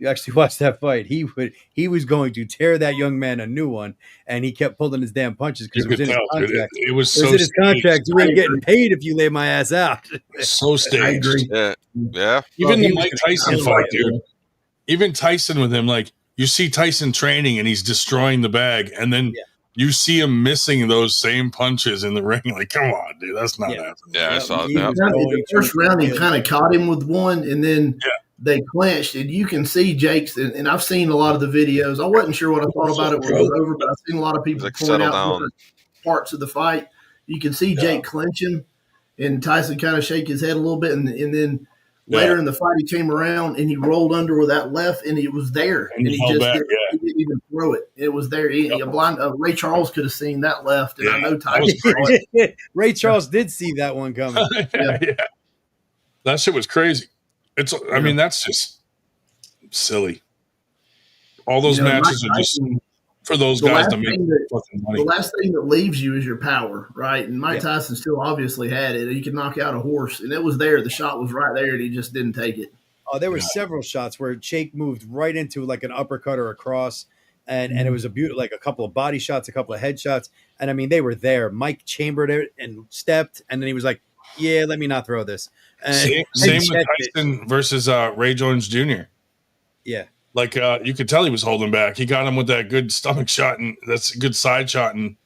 actually watch that fight, he was going to tear that young man a new one, and he kept pulling his damn punches because it was in his contract. It was in his contract. You weren't getting paid if you lay my ass out. So staged. I agree. Yeah. Even the Mike Tyson fight, dude. Even Tyson with him, like you see Tyson training and he's destroying the bag, and then you see him missing those same punches in the ring. Like, come on, dude, that's not happening. Yeah, I saw that. The first round, he kind of caught him with one, and then they clinched, and you can see Jake's. And I've seen a lot of the videos. I wasn't sure what I thought about it when it was over, but I've seen a lot of people point out different parts of the fight. You can see Jake clinching, and Tyson kind of shake his head a little bit, and then later in the fight, he came around and he rolled under with that left, and it was there, and he just he didn't even throw it. It was there. Ray Charles could have seen that left, and I know Tyson. Ray Charles did see that one coming. That shit was crazy. I mean, that's just silly. All those matches are just for those guys to make fucking money. The last thing that leaves you is your power, right? And Mike Tyson still obviously had it. He could knock out a horse, and it was there. The shot was right there, and he just didn't take it. Oh, there were several shots where Jake moved right into like an uppercut or a cross, and it was like a couple of body shots, a couple of head shots, and I mean they were there. Mike chambered it and stepped, and then he was like, "Yeah, let me not throw this." Same with Tyson versus Ray Jones Jr. Yeah. Like you could tell he was holding back. He got him with that good stomach shot, and that's a good side shot, and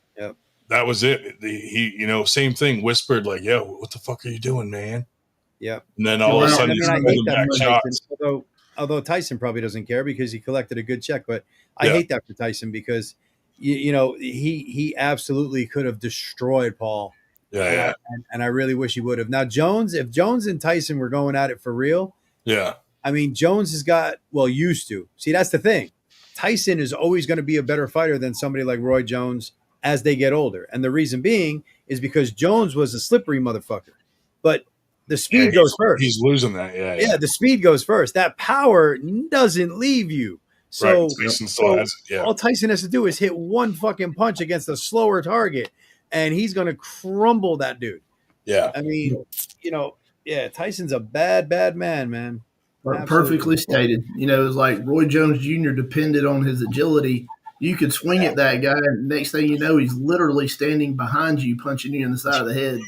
that was it. He same thing. Whispered like, "Yo, what the fuck are you doing, man?" Yeah. And then all of a sudden he's holding back shots. Although Tyson probably doesn't care because he collected a good check, but I hate that for Tyson because he absolutely could have destroyed Paul. Yeah. And I really wish he would have. Now if Jones and Tyson were going at it for real, I mean, Jones used to. See, that's the thing. Tyson is always going to be a better fighter than somebody like Roy Jones as they get older. And the reason being is because Jones was a slippery motherfucker. But the speed goes first. He's losing that, Yeah, the speed goes first. That power doesn't leave you. So, Tyson still has it, all Tyson has to do is hit one fucking punch against a slower target, and he's going to crumble that dude. Yeah. I mean, Tyson's a bad, bad man. Perfectly stated. It was like Roy Jones Jr. depended on his agility. You could swing at that guy, and next thing you know, he's literally standing behind you, punching you in the side of the head.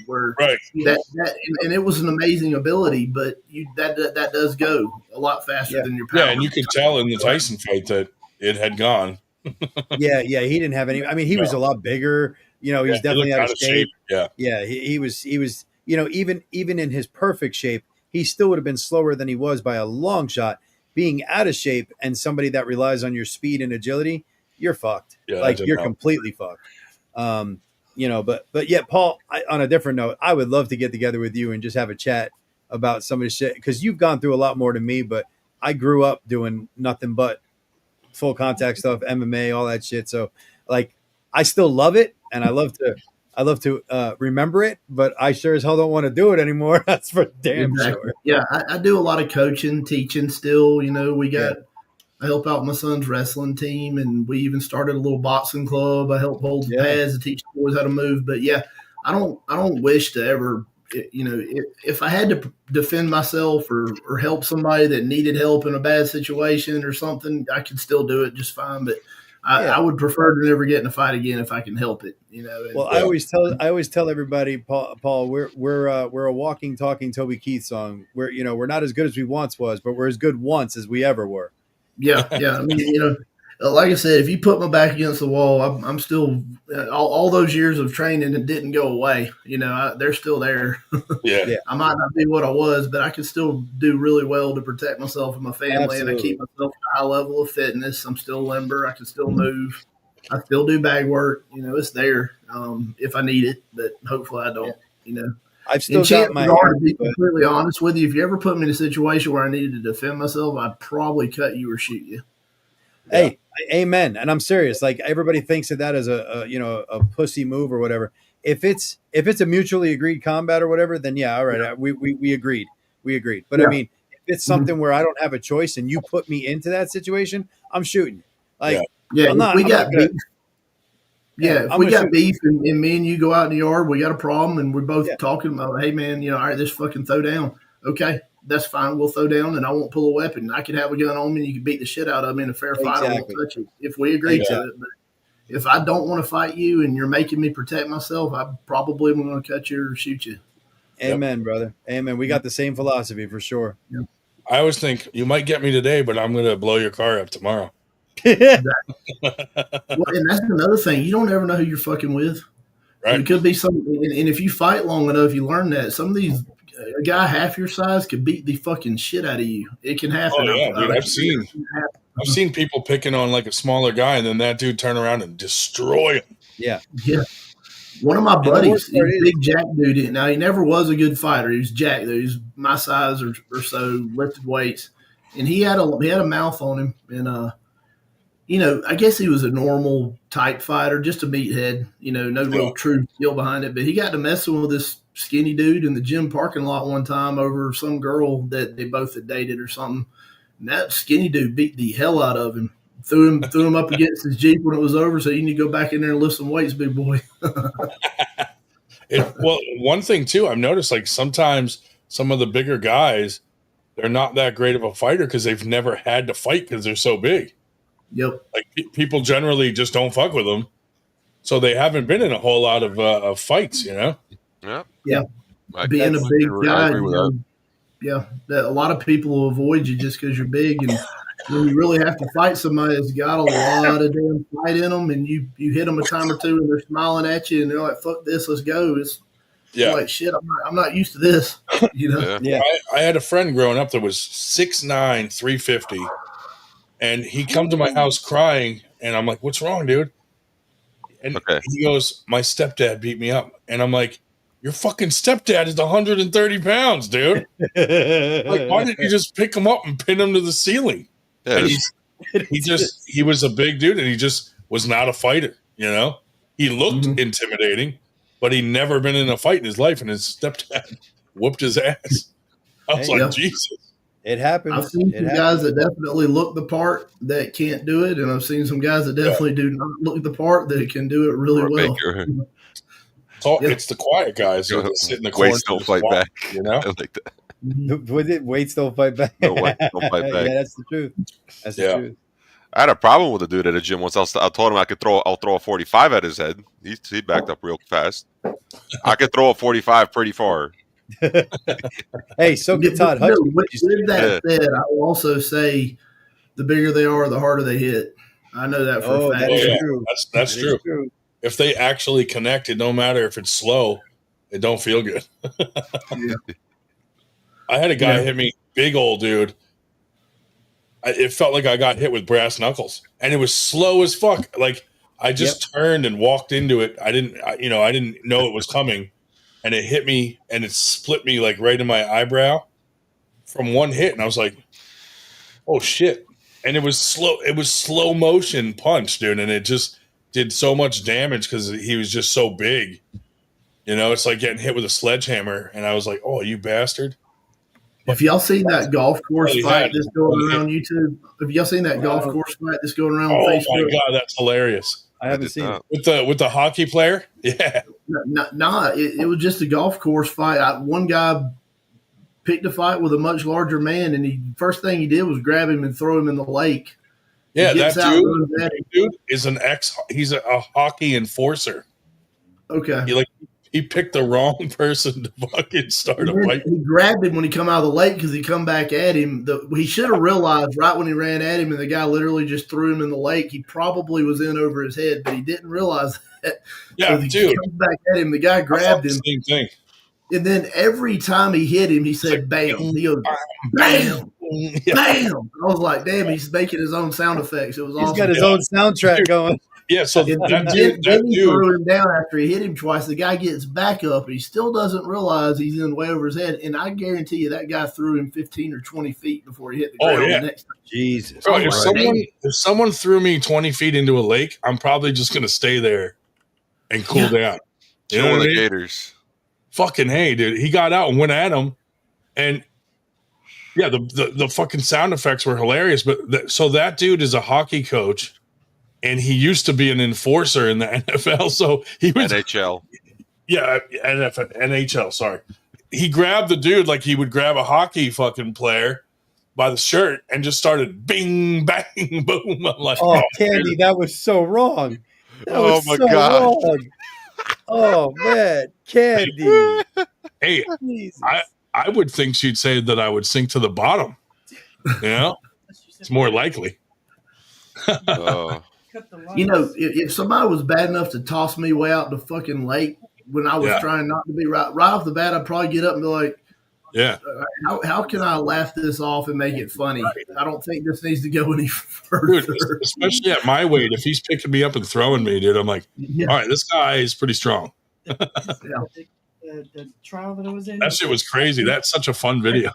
And it was an amazing ability, but that does go a lot faster than your power. Yeah, and you could tell in the Tyson fight that it had gone. he didn't have any. I mean, he was a lot bigger. He's definitely out of shape. Yeah, he was. Even in his perfect shape, he still would have been slower than he was by a long shot. Being out of shape and somebody that relies on your speed and agility, you're fucked. You're completely fucked. But yet, Paul, on a different note, I would love to get together with you and just have a chat about some of the shit because you've gone through a lot more than me. But I grew up doing nothing but full contact stuff, MMA, all that shit. So, I still love it, and I love to remember it, but I sure as hell don't want to do it anymore. That's for damn sure. Yeah, I do a lot of coaching, teaching still. I help out my son's wrestling team, and we even started a little boxing club. I help hold the pads and teach boys how to move. But I don't wish to ever, if I had to defend myself or help somebody that needed help in a bad situation or something, I could still do it just fine. But I would prefer to never get in a fight again if I can help it. Well, I always tell everybody, Paul, we're a walking, talking Toby Keith song. We're not as good as we once was, but we're as good once as we ever were. Yeah. I mean, like I said, if you put my back against the wall, I'm still all those years of training that didn't go away. They're still there. I might not be what I was, but I can still do really well to protect myself and my family. Absolutely. And I keep myself at a high level of fitness. I'm still limber. I can still move. I still do bag work. It's there if I need it, but hopefully I don't. I've still got my hair, to be completely honest with you. If you ever put me in a situation where I needed to defend myself, I'd probably cut you or shoot you. Hey, amen. And I'm serious. Like everybody thinks of that as a pussy move or whatever. If it's a mutually agreed combat or whatever, then all right. We agreed. But I mean, if it's something where I don't have a choice and you put me into that situation, I'm shooting. If we got beef and me and you go out in the yard, we got a problem and we're both talking about, hey man, all right, just fucking throw down. Okay, that's fine. We'll throw down and I won't pull a weapon. I could have a gun on me and you can beat the shit out of me in a fair fight. I won't touch it if we agree to it. But if I don't want to fight you and you're making me protect myself, I probably am going to cut you or shoot you. Amen, brother. Amen. We got the same philosophy for sure. Yep. I always think you might get me today, but I'm going to blow your car up tomorrow. Well, and that's another thing. You don't ever know who you're fucking with. Right. It could be some, and if you fight long enough, you learn that some of these a guy half your size could beat the fucking shit out of you. It can happen. Oh yeah, dude. I've seen people picking on like a smaller guy, and then that dude turn around and destroy him. Yeah. One of my buddies, he's a big jack dude. Now, he never was a good fighter. He was jack. He was my size or so, lifted weights. And he had a mouth on him. And, I guess he was a normal type fighter, just a meathead, no real true skill behind it. But he got to messing with this skinny dude in the gym parking lot one time over some girl that they both had dated or something. And that skinny dude beat the hell out of him. Threw him up against his Jeep when it was over, so you need to go back in there and lift some weights, big boy. Well, one thing too, I've noticed like sometimes some of the bigger guys, they're not that great of a fighter because they've never had to fight because they're so big. Yep. Like people generally just don't fuck with them, so they haven't been in a whole lot of fights, Yeah. Yeah. Being a big guy, that a lot of people will avoid you just because you're big, and when you really have to fight somebody that's got a lot of damn fight in them, and you hit them a time or two, and they're smiling at you, and they're like, "Fuck this, let's go." It's like shit. I'm not used to this. Yeah. I had a friend growing up that was 6'9", 350, and he come to my house crying, and I'm like, "What's wrong, dude?" And he goes, "My stepdad beat me up," and I'm like, "Your fucking stepdad is 130 pounds, dude. Like, why didn't you just pick him up and pin him to the ceiling?" Yeah, he was a big dude, and he just was not a fighter. He looked intimidating, but he never been in a fight in his life, and his stepdad whooped his ass. I was like, Jesus. It happens. I've seen some guys that definitely look the part that can't do it, and I've seen some guys that definitely do not look the part that can do it really well. It's the quiet guys who sit in the corner. Weights don't fight back. I like that. With it, weights don't fight back. No, weights don't fight back. Yeah, that's the truth. That's the truth. I had a problem with a dude at a gym once. I told him I'll throw a 45 at his head. He backed up real fast. I could throw a 45 pretty far. Hey, so get Todd Hutchins. With that said, I will also say the bigger they are, the harder they hit. I know that for a fact. That's true. If they actually connect, it no matter if it's slow, it don't feel good. I had a guy hit me, big old dude. It felt like I got hit with brass knuckles, and it was slow as fuck. Like I just turned and walked into it. I didn't know it was coming, and it hit me, and it split me like right in my eyebrow from one hit, and I was like, "Oh shit!" And it was slow. It was slow motion punch, dude, and it just did so much damage because he was just so big. It's like getting hit with a sledgehammer, and I was like, "Oh, you bastard!" If y'all seen that golf course fight that's going around YouTube, have y'all seen that golf course fight that's going around Facebook? Oh my god, that's hilarious! I haven't seen it with the hockey player. Yeah, it was just a golf course fight. One guy picked a fight with a much larger man, and first thing he did was grab him and throw him in the lake. Yeah, that dude is he's a hockey enforcer. Okay. He picked the wrong person to fucking start a fight. He grabbed him when he come out of the lake because he come back at him. He should have realized right when he ran at him, and the guy literally just threw him in the lake. He probably was in over his head, but he didn't realize that. Yeah, so he comes back at him. The guy grabbed him. Same thing. And then every time he hit him, he said, "Bam!" He goes, "Bam, bam!" I was like, "Damn!" He's making his own sound effects. It was awesome. He's got his own soundtrack going. Yeah, so then he threw him down after he hit him twice. The guy gets back up, and he still doesn't realize he's in way over his head. And I guarantee you that guy threw him 15 or 20 feet before he hit the ground. The next time. Jesus. Bro, if someone threw me 20 feet into a lake, I'm probably just going to stay there and cool down. You know what I mean? Gators. Fucking hey, dude. He got out and went at him. And yeah, the fucking sound effects were hilarious. But so that dude is a hockey coach. And he used to be an enforcer in the NFL, so he was NHL. Yeah, NHL. Sorry, he grabbed the dude like he would grab a hockey fucking player by the shirt and just started bing, bang, boom. I'm like, oh, Candy, that was so wrong. Oh my god! Wrong. Oh man, Candy. Hey, I would think she'd say that I would sink to the bottom. It's more likely. If somebody was bad enough to toss me way out the fucking lake when I was trying not to be right off the bat, I'd probably get up and be like, Yeah. How can I laugh this off and make it funny? I don't think this needs to go any further. Dude, especially at my weight, if he's picking me up and throwing me, dude, I'm like, all right, this guy is pretty strong. The trial that I was in. That shit was crazy. That's such a fun video.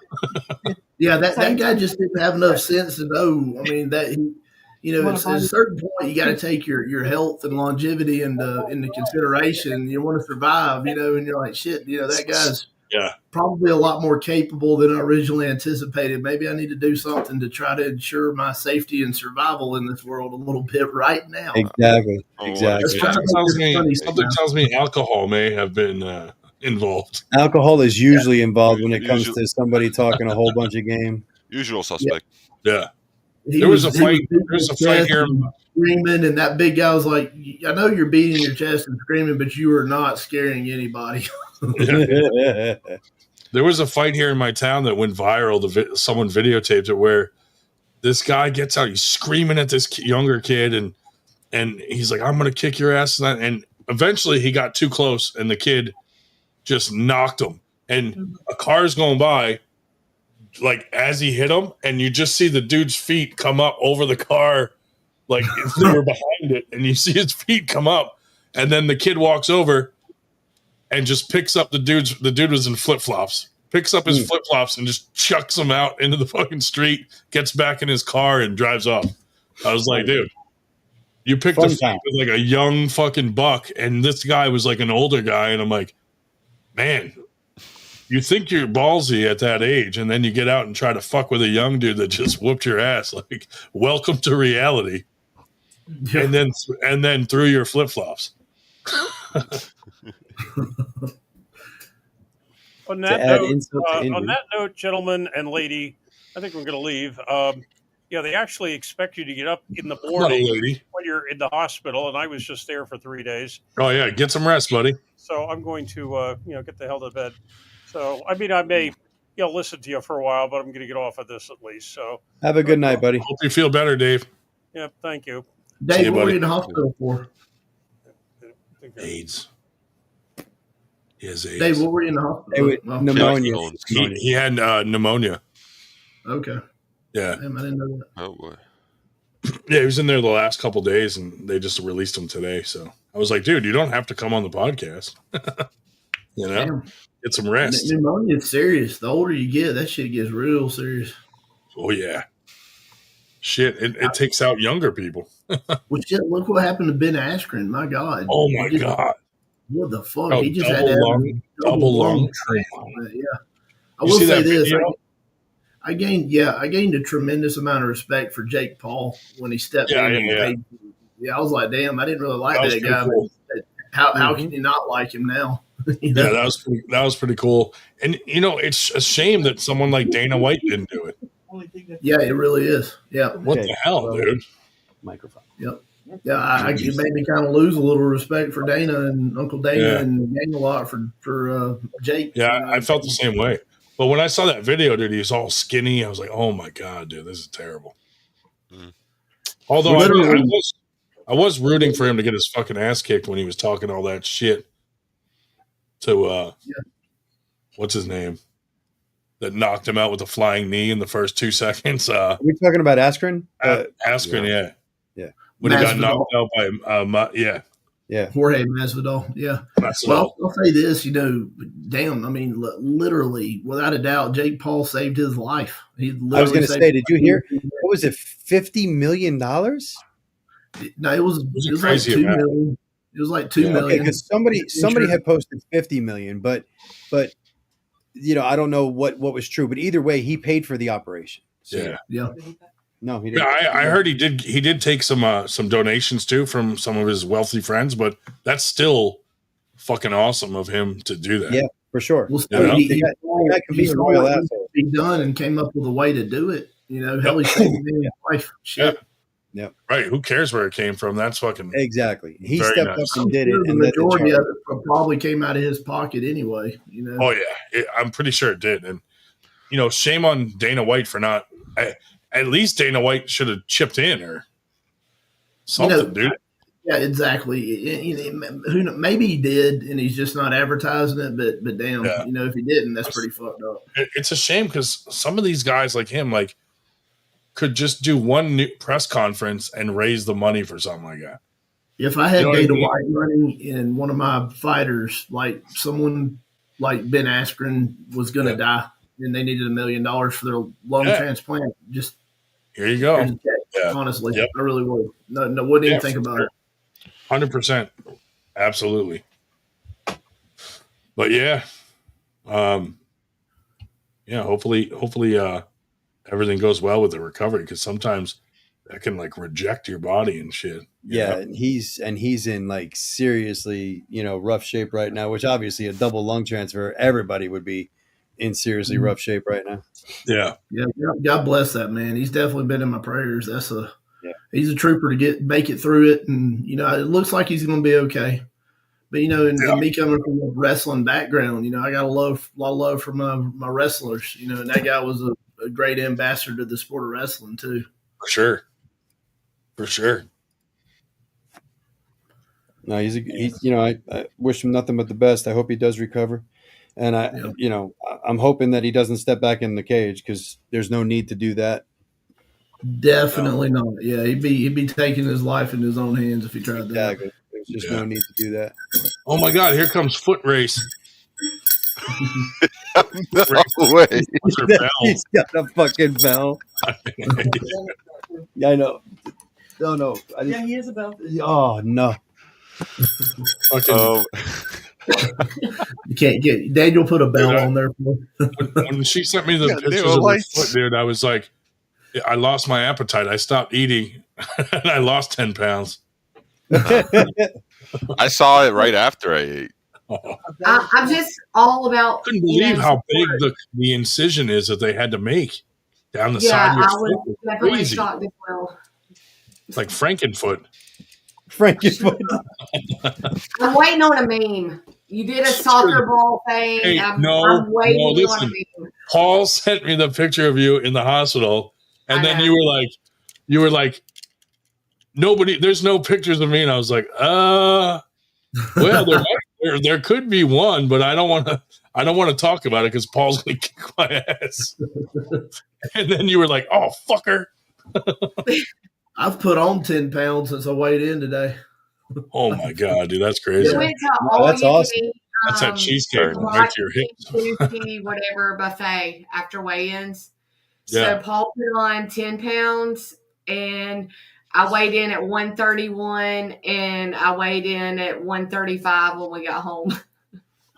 Yeah, that guy just didn't have enough sense to know. I mean, that at a certain point, you got to take your health and longevity into consideration. You want to survive, and you're like, shit, that guy's probably a lot more capable than I originally anticipated. Maybe I need to do something to try to ensure my safety and survival in this world a little bit right now. Exactly. Something tells me alcohol may have been involved. Alcohol is usually involved when it comes to somebody talking a whole bunch of game. Usual suspect. Yeah. There was a fight here. Screaming, and that big guy was like, I know you're beating your chest and screaming, but you are not scaring anybody. There was a fight here in my town that went viral. Someone videotaped it where this guy gets out, he's screaming at this younger kid, and he's like, I'm going to kick your ass. And eventually he got too close, and the kid just knocked him. And a car's going by, like, as he hit him, and you just see the dude's feet come up over the car, like if they were behind it, and you see his feet come up, and then the kid walks over and just picks up the dude was in flip-flops, picks up his flip-flops and just chucks him out into the fucking street, gets back in his car and drives off. I was like, dude, you picked a fight with like a young fucking buck, and this guy was like an older guy, and I'm like, man, you think you're ballsy at that age, and then you get out and try to fuck with a young dude that just whooped your ass. Like, welcome to reality. Yeah. And then threw your flip-flops. On that note, gentlemen and lady, I think we're going to leave. They actually expect you to get up in the morning when you're in the hospital, and I was just there for 3 days. Oh yeah, get some rest, buddy. So I'm going to get the hell to bed. So I mean, I may listen to you for a while, but I'm going to get off of this at least. So have a good night, buddy. Hope you feel better, Dave. Yeah, thank you. Dave, what were you in the hospital for? AIDS. He has AIDS. Dave, what were you in the hospital? Pneumonia. He had pneumonia. Okay. Yeah. Damn, I didn't know that. Oh boy. Yeah, he was in there the last couple days, and they just released him today. So I was like, dude, you don't have to come on the podcast. Damn. Get some rest. Pneumonia is serious. The older you get, that shit gets real serious. Oh yeah. Shit, it takes out younger people. Well, shit, look what happened to Ben Askren. My God. Oh my God. What the fuck? Oh, he just had to double lung. Yeah. I will say this. I gained a tremendous amount of respect for Jake Paul when he stepped in. Yeah, I was like, damn, I didn't really like that guy. Cool. How can you not like him now? Yeah, that was pretty cool. And it's a shame that someone like Dana White didn't do it. Yeah, it really is. Yeah. What the hell, dude? Microphone. Yep. Yeah, it made me kind of lose a little respect for Dana and Uncle Dana and gain a lot for Jake. Yeah, I felt the same way. But when I saw that video, dude, he was all skinny. I was like, oh my God, dude, this is terrible. Although I was rooting for him to get his fucking ass kicked when he was talking all that shit to what's his name? That knocked him out with a flying knee in the first 2 seconds. Are we talking about Askren? Askren, yeah. When Masvidal. he got knocked out by Jorge Masvidal. Yeah. Well, I'll say this, damn, I mean, literally, without a doubt, Jake Paul saved his life. I was going to say, did you hear? What was it? $50 million? No, it was like $2 million. It was like $2 million. Because somebody had posted $50 million, but I don't know what was true. But either way, he paid for the operation. So. Yeah. No, he didn't. Yeah, I heard he did take some donations too from some of his wealthy friends, but that's still fucking awesome of him to do that. Yeah, for sure. Well, he can be a royal asshole. He done and came up with a way to do it. Hell, he saved his life. Shit. Yeah. Right. Who cares where it came from? That's fucking exactly. He stepped up and did it. The majority of it probably came out of his pocket anyway. Oh yeah, I'm pretty sure it did. And shame on Dana White for not. At least Dana White should have chipped in or something, dude. Yeah, exactly. Maybe he did, and he's just not advertising it. But damn, Yeah. if he didn't, that's pretty fucked up. It's a shame because some of these guys like him, like, could just do one new press conference and raise the money for something like that. If I had Dana White money and one of my fighters, like someone like Ben Askren, was going to die, and they needed $1 million for their lung transplant, just here you go. Honestly, I really would. No, wouldn't even think about it. 100%, absolutely. But hopefully, everything goes well with the recovery, because sometimes that can like reject your body and shit. Yeah, and he's in like seriously, rough shape right now, which obviously a double lung transfer, everybody would be in seriously rough shape right now. Yeah. God bless that man. He's definitely been in my prayers. He's a trooper to make it through it, and it looks like he's going to be okay. But and me coming from a wrestling background, I got a lot of love for my wrestlers. And that guy was a great ambassador to the sport of wrestling too. For sure. No, I wish him nothing but the best. I hope he does recover, and I'm hoping that he doesn't step back in the cage, because there's no need to do that. Definitely not. Yeah, he'd be taking his life in his own hands if he tried that. There's just no need to do that. Oh my God! Here comes Foot Race. No way. He's got a fucking bell. Yeah, I know. No. Yeah, he is a bell. Oh no. You can't get Daniel put a bell on there. When she sent me the pictures of her foot, dude, I was like, I lost my appetite. I stopped eating, and I lost 10 pounds. I saw it right after I ate. I'm just all about. I couldn't believe how big the incision is that they had to make down the side of your foot. I was definitely shocked as well. It's like Frankenfoot. I'm waiting on a meme. You did a soccer ball thing. Hey, I'm waiting on a meme. Paul sent me the picture of you in the hospital, and then you were like, nobody. There's no pictures of me, and I was like, well, there could be one, but I don't want to talk about it because Paul's going to kick my ass. And then you were like, oh, fucker. I've put on 10 pounds since I weighed in today. Oh my God, dude, that's crazy. We went to that's awesome. That's that cheesecake right to your hips. Whatever buffet after weigh-ins. Yeah. So Paul put on 10 pounds, and I weighed in at 131, and I weighed in at 135 when we got home.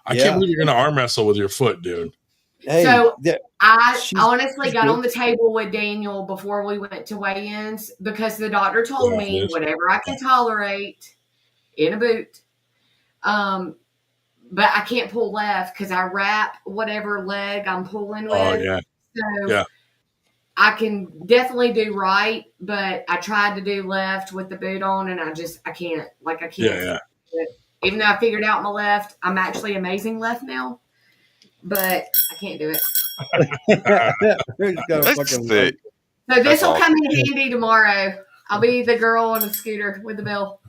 I can't believe you're going to arm wrestle with your foot, dude. Hey, so I honestly got on the table with Daniel before we went to weigh-ins, because the doctor told me whatever I can tolerate in a boot. But I can't pull left because I wrap whatever leg I'm pulling with. Oh, yeah. So I can definitely do right, but I tried to do left with the boot on, and I can't. Like, I can't. Yeah. Even though I figured out my left, I'm actually amazing left now, but I can't do it. So this will come in handy tomorrow. I'll be the girl on the scooter with the bell.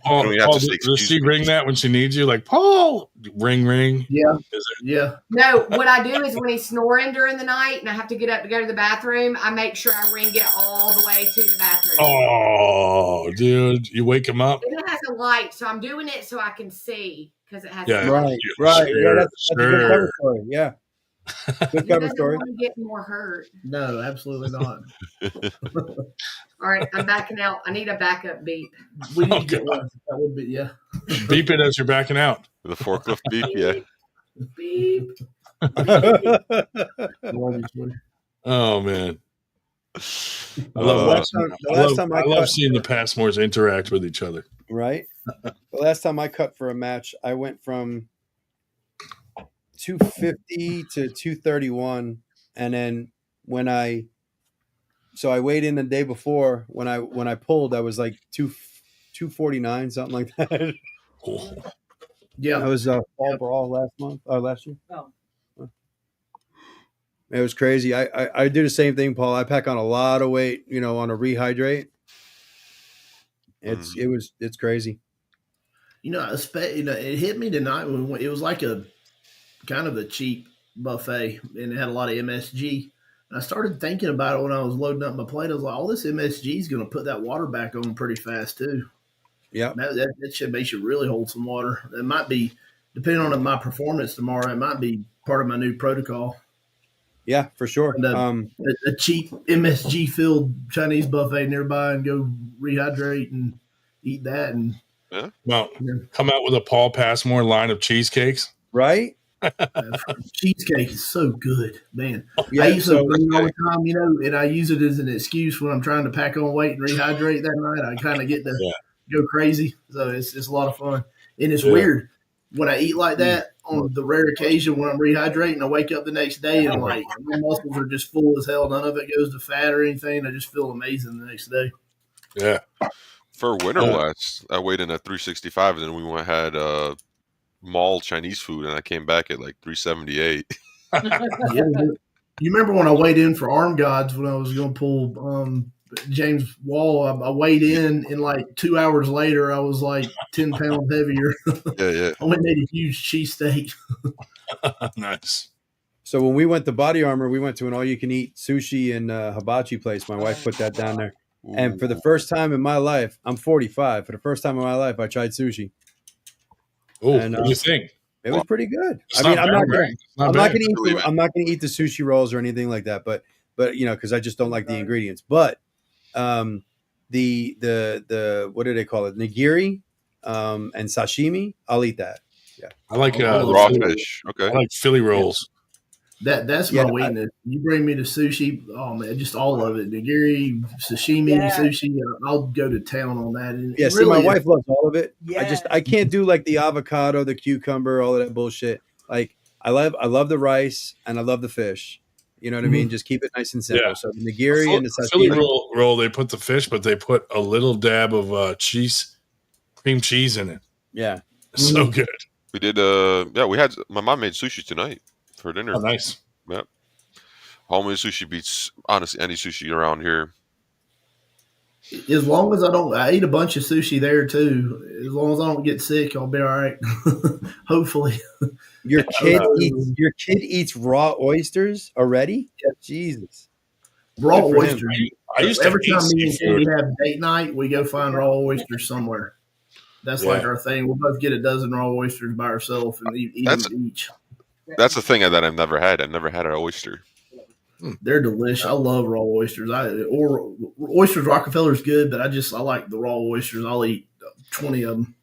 Paul, does she ring that when she needs you? Like, Paul, ring. Yeah. No, what I do is when he's snoring during the night and I have to get up to go to the bathroom, I make sure I ring it all the way to the bathroom. Oh, dude, you wake him up. It has a light, so I'm doing it so I can see, because it has. Right. Sure, That's a good cover story. Yeah. Good cover story. I don't want to get more hurt. No, absolutely not. All right, I'm backing out. I need a backup beep. We need to get one. That would be Beep it as you're backing out. The forklift beep, yeah. Beep. Oh man. I love seeing the Passmores interact with each other. Right. The last time I cut for a match, I went from 250 to 231, and then so I weighed in the day before. When I pulled, I was like 249, something like that. Cool. Yeah, I was Fall Brawl last year. Oh. It was crazy. I do the same thing, Paul. I pack on a lot of weight, on a rehydrate. It's crazy. It hit me tonight when it was like a kind of a cheap buffet, and it had a lot of MSG. And I started thinking about it when I was loading up my plate. I was like, "All this MSG is going to put that water back on pretty fast too." Yeah, that shit makes you really hold some water. It might be, depending on my performance tomorrow, it might be part of my new protocol. Yeah, for sure. And a cheap MSG filled Chinese buffet nearby, and go rehydrate and eat that. And well, come out with a Paul Passmore line of cheesecakes, right? Cheesecake is so good, man. Yeah, I used to bring it all the time, and I use it as an excuse when I'm trying to pack on weight and rehydrate that night. I kind of get to go crazy, so it's a lot of fun. And it's weird when I eat like that on the rare occasion when I'm rehydrating. I wake up the next day and like my muscles are just full as hell. None of it goes to fat or anything. I just feel amazing the next day. Yeah. For winter blast, I weighed in at 365, and then we went had mall Chinese food, and I came back at like 378. You remember when I weighed in for Arm Gods when I was going to pull James Wall? I weighed in, and like 2 hours later, I was like 10 pounds heavier. Yeah. I went and ate a huge cheesesteak. Nice. So when we went to Body Armor, we went to an all-you-can-eat sushi and hibachi place. My wife put that down there. Ooh. And for the first time in my life, I'm 45. For the first time in my life, I tried sushi. Oh, what do you think? It was pretty good. I mean, I'm not going to eat the sushi rolls or anything like that, but because I just don't like the ingredients. But the what do they call it? Nigiri and sashimi. I'll eat that. Yeah, I like raw fish. Okay, I like Philly rolls. That's my weakness. You bring me to sushi, oh man, just all of it. Nigiri, sashimi, sushi. I'll go to town on that. And see, my wife loves all of it. Yeah. I can't do like the avocado, the cucumber, all of that bullshit. Like I love the rice and I love the fish. You know what I mean? Just keep it nice and simple. Yeah. So the nigiri and the sashimi. Philly roll, they put the fish, but they put a little dab of cream cheese in it. Yeah, so good. We did. We had my mom made sushi tonight for dinner. Oh, nice. Yep. Homemade sushi beats honestly any sushi around here. As long as I eat a bunch of sushi there too. As long as I don't get sick, I'll be all right. Hopefully. Your kid eats raw oysters already? Yeah. Jesus. Raw oysters. I used to every time me and Cindy have date night, we go find raw oysters somewhere. That's like our thing. We'll both get a dozen raw oysters by ourselves and eat them each. That's the thing that I've never had. I've never had an oyster. They're delicious. I love raw oysters. Oysters Rockefeller's good, but I like the raw oysters. I'll eat 20 of them.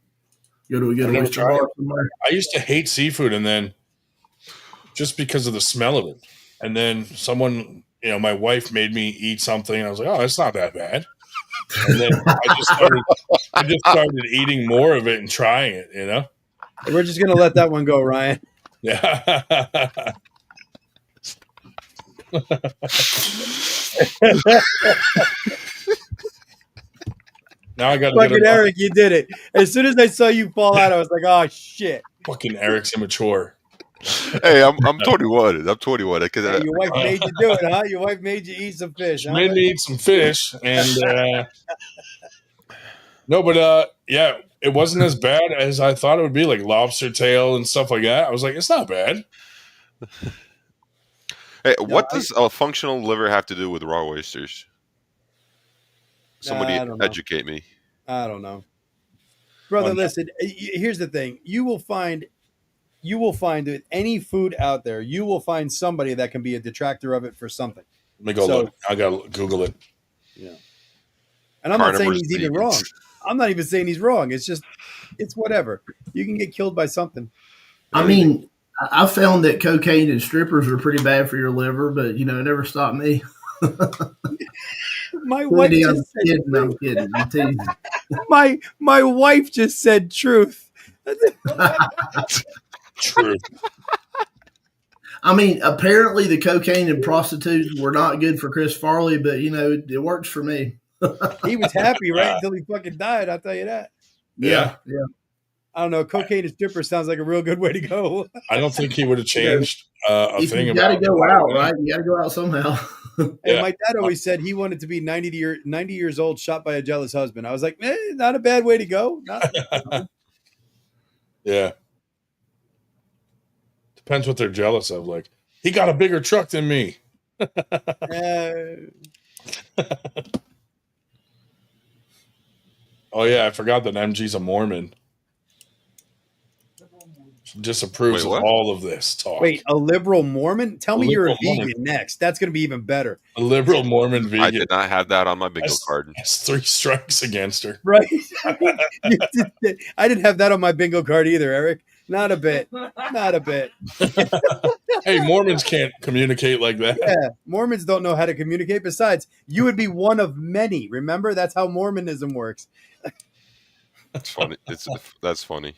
Go to a good oyster bar somewhere. I used to hate seafood, and then just because of the smell of it, and then someone, my wife made me eat something, and I was like, "Oh, it's not that bad." And then I just started eating more of it and trying it. We're just gonna let that one go, Ryan. Yeah. Now I got to fucking Eric. You did it. As soon as I saw you fall out, I was like, "Oh shit!" Fucking Eric's immature. Hey, I'm 21. I'm 21. Your wife made you do it, huh? Your wife made you eat some fish. She made me eat some fish, and no, but it wasn't as bad as I thought it would be. Like lobster tail and stuff like that. I was like, it's not bad. Hey, what does a functional liver have to do with raw oysters? Somebody educate me. I don't know, brother. Listen, here's the thing: you will find with any food out there, you will find somebody that can be a detractor of it for something. Let me go look. I gotta Google it. Yeah, and I'm not saying he's even wrong. I'm not even saying he's wrong. It's just, it's whatever. You can get killed by something. I mean, I found that cocaine and strippers are pretty bad for your liver, but it never stopped me. My wife just said I'm kidding. I'm teasing. My wife just said truth. True. I mean, apparently the cocaine and prostitutes were not good for Chris Farley, but it works for me. He was happy right until he fucking died. I'll tell you that. Yeah. I don't know. Cocaine and stripper sounds like a real good way to go. I don't think he would have changed a thing. You got to go out, right? You got to go out somehow. And my dad always said he wanted to be 90 years old, shot by a jealous husband. I was like, not a bad way to go. Yeah. Depends what they're jealous of. Like, he got a bigger truck than me. Oh, yeah. I forgot that MG's a Mormon. She disapproves of all of this talk. Wait, a liberal Mormon? Tell me you're a vegan next. That's going to be even better. A liberal Mormon vegan. I did not have that on my bingo card. That's 3 strikes against her. Right. I didn't have that on my bingo card either, Eric. Not a bit. Not a bit. Hey, Mormons can't communicate like that. Yeah, Mormons don't know how to communicate. Besides, you would be one of many. Remember? That's how Mormonism works. That's funny. That's funny.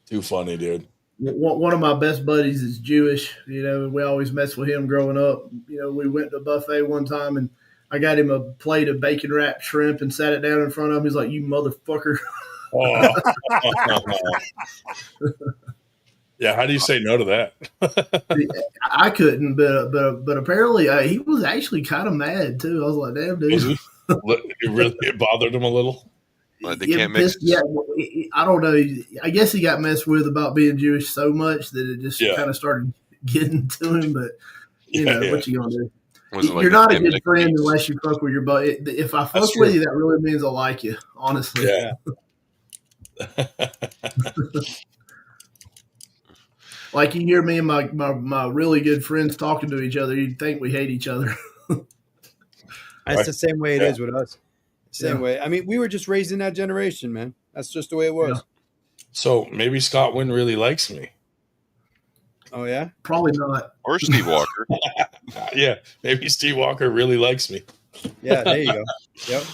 Too funny, dude. One of my best buddies is Jewish. You know, we always mess with him growing up. You know, we went to a buffet one time and I got him a plate of bacon wrapped shrimp and sat it down in front of him. He's like, "You motherfucker." Oh. Yeah, how do you say no to that? I couldn't, but apparently he was actually kind of mad too. I was like, "Damn, dude." It bothered him a little. They can't mix. Yeah, I don't know. I guess he got messed with about being Jewish so much that it just kind of started getting to him. But you know what you gonna do? You're not a good friend unless you fuck with your buddy. If I fuck with you, that really means I like you. Honestly. Yeah. Like you hear me and my really good friends talking to each other, you'd think we hate each other. That's the same way it is with us. Same way. I mean, we were just raised in that generation, man. That's just the way it was. Yeah. So maybe Scott Wynn really likes me. Oh, yeah? Probably not. Or Steve Walker. Yeah, maybe Steve Walker really likes me. Yeah, there you go. Yep.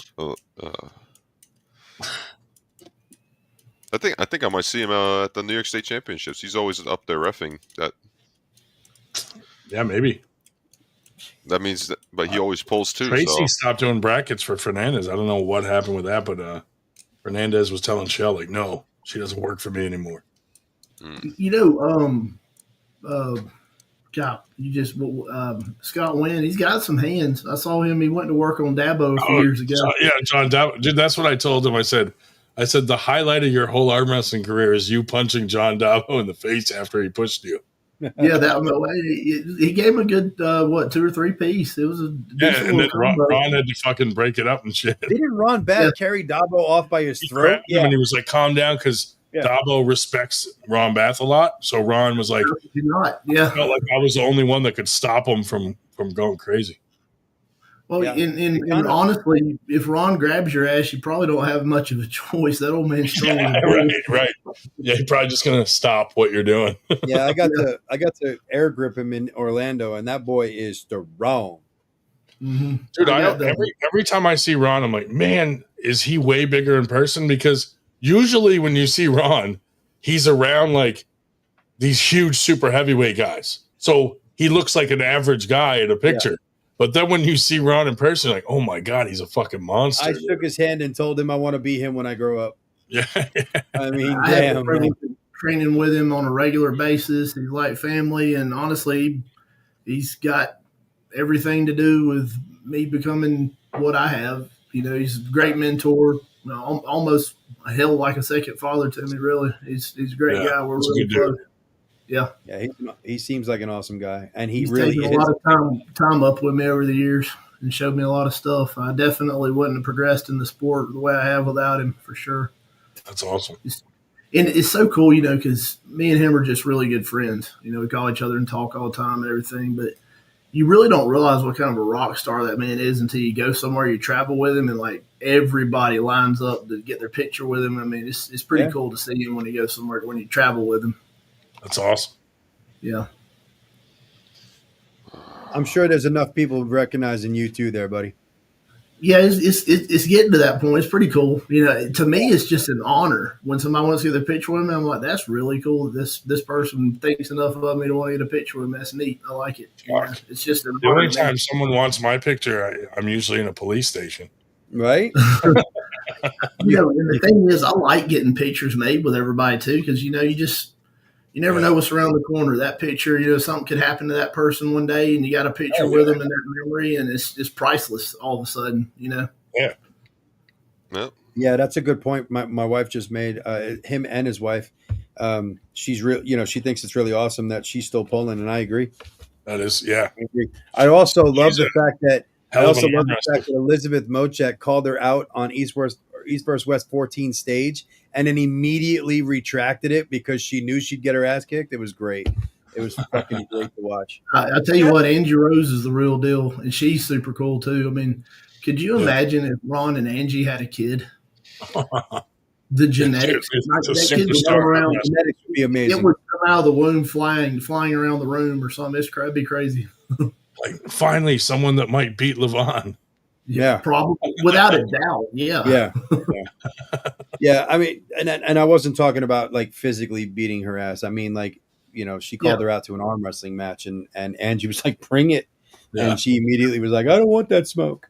I think I might see him at the New York State Championships. He's always up there reffing that. Yeah, maybe. That means that, but he always pulls too. Tracy stopped doing brackets for Fernandez. I don't know what happened with that, but Fernandez was telling Shell, like, no, she doesn't work for me anymore. You know, God, you just Scott Wynn. He's got some hands. I saw him. He went to work on Dabo a few years ago. John Dabo. Dude, that's what I told him. I said the highlight of your whole arm wrestling career is you punching John Dabo in the face after he pushed you. Yeah, he gave him a good 2 or 3 piece. It was a and then Ron had to fucking break it up and shit. Didn't Ron Bad carry Dabo off by his throat? Yeah, and he was like, "Calm down," because Dabo respects Ron Bath a lot. So Ron was like, "Yeah." I felt like I was the only one that could stop him from going crazy. Well, and honestly, if Ron grabs your ass, you probably don't have much of a choice. That old man's strong. Right. Yeah, he's probably just gonna stop what you're doing. Yeah, I got to air grip him in Orlando, and that boy is strong. Mm-hmm. Dude, every time I see Ron, I'm like, man, is he way bigger in person? Because usually when you see Ron, he's around like these huge super heavyweight guys. So he looks like an average guy in a picture. Yeah. But then when you see Ron in person, you're like, oh my God, he's a fucking monster. I shook his hand and told him I want to be him when I grow up. Yeah. I mean, damn. Training with him on a regular basis. He's like family. And honestly, he's got everything to do with me becoming what I have. You know, he's a great mentor, almost a hell like a second father to me, really. He's a great guy. We're really close. Yeah, he seems like an awesome guy, and he's really taken a lot of time up with me over the years and showed me a lot of stuff. I definitely wouldn't have progressed in the sport the way I have without him, for sure. That's awesome. And it's so cool, you know, because me and him are just really good friends. You know, we call each other and talk all the time and everything, but you really don't realize what kind of a rock star that man is until you go somewhere, you travel with him, and like everybody lines up to get their picture with him. I mean, it's pretty cool to see him when he goes somewhere, when you travel with him. That's awesome. Yeah. I'm sure there's enough people recognizing you too there, buddy. Yeah, it's getting to that point. It's pretty cool. You know, to me, it's just an honor when somebody wants to get their picture with me. I'm like, that's really cool. This person thinks enough of me to want to get a picture with me. That's neat. I like it. Yeah, it's just the only time someone wants my picture, I'm usually in a police station. Right. You know, and the thing is, I like getting pictures made with everybody too, because you know, you just You never know what's around the corner. That picture, something could happen to that person one day, and you got a picture with them in that memory, and it's just priceless all of a sudden. Yeah. Yeah, that's a good point. My wife just made him and his wife. She's real. She thinks it's really awesome that she's still pulling, and I agree. That is, yeah. I agree. I also love the fact that that Elizabeth Mochek called her out on East vs. West 14 stage, and then immediately retracted it because she knew she'd get her ass kicked. It was great. It was fucking great to watch. I tell you what, Angie Rose is the real deal, and she's super cool too. I mean, could you imagine if Ron and Angie had a kid? The genetics, genetics would be amazing. It would come out of the womb flying around the room or something. It'd be crazy. Like finally, someone that might beat Levon. Yeah, probably without a doubt. Yeah. Yeah. I mean, and I wasn't talking about like physically beating her ass. I mean, like she called her out to an arm wrestling match, and Angie was like, "Bring it," and she immediately was like, "I don't want that smoke."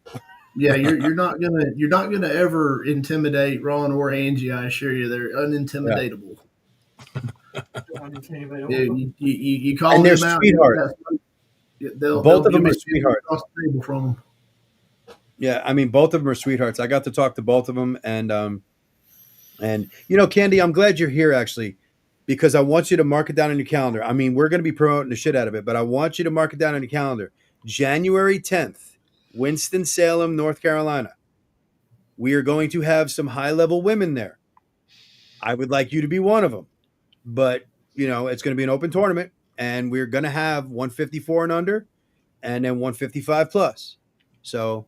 Yeah, you're not gonna ever intimidate Ron or Angie. I assure you, they're unintimidatable. You call and them they're out, sweethearts. Both of them are sweethearts. From them. Yeah, I mean, both of them are sweethearts. I got to talk to both of them, and Candy, I'm glad you're here actually, because I want you to mark it down on your calendar. I mean, we're going to be promoting the shit out of it, but I want you to mark it down on your calendar. January 10th. Winston-Salem, North Carolina. We are going to have some high-level women there. I would like you to be one of them. But, it's going to be an open tournament, and we're going to have 154 and under, and then 155 plus. So,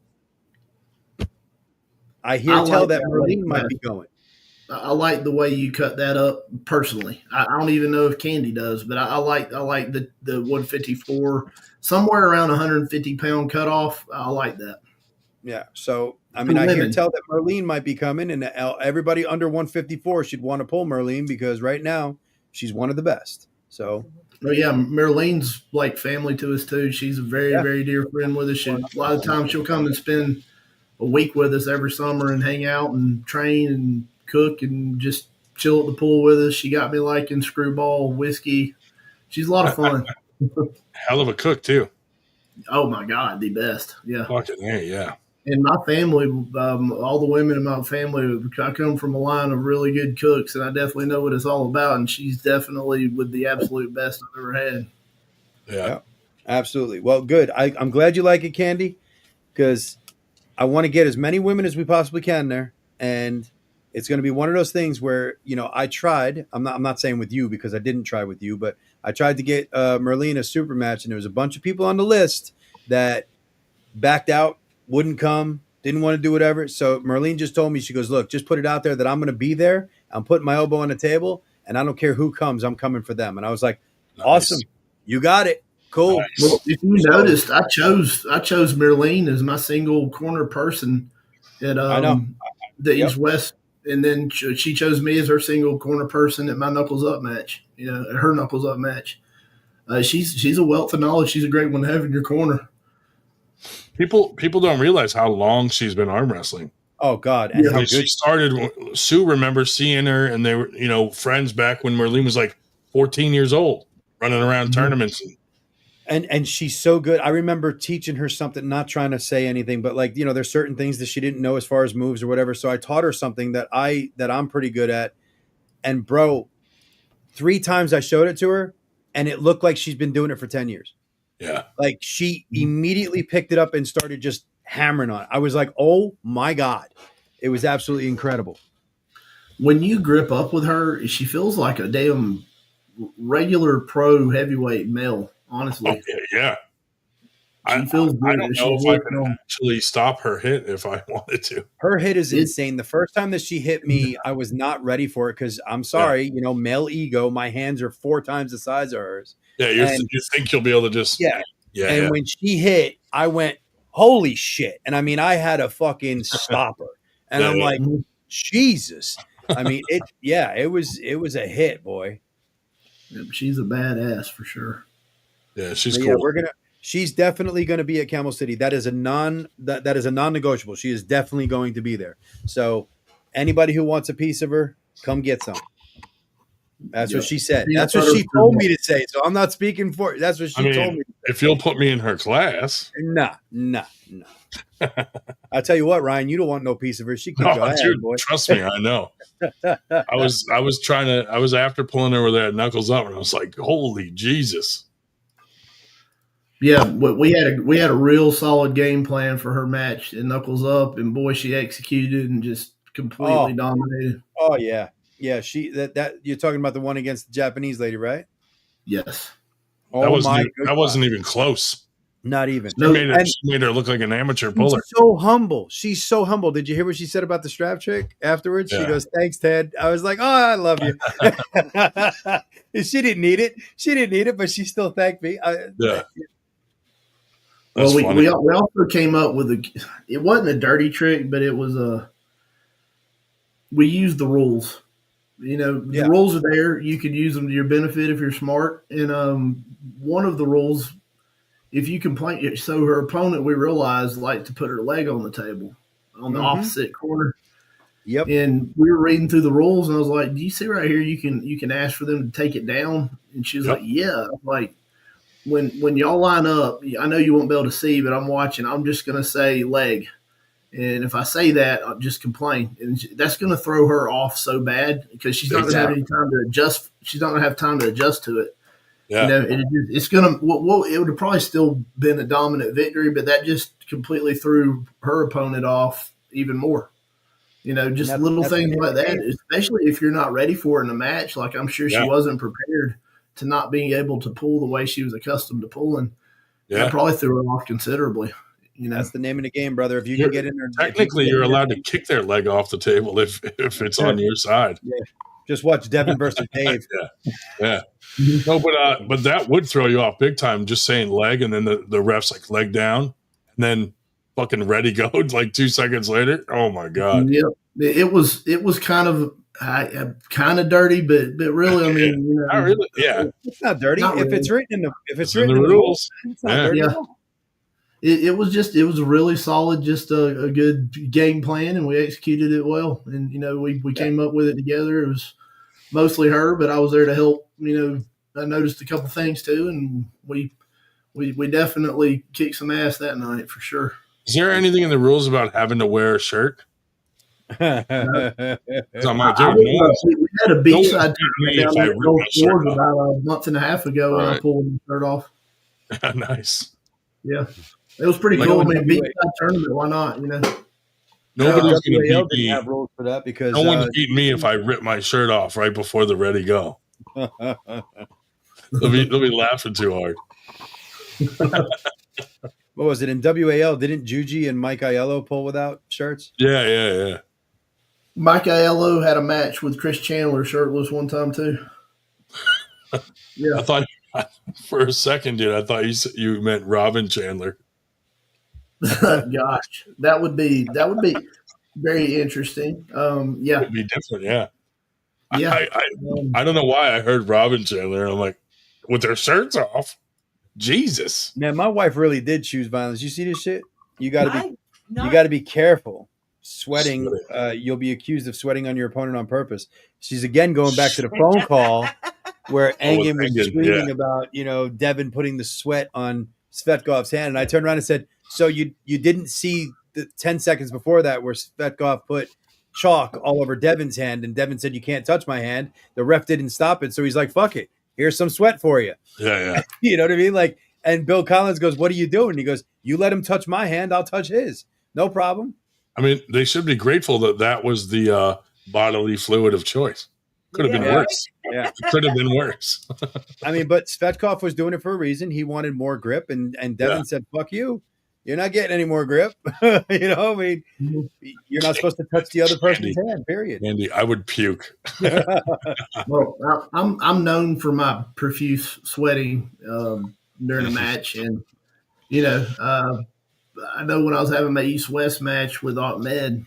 I tell that Merlene might be going. I like the way you cut that up personally. I don't even know if Candy does, but I like the 154, somewhere around 150-pound cutoff. I like that. Yeah. So, I mean, I tell that Merlene might be coming, and everybody under 154 should want to pull Merlene because right now she's one of the best. So, yeah, Merlene's like family to us too. She's a very, very dear friend with us. A lot of times she'll come and spend a week with us every summer and hang out and train and cook and just chill at the pool with us. She got me liking screwball whiskey. She's a lot of fun. Hell of a cook too. Oh my God, the best. Yeah. Fucking hey, yeah. And my family, all the women in my family, I come from a line of really good cooks, and I definitely know what it's all about. And she's definitely with the absolute best I've ever had. Yeah, absolutely. Well, good. I'm glad you like it, Candy, because I want to get as many women as we possibly can there, and it's going to be one of those things where I tried. I'm not saying with you because I didn't try with you, but I tried to get Merlene a super match, and there was a bunch of people on the list that backed out. Wouldn't come, didn't want to do whatever. So Merlene just told me, she goes, look, just put it out there that I'm going to be there. I'm putting my elbow on the table, and I don't care who comes. I'm coming for them. And I was like, awesome. You got it. Cool. Nice. Well, if you noticed, I chose Merlene as my single corner person at the East West. And then she chose me as her single corner person at my Knuckles Up match, at her Knuckles Up match. She's a wealth of knowledge. She's a great one to have in your corner. People don't realize how long she's been arm wrestling. Oh God! And how she started. Sue remembers seeing her, and they were friends back when Merlene was like 14 years old, running around tournaments. And she's so good. I remember teaching her something, not trying to say anything, but there's certain things that she didn't know as far as moves or whatever. So I taught her something that I'm pretty good at. And bro, 3 times I showed it to her, and it looked like she's been doing it for 10 years. Yeah. Like she immediately picked it up and started just hammering on it. I was like, oh my God. It was absolutely incredible. When you grip up with her, she feels like a damn regular pro heavyweight male, honestly. Oh, yeah. She feels good. I don't know if I can actually stop her hit if I wanted to. Her hit is insane. The first time that she hit me, I was not ready for it because I'm sorry, male ego. My hands are 4 times the size of hers. Yeah, you think you'll be able to just And when she hit, I went, holy shit. And I mean, I had a fucking stopper. And I'm like, Jesus. I mean, it was a hit, boy. Yeah, she's a badass for sure. Yeah, she's cool. Yeah, she's definitely going to be at Camel City. That is a non-negotiable. She is definitely going to be there. So anybody who wants a piece of her, come get some. That's what she said. That's what she told me to say. So I'm not speaking for. That's what she told me. If you'll put me in her class, nah. I'll tell you what, Ryan, you don't want no piece of her. She kicked your ass, dude, boy. trust me, I know. I was after pulling her with that knuckles up, and I was like, "Holy Jesus!" Yeah, we had a real solid game plan for her match in Knuckles Up, and boy, she executed and just completely dominated. Oh yeah. She that you're talking about the one against the Japanese lady, right? Yes. That wasn't even close. Not even. She made her look like an amateur puller. She's so humble. She's so humble. Did you hear what she said about the strap trick afterwards? Yeah. She goes, "Thanks, Ted." I was like, "Oh, I love you." She didn't need it, but she still thanked me. Well, we also came up with it wasn't a dirty trick, but it was we used the rules. The rules are there. You could use them to your benefit if you're smart. And one of the rules, if you complain, so her opponent, we realized, liked to put her leg on the table on the opposite corner. Yep. And we were reading through the rules, and I was like, "Do you see right here? You can ask for them to take it down." And she was like, "Yeah." I'm like, when y'all line up, I know you won't be able to see, but I'm watching. I'm just gonna say leg. And if I say that, I'll just complain. And that's going to throw her off so bad because she's not going to have any time to adjust. She's not going to have time to adjust to it. Yeah. It's going to, it would have probably still been a dominant victory, but that just completely threw her opponent off even more. Just little things like that, especially if you're not ready for it in a match. Like I'm sure she wasn't prepared to not being able to pull the way she was accustomed to pulling. Yeah. That probably threw her off considerably. That's the name of the game, brother. If you can get in there, technically, you're allowed to kick their leg off the table if it's on your side. Yeah. Just watch Devin versus Dave. Yeah. No, but that would throw you off big time. Just saying leg, and then the ref's like leg down, and then fucking ready go like 2 seconds later. Oh my god. Yep. It was kind of dirty, but really, I mean, not really. Yeah, it's not dirty if it's written in the rules. It's not dirty at all. It was a really solid, just a good game plan, and we executed it well. And we came up with it together. It was mostly her, but I was there to help. I noticed a couple things too, and we definitely kicked some ass that night for sure. Is there anything in the rules about having to wear a shirt? No. We had a B-side tournament down there about a month and a half ago, and I pulled the shirt off. Nice. Yeah. It was pretty cool. I mean, B-side tournament, why not? Nobody's going to beat me. Have rules for that because no one's beat me if I rip my shirt off right before the ready go. They'll be laughing too hard. What was it in WAL? Didn't Juji and Mike Aiello pull without shirts? Yeah. Mike Aiello had a match with Chris Chandler shirtless one time too. Yeah, I thought for a second, dude. I thought you meant Robin Chandler. Gosh, that would be very interesting. Yeah, it'd be different. Yeah. I don't know why I heard Robin Chandler. I'm like, with their shirts off. Jesus. Man, my wife really did choose violence. You see this shit? You got to be careful. Sweating, you'll be accused of sweating on your opponent on purpose. She's again going back to the phone call where Engin was screaming about, Devin putting the sweat on Svetkov's hand. And I turned around and said, so you didn't see the 10 seconds before that where Svetkov put chalk all over Devin's hand, and Devin said, "You can't touch my hand." The ref didn't stop it, so he's like, "Fuck it, here's some sweat for you." Yeah. You know what I mean? Like, and Bill Collins goes, "What are you doing?" And he goes, "You let him touch my hand, I'll touch his. No problem." I mean, they should be grateful that was the bodily fluid of choice. Could have been worse. Yeah, it could have been worse. I mean, but Svetkov was doing it for a reason. He wanted more grip, and Devin said, "Fuck you. You're not getting any more grip." I mean, you're not supposed to touch the other person's hand, period. Andy, I would puke. Well, I'm known for my profuse sweating during a match. And, I know when I was having my East-West match with Ahmed,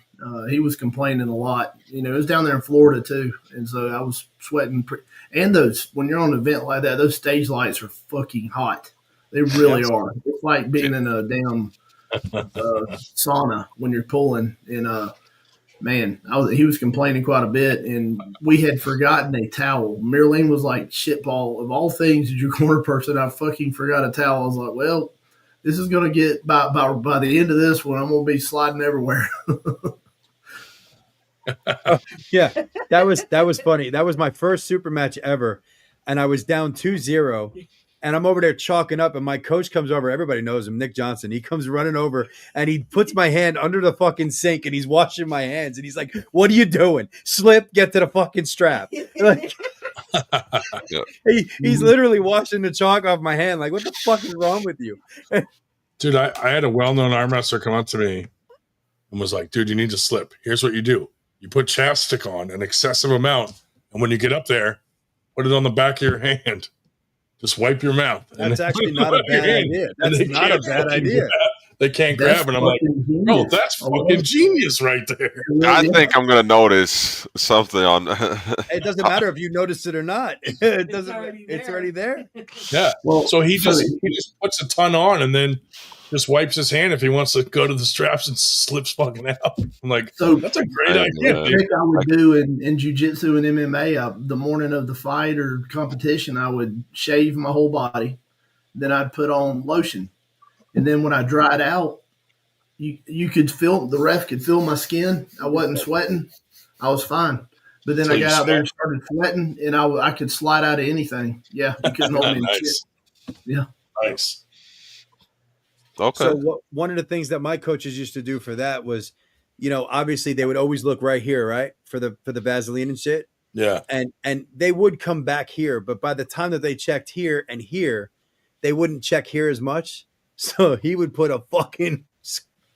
he was complaining a lot. It was down there in Florida too. And so I was sweating. And when you're on an event like that, those stage lights are fucking hot. They really are. It's like being in a damn sauna when you're pulling. And man, he was complaining quite a bit, and we had forgotten a towel. Marilyn was like, "Shit, Paul, of all things, as your corner person, I fucking forgot a towel." I was like, "Well, this is gonna get by the end of this one, I'm gonna be sliding everywhere." Yeah, that was funny. That was my first super match ever, and I was down 2-0, and I'm over there chalking up, and my coach comes over. Everybody knows him, Nick Johnson. He comes running over, and he puts my hand under the fucking sink, and he's washing my hands, and he's like, "What are you doing? Slip, get to the fucking strap." Like, he's literally washing the chalk off my hand. Like, what the fuck is wrong with you? Dude, I had a well-known arm wrestler come up to me and was like, "Dude, you need to slip. Here's what you do. You put chapstick on an excessive amount, and when you get up there, put it on the back of your hand. Just wipe your mouth." That's actually not a bad idea. That's not a bad idea. They can't grab, and I'm like, "Bro, that's fucking genius right there." I think I'm gonna notice something on. It doesn't matter if you notice it or not. It doesn't. It's already there. Yeah. Well, so he just puts a ton on, and then just wipes his hand if he wants to go to the straps and slips fucking out. I'm like, that's a great idea. The trick I would do in jiu-jitsu and MMA, the morning of the fight or competition, I would shave my whole body. Then I'd put on lotion. And then when I dried out, you could feel, the ref could feel my skin. I wasn't sweating. I was fine. But then so I got out there and started sweating, and I could slide out of anything. Yeah, you couldn't hold me in shit. Yeah. Nice. Okay. So one of the things that my coaches used to do for that was, obviously they would always look right here, right, for the Vaseline and shit. Yeah. And they would come back here, but by the time that they checked here and here, they wouldn't check here as much. So he would put a fucking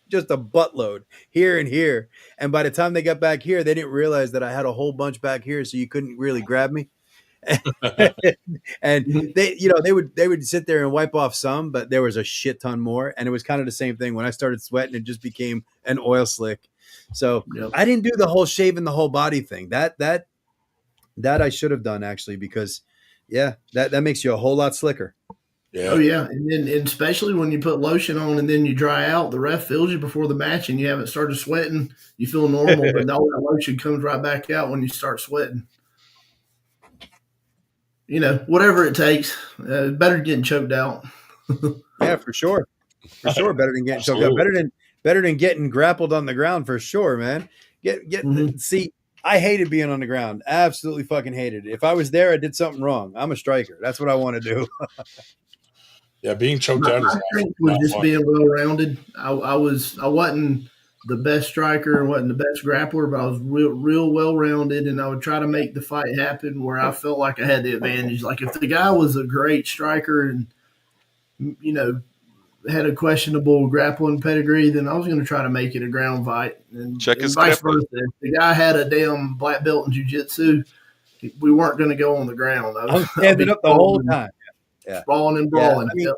just a buttload here and here, and by the time they got back here, they didn't realize that I had a whole bunch back here, so you couldn't really grab me. And they would sit there and wipe off some, but there was a shit ton more, and it was kind of the same thing. When I started sweating, it just became an oil slick. So I didn't do the whole shaving the whole body thing. That I should have done, actually, because that makes you a whole lot slicker. Yeah. Oh yeah, and especially when you put lotion on and then you dry out, the ref feels you before the match and you haven't started sweating. You feel normal, but all that lotion comes right back out when you start sweating. Whatever it takes. Better than getting choked out. Yeah, for sure. For sure. Better than getting choked out. Better than getting grappled on the ground, for sure, man. See, I hated being on the ground. Absolutely fucking hated it. If I was there, I did something wrong. I'm a striker. That's what I want to do. Yeah, being choked out is was just fun. Being well rounded. I wasn't the best striker, wasn't the best grappler, but I was real well rounded, and I would try to make the fight happen where I felt like I had the advantage. Like if the guy was a great striker and had a questionable grappling pedigree, then I was going to try to make it a ground fight. And vice versa. If the guy had a damn black belt in jiu-jitsu, we weren't going to go on the ground. I was standing up the whole time. Yeah. Sprawling and brawling. Yeah,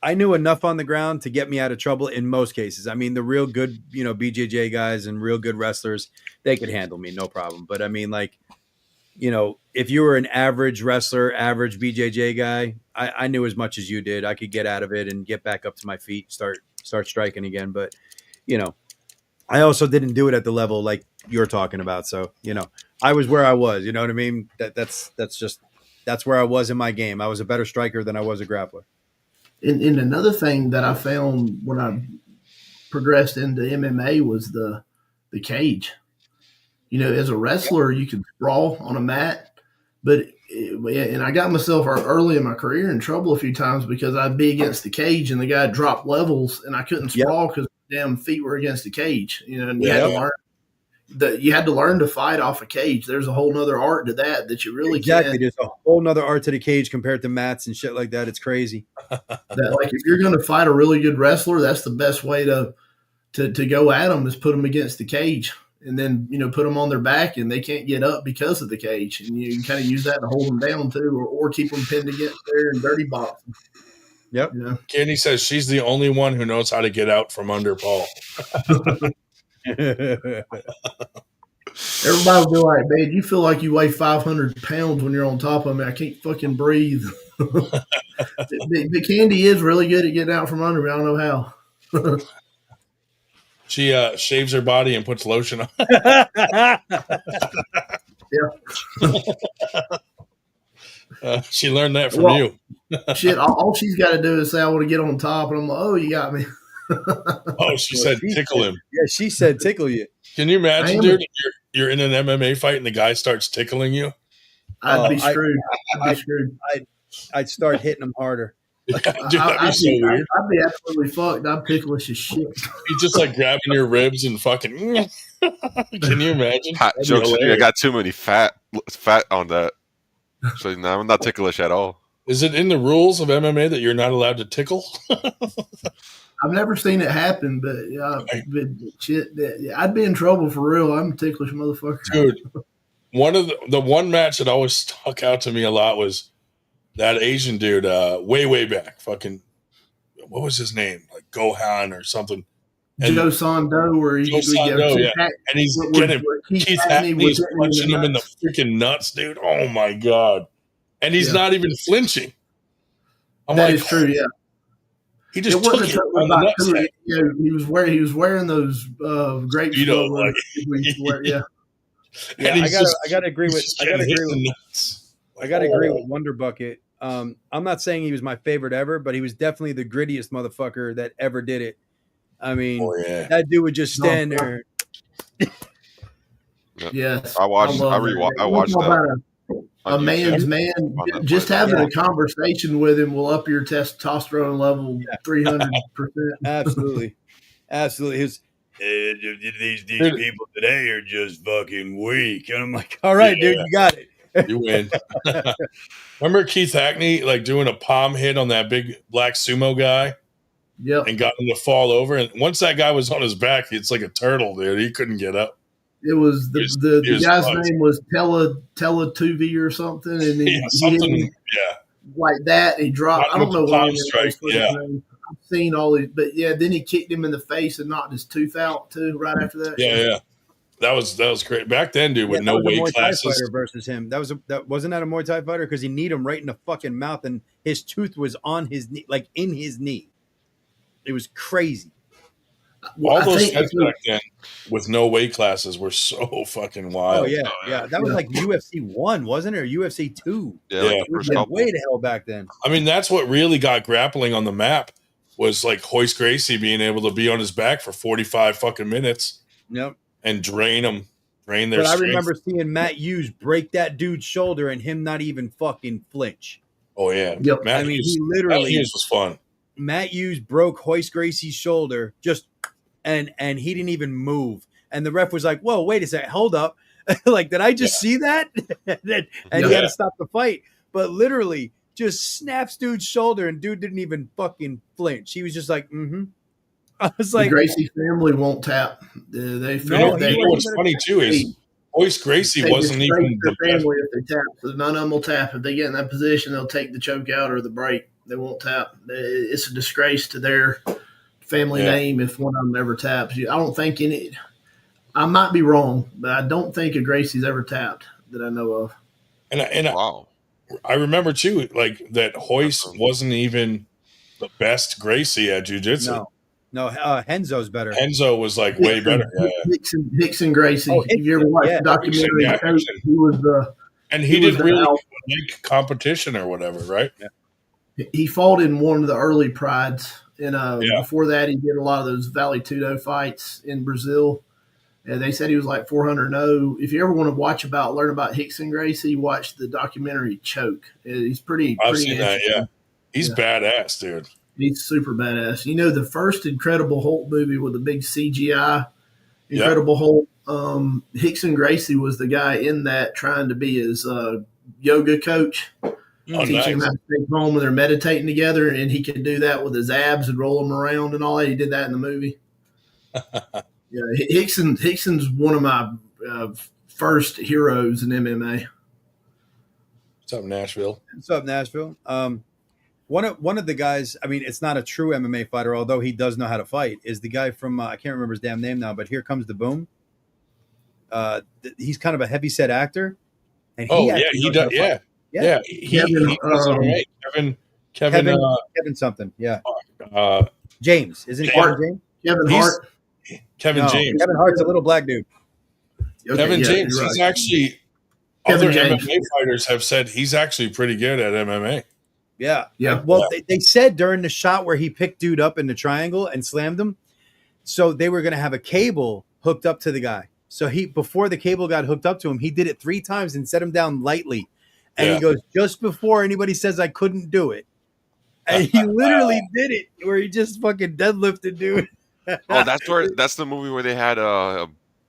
I knew enough on the ground to get me out of trouble in most cases. I mean, the real good, BJJ guys and real good wrestlers, they could handle me, no problem. But I mean, if you were an average wrestler, average BJJ guy, I knew as much as you did. I could get out of it and get back up to my feet, start striking again. But, I also didn't do it at the level like you're talking about. So, I was where I was, you know what I mean? That's where I was in my game. I was a better striker than I was a grappler. And another thing that I found when I progressed into MMA was the cage. As a wrestler, you could sprawl on a mat, and I got myself early in my career in trouble a few times because I'd be against the cage and the guy dropped levels and I couldn't sprawl because my damn feet were against the cage. And you had to learn to fight off a cage. There's a whole nother art to that you really can't. There's a whole nother art to the cage compared to mats and shit like that. It's crazy. If you're going to fight a really good wrestler, that's the best way to go at them is put them against the cage. And then, put them on their back and they can't get up because of the cage. And you can kind of use that to hold them down too, or keep them pinned against there and dirty box. Yep. Candy says she's the only one who knows how to get out from under Paul. Everybody will be like, "Man, you feel like you weigh 500 pounds when you're on top of me. I can't fucking breathe." The Candy is really good at getting out from under me. I don't know how. She shaves her body and puts lotion on. She learned that from you. Shit, all she's got to do is say, "I want to get on top," and I'm like, "Oh, you got me." Oh, she said tickle him. Yeah, she said tickle you. Can you imagine, dude? You're in an MMA fight and the guy starts tickling you. I'd be screwed. I'd be screwed. I'd start hitting him harder. Yeah, dude, that'd be so weird. I'd be absolutely fucked. I'm ticklish as shit. He's just like grabbing your ribs and fucking. Can you imagine? Jokes. I got too many fat on that. So now I'm not ticklish at all. Is it in the rules of MMA that you're not allowed to tickle? I've never seen it happen, but shit, I'd be in trouble for real. I'm a ticklish motherfucker, dude. One of the one match that always stuck out to me a lot was that Asian dude, way back, fucking, what was his name? Like Gohan or something. And Joe Sando, where he and he's getting Keith Hackney's punching him in the freaking nuts, dude. Oh my god! And he's not even flinching. That is true. Yeah, he just took it on the nuts. He was wearing those grape. Yeah. And I gotta agree with Wonder Bucket. I'm not saying he was my favorite ever, but he was definitely the grittiest motherfucker that ever did it. I mean, that dude would just stand there. Yes, I watched that. A man's man. Just having a conversation with him will up your testosterone level 300%. Absolutely. His these people today are just fucking weak, and I'm like, all right, dude, you got it. You win. Remember Keith Hackney like doing a palm hit on that big black sumo guy? Yep. And got him to fall over. And once that guy was on his back, it's like a turtle, dude. He couldn't get up. It was the guy's name was Tela Tuvi or something, and he like that. He dropped. I don't know why. I've seen all these, but then he kicked him in the face and knocked his tooth out too. Right after that, yeah. That was great back then, dude. With no weight classes versus him. That wasn't that a Muay Thai fighter because he kneed him right in the fucking mouth, and his tooth was on his knee, like in his knee. It was crazy. All those fights back then with no weight classes were so fucking wild. Oh yeah. That was like UFC 1, wasn't it? Or UFC 2? Yeah. It was way to hell back then. I mean, that's what really got grappling on the map was like Hoist Gracie being able to be on his back for 45 fucking minutes. Yep. And drain their strength. I remember seeing Matt Hughes break that dude's shoulder and him not even fucking flinch. Oh yeah. Yep. Matt Hughes was fun. Matt Hughes broke Hoist Gracie's shoulder and he didn't even move. And the ref was like, whoa, wait a second, hold up. Like, did I just see that? And he had to stop the fight. But literally just snaps dude's shoulder and dude didn't even fucking flinch. He was just like, I was like, the Gracie family won't tap. What's funny too is Hoist Gracie wasn't even the family if they tap. So none of them will tap. If they get in that position, they'll take the choke out or the break. They won't tap. It's a disgrace to their family name if one of them ever taps. I don't think I might be wrong, but I don't think a Gracie's ever tapped that I know of. And wow. I remember too, like that Hoist wasn't even the best Gracie at jiu-jitsu. No, Henzo's better. Henzo was like way better. Hickson Gracie. If you ever watched the documentary, he was and he didn't really make competition or whatever, right? Yeah. He fought in one of the early prides, and before that, he did a lot of those Vale Tudo fights in Brazil. And they said he was like 400-0. If you ever want to learn about Hickson Gracie, watch the documentary Choke. He's pretty. I've seen that. Yeah, he's badass, dude. He's super badass. You know, the first Incredible Hulk movie with the big CGI Incredible Hulk. Hickson Gracie was the guy in that trying to be his yoga coach. Teaching him how to stay calm when they're meditating together, and he can do that with his abs and roll them around and all that. He did that in the movie. Hickson's one of my first heroes in MMA. What's up, Nashville? One of the guys, I mean, it's not a true MMA fighter, although he does know how to fight, is the guy from, I can't remember his damn name now, but Here Comes the Boom. He's kind of a heavy-set actor. And he does. Yeah. Kevin something. Yeah. James. Isn't it Kevin James? Kevin Hart. Kevin James. Kevin Hart's a little black dude. Okay, Kevin James, right. he's actually Kevin other James. MMA fighters have said he's actually pretty good at MMA. Yeah. Yeah. Well, they said during the shot where he picked dude up in the triangle and slammed him, so they were going to have a cable hooked up to the guy. So before the cable got hooked up to him, he did it 3 times and set him down lightly. And he goes, just before anybody says I couldn't do it. And he literally did it where he just fucking deadlifted dude. That's the movie where they had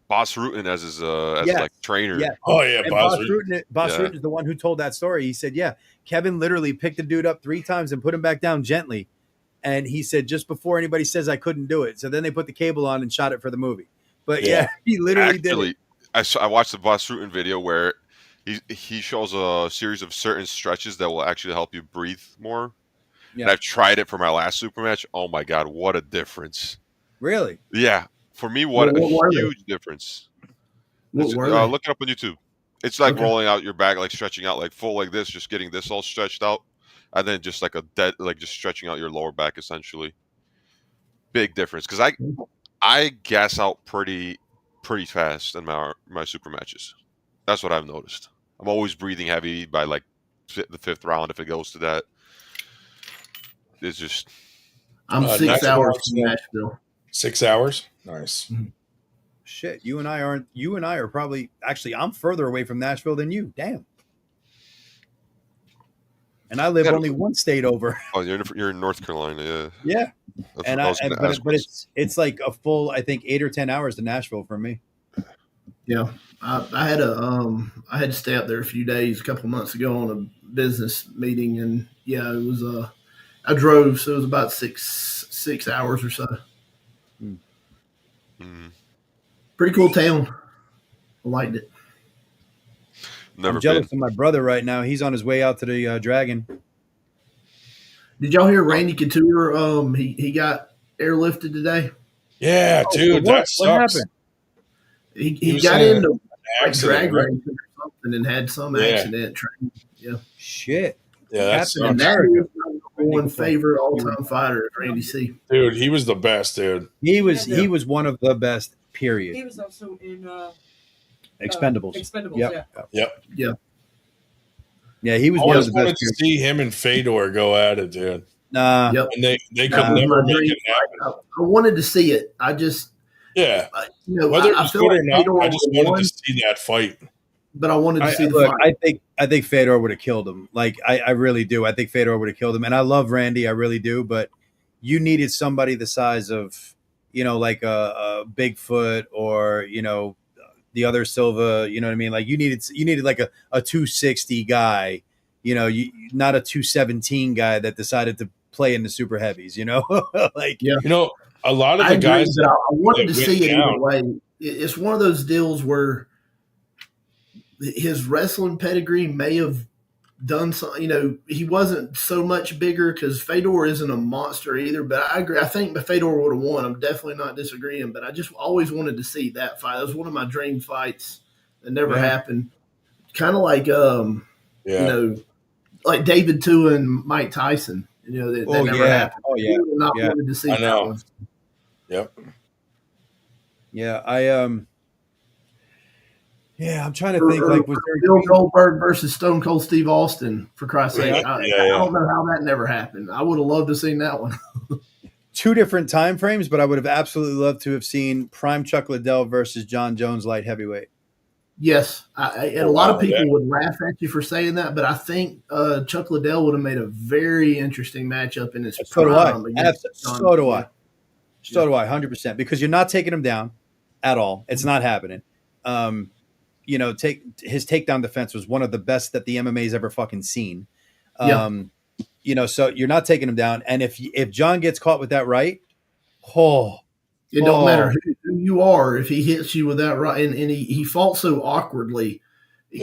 Boss Rutan as his like trainer. Yeah. Oh yeah, and Boss Rutan is the one who told that story. He said, yeah, Kevin literally picked the dude up 3 times and put him back down gently. And he said, just before anybody says I couldn't do it. So then they put the cable on and shot it for the movie. But yeah, he literally did it. I watched the Boss Rutan video where he shows a series of certain stretches that will actually help you breathe more. Yeah. And I've tried it for my last super match. Oh my God, what a difference. Really? Yeah. For me, what a huge difference. Look it up on YouTube. It's like rolling out your back, like stretching out like full like this, just getting this all stretched out. And then just like just stretching out your lower back essentially. Big difference. Because I gas out pretty fast in my super matches. That's what I've noticed. I'm always breathing heavy by like the 5th round if it goes to that. It's just I'm 6 hours from Nashville. 6 hours? Nice. Shit, you and I are probably actually I'm further away from Nashville than you. Damn. And I live only one state over. Oh, you're in North Carolina, yeah. Yeah. But it's like a full, I think 8 or 10 hours to Nashville for me. Yeah. I had to stay up there a few days a couple months ago on a business meeting, and yeah, it was I drove, so it was about six hours or so. Pretty cool town. I liked it. I'm jealous of my brother right now. He's on his way out to the Dragon. Did y'all hear Randy Couture? He got airlifted today. Yeah, dude, that sucks. What happened? He got into drag race or something and had some accident. Yeah. Shit. Yeah, that's Captain America. One favorite all-time fighter, Randy C. Dude, he was the best, dude. He was one of the best. Period. He was also in Expendables. Expendables. Yep. Yeah, he was one of the best. I wanted to see him and Fedor go at it, dude. Nah. Yep. And they could never make it happen. I wanted to see it. I just whether it was good or not, I just wanted to see that fight. But I wanted to see the fight. I think Fedor would have killed him. Like I really do. I think Fedor would have killed him. And I love Randy, I really do. But you needed somebody the size of, like a Bigfoot or the other Silva. You know what I mean? Like you needed like a 260 guy. Not a 217 guy that decided to play in the super heavies. Like a lot of the guys. I wanted to see it either way. It's one of those deals where his wrestling pedigree may have done something. He wasn't so much bigger because Fedor isn't a monster either. But I agree. I think Fedor would have won. I'm definitely not disagreeing. But I just always wanted to see that fight. That was one of my dream fights that never happened. Kind of like like David Tua and Mike Tyson. That never happened. Oh yeah. Not wanted to see I know. that one. Yep. Yeah, I'm trying to think. Like, was there Bill Goldberg versus Stone Cold Steve Austin? For Christ's sake, I don't know how that never happened. I would have loved to have seen that one. 2 different time frames, but I would have absolutely loved to have seen Prime Chuck Liddell versus John Jones light heavyweight. Yes, and a lot of people would laugh at you for saying that, but I think Chuck Liddell would have made a very interesting matchup in his prime. So do I. So do I, 100%. Because you're not taking him down at all. It's not happening. His takedown defense was one of the best that the MMA's ever fucking seen. So you're not taking him down. And if John gets caught with that right, it don't matter who you are. If he hits you with that right, and he fought so awkwardly,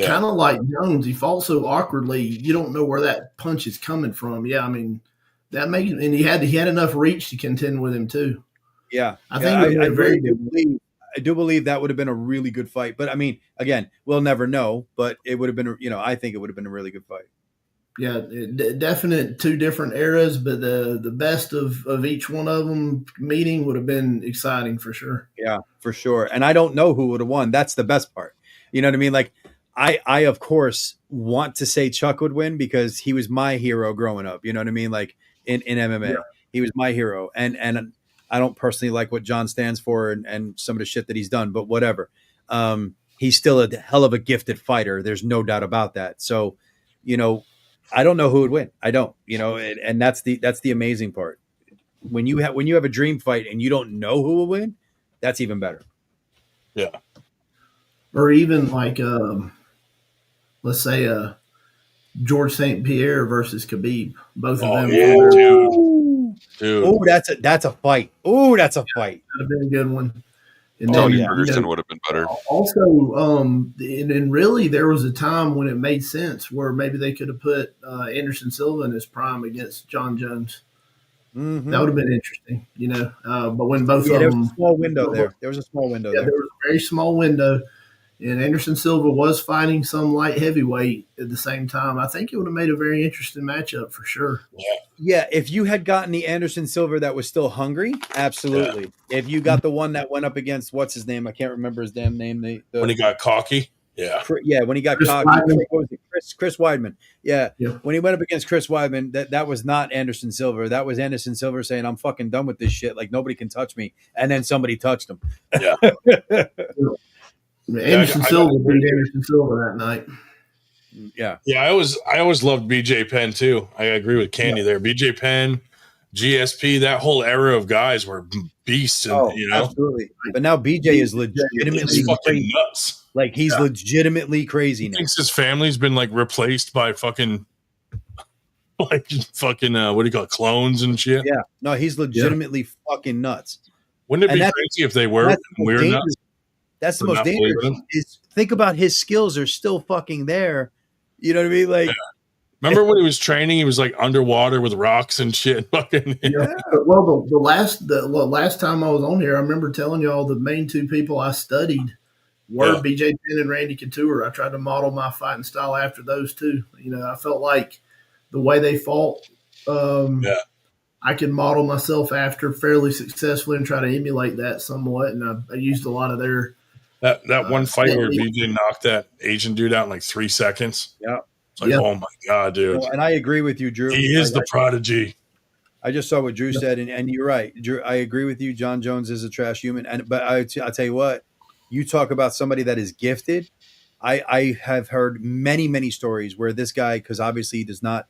kind of like Jones, he fought so awkwardly, you don't know where that punch is coming from. Yeah, I mean that makes, and he had enough reach to contend with him too. Yeah, I think I do believe that would have been a really good fight. But I mean, again, we'll never know. But it would have been, I think it would have been a really good fight. Yeah, definite two different eras, but the best of each one of them meeting would have been exciting for sure. Yeah, for sure. And I don't know who would have won. That's the best part. You know what I mean? Like, I of course want to say Chuck would win because he was my hero growing up. You know what I mean? Like in MMA, Yeah. he was my hero. And I don't personally like what John stands for and some of the shit that he's done, but whatever. He's still a hell of a gifted fighter. There's no doubt about that. So, you know, I don't know who would win. I don't. You know, and that's the amazing part. When you have a dream fight and you don't know who will win, that's even better. Yeah. Or even like, let's say, George St. Pierre versus Khabib. Both of them. Yeah, dude. Oh, that's a fight. Oh, that's a fight. That'd have been a good one. And Tony Ferguson would have been better. Also, and really, there was a time when it made sense where maybe they could have put Anderson Silva in his prime against John Jones. Mm-hmm. That would have been interesting, you know. But when both of there them, was a small window there. There was a small window there. There was a very small window, and Anderson Silva was fighting some light heavyweight at the same time. I think it would have made a very interesting matchup for sure. Yeah, if you had gotten the Anderson Silva that was still hungry, absolutely. Yeah. If you got the one that went up against what's his name, I can't remember his damn name. When he got cocky. Yeah. When he got cocky. What was it? Chris Weidman. Yeah. When he went up against Chris Weidman, that was not Anderson Silva. That was Anderson Silva saying, I'm fucking done with this shit. Like, nobody can touch me. And then somebody touched him. Yeah. Anderson Silva beat Anderson Silva that night. Yeah. Yeah, I always loved BJ Penn too. I agree with Candy there. BJ Penn, GSP, that whole era of guys were beasts. And, you know? Absolutely. But now BJ is legitimately fucking nuts. Like he's legitimately crazy now. He thinks his family's been like replaced by fucking what do you call it, clones and shit. Yeah. No, he's legitimately fucking nuts. Wouldn't it be crazy if they were weird enough? That's the most dangerous. Is think about his skills are still fucking there. You know what I mean? Like, remember when he was training? He was like underwater with rocks and shit. Fucking Well, the last time I was on here, I remember telling y'all the main two people I studied were BJ Penn and Randy Couture. I tried to model my fighting style after those two. You know, I felt like the way they fought, I could model myself after fairly successfully and try to emulate that somewhat. And I used a lot of their. That one fight where BJ knocked that Asian dude out in like 3 seconds. Yeah. It's like, oh my God, dude. Well, and I agree with you, Drew. He is the prodigy. I just saw what Drew said, and you're right. Drew, I agree with you. John Jones is a trash human. But I'll tell you what, you talk about somebody that is gifted. I have heard many, many stories where this guy, because obviously he does not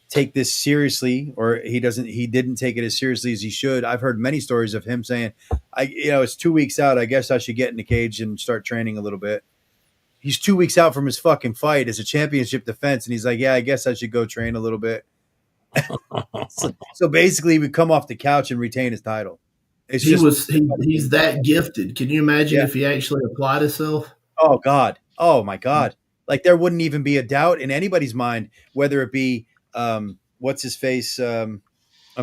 take this seriously, or he didn't take it as seriously as he should. I've heard many stories of him saying, it's 2 weeks out. I guess I should get in the cage and start training a little bit. He's 2 weeks out from his fucking fight as a championship defense. And he's like, yeah, I guess I should go train a little bit. so basically he would come off the couch and retain his title. He's that gifted. Can you imagine if he actually applied himself? Oh God. Oh my God. Like there wouldn't even be a doubt in anybody's mind, whether it be, what's his face? I'm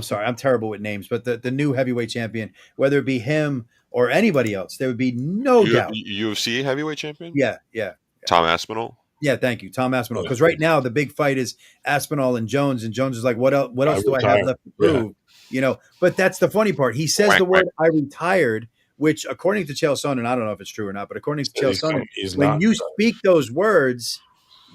sorry, I'm terrible with names, but the new heavyweight champion, whether it be him or anybody else, there would be no doubt. UFC heavyweight champion? Yeah. Tom Aspinall? Yeah, thank you, Tom Aspinall. Because right now the big fight is Aspinall and Jones is like, what else do I have left to prove? Yeah. You know, but that's the funny part. He says the word "I retired," which, according to Chael Sonnen, I don't know if it's true or not, but according to Chael Sonnen, when you speak those words,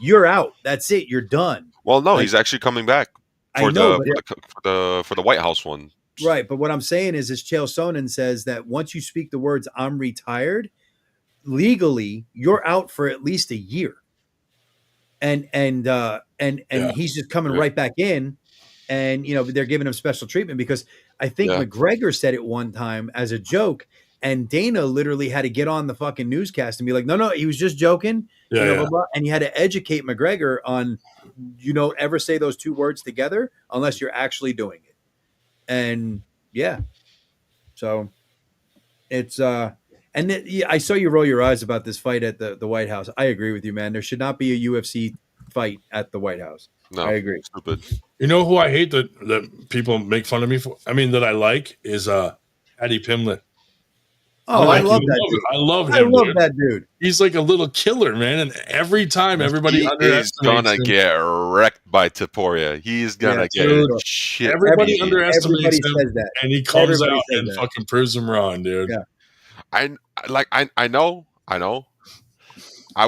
you're out. That's it. You're done. Well, no, he's actually coming back for the White House one. Right, but what I'm saying is Chael Sonnen says that once you speak the words "I'm retired," legally you're out for at least a year, and he's just coming right back in, and they're giving him special treatment because I think McGregor said it one time as a joke, and Dana literally had to get on the fucking newscast and be like, no, he was just joking, blah, blah, and he had to educate McGregor on you don't ever say those two words together unless you're actually doing it. And so it's I saw you roll your eyes about this fight at the White House. I agree with you, man. There should not be a UFC fight at the White House. No, I agree. Stupid. You know who I hate that people make fun of me for? I mean, that I like is Paddy Pimblett. Oh, I love that dude. I love him. I love that dude. He's like a little killer, man. And every time everybody is gonna get wrecked by Taporia. He's gonna get shit. Everybody underestimates him, says that. and he comes out and fucking proves him wrong, dude. Yeah. I know. I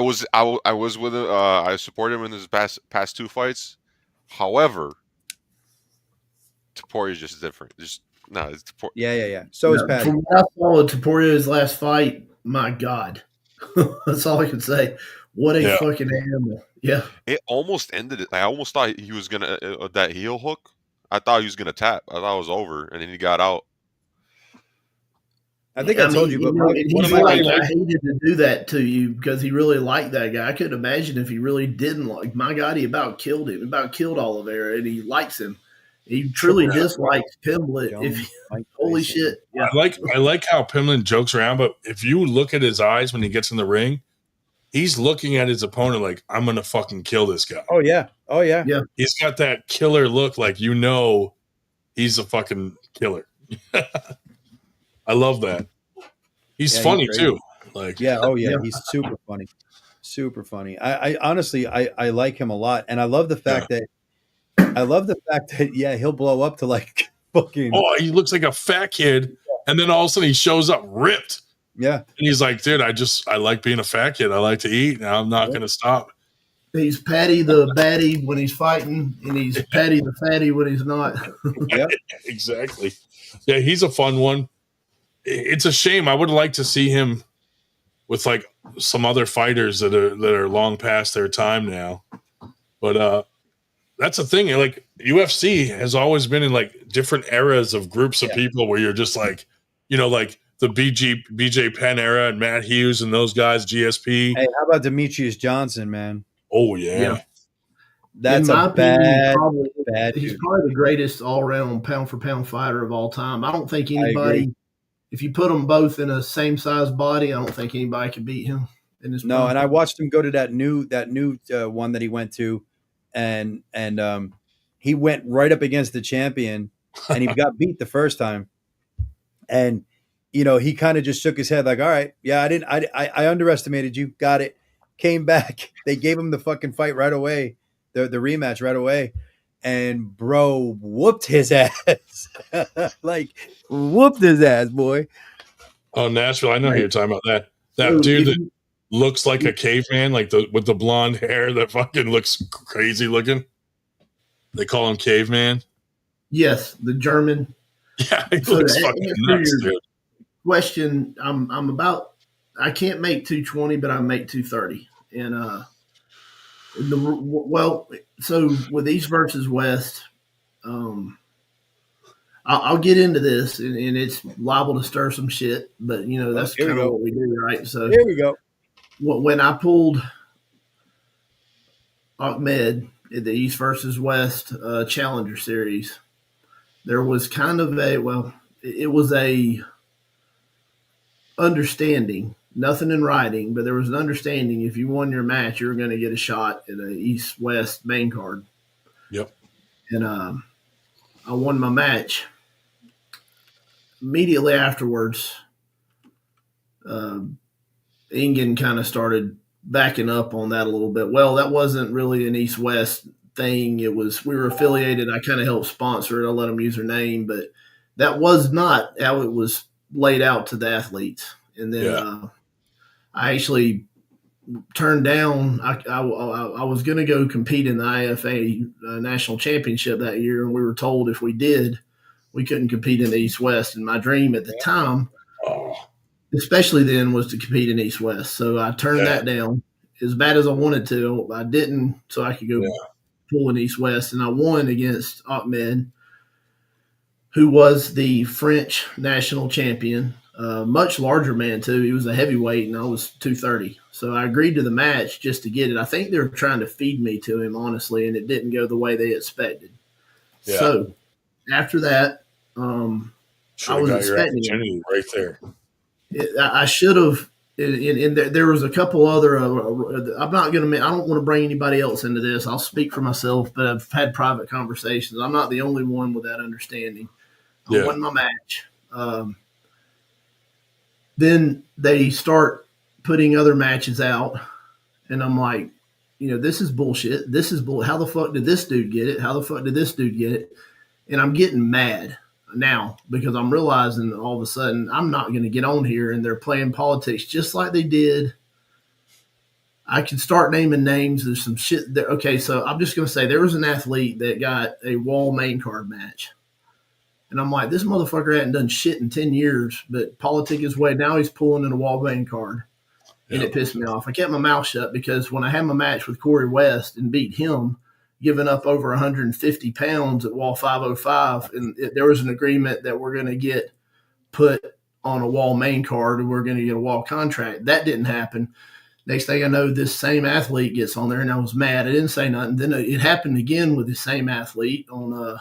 was with him. I supported him in his past 2 fights. However, Taporia is just different. It's yeah. So is Patty. From what I saw of Taporia's last fight, my God, that's all I can say. What a fucking animal! Yeah, it almost ended it. I almost thought he was gonna that heel hook. I thought he was gonna tap. I thought it was over, and then he got out. I think I told you, but I hated to do that to you because he really liked that guy. I couldn't imagine if he really didn't like. My God, he about killed him. About killed Oliveira, and he likes him. He truly dislikes Pimblett. Holy shit! Yeah. I like how Pimblett jokes around, but if you look at his eyes when he gets in the ring, he's looking at his opponent like, I'm gonna fucking kill this guy. Oh yeah. He's got that killer look, like he's a fucking killer. I love that. He's funny too. Like he's super funny. Super funny. I honestly I like him a lot, and I love the fact that he'll blow up to like fucking. Oh, he looks like a fat kid, and then all of a sudden he shows up ripped. Yeah, and he's like, dude, I like being a fat kid. I like to eat, and I'm not gonna stop. He's Patty the baddie when he's fighting, and he's Patty the fatty when he's not. Yeah, exactly. Yeah, he's a fun one. It's a shame. I would like to see him with like some other fighters that are long past their time now. But that's the thing. Like UFC has always been in like different eras of groups of people where you're just like, like the BJ Penn era and Matt Hughes and those guys, GSP. Hey, how about Demetrius Johnson, man? Oh yeah. That's a bad. He's probably the greatest all-around pound-for-pound fighter of all time. I don't think anybody. If you put them both in a same size body, I don't think anybody could beat him. And I watched him go to that new one that he went to, and he went right up against the champion, and he got beat the first time, and he kind of just shook his head like, all right, yeah, I underestimated you, got it. Came back, they gave him the fucking fight right away, the rematch right away. And bro whooped his ass. Like whooped his ass, boy. Oh, Nashville. I know who you're talking about. That dude that looks like a caveman, like with the blonde hair that fucking looks crazy looking. They call him Caveman. Yes, the German. Yeah, he looks fucking nuts, dude. Question, I can't make 220, but I make 230. And so with East versus West, I'll get into this, and it's liable to stir some shit, but that's kind of what we do, right? So here we go. When I pulled Ahmed in the East versus West Challenger Series, there was kind of it was a understanding. Nothing in writing, but there was an understanding. If you won your match, you were going to get a shot at an East-West main card. Yep. And I won my match. Immediately afterwards, Engin kind of started backing up on that a little bit. Well, that wasn't really an East-West thing. We were affiliated. I kind of helped sponsor it. I let them use their name, but that was not how it was laid out to the athletes. And then I actually turned down. I was going to go compete in the IFA national championship that year, and we were told if we did, we couldn't compete in the East-West. And my dream at the time, especially then, was to compete in East-West. So I turned that down. As bad as I wanted to, I didn't, so I could go pull in East-West. And I won against Ahmed, who was the French national champion. Much larger man too. He was a heavyweight, and I was 230. So I agreed to the match just to get it. I think they were trying to feed me to him, honestly, and it didn't go the way they expected. Yeah. So after that, I was expecting it right there. I should have. And there was a couple other. I'm not going to. I don't want to bring anybody else into this. I'll speak for myself, but I've had private conversations. I'm not the only one with that understanding. I won my match. then they start putting other matches out, and I'm like, this is bullshit. This is bull. How the fuck did this dude get it? How the fuck did this dude get it? And I'm getting mad now because I'm realizing all of a sudden I'm not going to get on here, and they're playing politics just like they did. I can start naming names. There's some shit there. Okay, so I'm just going to say there was an athlete that got a wall main card match. And I'm like, this motherfucker hadn't done shit in 10 years, but politic his way. Now he's pulling in a wall main card. And it pissed me off. I kept my mouth shut because when I had my match with Corey West and beat him, giving up over 150 pounds at wall 505, and there was an agreement that we're going to get put on a wall main card and we're going to get a wall contract. That didn't happen. Next thing I know, this same athlete gets on there, and I was mad. I didn't say nothing. Then it happened again with the same athlete on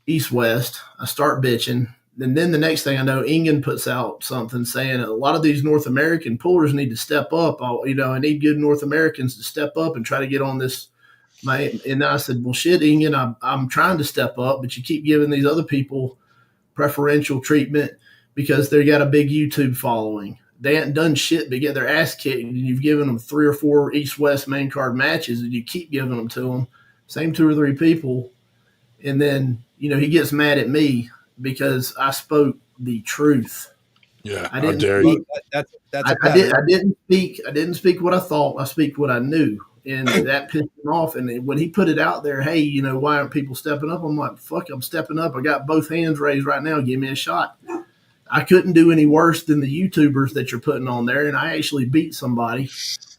East-West. I start bitching. And then the next thing I know, Engin puts out something saying a lot of these North American pullers need to step up. I need good North Americans to step up and try to get on this. And I said, well, shit, Engin, I'm trying to step up, but you keep giving these other people preferential treatment because they got a big YouTube following. They hadn't done shit but get their ass kicked, and you've given them 3 or 4 East-West main card matches, and you keep giving them to them, same 2 or 3 people. And then, he gets mad at me because I spoke the truth. Yeah, I didn't. I didn't speak what I thought. I speak what I knew, and that pissed him off. And when he put it out there, hey, why aren't people stepping up? I'm like, fuck, I'm stepping up. I got both hands raised right now. Give me a shot. I couldn't do any worse than the YouTubers that you're putting on there, and I actually beat somebody.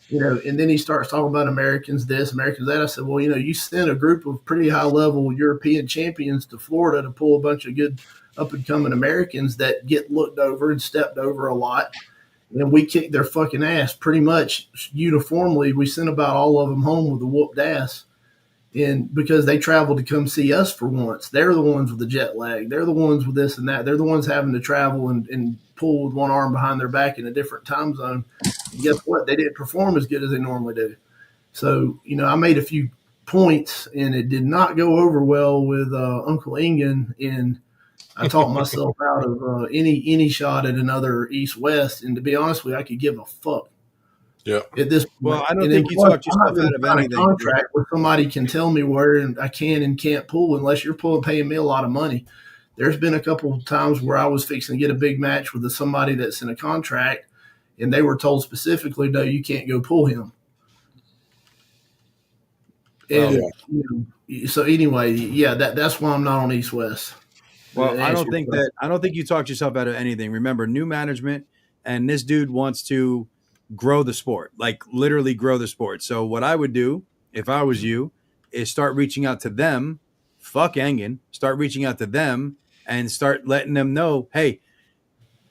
And then he starts talking about Americans this, Americans that. I said, well, you sent a group of pretty high-level European champions to Florida to pull a bunch of good up-and-coming Americans that get looked over and stepped over a lot. And we kicked their fucking ass pretty much uniformly. We sent about all of them home with a whooped ass. And because they traveled to come see us for once. They're the ones with the jet lag. They're the ones with this and that. They're the ones having to travel and pull with one arm behind their back in a different time zone. And guess what? They didn't perform as good as they normally do. So, I made a few points, and it did not go over well with Uncle Engin. And I talked myself out of any shot at another East-West. And to be honest with you, I could give a fuck. Yeah. At this point. Well, I don't think you talked yourself out of anything. A contract where somebody can tell me where I can and can't pull unless you're paying me a lot of money. There's been a couple of times where I was fixing to get a big match with somebody that's in a contract, and they were told specifically, no, you can't go pull him. And so anyway, that's why I'm not on East West. Well, I don't think you talked yourself out of anything. Remember, new management, and this dude wants to grow the sport, like literally grow the sport. So what I would do if I was you is start reaching out to them. Fuck Engin. Start reaching out to them and start letting them know, hey,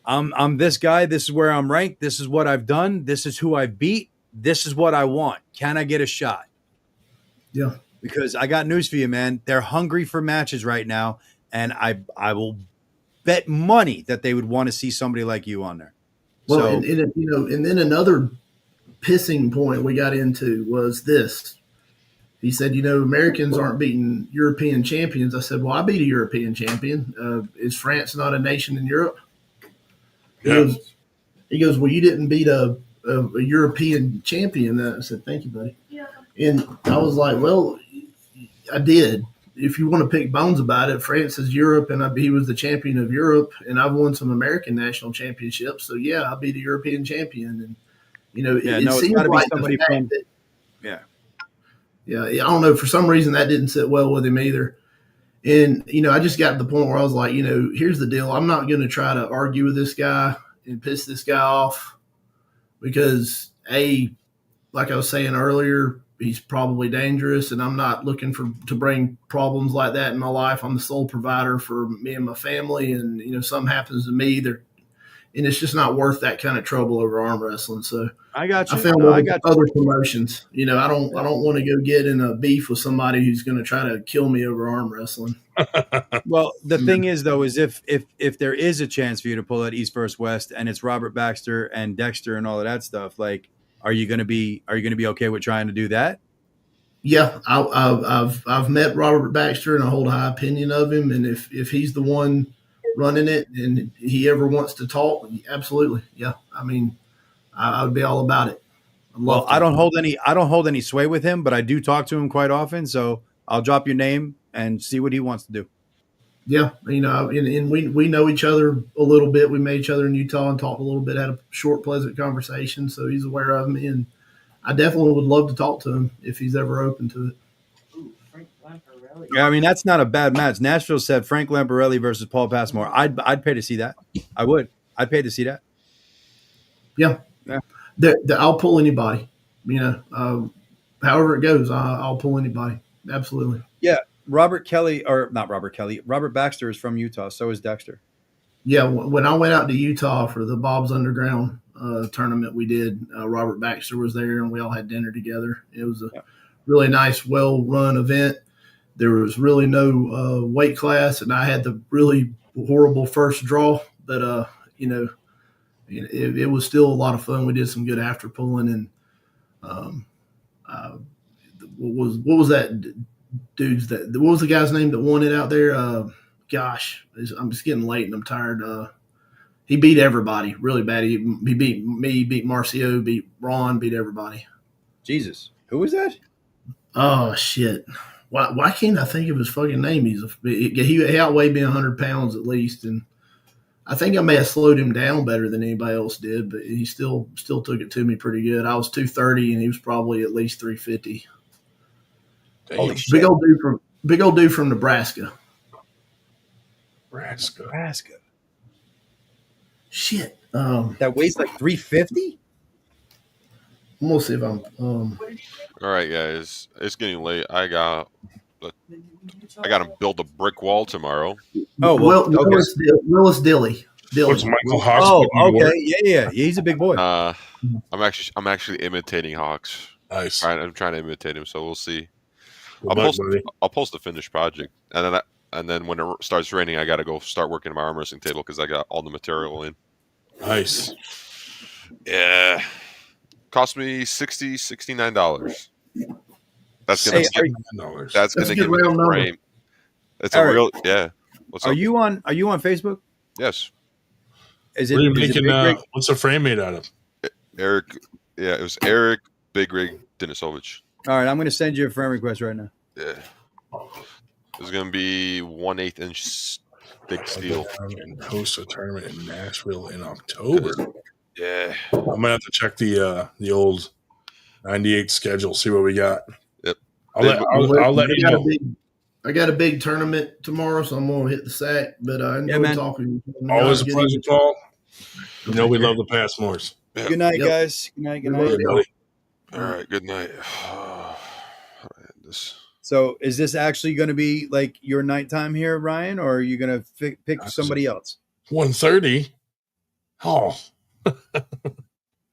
I'm this guy. This is where I'm ranked. This is what I've done. This is who I beat. This is what I want. Can I get a shot? Yeah. Because I got news for you, man. They're hungry for matches right now, and I will bet money that they would want to see somebody like you on there. Well, so, and then another pissing point we got into was this. He said, Americans aren't beating European champions. I said, well, I beat a European champion. Is France not a nation in Europe? Yeah. He goes, well, you didn't beat a European champion. I said, thank you, buddy. Yeah. And I was like, well, I did. If you want to pick bones about it, France is Europe, and he was the champion of Europe, and I've won some American national championships. So yeah, I'll be the European champion, and it seems like somebody from I don't know, for some reason that didn't sit well with him either. And I just got to the point where I was like, here's the deal. I'm not going to try to argue with this guy and piss this guy off because like I was saying earlier, he's probably dangerous, and I'm not looking to bring problems like that in my life. I'm the sole provider for me and my family, and something happens to me, and it's just not worth that kind of trouble over arm wrestling. So I got you. I found other promotions. I don't want to go get in a beef with somebody who's going to try to kill me over arm wrestling. Well, the thing is, though, is if there is a chance for you to pull that East versus West, and it's Robert Baxter and Dexter and all of that stuff, like, are you going to be okay with trying to do that? Yeah, I've met Robert Baxter, and I hold a high opinion of him. And if he's the one running it, and he ever wants to talk, absolutely, yeah. I mean, I would be all about it. Well, I don't hold any sway with him, but I do talk to him quite often. So I'll drop your name and see what he wants to do. Yeah, and we know each other a little bit. We met each other in Utah and talked a little bit, had a short, pleasant conversation. So he's aware of me, and I definitely would love to talk to him if he's ever open to it. Yeah, I mean, that's not a bad match. Nashville said Frank Lamparelli versus Paul Passmore. I'd pay to see that. I would. I'd pay to see that. Yeah. I'll pull anybody. However it goes, I'll pull anybody. Absolutely. Yeah. Robert Baxter is from Utah. So is Dexter. Yeah. When I went out to Utah for the Bob's Underground tournament we did, Robert Baxter was there, and we all had dinner together. It was a really nice, well-run event. There was really no weight class, and I had the really horrible first draw, but it was still a lot of fun. We did some good after pulling, and what was that dude's that? What was the guy's name that won it out there? Gosh, I'm just getting late and I'm tired. He beat everybody really bad. He beat me, beat Marcio, beat Ron, beat everybody. Jesus, who was that? Oh shit! Why can't I think of his fucking name? He outweighed me 100 pounds at least, and I think I may have slowed him down better than anybody else did, but he still took it to me pretty good. I was 230 and he was probably at least 350. Damn. Big old dude from Nebraska. Nebraska. Shit. That weighs like 350? I'm gonna see if I'm All right, guys. It's getting late. I got to build a brick wall tomorrow. Oh, well, Willis Dilly. What's Michael Hawks? Oh, okay. Yeah. He's a big boy. I'm actually imitating Hawks. Nice. I'm trying to imitate him, so we'll see. Good I'll post the finished project, and then when it starts raining, I got to go start working on my arm wrestling table because I got all the material in. Nice. Yeah. Cost me $69. That's gonna give me the frame. It's Eric, a real yeah. Are you on Facebook? Yes. Is it? What are you making? What's the frame made out of? Eric. Yeah, it was Eric Big Rig Denisovich. All right, I'm going to send you a friend request right now. Yeah. It's going to be 1/8 inch thick steel. And host a tournament in Nashville in October. Yeah. I'm gonna have to check the old 98 schedule, see what we got. Yep. I'll let you know. I got a big tournament tomorrow, so I'm gonna hit the sack. But I enjoy talking. Always a pleasure, Paul. You know we love the Passmores. Yep. Good night, guys. Good night. Good night. All right. Good night. So, is this actually going to be like your nighttime here, Ryan, or are you going to pick somebody else? 1:30. Oh,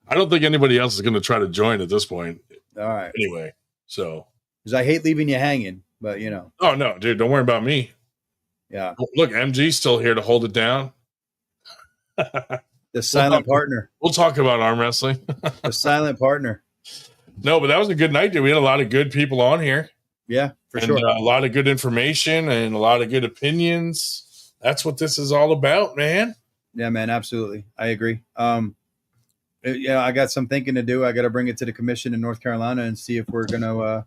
I don't think anybody else is going to try to join at this point. All right. Anyway, so because I hate leaving you hanging, but Oh no, dude, don't worry about me. Yeah. Look, MG's still here to hold it down. The silent partner. We'll talk about arm wrestling. The silent partner. No, but that was a good night, dude. We had a lot of good people on here. Yeah, for sure. A lot of good information and a lot of good opinions. That's what this is all about, man. Yeah, man, absolutely. I agree. I got some thinking to do. I got to bring it to the commission in North Carolina and see if we're going to,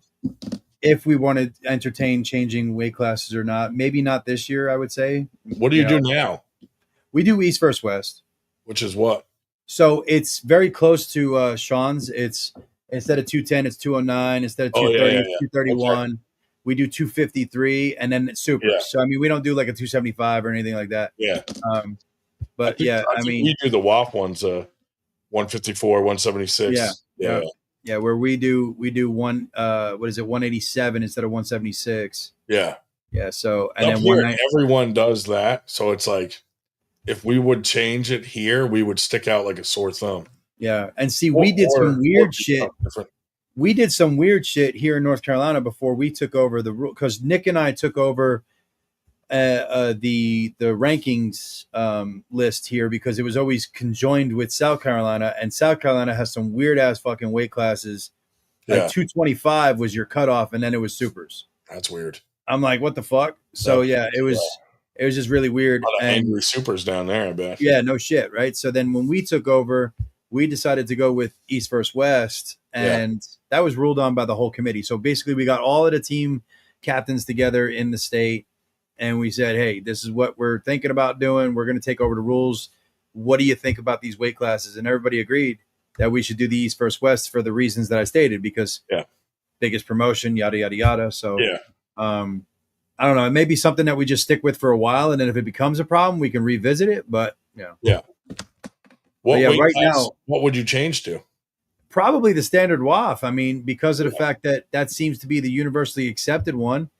if we want to entertain changing weight classes or not. Maybe not this year, I would say. What do you do now? We do East versus West. Which is what? So it's very close to Sean's. It's instead of 210, it's 209. Instead of 230, 231. Okay. We do 253, and then it's super. Yeah. So I mean, we don't do like a 275 or anything like that. Yeah. But I mean, we do the WAP ones, 154, 176. Yeah. Where we do one, 187 instead of 176. Yeah. Yeah. So and then everyone does that. So it's like, if we would change it here, we would stick out like a sore thumb. Yeah. And see, we did some weird shit. We did some weird shit here in North Carolina before we took over the rule, because Nick and I took over the rankings list here because it was always conjoined with South Carolina, and South Carolina has some weird ass fucking weight classes. Like 225 was your cutoff, and then it was supers. That's weird. I'm like, what the fuck? So it was. It was just really weird. A lot of angry supers down there, I bet. Yeah, no shit, right? So then when we took over, we decided to go with East versus West, and that was ruled on by the whole committee. So basically, we got all of the team captains together in the state, and we said, hey, this is what we're thinking about doing. We're going to take over the rules. What do you think about these weight classes? And everybody agreed that we should do the East versus West for the reasons that I stated, because biggest promotion, yada, yada, yada. So, I don't know. It may be something that we just stick with for a while, and then if it becomes a problem, we can revisit it. But right now, what would you change to? Probably the standard WAF. I mean, because of the fact that that seems to be the universally accepted one.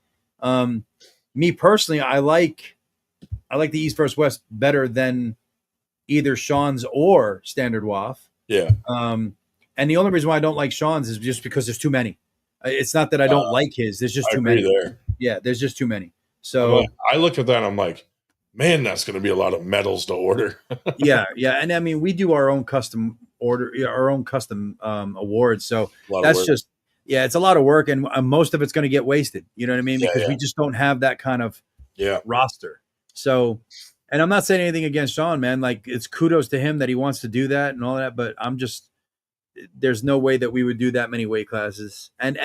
Me personally, I like the East versus West better than either Sean's or standard WAF. Yeah. And the only reason why I don't like Sean's is just because there's too many. It's not that I don't like his. There's just too many. There. Yeah, there's just too many. So I look at that and I'm like, man, that's going to be a lot of medals to order. yeah. And I mean, we do our own custom awards. So that's just, it's a lot of work, and most of it's going to get wasted. You know what I mean? Because we just don't have that kind of roster. So, and I'm not saying anything against Sean, man. Like, it's kudos to him that he wants to do that and all that. But there's no way that we would do that many weight classes. And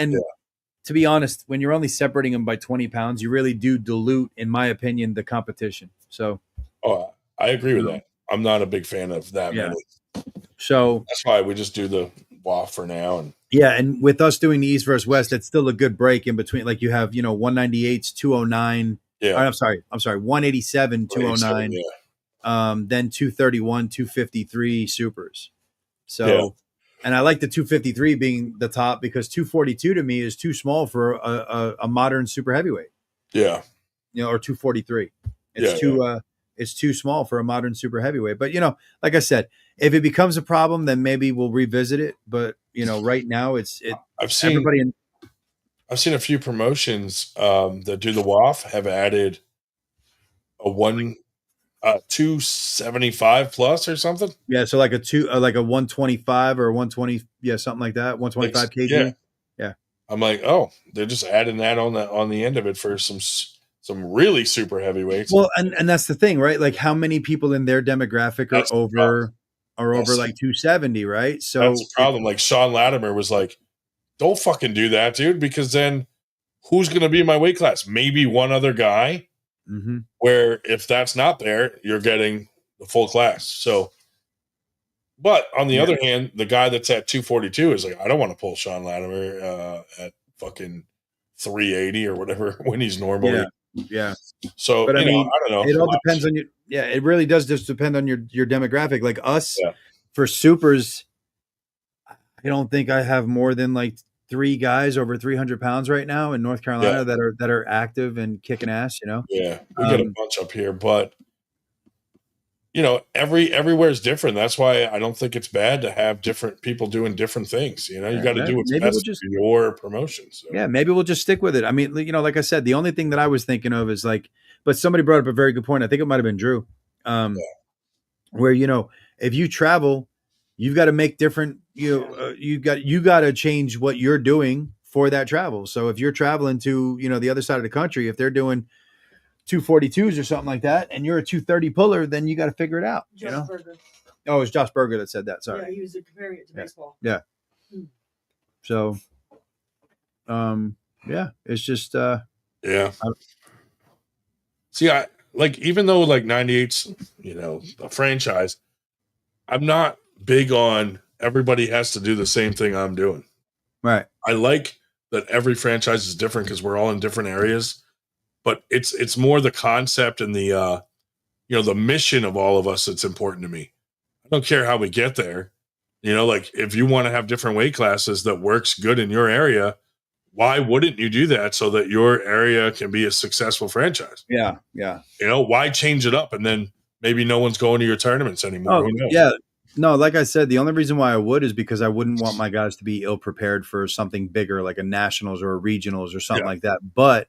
to be honest, when you're only separating them by 20 pounds, you really do dilute, in my opinion, the competition. So, I agree with that. I'm not a big fan of that many. So that's why we just do the WAF for now. And and with us doing the East versus West, it's still a good break in between. Like, you have, 198s, 209. Yeah. I'm sorry, 187, 209. Then 231, 253 supers. So, and I like the 253 being the top, because 242 to me is too small for a modern super heavyweight. Yeah. Or 243. It's too small for a modern super heavyweight. But, like I said, if it becomes a problem, then maybe we'll revisit it. But, right now I've seen a few promotions that do the WAF have added a 275 plus or something. Yeah, so like a 125 or 120, something like that, 125 kg. Yeah. I'm like, oh, they're just adding that on the end of it for some really super heavyweights. Well, and that's the thing, right? Like, how many people in their demographic are over like 270, right? So that's the problem. Like, Sean Latimer was like, don't fucking do that, dude, because then who's going to be in my weight class? Maybe one other guy. Mm-hmm. Where if that's not there, you're getting the full class. So, but on the other hand, the guy that's at 242 is like, I don't want to pull Sean Latimer at fucking 380 or whatever when he's normally. Yeah. So, but I mean, I don't know. It all depends on your. Yeah, it really does just depend on your demographic. Like us, for supers, I don't think I have more than like 3 guys over 300 pounds right now in North Carolina that are active and kicking ass. Yeah, we get a bunch up here, but everywhere is different. That's why I don't think it's bad to have different people doing different things. You got to do what's best for your promotion. So. Yeah, maybe we'll just stick with it. I mean, like I said, the only thing that I was thinking of is but somebody brought up a very good point. I think it might have been Drew, where if you travel, you've got to make different. You got to change what you're doing for that travel. So if you're traveling to the other side of the country, if they're doing 242s or something like that, and you're a 230 puller, then you got to figure it out. Berger. Oh, it was Josh Berger that said that. Sorry. Yeah, he was comparing it to baseball. Yeah. So, it's just See, I even though 98's a franchise, I'm not big on everybody has to do the same thing I'm doing. Right. I like that every franchise is different because we're all in different areas, but it's more the concept and the the mission of all of us that's important to me. I don't care how we get there. If you want to have different weight classes that works good in your area, why wouldn't you do that so that your area can be a successful franchise? Yeah. Why change it up and then maybe no one's going to your tournaments anymore? Oh, yeah. No, like I said, the only reason why I would is because I wouldn't want my guys to be ill prepared for something bigger, like a nationals or a regionals or something like that. But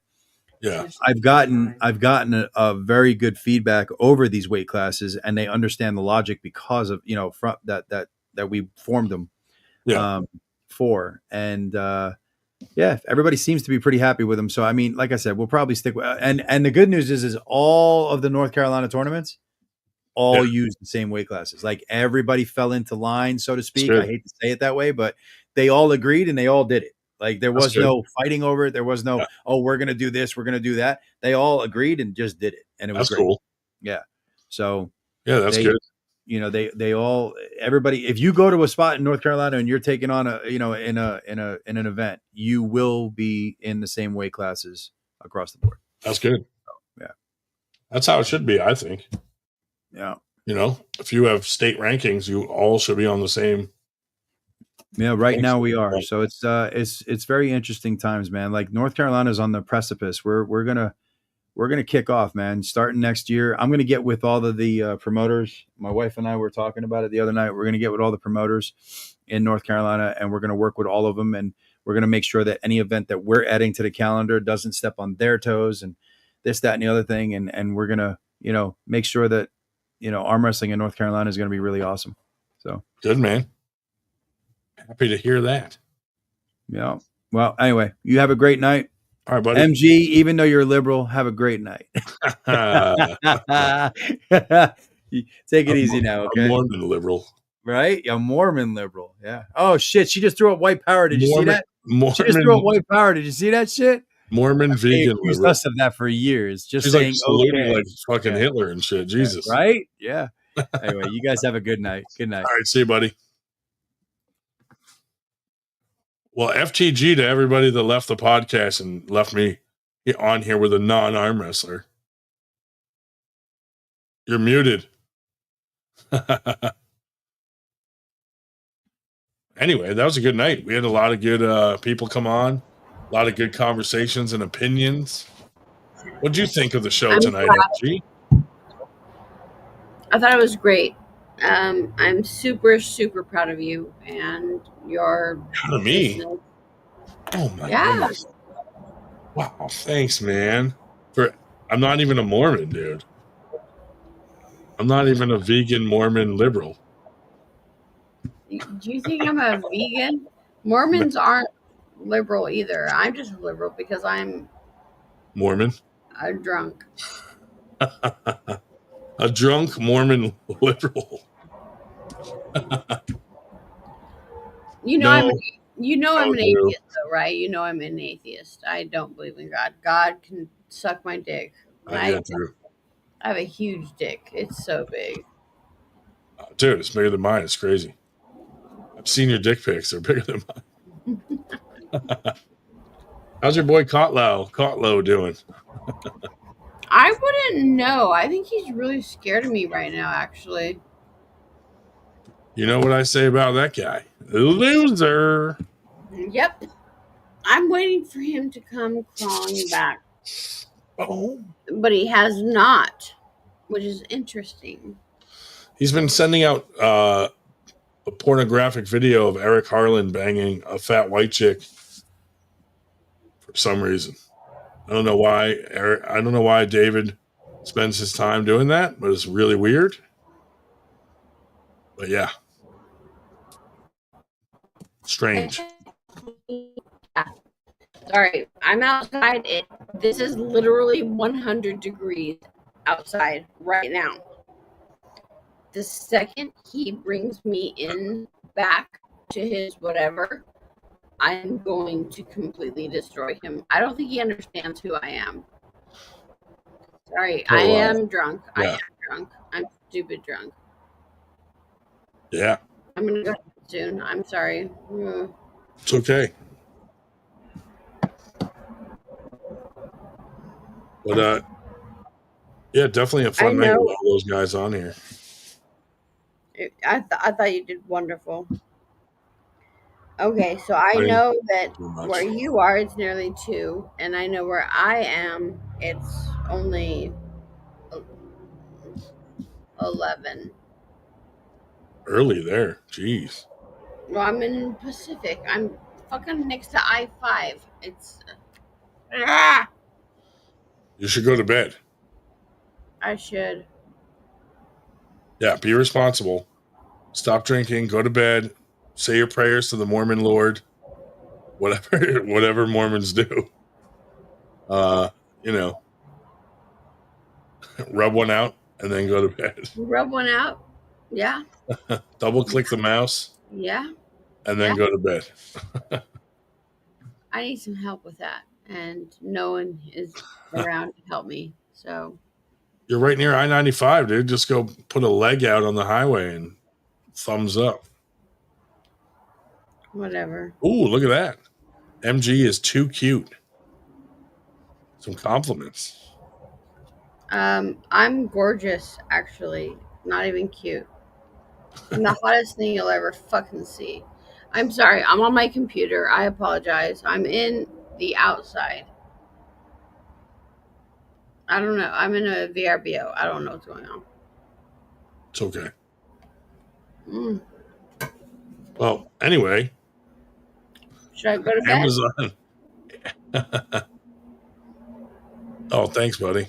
I've gotten a very good feedback over these weight classes, and they understand the logic because of from that we formed them for. And Yeah, everybody seems to be pretty happy with him. So I mean, like I said, we'll probably stick with and the good news is all of the North Carolina tournaments all use the same weight classes. Like everybody fell into line, so to speak. I hate to say it that way, but they all agreed and they all did it. Like there was no fighting over it. There was no, we're gonna do this, we're gonna do that. They all agreed and just did it, and it was great. Cool. Yeah. So that's good. You know, they all everybody. If you go to a spot in North Carolina and you're taking on in an event, you will be in the same weight classes across the board. That's good. Yeah, that's how it should be. I think. Yeah. You know, if you have state rankings, you all should be on the same. Yeah, right now we are. So it's very interesting times, man. Like North Carolina is on the precipice. We're gonna kick off, man. Starting next year, I'm gonna get with all of the promoters. My wife and I were talking about it the other night. We're gonna get with all the promoters in North Carolina, and we're gonna work with all of them, and we're gonna make sure that any event that we're adding to the calendar doesn't step on their toes, and this, that, and the other thing. And we're gonna, make sure that, arm wrestling in North Carolina is gonna be really awesome. So good, man. Happy to hear that. Yeah. Well, anyway, you have a great night. All right, buddy. MG, even though you're a liberal, have a great night. Take it easy now, okay? A Mormon liberal. Right? A Mormon liberal. Yeah. Oh, shit. She just threw up white power. Did you see that? She just threw up white power. Did you see that shit? Mormon vegan liberal. Us of that for years. Just she's saying, like saluting like fucking Hitler and shit. Jesus. Yeah, right? Yeah. Anyway, you guys have a good night. Good night. All right. See you, buddy. Well, FTG to everybody that left the podcast and left me on here with a non-arm wrestler. You're muted. Anyway, that was a good night. We had a lot of good people come on, a lot of good conversations and opinions. What did you think of the show tonight, FTG? I thought it was great. I'm super, super proud of you and your proud of me. Business. Oh my goodness! Wow, thanks, man. I'm not even a Mormon, dude. I'm not even a vegan Mormon liberal. Do you think I'm a vegan? Mormons aren't liberal either. I'm just liberal because I'm Mormon. A drunk. A drunk Mormon liberal. I'm an atheist, though, right? I'm an atheist. I don't believe in God. God can suck my dick. I have a huge dick. It's so big. Dude, it's bigger than mine. It's crazy. I've seen your dick pics. They're bigger than mine. How's your boy Kotlow doing? I wouldn't know. I think he's really scared of me right now, actually. You know what I say about that guy? Loser. Yep. I'm waiting for him to come crawling back. Oh. But he has not, which is interesting. He's been sending out a pornographic video of Eric Harlan banging a fat white chick for some reason. I don't know why David spends his time doing that, but it's really weird. But yeah. Strange. Sorry, I'm outside. This is literally 100 degrees outside right now. The second he brings me in back to his whatever, I'm going to completely destroy him. I don't think he understands who I am. Sorry, I am drunk. Yeah. I am drunk. I'm stupid drunk. Yeah. I'm going to go soon. I'm sorry. It's okay. But, yeah, definitely a fun night with all those guys on here. I thought you did wonderful. Okay, so I know that where you are, it's nearly 2, and I know where I am, it's only 11. Early there, jeez. Well, I'm in Pacific. I'm fucking next to I-5. It's You should go to bed. I should. Yeah, be responsible. Stop drinking, go to bed, say your prayers to the Mormon Lord, whatever Mormons do. You know, rub one out and then go to bed. Rub one out. Yeah. Double click the mouse. Yeah. And then go to bed. I need some help with that, and no one is around to help me. So you're right near I-95, dude. Just go put a leg out on the highway and thumbs up. Whatever. Ooh, look at that. MG is too cute. Some compliments. I'm gorgeous, actually. Not even cute. I'm the hottest thing you'll ever fucking see. I'm sorry. I'm on my computer. I apologize. I'm in the outside. I don't know. I'm in a VRBO. I don't know what's going on. It's okay. Well, anyway. Should I go to bed? Amazon. Oh, thanks, buddy.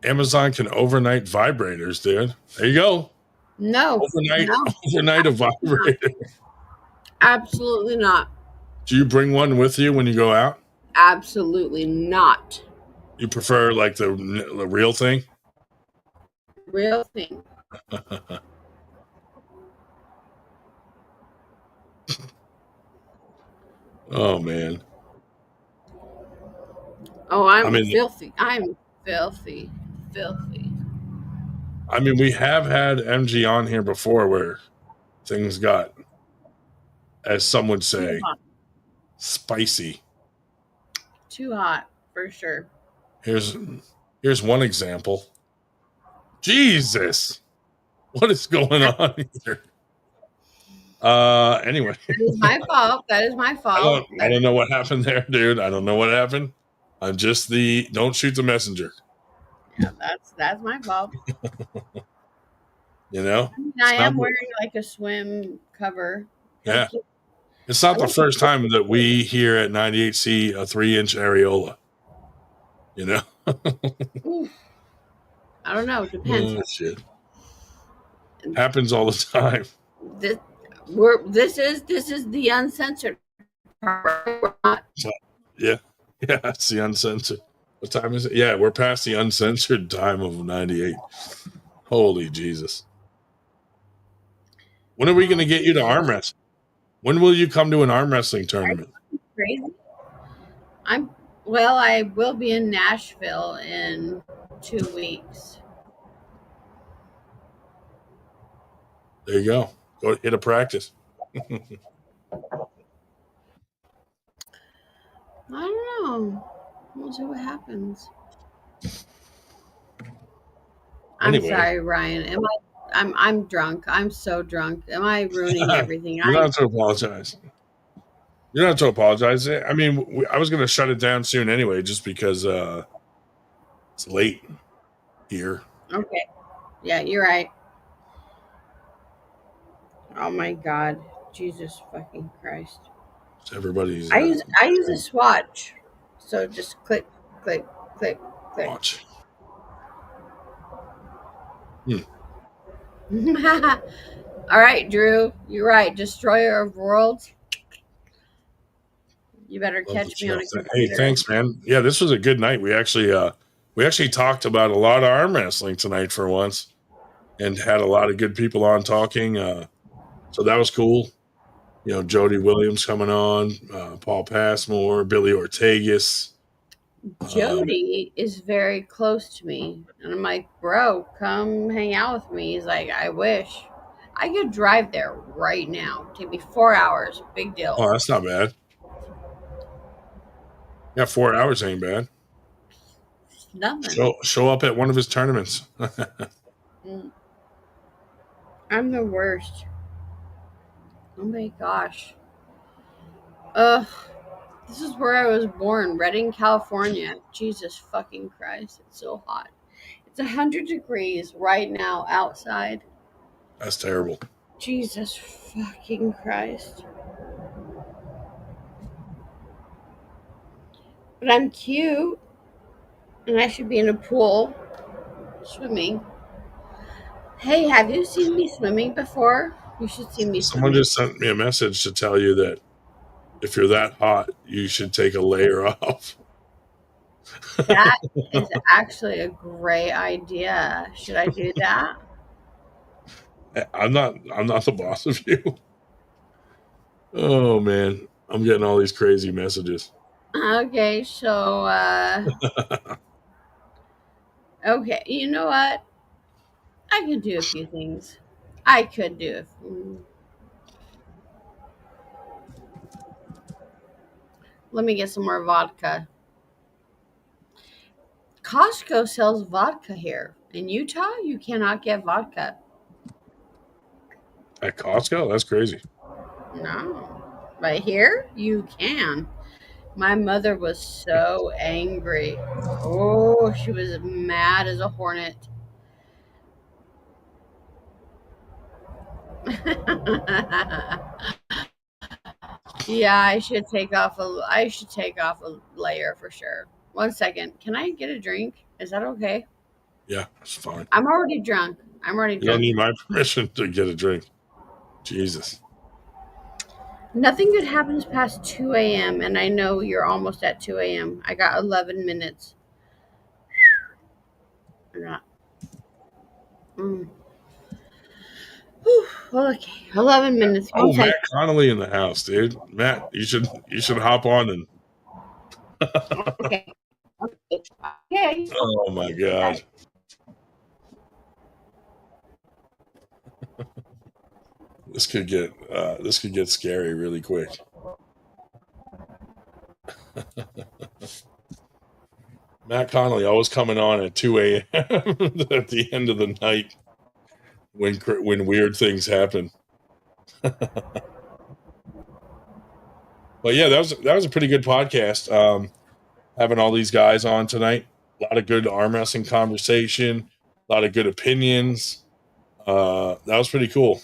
Amazon can overnight vibrators, dude. There you go. No. Overnight a vibrator. Absolutely not. Do you bring one with you when you go out? Absolutely not. You prefer like the real thing? Real thing. Oh, man. Oh, I'm filthy. I'm filthy. Filthy. I mean, we have had MG on here before where things got, as some would say, spicy. Too hot, for sure. Here's one example. Jesus. What is going on here? Anyway. That is my fault. That is my fault. I don't know what happened there, dude. I don't know what happened. I'm just don't shoot the messenger. Yeah, that's my fault. You know? I am wearing like a swim cover. Yeah. It's not the first time that we here at 98 see a 3-inch areola. You know? I don't know. Depends. Oh, shit. Happens all the time. This is the uncensored part. Yeah, it's the uncensored. What time is it? Yeah, we're past the uncensored time of 98. Holy Jesus. When are we going to get you to arm wrestling? When will you come to an arm wrestling tournament? Crazy. I will be in Nashville in 2 weeks. There you go. Go hit a practice. I don't know. We'll see what happens. Anyway. I'm sorry, Ryan. I'm drunk. I'm so drunk. Am I ruining everything? You're not to apologize. You're not to apologize. I mean, I was going to shut it down soon anyway, just because it's late here. Okay. Yeah, you're right. Oh my God, Jesus fucking Christ! Everybody's. I use a swatch, so just click, click, click, click. Watch. All right, Drew, you're right. Destroyer of worlds. You better catch me on a computer. Hey, thanks, man. Yeah, this was a good night. We actually talked about a lot of arm wrestling tonight for once, and had a lot of good people on talking. So that was cool. You know, Jody Williams coming on, Paul Passmore, Billy Ortegas. Jody is very close to me. And I'm like, bro, come hang out with me. He's like, I wish. I could drive there right now. Take me 4 hours. Big deal. Oh, that's not bad. Yeah, 4 hours ain't bad. Nothing. Show up at one of his tournaments. I'm the worst. Oh my gosh. This is where I was born, Redding, California. Jesus fucking Christ. It's so hot. It's 100 degrees right now outside. That's terrible. Jesus fucking Christ. But I'm cute. And I should be in a pool swimming. Hey, have you seen me swimming before? You should see me Someone swimming. just sent me a message to tell you that If you're that hot, you should take a layer off. That is actually a great idea. Should I do that? I'm not the boss of you. Oh man, I'm getting all these crazy messages. Okay, so okay, you know what? I could do a few things. I could do it. Let me get some more vodka. Costco sells vodka here. In Utah, you cannot get vodka. At Costco? That's crazy. No. Right here, you can. My mother was so angry. Oh, she was mad as a hornet. Yeah, I should take off a layer for sure. 1 second. Can I get a drink? Is that okay? Yeah, it's fine. I'm already drunk. You don't need my permission to get a drink. Jesus. Nothing good happens past 2 a.m. and I know you're almost at 2 a.m. I got 11 minutes. Mm. Whew, okay, 11 minutes. Oh, Matt Connolly in the house, dude. Matt, you should hop on and. Okay. Okay. Oh my god. This could get scary really quick. Matt Connolly always coming on at 2 a.m. at the end of the night when weird things happen. But yeah, that was a pretty good podcast. Having all these guys on tonight, a lot of good arm wrestling conversation, a lot of good opinions. That was pretty cool.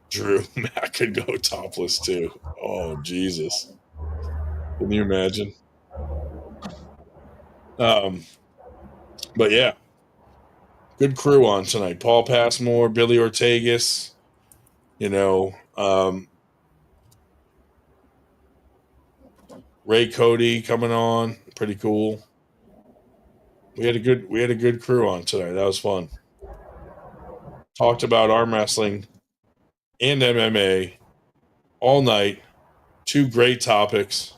Drew, Matt could go topless too. Oh Jesus! Can you imagine? But yeah, good crew on tonight. Paul Passmore, Billy Ortegas. Ray Cody coming on, pretty cool. We had a good crew on tonight. That was fun. Talked about arm wrestling and MMA all night. Two great topics.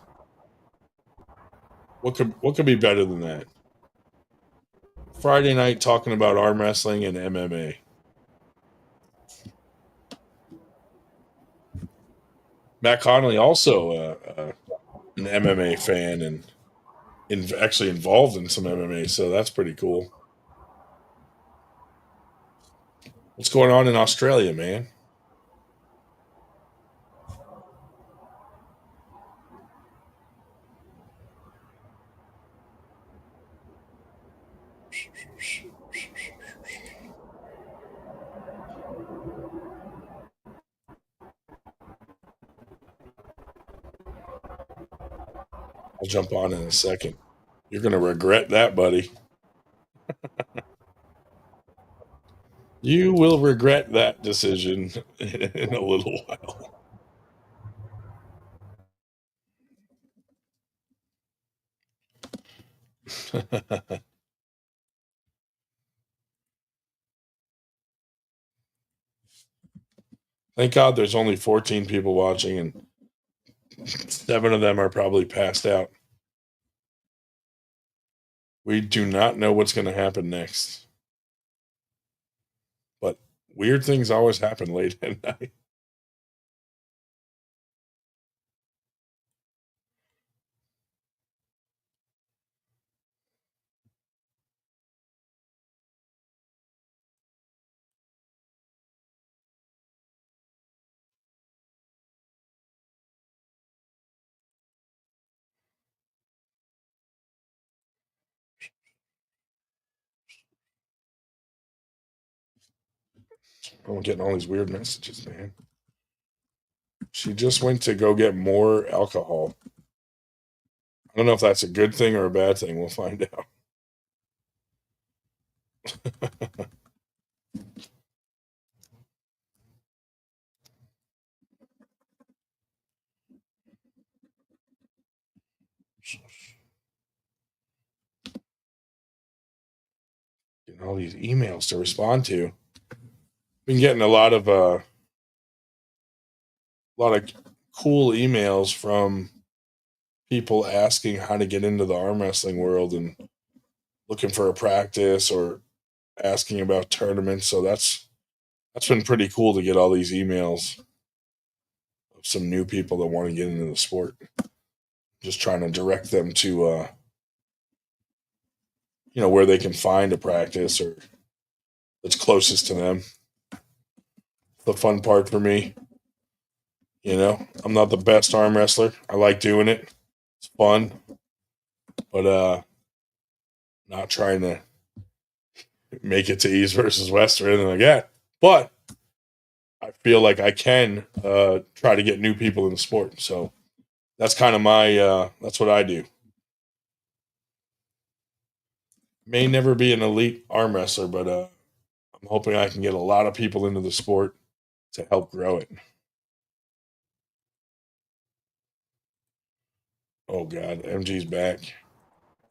What could be better than that? Friday night talking about arm wrestling and MMA. Matt Connolly also an MMA fan and actually involved in some MMA, so that's pretty cool. What's going on in Australia, man? I'll jump on in a second. You're going to regret that, buddy. You will regret that decision in a little while. Thank God there's only 14 people watching, and 7 of them are probably passed out. We do not know what's going to happen next. But weird things always happen late at night. I'm getting all these weird messages, man. She just went to go get more alcohol. I don't know if that's a good thing or a bad thing. We'll find out. Getting all these emails to respond to. Been getting a lot of cool emails from people asking how to get into the arm wrestling world and looking for a practice or asking about tournaments. So that's been pretty cool to get all these emails of some new people that want to get into the sport. Just trying to direct them to where they can find a practice or that's closest to them. The fun part for me. I'm not the best arm wrestler. I like doing it. It's fun. But not trying to make it to East versus West or anything like that. But I feel like I can try to get new people in the sport. So that's kind of that's what I do. May never be an elite arm wrestler, but I'm hoping I can get a lot of people into the sport to help grow it. Oh God, MG's back.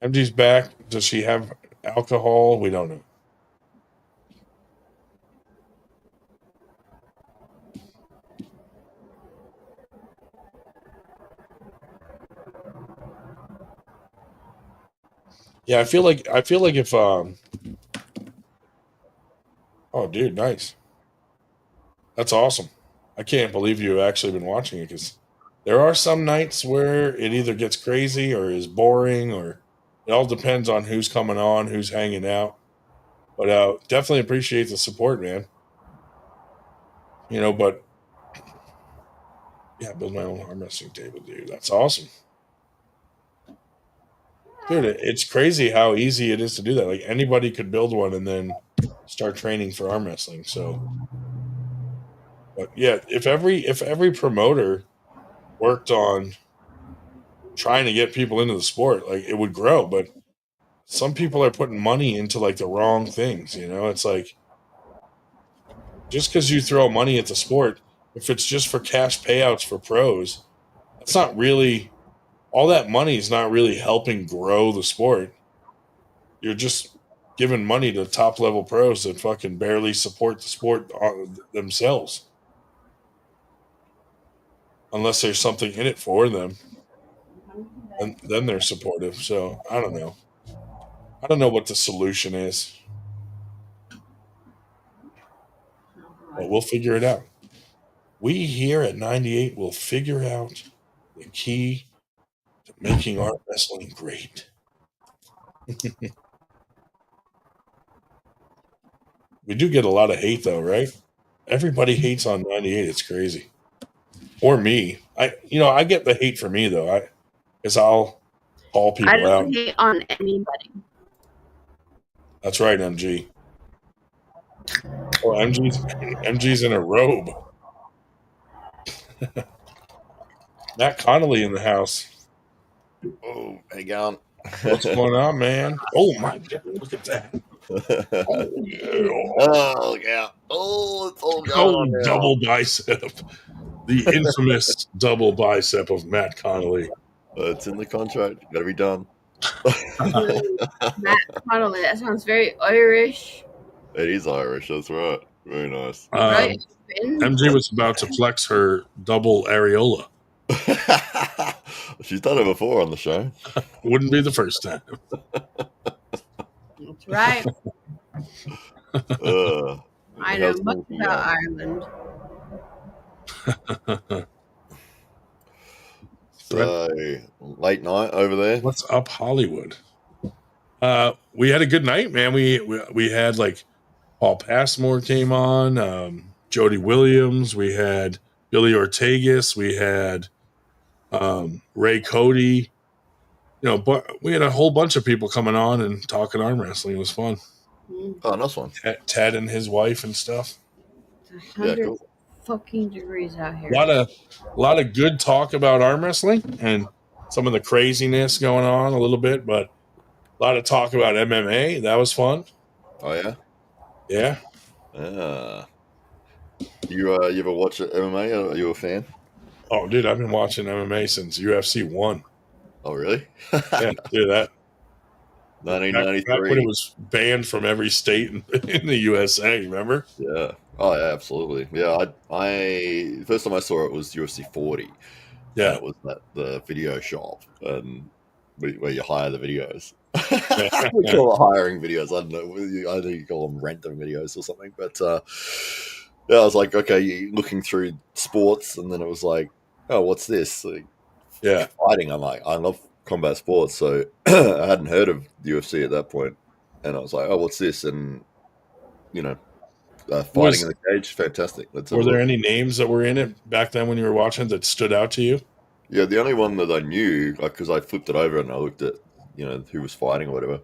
MG's back. Does she have alcohol? We don't know. Yeah, I feel like if oh dude, nice. That's awesome. I can't believe you've actually been watching it because there are some nights where it either gets crazy or is boring, or it all depends on who's coming on, who's hanging out. But definitely appreciate the support, man. But yeah, build my own arm wrestling table, dude. That's awesome. Dude, it's crazy how easy it is to do that. Like anybody could build one and then start training for arm wrestling. So, but yeah, if every promoter worked on trying to get people into the sport, like it would grow. But some people are putting money into like the wrong things. It's like just because you throw money at the sport, if it's just for cash payouts for pros, that's not really all that money is not really helping grow the sport. You're just giving money to top level pros that fucking barely support the sport themselves. Unless there's something in it for them. And then they're supportive. So I don't know. I don't know what the solution is. But we'll figure it out. We here at 98 will figure out the key to making arm wrestling great. We do get a lot of hate though, right? Everybody hates on 98. It's crazy. Or me. I get the hate for me though. Because I'll call people I don't out. hate on anybody. That's right, MG. Oh, MG's in a robe. Matt Connolly in the house. Oh, hey, Gon. What's going on, man? Oh my God! Look at that. Oh yeah. Oh yeah. Oh, it's all gone. Double bicep. The infamous double bicep of Matt Connolly. It's in the contract. Got to be done. Matt Connolly. That sounds very Irish. It is Irish. That's right. Very nice. Right. MG was about to flex her double areola. She's done it before on the show. Wouldn't be the first time. That's right. I know much about Ireland. So, late night over there. What's up, Hollywood? We had a good night, man. We had like Paul Passmore came on, Jody Williams. We had Billy Ortegas. We had Ray Cody. But we had a whole bunch of people coming on and talking arm wrestling. It was fun. Oh, nice one. Ted and his wife and stuff. It's 100 cool. Fucking degrees out here. A lot of good talk about arm wrestling and some of the craziness going on a little bit, but a lot of talk about MMA. That was fun. Oh yeah, yeah. You ever watch MMA? Are you a fan? Oh, dude, I've been watching MMA since UFC 1. Oh, really? Yeah, do that. 1993. Back when it was banned from every state in the USA, remember? Yeah. Oh, yeah, absolutely. Yeah, I first time I saw it was UFC 40. Yeah. And it was at the video shop and where you hire the videos. Yeah. We call it hiring videos. I don't know. I think you call them renting videos or something. But yeah, I was like, okay, you're looking through sports, and then it was like, oh, what's this? Like, Yeah. fighting. I'm like, I love combat sports, so I hadn't heard of UFC at that point, and I was like, oh, what's this? And you know, fighting in the cage, fantastic. Were there any names that were in it back then when you were watching that stood out to you? Yeah, the only one that I knew, like, because I flipped it over and I looked at, who was fighting or whatever,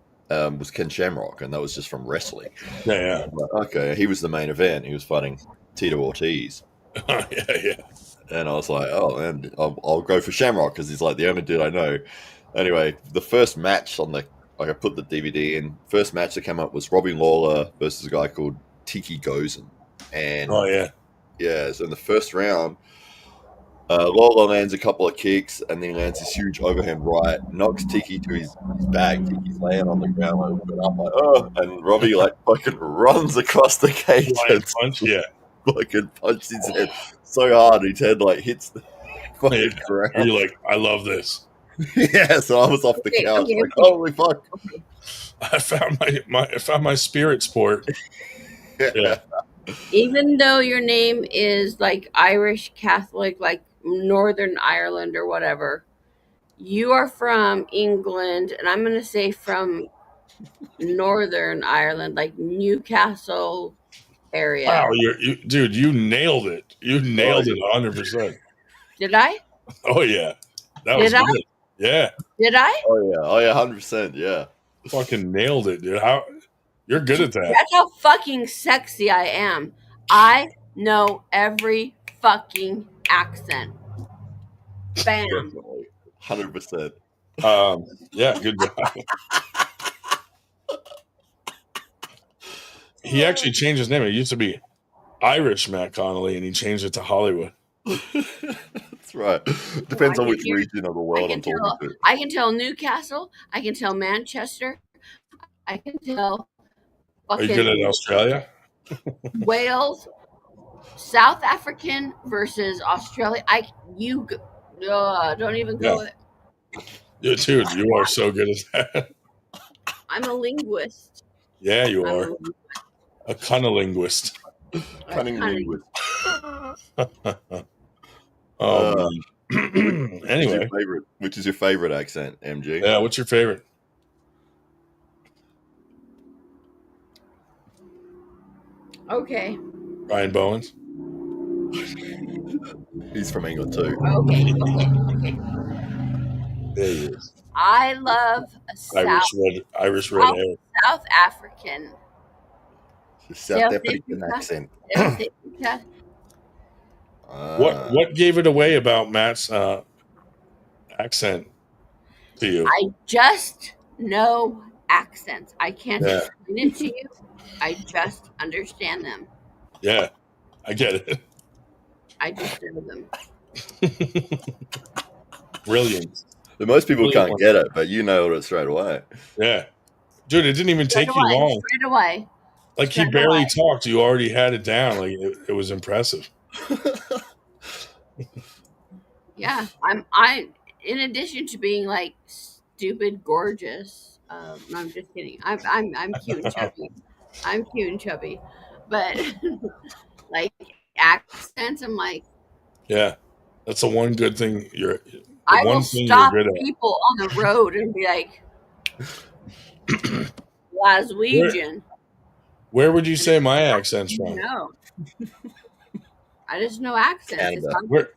was Ken Shamrock, and that was just from wrestling. Yeah. Like, okay, he was the main event. He was fighting Tito Ortiz. Yeah. And I was like, oh, man, I'll go for Shamrock because he's like the only dude I know. Anyway, the first match I put the DVD in. First match that came up was Robbie Lawler versus a guy called Tiki Gozen. And yeah, so in the first round, Lawler lands a couple of kicks and then lands this huge overhand right, knocks Tiki to his back. Tiki's laying on the ground a little bit up, like, oh, and Robbie fucking runs across the cage and fucking punches his head so hard his head hits the fucking ground. And you're like, I love this. Yeah, so I was off the couch like, holy fuck. I found my spirit sport. Yeah. Even though your name is like Irish Catholic, like Northern Ireland or whatever, you are from England, and I'm going to say from Northern Ireland, like Newcastle area. Wow, dude, you nailed it. You nailed it 100%. Did I? Oh yeah, that was good. Yeah. Did I? Oh yeah, 100%. Yeah. Fucking nailed it, dude. You're good at that. That's how fucking sexy I am. I know every fucking accent. Bam. 100%. Yeah, good job. He actually changed his name. It used to be Irish Matt Connolly, and he changed it to Hollywood. That's right. Depends on which region of the world I'm talking to. I can tell Newcastle. I can tell Manchester. I can tell. Are you good at Australia? Wales, South African versus Australia. Don't even go there. Yeah, dude, you are so good at that. I'm a linguist. Yeah, you are. A cunnilinguist. Cunning linguist. Anyway. Which is your favorite accent, MG? Yeah, what's your favorite? Okay. Ryan Bowens. He's from England too. Okay. There he is. I love Irish red hair. South African. South African accent. What gave it away about Matt's accent to you? I just know accents. I can't explain it to you. I just understand them. Yeah, I get it. I just know them. Brilliant. Most people can't get it, but you know it straight away. Yeah. Dude, it didn't even take you long. Straight away. Like he barely talked. You already had it down. Like it was impressive. Yeah. I in addition to being like stupid gorgeous. No, I'm just kidding. I'm cute and chubby. I'm cute and chubby. But like accents, I'm like, yeah, that's the one good thing I will stop people on the road and be like, Glaswegian. Where would you say my accent's from? No. I just know accents.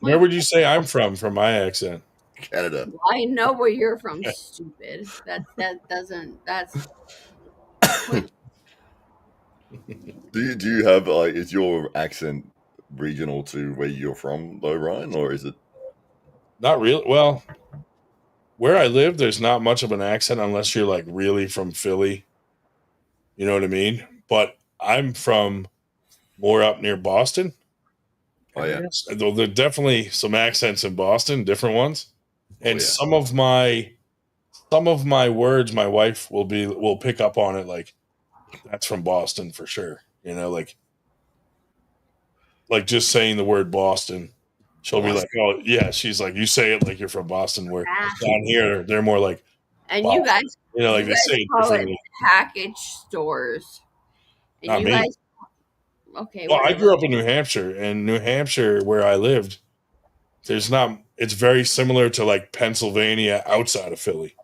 Where would you say I'm from my accent? Canada. Well, I know where you're from, stupid. That's Do you have is your accent regional to where you're from though, Ryan, or is it not really? Well, where I live, there's not much of an accent unless you're like really from Philly. You know what I mean? But I'm from more up near Boston. Oh yeah. Though there are definitely some accents in Boston, different ones. And some of my words, my wife will pick up on it. Like, that's from Boston for sure. You know, like just saying the word Boston, she'll be like, "Oh yeah." She's like, "You say it like you're from Boston." Where down here, they're more like, and Boston. you guys, you know, like they say it differently. Package stores. And Not you me. guys, okay. Well, whatever. I grew up in New Hampshire, and New Hampshire, where I lived, it's very similar to like Pennsylvania outside of Philly.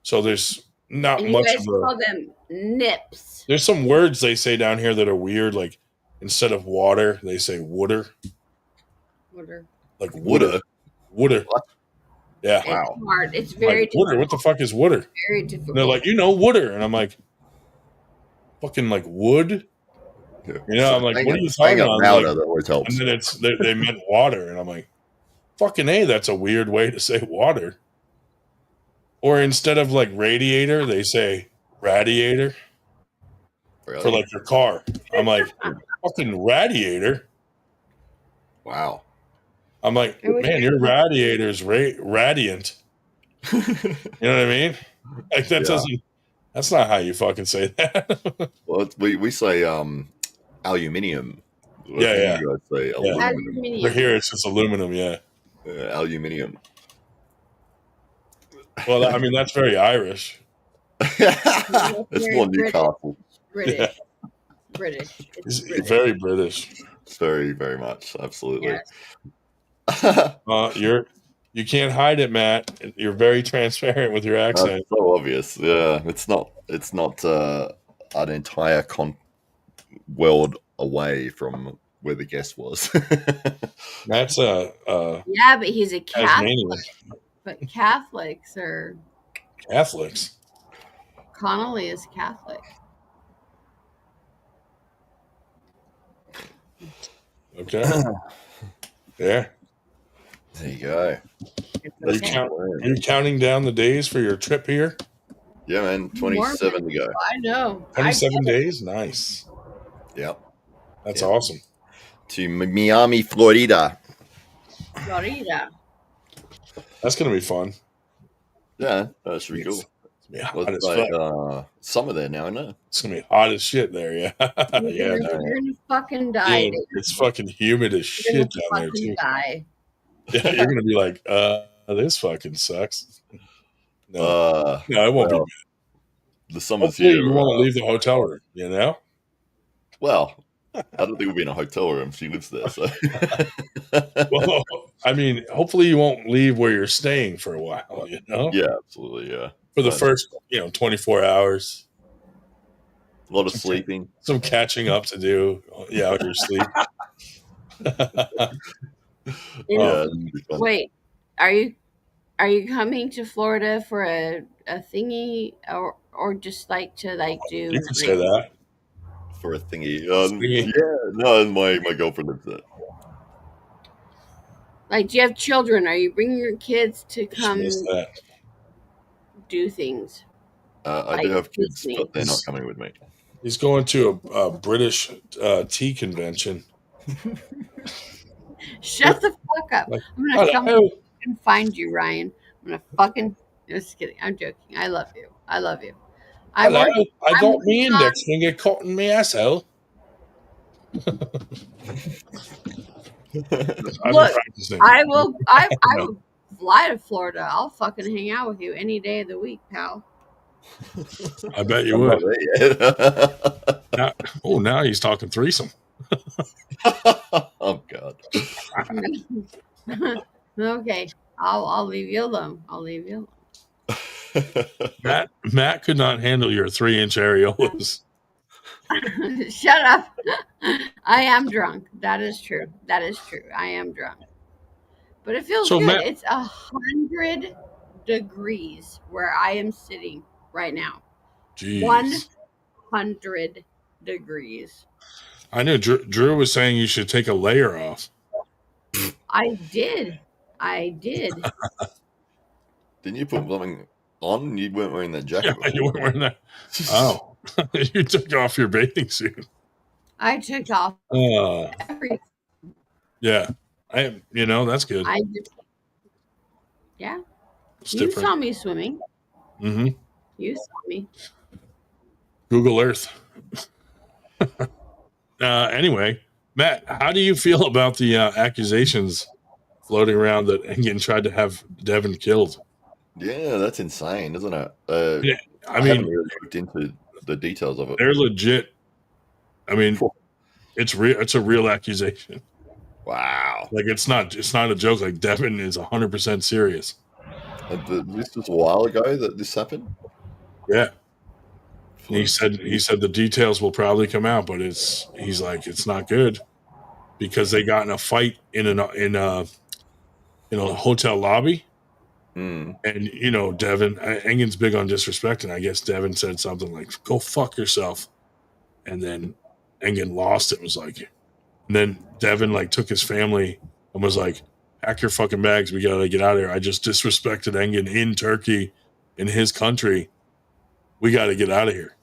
So there's not And much you guys of a. call them nips. There's some words they say down here that are weird. Like instead of water, they say wooder. Wooder. Like wooder. Wooder. Yeah. Wow. It's hard. It's very like, wooder. What the fuck is wooder? Very difficult. And they're like, wooder, and I'm like, fucking like wood. You know, I'm like, what are you talking about? Louder, that always helps. And then they meant water, and I'm like, fucking A, that's a weird way to say water. Or instead of like radiator, they say radiator. Really? For like your car. I'm like, fucking radiator. Wow. I'm like, man, your radiator's radiant. You know what I mean? Like that doesn't. That's not how you fucking say that. Well, we say aluminium. Yeah. You guys say aluminum. But here it's just aluminum. Yeah. Aluminium. Well, I mean that's very Irish. It's more Newcastle. British. Yeah. British. It's very British. Very, very much. Absolutely. Yes. You can't hide it, Matt. You're very transparent with your accent. That's so obvious. Yeah, it's not an entire world away from where the guest was. That's yeah, but he's a Catholic. But Catholics are Catholics. Connolly is Catholic. Okay. Yeah. There you go. Are you counting down the days for your trip here? Yeah, man. 27 to go. I know. 27 days? Nice. Yep. That's awesome. To Miami, Florida. Florida. That's going to be fun. Yeah, that should be cool. Yeah, it's like summer there now, I know. It's going to be hot as shit there, yeah. You're going to fucking die. Dude, it's fucking humid as shit down there, too. Die. Yeah, you're going to be like, this fucking sucks. No, it won't be. The summer's Hopefully here. You won't leave the hotel room, you know? Well, I don't think we'll be in a hotel room. She lives there, so. Well, I mean, hopefully you won't leave where you're staying for a while, you know? Yeah, absolutely, yeah. For the first, 24 hours. A lot of sleeping. Some catching up to do, out your sleep. Wait, are you coming to Florida for a thingy or just like to do? You can say that. For a thingy. Yeah, no, my girlfriend lives there. Like, do you have children? Are you bringing your kids to come do things? I do have kids, but they're not coming with me. He's going to a British tea convention. Shut the fuck up. I'm going to come and find you, Ryan. I'm going to fucking... Just kidding. I'm joking. I love you. I got me index finger caught in my asshole. Look, I will fly to Florida. I'll fucking hang out with you any day of the week, pal. I bet you would. Now he's talking threesome. Oh God. Okay, I'll leave you alone. Matt could not handle your 3-inch areolas. Shut up. I am drunk. That is true. I am drunk. But it feels good. Matt, it's 100 degrees where I am sitting right now. Jeez. 100 degrees. I know Drew was saying you should take a layer off. I did. Didn't you put something on? You weren't wearing that jacket. Yeah, you weren't wearing that. Oh, you took off your bathing suit. I took off everything. Yeah, that's good. Yeah. It's You different. saw me swimming. Mm-hmm. You saw me. Google Earth. Anyway, Matt, how do you feel about the accusations floating around that Engin tried to have Devin killed? Yeah, that's insane, isn't it? Yeah, I haven't really looked into the details of it. They're legit. I mean, it's real. It's a real accusation. Wow. Like it's not a joke. Like Devin is 100% serious. This was a while ago that this happened. Yeah. He said the details will probably come out, but he's like it's not good because they got in a fight in a hotel lobby. Mm. And Devin Engin's big on disrespect, and I guess Devin said something like "Go fuck yourself," and then Engin lost it. Was like, and then Devin like took his family and was like, "Pack your fucking bags. We gotta get out of here. I just disrespected Engin in Turkey, in his country. We gotta get out of here."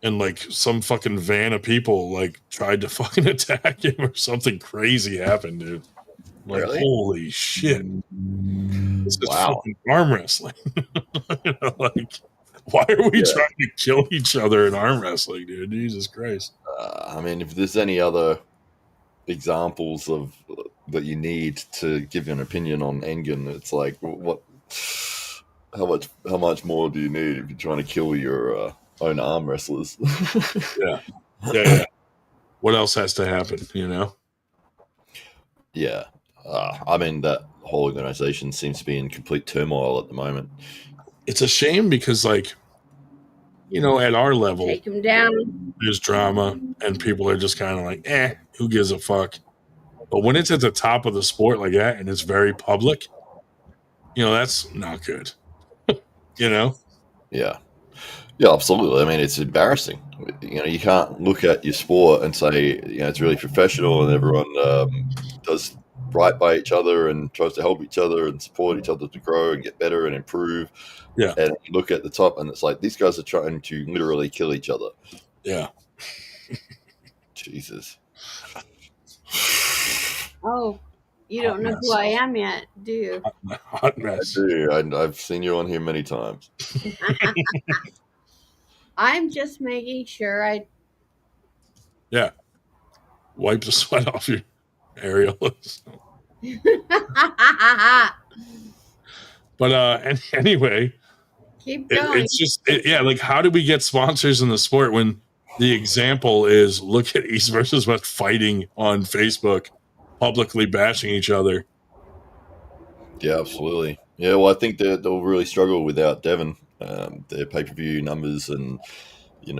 And like some fucking van of people like tried to fucking attack him or something crazy happened, dude. Like, really? Holy shit. This is fucking arm wrestling. Like, why are we trying to kill each other in arm wrestling, dude? Jesus Christ. I mean, if there's any other examples of that you need to give an opinion on Engin, it's like, what? How much more do you need if you're trying to kill your own arm wrestlers? Yeah. What else has to happen? Yeah. I mean, that whole organization seems to be in complete turmoil at the moment. It's a shame because, like, at our level, take him down. There's drama, and people are just kind of like, who gives a fuck? But when it's at the top of the sport like that, and it's very public, that's not good. Yeah. Yeah, absolutely. I mean, it's embarrassing. You can't look at your sport and say, it's really professional and everyone does right by each other and tries to help each other and support each other to grow and get better and improve. Yeah. And you look at the top and it's like, these guys are trying to literally kill each other. Yeah. Jesus. Oh, you don't know who I am yet, do you? Hot mess. I do. I've seen you on here many times. I'm just making sure Yeah. Wipe the sweat off your areolas. But anyway, keep going. It's just like, how do we get sponsors in the sport when the example is look at East versus West fighting on Facebook, publicly bashing each other? Yeah, absolutely. Yeah, well, I think they'll really struggle without Devin. Their pay-per-view numbers and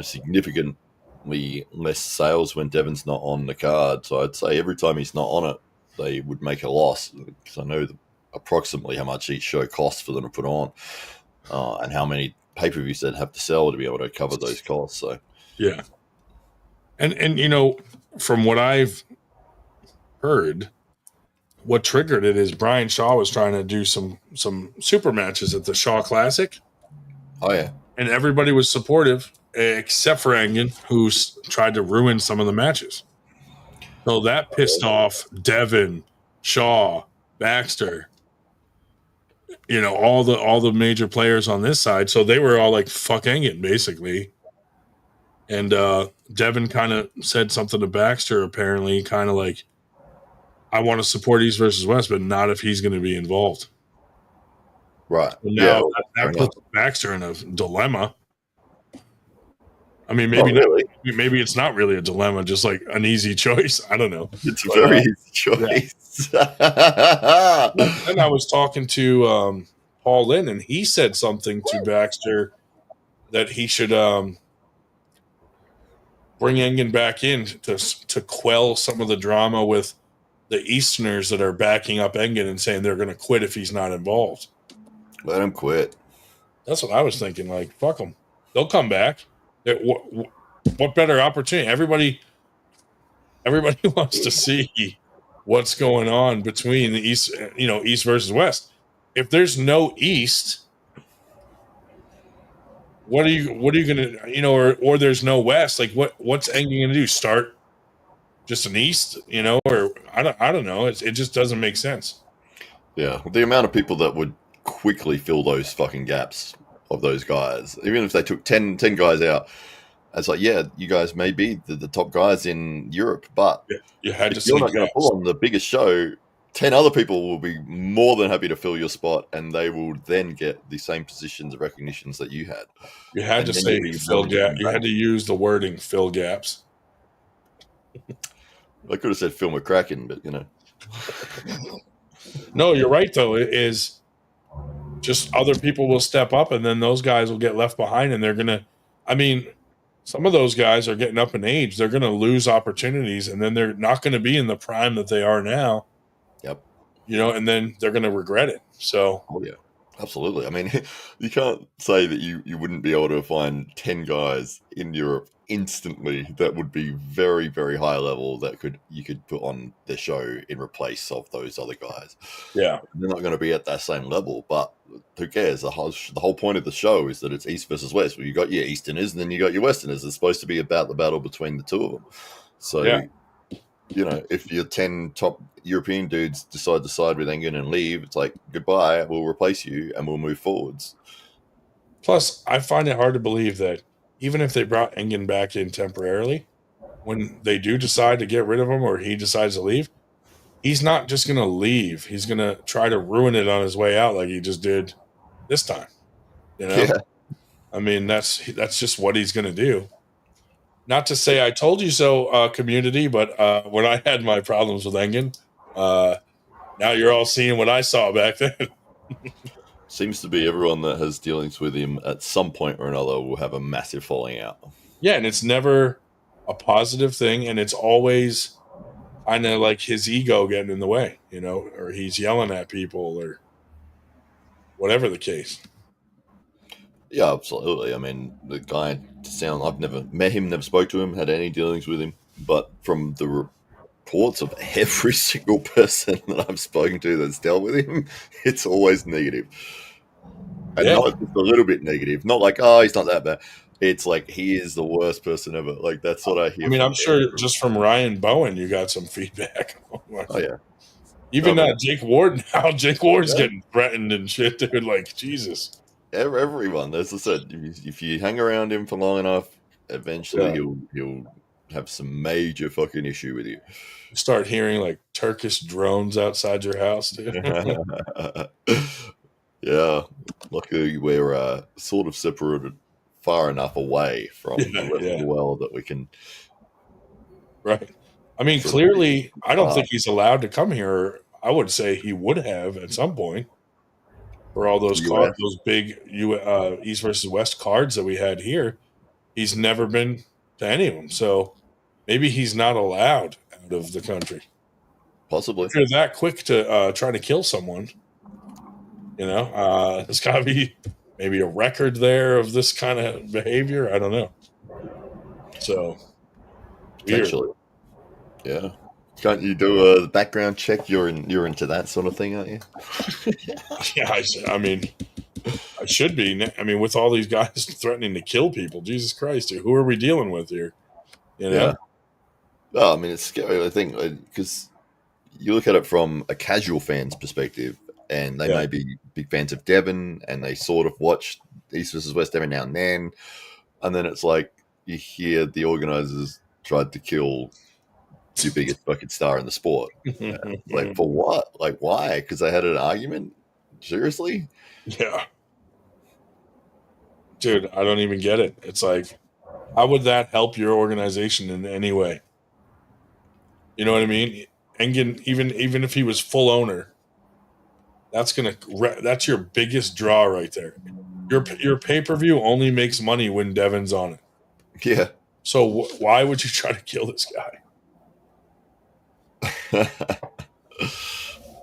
significantly less sales when Devin's not on the card. So I'd say every time he's not on it, they would make a loss, because I know approximately how much each show costs for them to put on, and how many pay-per-views they'd have to sell to be able to cover those costs. So yeah, and from what I've heard, what triggered it is Brian Shaw was trying to do some super matches at the Shaw Classic. Oh yeah, and everybody was supportive except for Engin, who's tried to ruin some of the matches. So that pissed off Devin, Shaw, Baxter, all the major players on this side. So they were all like, fuck Engin, basically. And Devin kind of said something to Baxter, apparently, kind of like, I want to support East versus West, but not if he's going to be involved. Right. And now that puts Baxter in a dilemma. I mean, maybe it's not really a dilemma, just like an easy choice. I don't know. It's a very easy choice. Yeah. And I was talking to Paul Lynn, and he said something to Baxter that he should bring Engin back in to quell some of the drama with the Easterners that are backing up Engin and saying they're going to quit if he's not involved. Let him quit. That's what I was thinking. Like, fuck them. They'll come back. What better opportunity? Everybody wants to see what's going on between the East, East versus West. If there's no East, what are you going to, or there's no West? Like, what's Engin going to do? Start just an East, or I don't know. It just doesn't make sense. Yeah, the amount of people that would quickly fill those fucking gaps of those guys, even if they took 10 guys out, it's like, yeah, you guys may be the top guys in Europe, but you had to if you're say not going to pull on the biggest show, 10 other people will be more than happy to fill your spot, and they will then get the same positions of recognitions that you had. You had to say fill gap. You had to use the wording fill gaps. I could have said Phil McCracken, but you know. No, you're right, though. It is just other people will step up, and then those guys will get left behind, and they're going to, I mean, some of those guys are getting up in age. They're going to lose opportunities, and then they're not going to be in the prime that they are now. Yep. You know, and then they're going to regret it. So, oh, yeah. Absolutely. I mean, you can't say that you wouldn't be able to find 10 guys in Europe instantly that would be very, very high level that you could put on the show in replace of those other guys. Yeah. They're not going to be at that same level, but who cares? The whole point of the show is that it's East versus West. Well, you got your Easterners and then you got your Westerners. It's supposed to be about the battle between the two of them. So, you know, if your 10 top European dudes decide to side with Engin and leave, it's like, goodbye, we'll replace you and we'll move forwards. Plus, I find it hard to believe that even if they brought Engin back in temporarily, when they do decide to get rid of him or he decides to leave, he's not just going to leave. He's going to try to ruin it on his way out like he just did this time. You know? Yeah. I mean, that's just what he's going to do. Not to say I told you so, community, but when I had my problems with Engin, now you're all seeing what I saw back then. Seems to be everyone that has dealings with him at some point or another will have a massive falling out. Yeah, and it's never a positive thing, and it's always kind of like his ego getting in the way, you know, or he's yelling at people or whatever the case. Yeah, absolutely. I mean, the guy I've never met him, never spoke to him, had any dealings with him, but from the reports of every single person that I've spoken to that's dealt with him, it's always negative. And not just a little bit negative. Not like, oh, he's not that bad. It's like, he is the worst person ever. Like, that's what I hear. I mean, I'm sure just from Ryan Bowen, you got some feedback. Oh, yeah. Even Jake Ward now. Jake Ward's getting threatened and shit, dude. Like, Jesus. Everyone, as I said, if you hang around him for long enough, eventually he'll have some major fucking issue with you. Start hearing like Turkish drones outside your house, dude. Yeah, luckily we're sort of separated far enough away from the rest of the world that we can. Right. I mean, clearly, I don't think he's allowed to come here. I would say he would have at some point. For all those cards, those big East versus West cards that we had here, he's never been to any of them. So maybe he's not allowed out of the country. Possibly. If you're that quick to try to kill someone, you know, there's got to be maybe a record there of this kind of behavior. I don't know. So, potentially, yeah. Can't you do a background check? You're into that sort of thing, aren't you? Yeah, I mean, I should be. I mean, with all these guys threatening to kill people, Jesus Christ, dude, who are we dealing with here? You know? Yeah. Oh, I mean, it's scary. I think because you look at it from a casual fan's perspective, and they may be big fans of Devon, and they sort of watch East versus West every now and then it's like you hear the organizers tried to kill your biggest fucking star in the sport. Like, for what? Like, why? Because they had an argument? Seriously? Yeah. Dude, I don't even get it. It's like, how would that help your organization in any way? You know what I mean? Engin, even if he was full owner, that's your biggest draw right there. Your pay-per-view only makes money when Devon's on it. Yeah. So why would you try to kill this guy?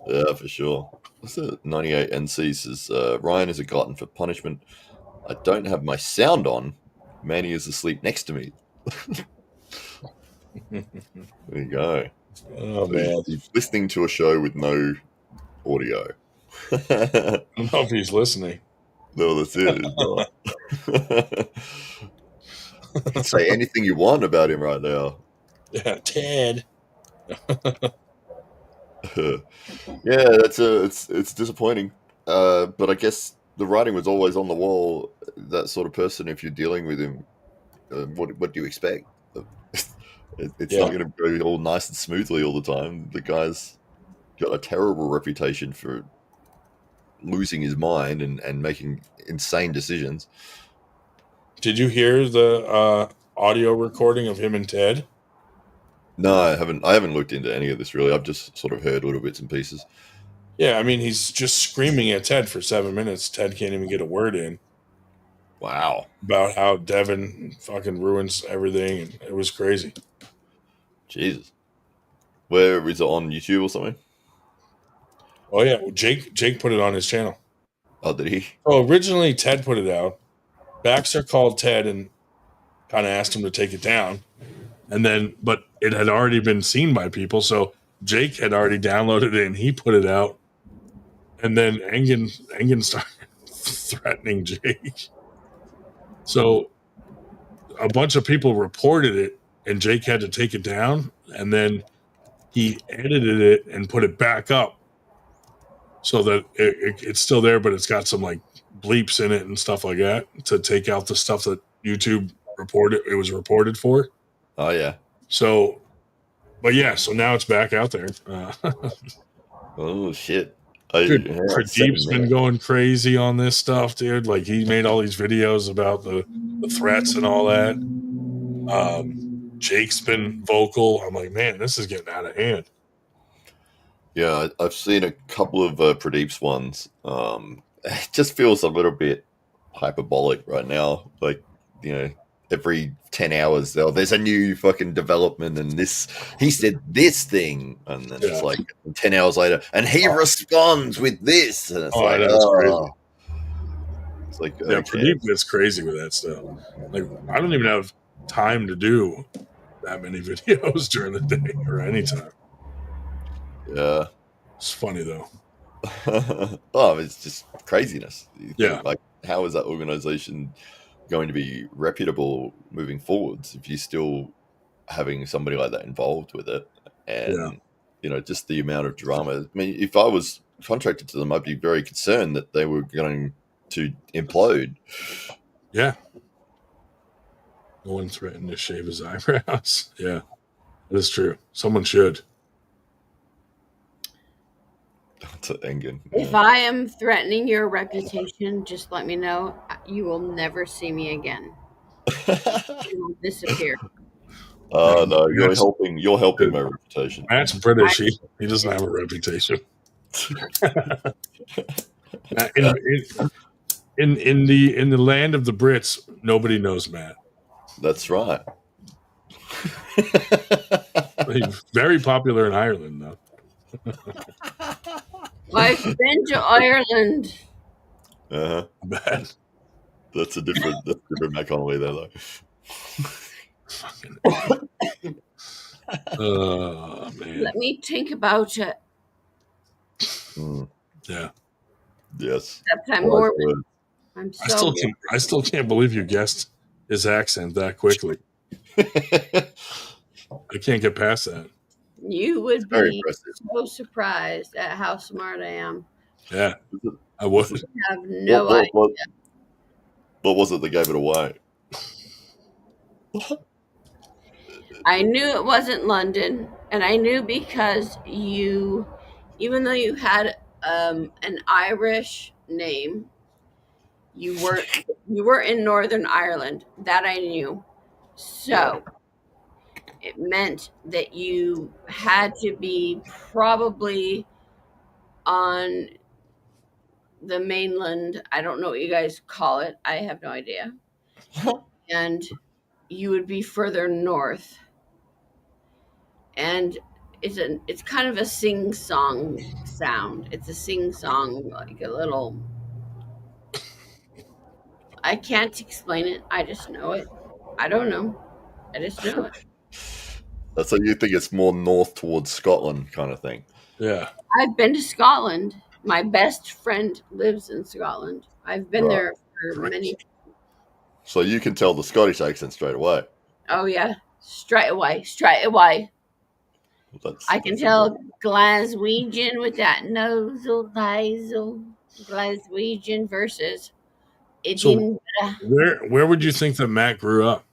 Yeah, for sure. What's it? 98 NC says, Ryan is a glutton for punishment. I don't have my sound on. Manny is asleep next to me. There you go. Oh, man. He's listening to a show with no audio. I don't know if he's listening. No, that's it. You can say anything you want about him right now. Yeah, Ted. Yeah, it's disappointing. But I guess the writing was always on the wall. That sort of person, if you're dealing with him, what do you expect? It's not going to go all nice and smoothly all the time. The guy's got a terrible reputation for losing his mind and making insane decisions. Did you hear the audio recording of him and Ted? No, I haven't looked into any of this really. I've just sort of heard little bits and pieces. Yeah, I mean, he's just screaming at Ted for 7 minutes. Ted can't even get a word in. Wow. About how Devin fucking ruins everything, and it was crazy. Jesus. Where is it, on YouTube or something? Oh yeah, well, Jake put it on his channel. Oh, did he? Oh, originally Ted put it out. Baxter called Ted and kind of asked him to take it down, and then but it had already been seen by people, so Jake had already downloaded it and he put it out, and then Engin started threatening Jake. So a bunch of people reported it, and Jake had to take it down, and then he edited it and put it back up so that it's still there, but it's got some like bleeps in it and stuff like that to take out the stuff that YouTube was reported for. Oh yeah. So, but yeah, so now it's back out there. Oh shit. Dude, Pradeep's been going crazy on this stuff, dude. Like he made all these videos about the threats and all that. Jake's been vocal. I'm like, man, this is getting out of hand. Yeah, I've seen a couple of Pradeep's ones. It just feels a little bit hyperbolic right now. Like, you know, every 10 hours there's a new fucking development, and he said this thing, and then it's like 10 hours later, and he responds with this, and it's it's like, yeah, Pradeep gets crazy with that stuff. Like, I don't even have time to do that many videos during the day or anytime. Yeah, it's funny though. Oh, it's just craziness. Yeah, like, how is that organization going to be reputable moving forwards if you're still having somebody like that involved with it? And you know, just the amount of drama. I mean, if I was contracted to them, I'd be very concerned that they were going to implode. Yeah. No one threatened to shave his eyebrows. Yeah, that is true. Someone should. To Engin. If I am threatening your reputation, just let me know. You will never see me again. You will disappear. Oh no, you're helping my reputation. Matt's British. He doesn't have a reputation. in the land of the Brits, nobody knows Matt. That's right. He's very popular in Ireland, though. I've been to Ireland. Bad. That's a different McConnelly there, though. Oh man. Let me think about it. Yeah. Yes. I still can't believe you guessed his accent that quickly. I can't get past that. You would be so surprised at how smart I am. Yeah, I would. You have no idea. What was it that gave it away? I knew it wasn't London, and I knew because you, even though you had an Irish name, you were in Northern Ireland. That I knew. So it meant that you had to be probably on the mainland. I don't know what you guys call it. I have no idea. And you would be further north. And it's kind of a sing-song sound. It's a sing-song, like a little... I can't explain it. I just know it. I don't know. I just know it. So you think it's more north towards Scotland kind of thing? Yeah. I've been to Scotland. My best friend lives in Scotland. I've been there for many. So you can tell the Scottish accent straight away. Oh yeah, straight away. I can tell Glaswegian with that nasal, Glaswegian versus So Edinburgh. where would you think that Matt grew up?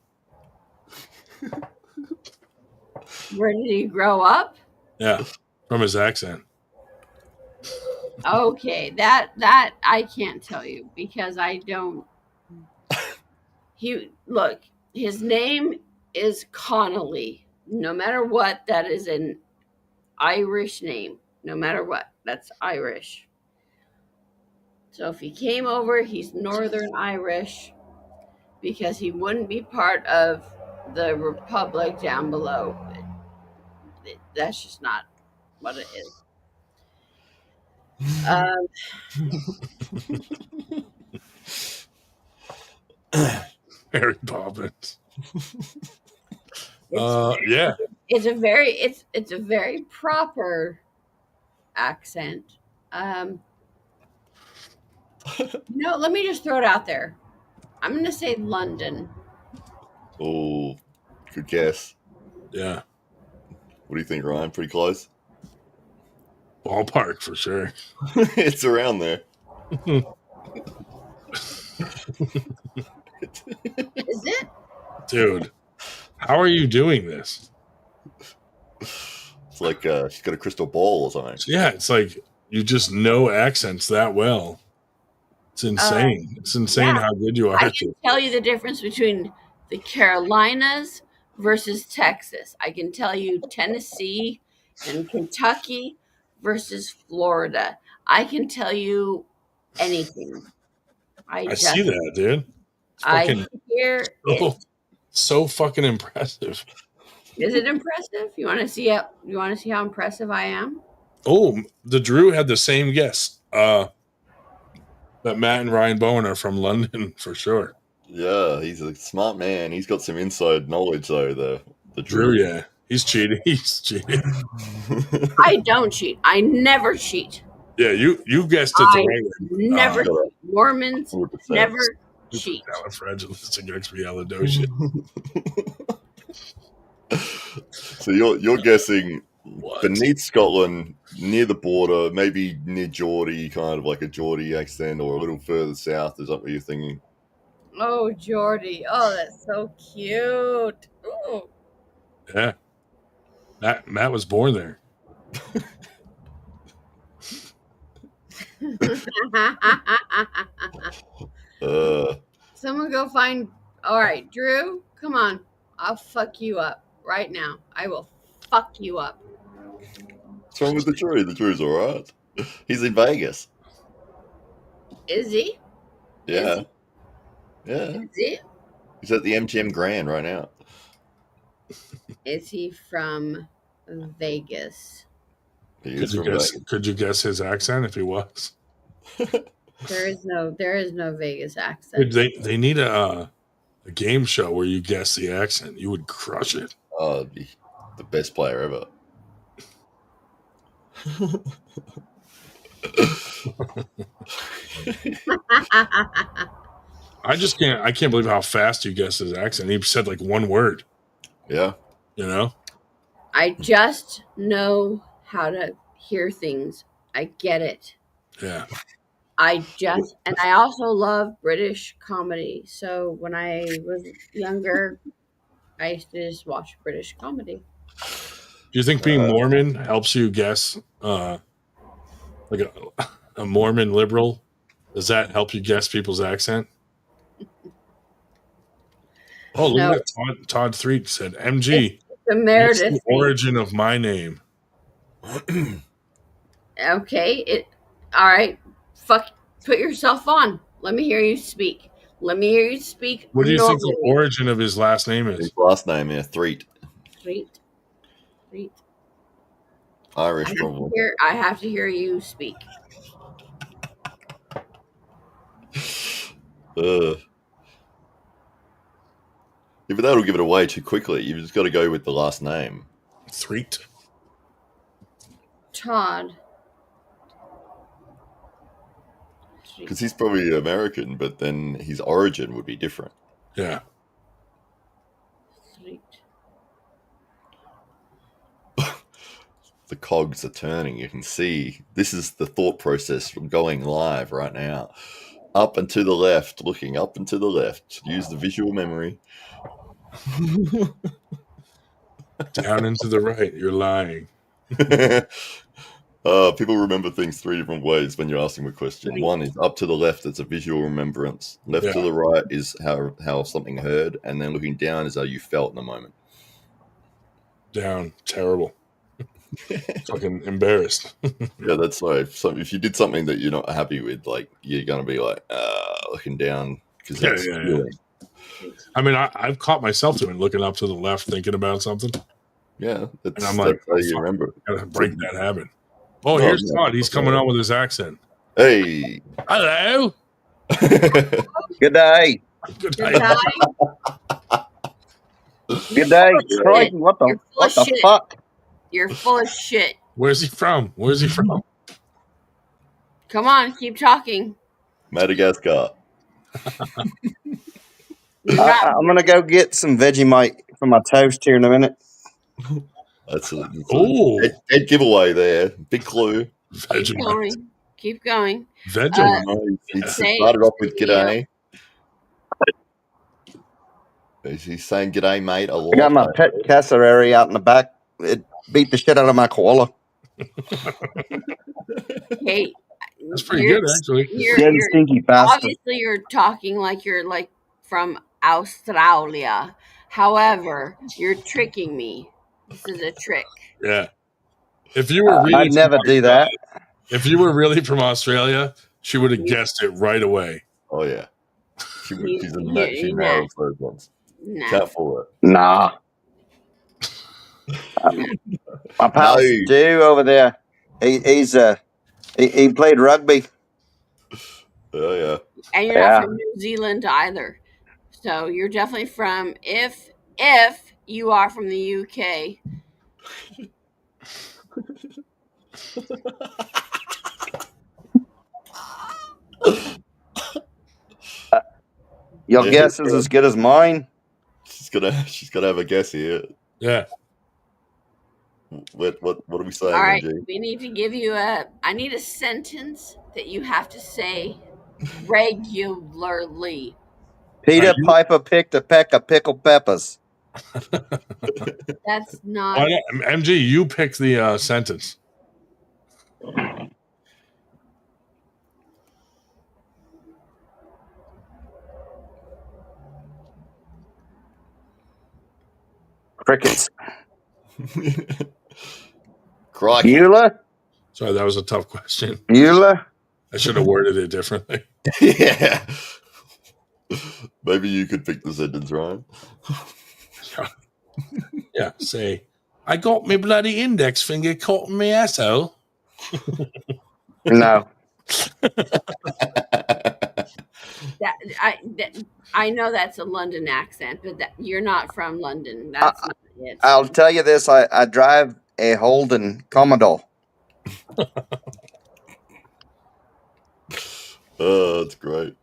Where did he grow up? Yeah, from his accent. Okay, that I can't tell you because I don't. Look, his name is Connolly. No matter what, that is an Irish name. No matter what, that's Irish. So if he came over, he's Northern Irish because he wouldn't be part of the Republic down below. That's just not what it is. Mary Poppins. It's a very proper accent. No, let me just throw it out there. I'm going to say London. Oh, good guess. Yeah. What do you think, Ryan? Pretty close? Ballpark for sure. It's around there. Is it? Dude, how are you doing this? It's like she's got a crystal ball or something. Yeah, it's like you just know accents that well. It's insane. It's insane how good you are. I can tell you the difference between the Carolinas versus Texas. I can tell you Tennessee and Kentucky versus Florida. I can tell you anything. I see that, dude. I hear it. So fucking impressive. Is it impressive? You want to see it? You want to see how impressive I am? Oh, the Drew had the same guess. That Matt and Ryan Bowen are from London for sure. Yeah, he's a smart man. He's got some inside knowledge, though. The Drew, yeah, he's cheating. He's cheating. I don't cheat. I never cheat. Yeah, you guessed it the right way. Never cheat. Mormons 100%. never cheat. Califragilisticexpialidocious. So you're guessing beneath Scotland, near the border, maybe near Geordie, kind of like a Geordie accent, or a little further south. Is that what you're thinking? Oh, Geordie. Oh, that's so cute. Ooh. Yeah. Matt was born there. Someone go find. All right, Drew, come on. I'll fuck you up right now. I will fuck you up. What's wrong with the Drew? The Drew's all right. He's in Vegas. Is he? Yeah. Yeah. Is he? He's at the MGM Grand right now. Is he from Vegas? Could you guess his accent if he was? There is no Vegas accent. Dude, they need a game show where you guess the accent. You would crush it. Oh, it'd be the best player ever. I can't believe how fast you guessed his accent. He said like one word. Yeah. You know? I just know how to hear things. I get it. Yeah. And I also love British comedy. So when I was younger, I used to just watch British comedy. Do you think being Mormon helps you guess like a Mormon liberal? Does that help you guess people's accent? Oh, look at that. Todd Threet said, MG, the Meredith what's the origin of my name? Okay. All right. Put yourself on. Let me hear you speak. What do you think the origin of his last name is? His last name, yeah, Threet. Threet. Irish, probably. I have to hear you speak. Yeah, but that'll give it away too quickly. You've just got to go with the last name. Threet. Todd. Because he's probably American, but then his origin would be different. Yeah. the cogs are turning. You can see this is the thought process from going live right now. Up and to the left, looking up and to the left. Use the visual memory. Down and to the right. You're lying. People remember things three different ways when you're asking a question. One is up to the left, it's a visual remembrance. Left to the right is how something heard, and then looking down is how you felt in the moment. Down, terrible. Fucking embarrassed. Yeah, that's like if you did something that you're not happy with, like you're gonna be like looking down because that's feeling. I mean, I've caught myself doing looking up to the left, thinking about something. Yeah, and I'm like, how you remember. Gotta break that habit. Oh, here's Todd. He's coming on with his accent. Hey. Hello. Good day. Good day. Good day. Crikey, what the fuck? You're full of shit. Where's he from? Where's he from? Come on, keep talking. Madagascar. I'm gonna go get some Vegemite for my toast here in a minute. That's a dead giveaway there. Big clue. Keep going. Keep going. Vegemite. He started off with g'day. He's saying g'day, mate. A lot. I got my pet cassowary out in the back. It beat the shit out of my koala. Hey, that's pretty good, actually. You're stinky bastard. Obviously, you're talking like you're like from Australia. However, you're tricking me. This is a trick. Yeah. If you were really I'd never do that. If you were really from Australia, she would have guessed it right away. Oh yeah. She's a nut. She nails those ones. Can't fool it. Nah. My pal Stu over there. He played rugby. Oh yeah. And you're not from New Zealand either. So you're definitely from if you are from the UK. Your guess is as good as mine. She's gonna have a guess here. Yeah. What are we saying? All right, MG? we need to give you I need a sentence that you have to say regularly. Peter Piper picked a peck of pickled peppers. That's not. MG, you pick the sentence. Crickets. Bueller? Sorry, that was a tough question. Bueller? I should have worded it differently. Yeah. Maybe you could pick the sentence, Ryan. Yeah, say, I got my bloody index finger caught in my asshole. No. I know that's a London accent, but you're not from London. That's not it. I'll tell you this. I drive a Holden Commodore. Oh, that's great.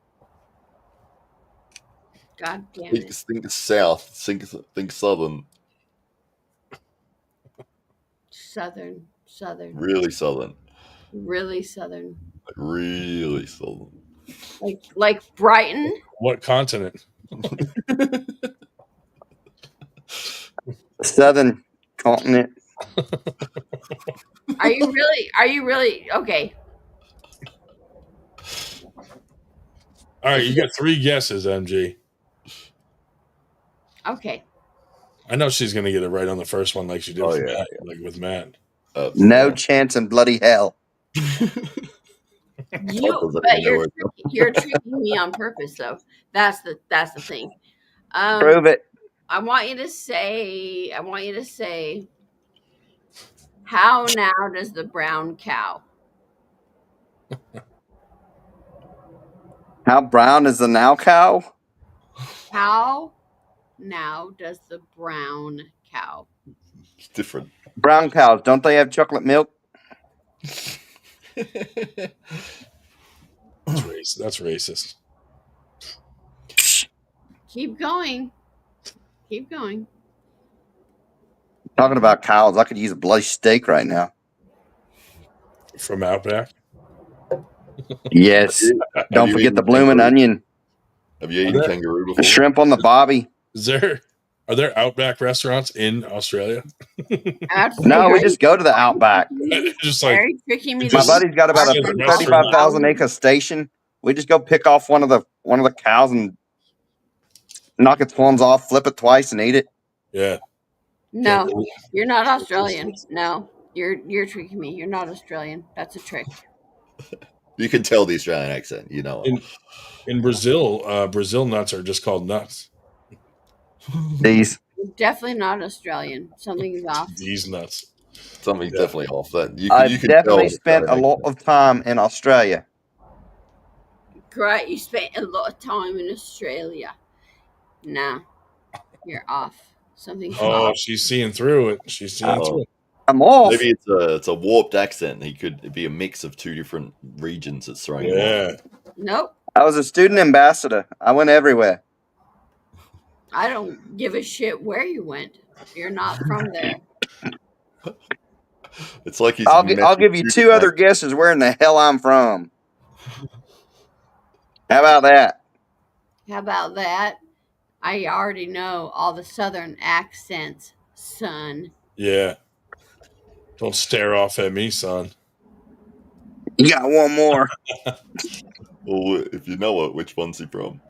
God damn it. Think south. Think southern. Southern. Really southern. Really southern. Like really southern. Like Brighton. What continent? Southern continent. Are you really okay? All right, you got 3 guesses, MG. Okay. I know she's going to get it right on the first one, like she did with Matt. No chance in bloody hell. You're tricking me on purpose, though. That's the thing. Prove it. I want you to say. How now does the brown cow? How brown is the now cow? How now does the brown cow? It's different. Brown cows, don't they have chocolate milk? That's racist. Keep going. Talking about cows, I could use a bloody steak right now. From Outback. Yes. Don't forget the blooming onion. Have you eaten kangaroo before? Shrimp on the bobby. Are there Outback restaurants in Australia? No, we just go to the Outback. Just like tricking me. My buddy's got about a 35,000 acre station. We just go pick off one of the cows and knock its horns off, flip it twice, and eat it. Yeah. No, you're not Australian. No, you're tricking me. You're not Australian. That's a trick. You can tell the Australian accent. You know. In Brazil, Brazil nuts are just called nuts. These. You're definitely not Australian. Something's off. These nuts. Something's definitely off. That I've definitely spent a lot of time in Australia. Great, you spent a lot of time in Australia. Nah, you're off. Something's off. She's seeing through it. She's seeing through it. I'm off. Maybe it's a warped accent. He could be a mix of two different regions that's throwing him off. Nope. I was a student ambassador. I went everywhere. I don't give a shit where you went. You're not from there. It's like he's. I'll give you two other guesses where in the hell I'm from. How about that? How about that? I already know all the southern accents, son. Yeah. Don't stare off at me, son. You got one more. Well, if you know it, which one's he from?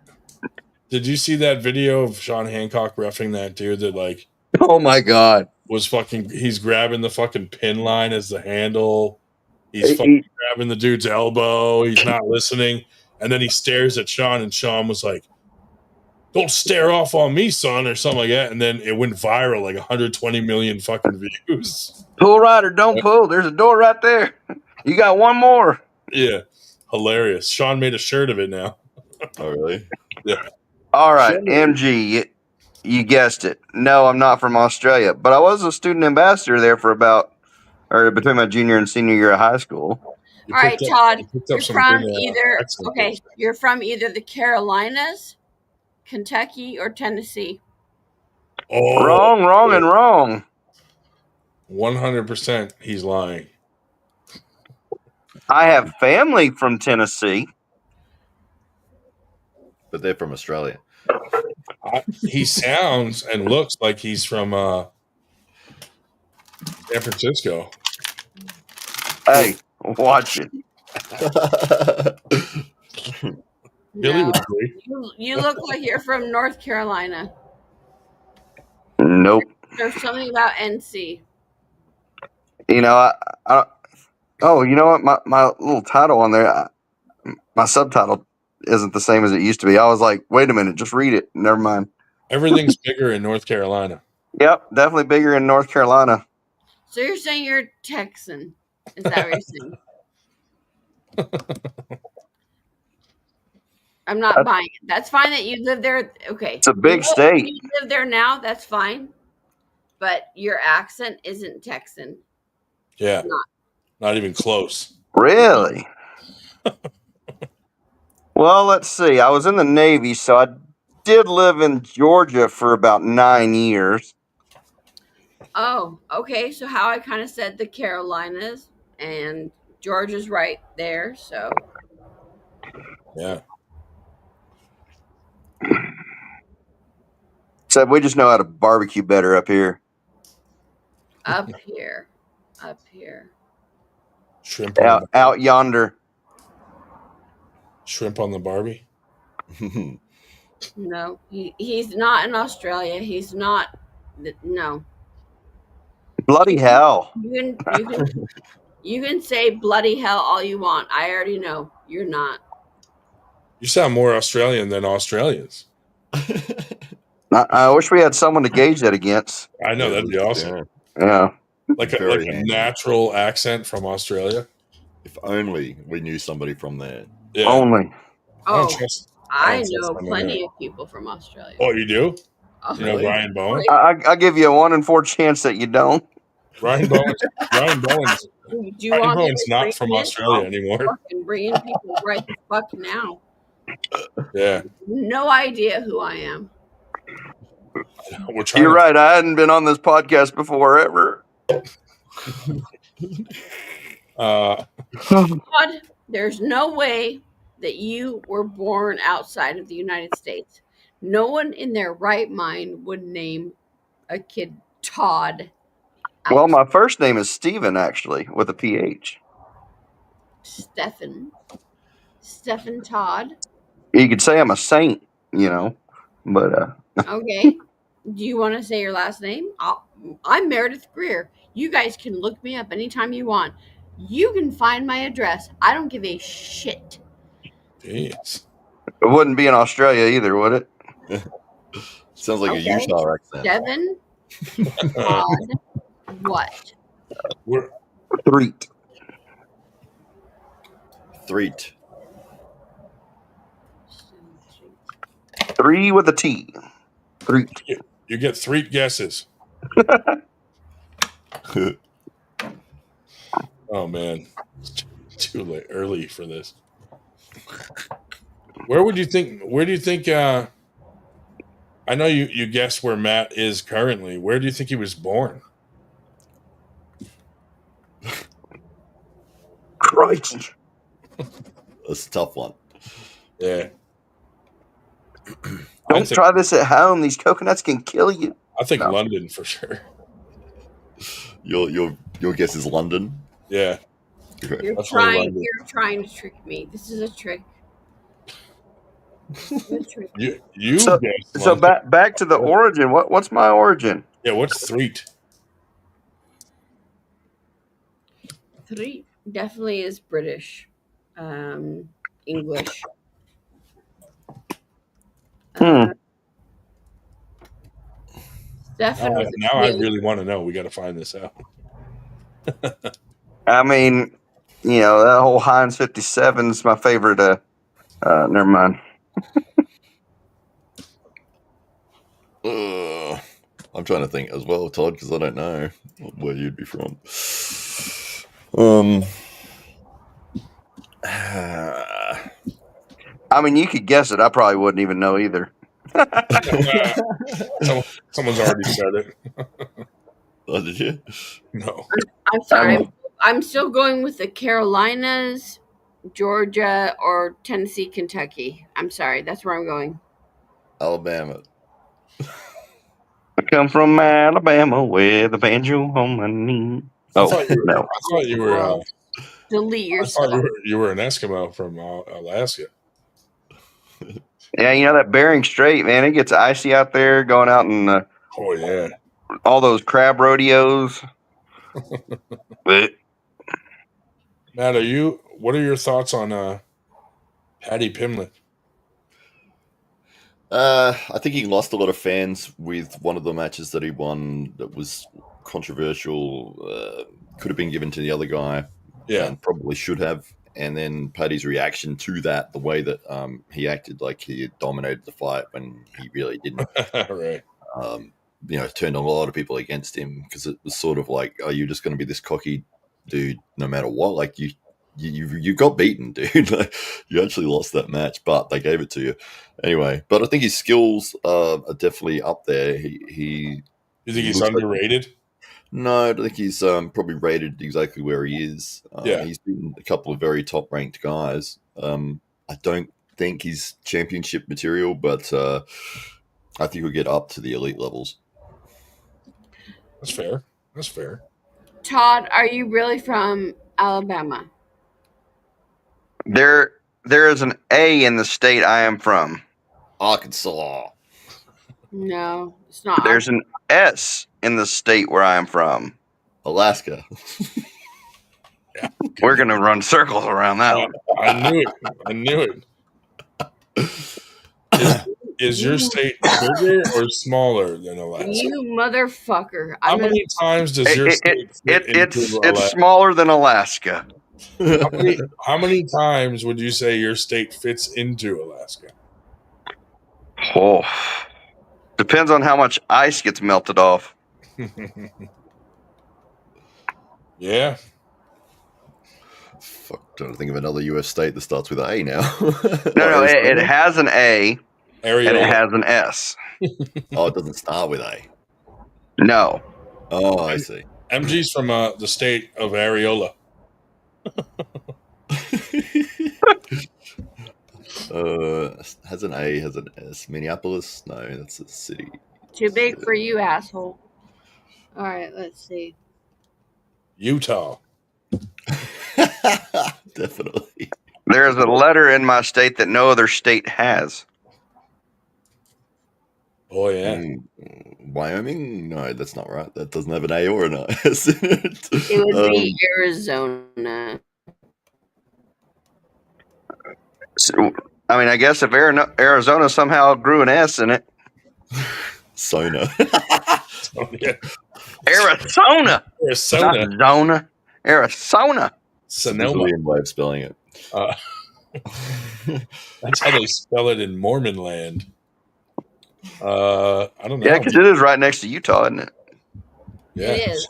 Did you see that video of Sean Hancock roughing that dude that like? Oh my god! He's grabbing the fucking pin line as the handle. He's fucking grabbing the dude's elbow. He's not listening, and then he stares at Sean, and Sean was like, "Don't stare off on me, son," or something like that. And then it went viral, like 120 million fucking views. Pull right or don't pull. There's a door right there. You got one more. Yeah, hilarious. Sean made a shirt of it now. Oh really? Yeah. All right, MG, you guessed it. No, I'm not from Australia, but I was a student ambassador there for between my junior and senior year of high school. All right, Todd, you're from either the Carolinas, Kentucky, or Tennessee. Oh, wrong, and wrong. 100% he's lying. I have family from Tennessee. But they're from Australia. He sounds and looks like he's from San Francisco. Hey, watch it. Billy would agree. You look like you're from North Carolina. Nope. There's something about NC. You know, you know what? My little title on there, my subtitle isn't the same as it used to be. I was like, wait a minute, just read it. Never mind. Everything's bigger in North Carolina. Yep, definitely bigger in North Carolina. So you're saying you're Texan? Is that what you're saying? I'm not buying it. That's fine that you live there. Okay. It's a big state. You live there now, that's fine. But your accent isn't Texan. Yeah. Not even close. Really? Well, let's see. I was in the Navy, so I did live in Georgia for about 9 years. Oh, okay. So how I kind of said the Carolinas, and Georgia's right there. So yeah. So we just know how to barbecue better up here. Up here. Shrimp out yonder. Shrimp on the Barbie? No, he's not in Australia. He's not. No. Bloody hell. You can say bloody hell all you want. I already know you're not. You sound more Australian than Australians. I wish we had someone to gauge that against. I know, that'd be awesome. Yeah. Like a natural accent from Australia. If only we knew somebody from there. Yeah. Only. Oh, I know plenty of people from Australia. Oh, you do? Oh, you know really? Ryan Bowen? I'll give you a 1 in 4 chance that you don't. Ryan Bowen's not from Australia anymore. Fucking bringing people right the fuck now. Yeah. No idea who I am. We're trying. You're right. I hadn't been on this podcast before ever. Todd, there's no way that you were born outside of the United States. No one in their right mind would name a kid Todd. Well, my first name is Steven, actually, with a PH. Stephen Todd. You could say I'm a saint, but Okay. Do you want to say your last name? I'm Meredith Greer. You guys can look me up anytime you want. You can find my address. I don't give a shit. Jeez. It wouldn't be in Australia either, would it? Sounds like a Utah accent. Devin Todd. What? We're Threet. Threet. 3 with a T. Threet. You get 3 guesses. Oh man, it's too late, early for this. Where do you think? I know you guessed where Matt is currently. Where do you think he was born? Christ. That's a tough one. Yeah. Don't try this at home. These coconuts can kill you. I think London for sure. Your guess is London? Yeah. Okay. You're trying to trick me. This is a trick. You so guessed so back to the origin. What's my origin? Yeah, what's Threet? Threet definitely is British. English. Now I really want to know. We got to find this out. I mean, that whole Heinz 57 is my favorite. Never mind. I'm trying to think as well, Todd, because I don't know where you'd be from. I mean, you could guess it. I probably wouldn't even know either. Someone's already said it. Oh, did you? No. I'm sorry. I'm still going with the Carolinas, Georgia, or Tennessee, Kentucky. I'm sorry. That's where I'm going. Alabama. I come from Alabama with a banjo on my knee. I thought you were. Delete yourself. I thought you were an Eskimo from Alaska. Yeah, that Bering Strait, man, it gets icy out there. Going out and oh yeah, all those crab rodeos. But Matt, what are your thoughts on Paddy Pimblett? I think he lost a lot of fans with one of the matches that he won that was controversial. Could have been given to the other guy. Yeah. And probably should have. And then Paddy's reaction to that, the way that he acted like he had dominated the fight when he really didn't. Right. Turned a lot of people against him because it was sort of like, oh, you're just going to be this cocky dude no matter what. Like you got beaten, dude. Like, you actually lost that match, but they gave it to you anyway. But I think his skills are definitely up there. You think he's underrated? No, I think he's probably rated exactly where he is. He's beaten a couple of very top-ranked guys. I don't think he's championship material, but I think he'll get up to the elite levels. That's fair. Todd, are you really from Alabama? There is an A in the state I am from. Arkansas. No, it's not. There's an S in the state where I am from. Alaska. Yeah. We're going to run circles around that one. I knew it. Is your state bigger or smaller than Alaska? You motherfucker. How many times does your state fit into Alaska? It's smaller than Alaska. How many times would you say your state fits into Alaska? Oh, depends on how much ice gets melted off. Yeah. Fuck, trying to think of another U.S. state that starts with an A now. No, it has an A. And it has an S. Oh, it doesn't start with A. No. Oh, I see. MG's from the state of Areola. Has an A, has an S. Minneapolis? No, that's a city. Too big for you, asshole. All right, let's see. Utah. Definitely. There's a letter in my state that no other state has. Oh, yeah. Wyoming? No, that's not right. That doesn't have an A or an S in it. It would be Arizona. So, I mean, I guess if Arizona somehow grew an S in it. Sona. Arizona. Arizona. Not Zona. Arizona. Sonoma. Brazilian way of spelling it. That's how they spell it in Mormon land. I don't know. Yeah, because it is right next to Utah, isn't it? Yeah. It is.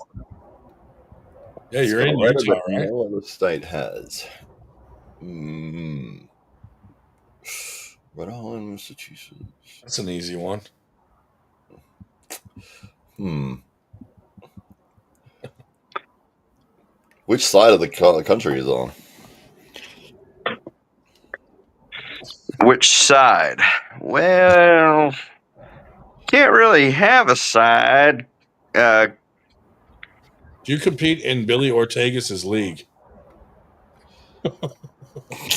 Yeah, you're in Utah, right? No other state has. Rhode Island, Massachusetts. That's an easy one. Which side of the country is on? Which side? Well, can't really have a side. Do you compete in Billy Ortegas' league?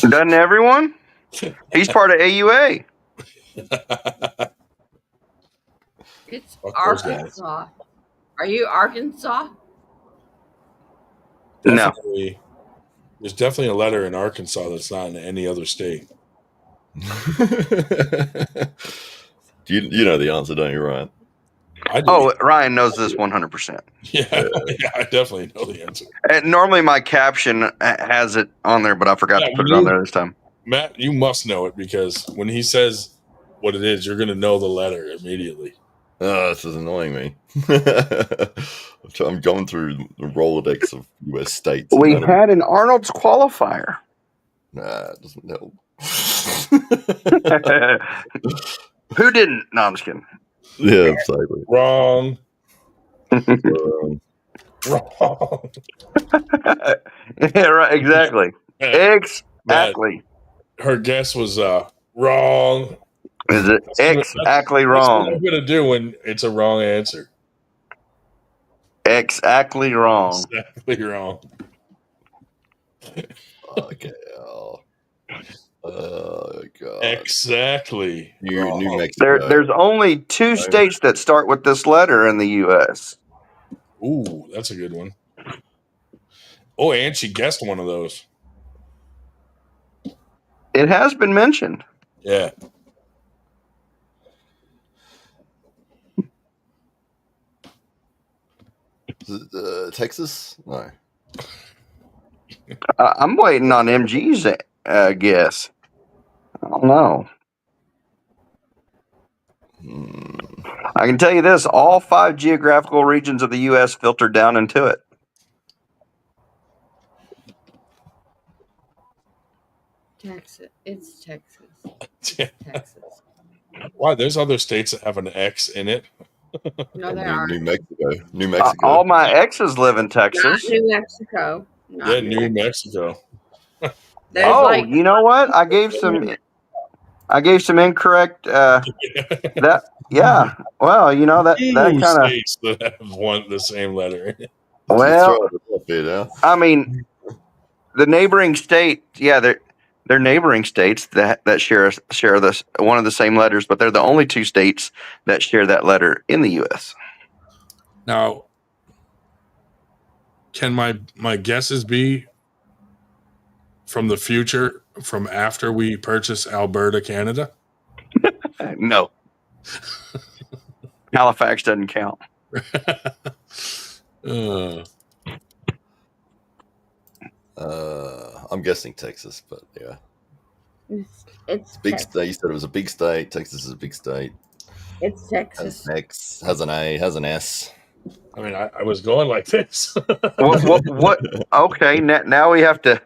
Doesn't everyone? He's part of AUA. It's Arkansas. Are you Arkansas? Definitely. No. There's definitely a letter in Arkansas that's not in any other state. You know the answer, don't you, Ryan? I do. Oh, Ryan knows this 100%. Yeah, I definitely know the answer. And normally my caption has it on there, but I forgot to put it on there this time. Matt, you must know it because when he says what it is, you're going to know the letter immediately. Oh, this is annoying me. I'm going through the Rolodex of U.S. states. We had an Arnold's qualifier. Nah, it doesn't help. Who didn't? No, I'm just kidding. Yeah, exactly. Wrong. Wrong. Yeah, right. Exactly. Exactly. Her guess was wrong. Is it exactly wrong? That's what I'm going to do when it's a wrong answer. Exactly wrong. Exactly wrong. Okay. Oh, God. Exactly. New Mexico. There's only 2 states that start with this letter in the U.S. Ooh, that's a good one. Oh, and she guessed one of those. It has been mentioned. Yeah. Texas? No. I'm waiting on MG's guess. I don't know. I can tell you this: all 5 geographical regions of the U.S. filter down into it. Texas. It's Texas. Texas. Why? There's other states that have an X in it. No, there are. New Mexico. New Mexico. All my exes live in Texas. Not New Mexico. Yeah, New Mexico. There's you know what? I gave some incorrect. That yeah. Well, you know that kind of states that have the same letter. Well, I mean, the neighboring state. Yeah, they're neighboring states that share this one of the same letters, but they're the only 2 states that share that letter in the U.S. Now, can my guesses be from the future, from after we purchase Alberta, Canada? No. Halifax doesn't count. I'm guessing Texas, but yeah. It's big Texas. state. You said it was a big state. Texas is a big state. It's Texas. Has an X, has an A, has an S. I mean, I was going like this. What? Okay, now we have to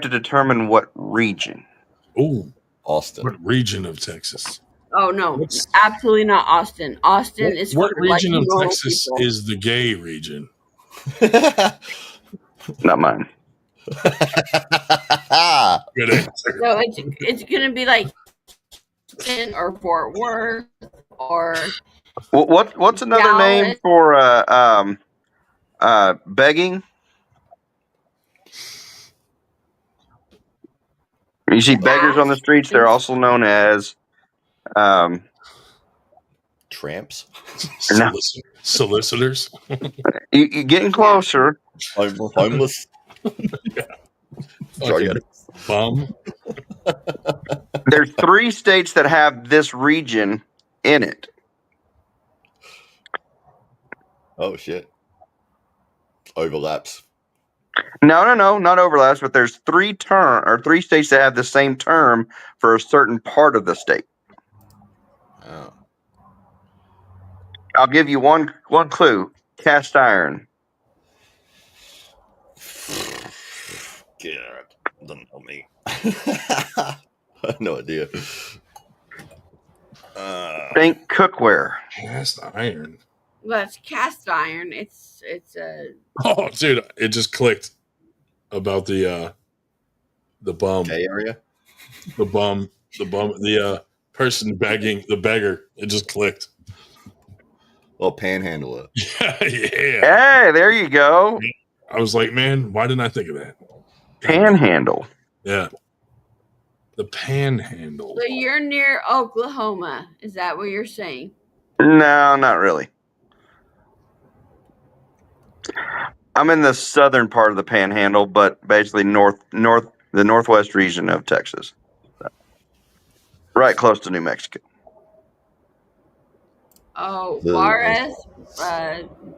determine what region. Ooh. Austin. What region of Texas? Oh no, absolutely not Austin. Austin is What for region like of normal Texas people. is the gay region? Not mine. Good answer. So it's gonna be like Houston or Fort Worth or What's another name for begging? You see beggars on the streets. They're also known as tramps. No. Solicitors. You're getting closer. Homeless. Fucking bum. There's 3 states that have this region in it. Oh shit. Overlaps. No, not overlaps, but there's 3 states that have the same term for a certain part of the state. Oh. I'll give you one clue. Cast iron. God, doesn't help me. I have no idea. Think cookware. Cast iron. Well, it's cast iron. It's a. Oh, dude, it just clicked about the bum. Gay area? The bum, the person begging, the beggar. It just clicked. Well, panhandler. Yeah. Hey, there you go. I was like, man, why didn't I think of that? Panhandle. Yeah. The panhandle. So you're near Oklahoma. Is that what you're saying? No, not really. I'm in the southern part of the panhandle, but basically the northwest region of Texas. Right close to New Mexico. Oh, Juarez.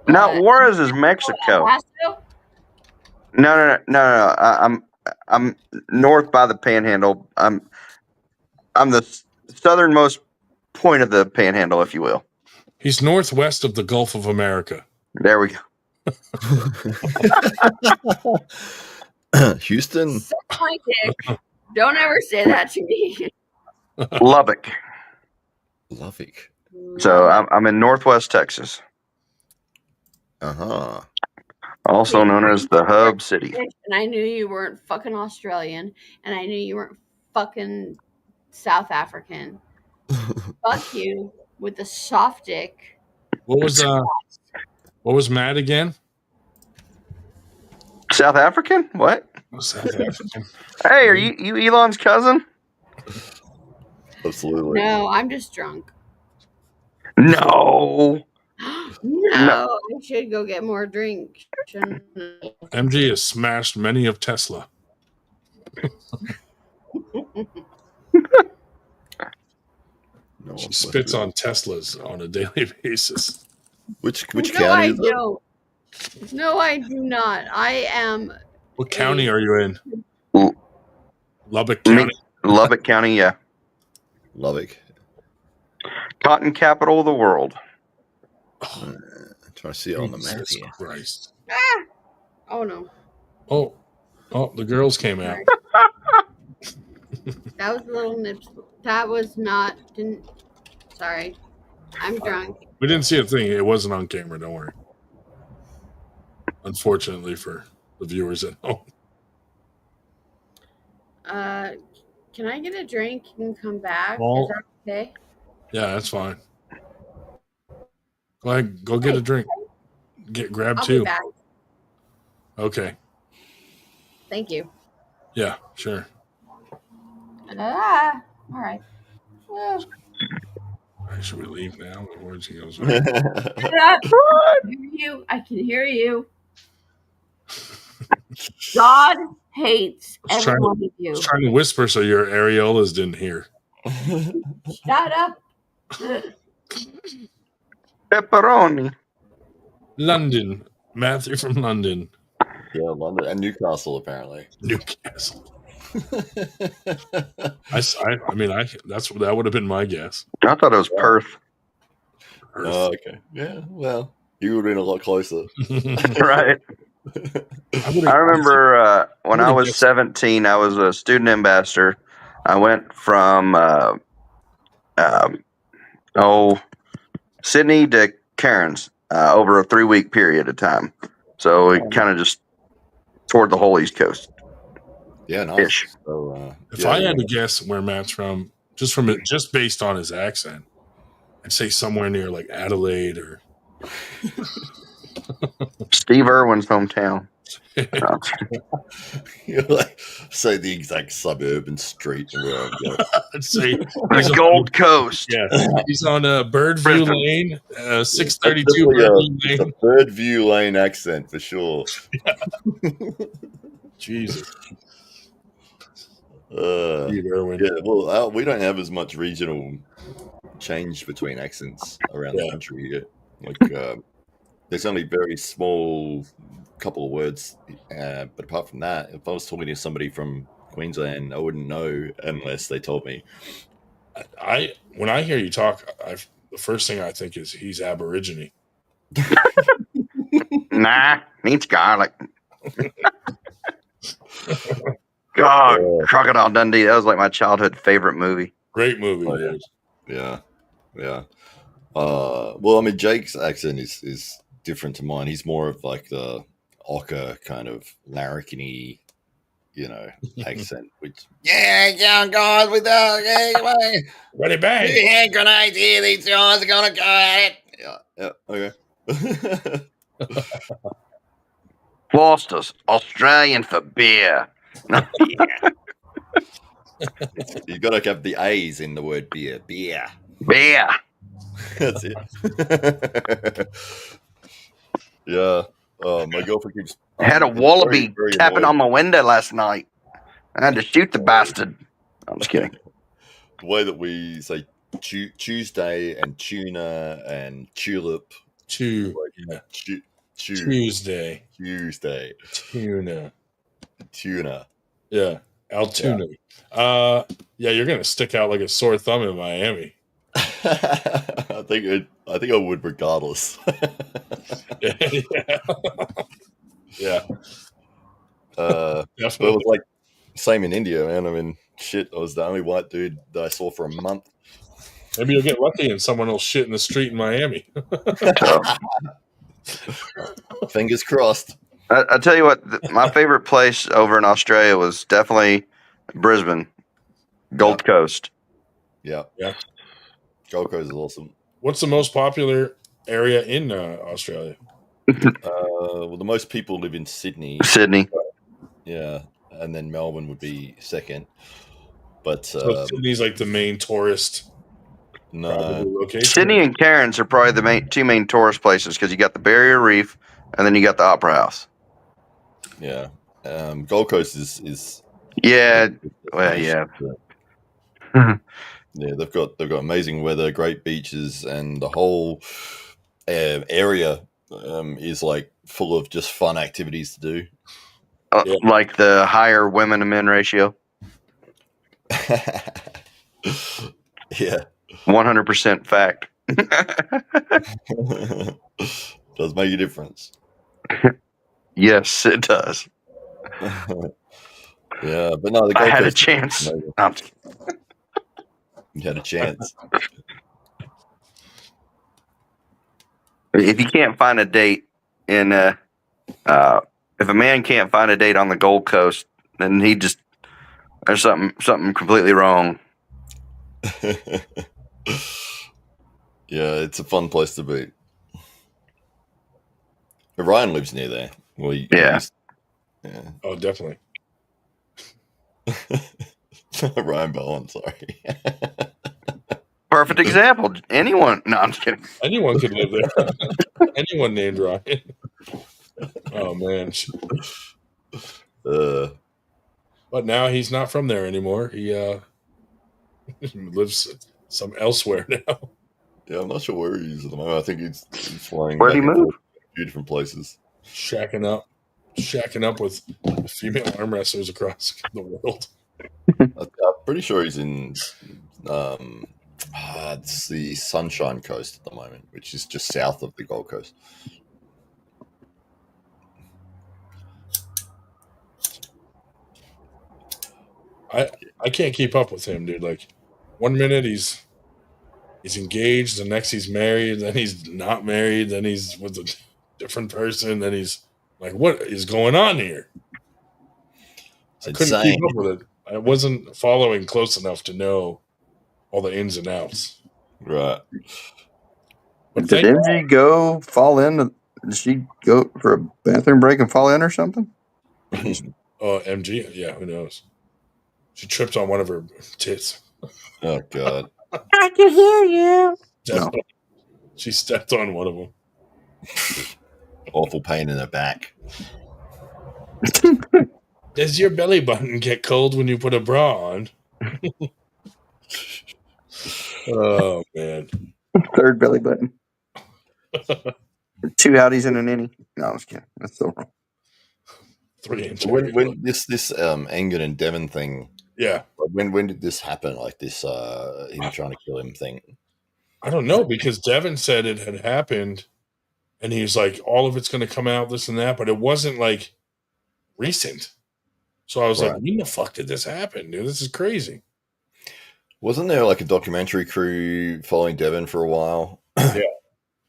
No, Juarez is Mexico. No. I'm north by the panhandle. I'm the southernmost point of the panhandle, if you will. He's northwest of the Gulf of America. There we go. Houston. Suck my dick. Don't ever say that to me. Lubbock. Lubbock. So I'm in northwest Texas. Uh-huh. Also known as the Hub City. And I knew you weren't fucking Australian, and I knew you weren't fucking South African. Fuck you with the soft dick. What was Matt again? South African? What? South African. Hey, are you Elon's cousin? Absolutely. No, I'm just drunk. No. No, I should go get more drink. MG has smashed many of Tesla. She spits on Teslas on a daily basis. Which no, county is it? Don't. No, I do not. I am. What county are you in? Lubbock County. Lubbock County, yeah. Lubbock. Cotton capital of the world. I'm trying to see it on the map here. Christ. Ah! Oh no. Oh, the girls came out. That was a little nips. That was not. Sorry. I'm drunk. We didn't see a thing. It wasn't on camera. Don't worry. Unfortunately for the viewers at home. Can I get a drink and come back? Well, is that okay? Yeah, that's fine. Go ahead, go get a drink. Grab I'll 2. Be back. Okay. Thank you. Yeah, sure. All right. Well. Should we leave now? Where'd she go? I can hear you. God hates every one of you. I was trying to whisper so your areolas didn't hear. Shut up. Pepperoni. London. Matthew from London. Yeah, London and Newcastle apparently. Newcastle. That would have been my guess. I thought it was Perth. Oh, okay. Yeah, well, you would have been a lot closer. Right. I remember when I was 17, I was a student ambassador I went from Sydney to Cairns over a 3-week period of time. So we kind of just toured the whole East Coast. Yeah, nice. So, if I had to guess where Matt's from, just based on his accent, I'd say somewhere near like Adelaide or Steve Irwin's hometown. Like, say the exact suburban street and where I'm going. I'd say the Gold Coast. Yeah, he's on Birdview Lane, 632 Birdview Birdview Lane. Birdview Lane accent for sure. Jesus. Yeah, well, we don't have as much regional change between accents around the country here. Like, there's only very small couple of words, but apart from that, if I was talking to somebody from Queensland, I wouldn't know unless they told me. When I hear you talk, the first thing I think is he's Aborigine. Nah, needs garlic. God, Crocodile Dundee. That was like my childhood favorite movie. Great movie. Oh, yeah. Well, I mean, Jake's accent is different to mine. He's more of like the Ocker kind of larrikin-y, accent. Which young guys with ready bang. Hand grenades here. These guys are gonna go at it. Yeah. Okay. Foster's Australian for beer. You got to have the A's in the word beer. Beer. That's it. Yeah. My girlfriend keeps. I had a wallaby tapping on my window last night. I had to shoot the bastard. I'm just kidding. The way that we say Tuesday and tuna and tulip. Tuesday. Tuna. Yeah. Altoona. Yeah. You're gonna stick out like a sore thumb in Miami. I think I would regardless. Yeah. But it was like same in India, man. I mean, shit, I was the only white dude that I saw for a month. Maybe you'll get lucky and someone will shit in the street in Miami. Fingers crossed. I tell you what, my favorite place over in Australia was definitely Brisbane, Gold Coast. Yeah. Gold Coast is awesome. What's the most popular area in Australia? Well, the most people live in Sydney. Yeah, and then Melbourne would be second. But so Sydney's like the main tourist. Location. Sydney and Cairns are probably the two main tourist places because you got the Barrier Reef and then you got the Opera House. Yeah, Gold Coast is. Yeah, well, yeah. Yeah, they've got amazing weather, great beaches, and the whole area is like full of just fun activities to do. Like the higher women to men ratio. Yeah, 100% fact. Does make a difference. Yes, it does. Yeah, but no, I had a chance. You had a chance. If you can't find a date in, if a man can't find a date on the Gold Coast, then there's something completely wrong. Yeah, it's a fun place to be. But Ryan lives near there. Well, yeah. Oh, definitely. Ryan Bowen, sorry. Perfect example. Anyone? No, I'm just kidding. Anyone could live there. Anyone named Ryan. Oh man. But now he's not from there anymore. He lives some elsewhere now. Yeah, I'm not sure where he is at the moment. I think he's flying. Where'd he move? A few different places. Shacking up with female arm wrestlers across the world. I'm pretty sure he's in it's the Sunshine Coast at the moment, which is just south of the Gold Coast. I can't keep up with him, dude. Like 1 minute he's engaged, the next he's married, then he's not married, then he's with a different person, then he's like, what is going on here? I couldn't keep up with it. I wasn't following close enough to know all the ins and outs. Right. But did MG go fall in? Did she go for a bathroom break and fall in or something? MG, yeah, who knows? She tripped on one of her tits. Oh God! I can hear you. No. She stepped on one of them. Awful pain in her back. Does your belly button get cold when you put a bra on? Oh man! Third belly button. 2 outies and an innie. No, I was kidding. That's so wrong. 3 inches. When this Engin and Devon thing. Yeah. When did this happen? Like this, him trying to kill him thing. I don't know, because Devon said it had happened, and he's like, all of it's going to come out, this and that, but it wasn't like recent. So I was like, when the fuck did this happen, dude? This is crazy. Wasn't there like a documentary crew following Devon for a while? Yeah.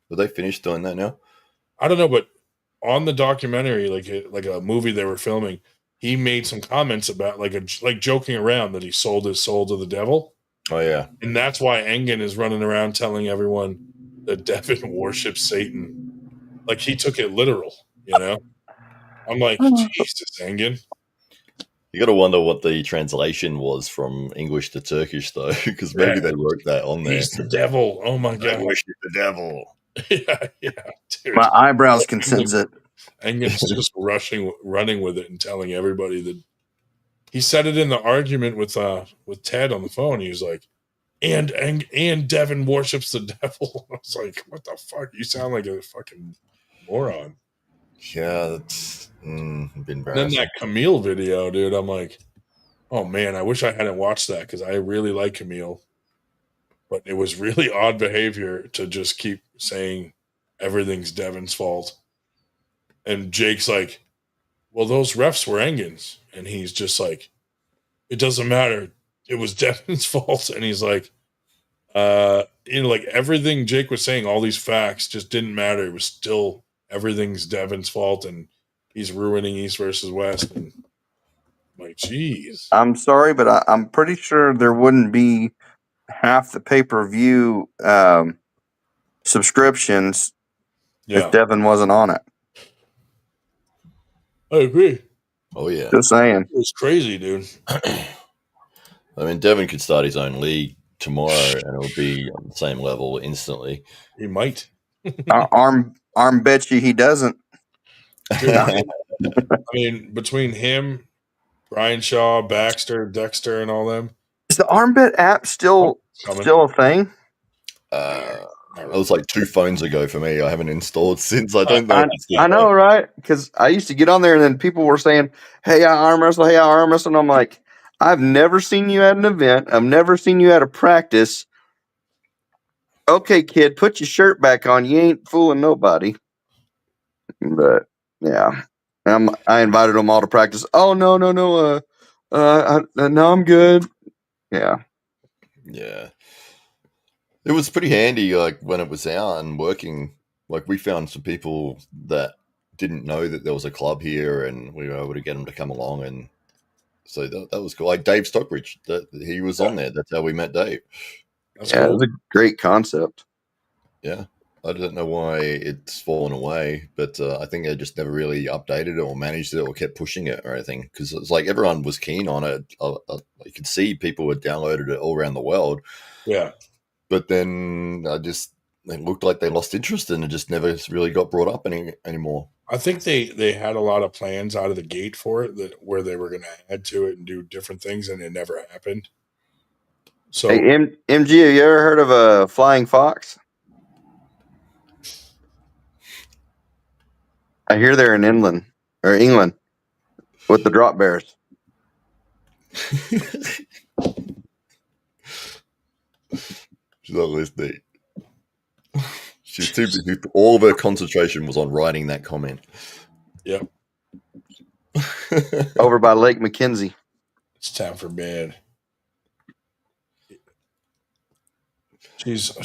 Did they finish doing that now? I don't know, but on the documentary, like a movie they were filming, he made some comments about like joking around that he sold his soul to the devil. Oh yeah, and that's why Engin is running around telling everyone that Devon worships Satan. Like he took it literal, you know. I'm like, Jesus, Engin. You got to wonder what the translation was from English to Turkish, though, because maybe they wrote that on there. He's the devil. Oh my God, I worship the devil. yeah, dude. My eyebrows can sense it. Engin's just running with it and telling everybody that he said it in the argument with Ted on the phone. He was like, and Devon worships the devil. I was like, what the fuck? You sound like a fucking moron. Yeah, that's been embarrassing. Then that Camille video, dude, I'm like, oh man, I wish I hadn't watched that because I really like Camille. But it was really odd behavior to just keep saying everything's Devon's fault. And Jake's like, well, those refs were Engin's. And he's just like, it doesn't matter. It was Devon's fault. And he's like, like everything Jake was saying, all these facts just didn't matter. It was still everything's Devon's fault. And he's ruining East versus West. And I'm like, geez. I'm sorry, but I'm pretty sure there wouldn't be half the pay-per-view subscriptions if Devon wasn't on it. I agree. Oh yeah, just saying. It was crazy, dude. I mean, Devon could start his own league tomorrow, and it'll be on the same level instantly. He might. Arm bet you he doesn't. Dude, I mean, between him, Brian Shaw, Baxter, Dexter, and all them. Is the Armbet app still a thing? It was like 2 phones ago for me. I haven't installed since. I don't know. I know, right? Because I used to get on there and then people were saying, hey, I arm wrestle. Hey, I arm wrestle. And I'm like, I've never seen you at an event. I've never seen you at a practice. Okay, kid, put your shirt back on. You ain't fooling nobody. But, yeah. I invited them all to practice. Oh, no. No, I'm good. Yeah. Yeah. It was pretty handy, like when it was out and working. Like we found some people that didn't know that there was a club here, and we were able to get them to come along, and so that was cool. Like Dave Stockbridge, he was on there. That's how we met Dave. That's cool. It was a great concept. Yeah, I don't know why it's fallen away, but I think they just never really updated it or managed it or kept pushing it or anything. Because it's like everyone was keen on it. You could see people had downloaded it all around the world. Yeah. But then it looked like they lost interest and it just never really got brought up anymore. I think they had a lot of plans out of the gate for it where they were going to add to it and do different things, and it never happened. So, hey, MG, have you ever heard of a flying fox? I hear they're in England with the drop bears. She's not listening. She's too busy. All of her concentration was on writing that comment. Yep. Over by Lake McKenzie. It's time for bed. She's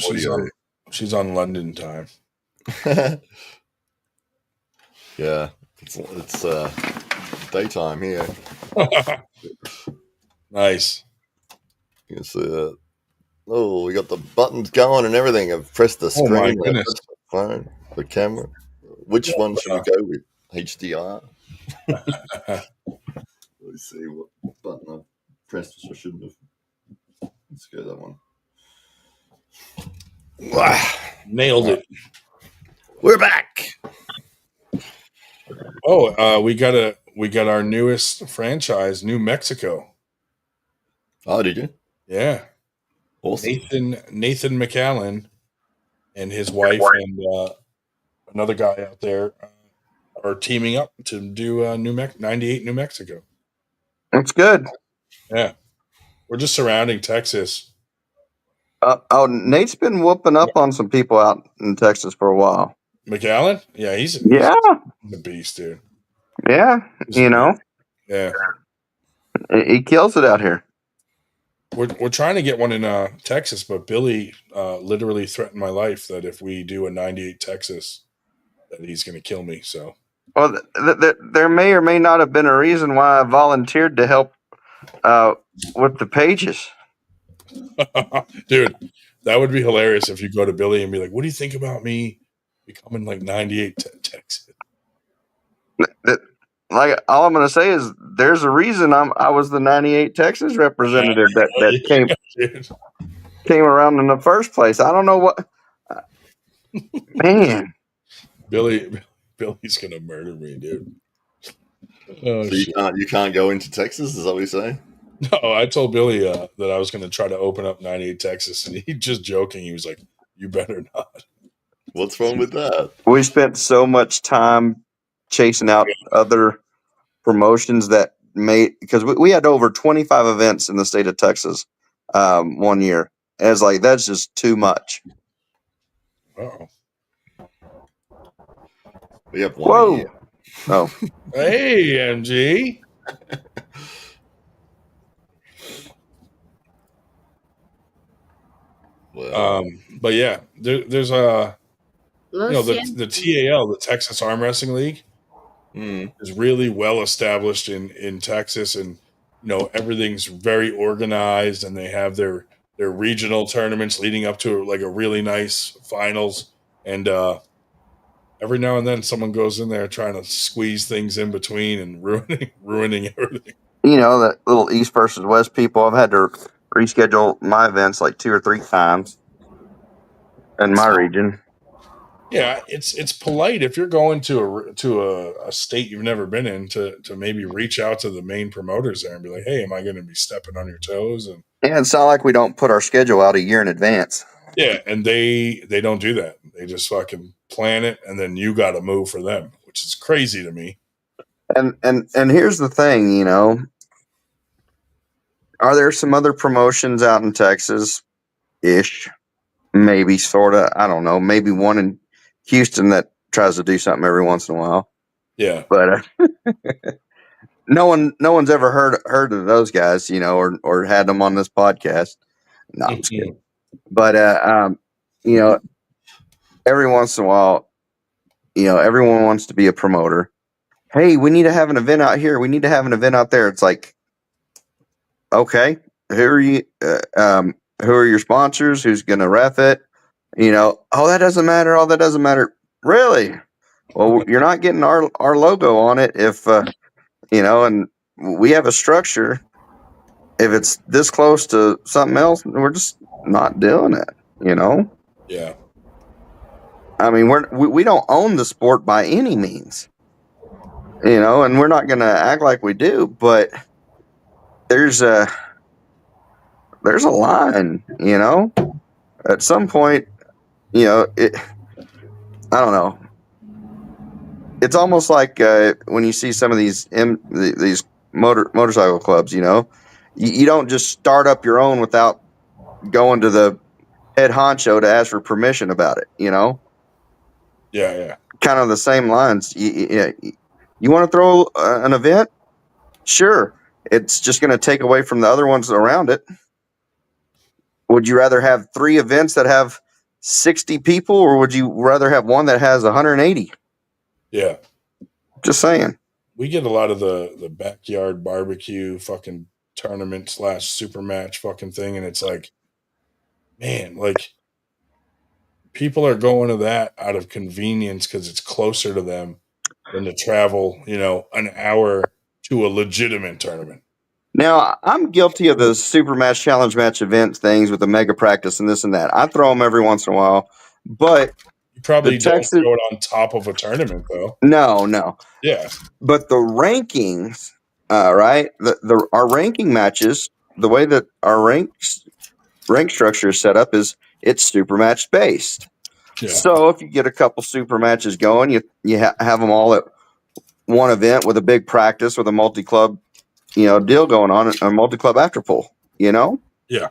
on London time. Yeah, it's daytime here. Nice. You can see that. Oh, we got the buttons going and everything. I've pressed the screen. Oh my goodness. The phone, the camera. Which one should we go with? HDR. Let's see what button I've pressed, which I shouldn't have. Let's go that one. Nailed it. We're back. Oh, we got our newest franchise, New Mexico. Oh, did you? Yeah. Awesome. Nathan McAllen and his wife and another guy out there are teaming up to do 98 New Mexico. That's good. Yeah. We're just surrounding Texas. Nate's been whooping up on some people out in Texas for a while. McAllen? Yeah, he's a beast, dude. Yeah, Yeah. He kills it out here. We're trying to get one in Texas, but Billy literally threatened my life that if we do a 98 Texas, that he's going to kill me. So, well, there may or may not have been a reason why I volunteered to help with the pages. Dude, that would be hilarious if you go to Billy and be like, "What do you think about me becoming like 98 Texas?" Like, all I'm going to say is there's a reason I was the 98 Texas representative that came around in the first place. I don't know what. Man. Billy's going to murder me, dude. Oh, so you can't go into Texas? Is that what you're saying? No, I told Billy that I was going to try to open up 98 Texas, and he just joking. He was like, "You better not." What's wrong with that? We spent so much time chasing out other promotions that because we had over 25 events in the state of Texas 1 year. And it's like, that's just too much. Uh-oh. We have one a year. Oh. Hey, MG. Well. But yeah, there's the TAL, the Texas Arm Wrestling League, is really well established in Texas, and everything's very organized, and they have their regional tournaments leading up to like a really nice finals, and every now and then someone goes in there trying to squeeze things in between and ruining everything. The little East versus West people, I've had to reschedule my events like 2 or 3 times in my region. Yeah, it's polite if you're going to a state you've never been in to maybe reach out to the main promoters there and be like, "Hey, am I going to be stepping on your toes?" And it's not like we don't put our schedule out a year in advance. Yeah, and they don't do that. They just fucking plan it, and then you got to move for them, which is crazy to me. And here's the thing, are there some other promotions out in Texas ish? Maybe, sort of. I don't know. Maybe one in Houston that tries to do something every once in a while. Yeah. But no one's ever heard of those guys, or had them on this podcast. No, I'm just kidding. But every once in a while, everyone wants to be a promoter. Hey, we need to have an event out here. We need to have an event out there. It's like, okay, who are you? Who are your sponsors? Who's going to ref it? Oh, that doesn't matter. All that doesn't matter. Really? Well, you're not getting our logo on it if, and we have a structure. If it's this close to something else, we're just not doing it, Yeah. I mean, we don't own the sport by any means, and we're not going to act like we do, but there's a line, at some point, I don't know. It's almost like when you see some of these motorcycle clubs, you don't just start up your own without going to the head honcho to ask for permission about it, Yeah. Kind of the same lines. You want to throw an event? Sure. it's just going to take away from the other ones around it. Would you rather have 3 events that have 60 people, or would you rather have one that has 180? Yeah. Just saying. We get a lot of the backyard barbecue fucking tournament / super match fucking thing, and it's like, man, like people are going to that out of convenience because it's closer to them than to travel, an hour to a legitimate tournament. Now, I'm guilty of the super match, challenge match event things with the mega practice and this and that. I throw them every once in a while, but you probably don't throw it on top of a tournament, though. No. Yeah. But the rankings, right? Our ranking matches, the way that our rank structure is set up is it's super match based. Yeah. So if you get a couple super matches going, you have them all at one event with a big practice with a multi-club, deal going on, a multi-club after pool, Yeah.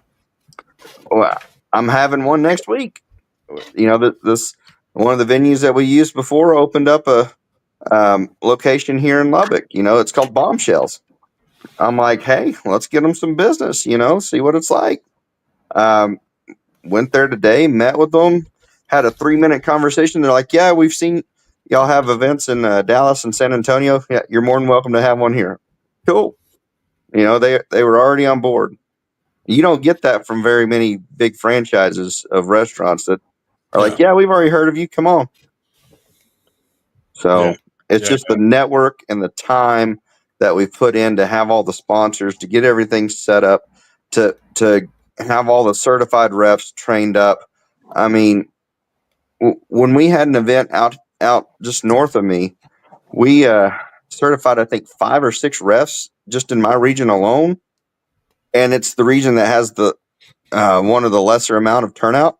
Well, I'm having one next week. This one of the venues that we used before opened up a location here in Lubbock. It's called Bombshells. I'm like, hey, let's get them some business. See what it's like. Went there today, met with them, had a 3-minute conversation. They're like, yeah, we've seen y'all have events in Dallas and San Antonio. Yeah, you're more than welcome to have one here. Cool. They were already on board. You don't get that from very many big franchises of restaurants that are like, yeah, we've already heard of you. Come on. So it's just the network and the time that we put in to have all the sponsors, to get everything set up, to have all the certified refs trained up. I mean, when we had an event out just north of me, we certified, I think, 5 or 6 refs just in my region alone. And it's the region that has the one of the lesser amount of turnout,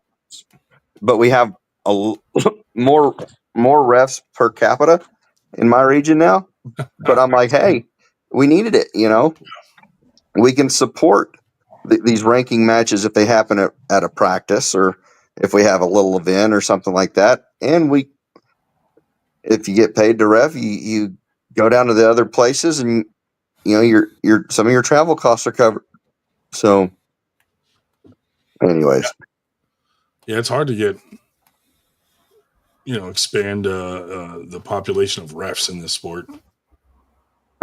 but we have more refs per capita in my region now. But I'm like, hey, we needed it. We can support these ranking matches if they happen at a practice, or if we have a little event or something like that. And if you get paid to ref, you go down to the other places, and your some of your travel costs are covered. So, anyways, yeah, it's hard to get expand the population of refs in this sport.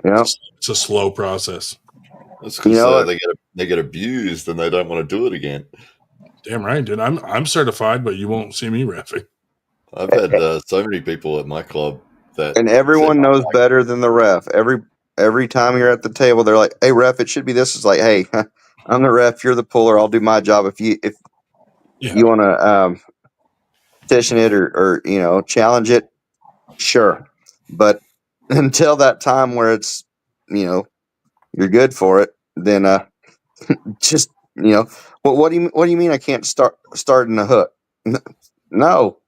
Yeah, it's a slow process. That's because they get abused and they don't want to do it again. Damn right, dude. I'm certified, but you won't see me reffing. I've had so many people at my club that, and everyone knows better than the ref. Every time you're at the table, they're like, "Hey, ref, it should be this." It's like, "Hey, I'm the ref. You're the puller. I'll do my job. If you want to petition it or challenge it, sure. But until that time where it's you're good for it, then just what do you mean I can't start in the hook? No.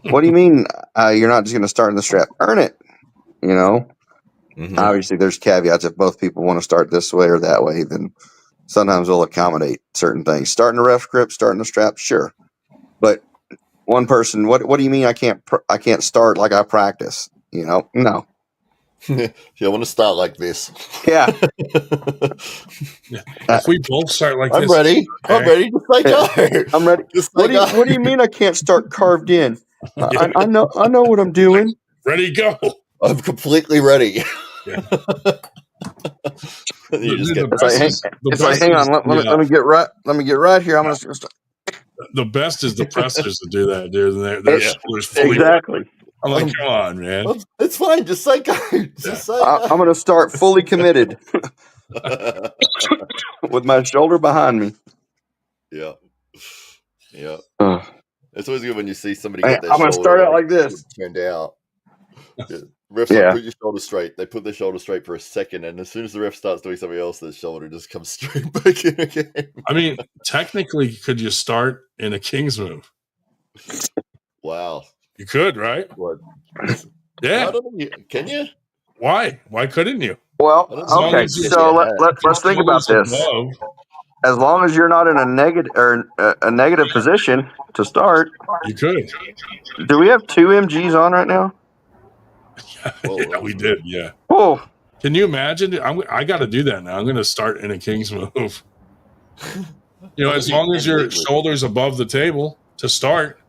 What do you mean you're not just going to start in the strap? Earn it. Obviously there's caveats. If both people want to start this way or that way, then sometimes we'll accommodate certain things. Starting the ref grip, starting the strap, sure. But one person, what do you mean I can't start like I practice? No. You want to start like this? Yeah. If we both start like I'm this, ready. I'm ready to say go. I'm ready. What do you mean I can't start carved in? I know what I'm doing. Ready, go. I'm completely ready. Yeah. It's like, hang on, let me get right. Let me get right here. I'm gonna. The best is the pressers to do that, dude. And their shoulders fully exactly. I'm like, come on, man. It's fine. Just say go. Just say go. I'm gonna start fully committed with my shoulder behind me. Yeah. It's always good when you see somebody get their I'm gonna start out like this. Turned out. Yeah. Refs like, put your shoulder straight. They put their shoulder straight for a second, and as soon as the ref starts doing something else, their shoulder just comes straight back in again. I mean, technically, could you start in a king's move? Wow. You could, right? What? Yeah. Can you? Why? Why couldn't you? Well, okay. So let's think about this. As long as you're not in a negative position to start, you could. Do we have 2 MGs on right now? Yeah, we did. Yeah. Oh, Can you imagine? I got to do that now. I'm going to start in a king's move. As long as your shoulders above the table to start,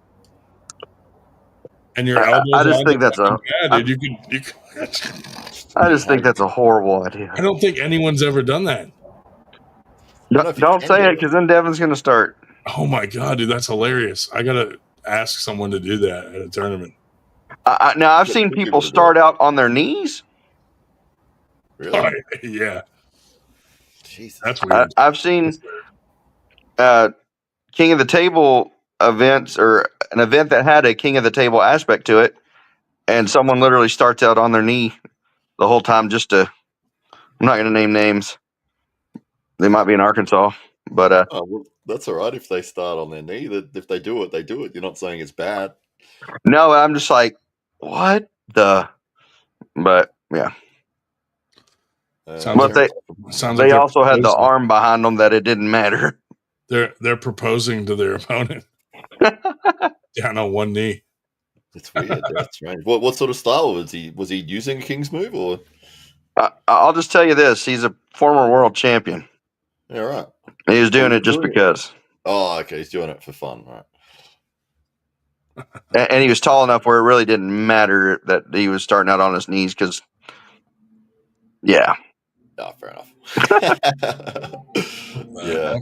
and your elbows I just on think the that's a. pad, dude. You could. I just think that's a horrible idea. I don't think anyone's ever done that. Don't say it, because then Devin's going to start. Oh my god, dude, that's hilarious! I gotta ask someone to do that at a tournament. Now I've seen people start out on their knees. Really? Oh, yeah. Jesus. That's weird. I've seen King of the Table events, or an event that had a King of the Table aspect to it, and someone literally starts out on their knee the whole time just to. I'm not going to name names. They might be in Arkansas, but well, that's all right if they start on their knee. That if they do it, they do it. You're not saying it's bad. No, I'm just like, what the? But yeah. But they also had the arm behind them that it didn't matter. They're proposing to their opponent down on one knee. It's weird. That's strange. What sort of style was he? Was he using a king's move or? I'll just tell you this: he's a former world champion. Yeah, right. He was doing it just because. Oh, okay. He's doing it for fun, right? And he was tall enough where it really didn't matter that he was starting out on his knees, because. Yeah. Oh, fair enough. Yeah.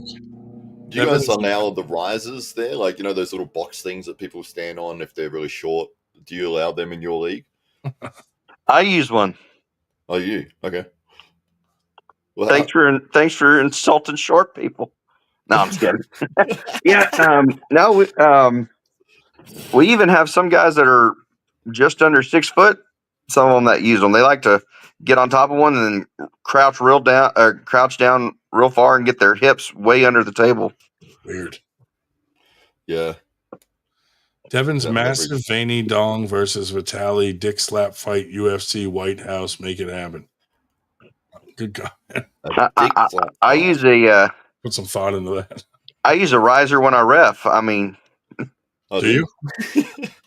Do you guys allow the risers there? Like, those little box things that people stand on if they're really short. Do you allow them in your league? I use one. Oh, you? Okay. Well, thanks for insulting short people. No, I'm just kidding. Yeah. No. We even have some guys that are just under 6 foot. Some of them that use them. They like to get on top of one and then crouch down real far and get their hips way under the table. Weird. Yeah. Devin's massive veiny dong versus Vitali dick slap fight UFC White House. Make it happen. Good God. I use a put some thought into that. I use a riser when I ref. I mean, do you?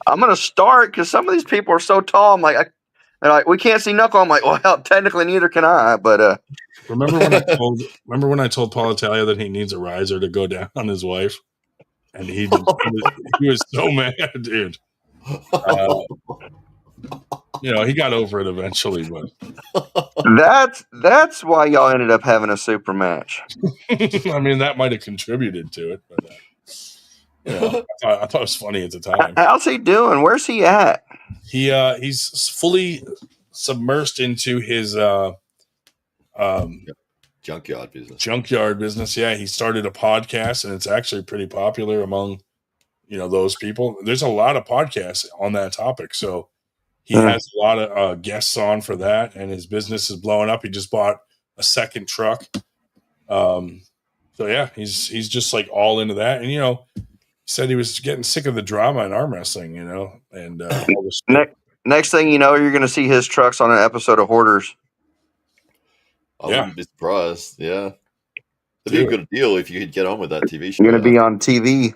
I'm gonna start because some of these people are so tall. I'm like, they're like, we can't see knuckle. I'm like, well, technically neither can I. But remember when I told Paul Italia that he needs a riser to go down on his wife, and he was so mad, dude. He got over it eventually, but that's why y'all ended up having a super match. I mean, that might have contributed to it, but I thought it was funny at the time. How's he doing? Where's he at? He's fully submersed into his junkyard business. Yeah, he started a podcast, and it's actually pretty popular among those people. There's a lot of podcasts on that topic, so he has a lot of guests on for that, and his business is blowing up. He just bought a second truck. So yeah, he's just like all into that, and he said he was getting sick of the drama in arm wrestling, and all this. Next thing you know, you're going to see his trucks on an episode of Hoarders. I wouldn't be surprised. Yeah, it'd be a good deal if you could get on with that TV show. You're going to be on TV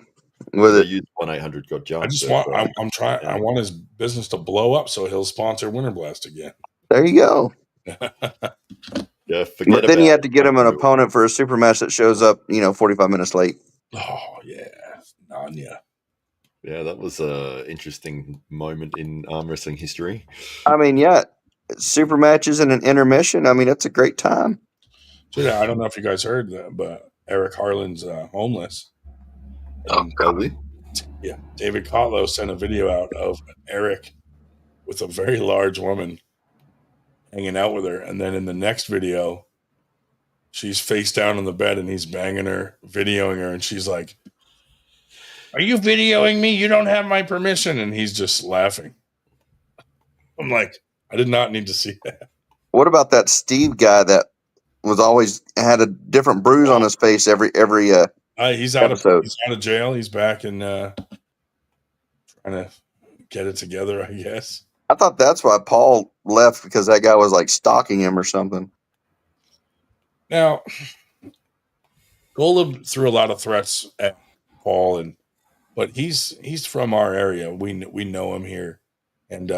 with it. Use 1-800 got jumped. I just want. I'm trying. Yeah. I want his business to blow up, so he'll sponsor Winter Blast again. There you go. Yeah, but then you have to get him an opponent for a super match that shows up, 45 minutes late. Oh yeah, Nanya. Yeah, that was an interesting moment in arm wrestling history. I mean, yeah, super matches and an intermission. I mean, that's a great time. Dude, I don't know if you guys heard that, but Eric Harlan's homeless. Probably. Yeah, David Kotlow sent a video out of Eric with a very large woman hanging out with her, and then in the next video, she's face down on the bed and he's banging her, videoing her, and she's like, "Are you videoing me? You don't have my permission." And he's just laughing. I'm like, I did not need to see that. What about that Steve guy that was always had a different bruise on his face every he's out of jail. He's back and trying to get it together, I guess. I thought that's why Paul left, because that guy was like stalking him or something. Now, Golub threw a lot of threats at Paul, but he's from our area. We know him here, and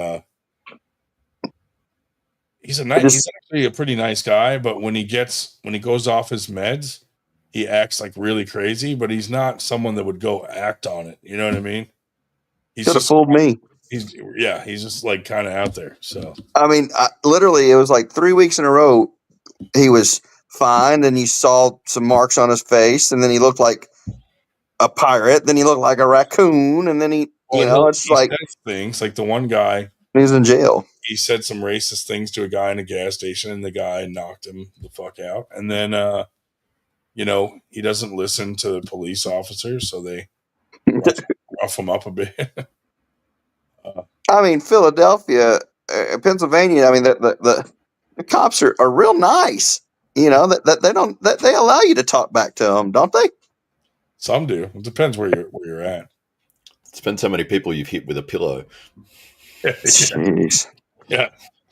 He's actually a pretty nice guy, but when he goes off his meds, he acts like really crazy, but he's not someone that would go act on it. You know what I mean? He's Could have just fooled me. he's just like kind of out there. So I mean, literally, it was like 3 weeks in a row. He was fine, and you saw some marks on his face, and then he looked like a pirate. Then he looked like a raccoon, and then he says things like the one guy. He's in jail. He said some racist things to a guy in a gas station, and the guy knocked him the fuck out. And then, he doesn't listen to the police officers, so they rough him up a bit. I mean, Philadelphia, Pennsylvania. I mean, the cops are real nice. You know that they allow you to talk back to them, don't they? Some do. It depends where you're at. It depends how many people you've hit with a pillow. Jeez. Yeah,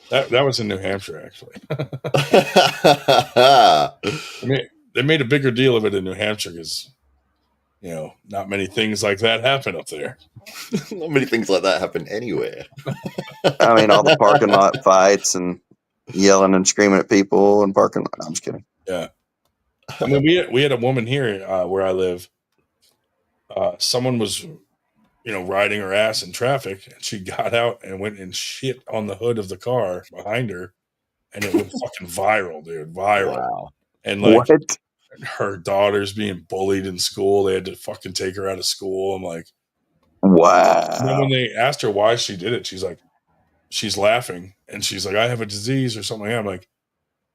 that was in New Hampshire, actually. They made a bigger deal of it in New Hampshire because, not many things like that happen up there. Not many things like that happen anywhere. I mean, all the parking lot fights and yelling and screaming at people and parking lot. No, I'm just kidding. Yeah. I mean, we had a woman here where I live. Someone was, riding her ass in traffic, and she got out and went and shit on the hood of the car behind her, and it went fucking viral, dude. Viral. Wow. And like her daughter's being bullied in school. They had to fucking take her out of school. I'm like, wow. And then when they asked her why she did it, she's laughing, and she's like, I have a disease or something like that. I'm like,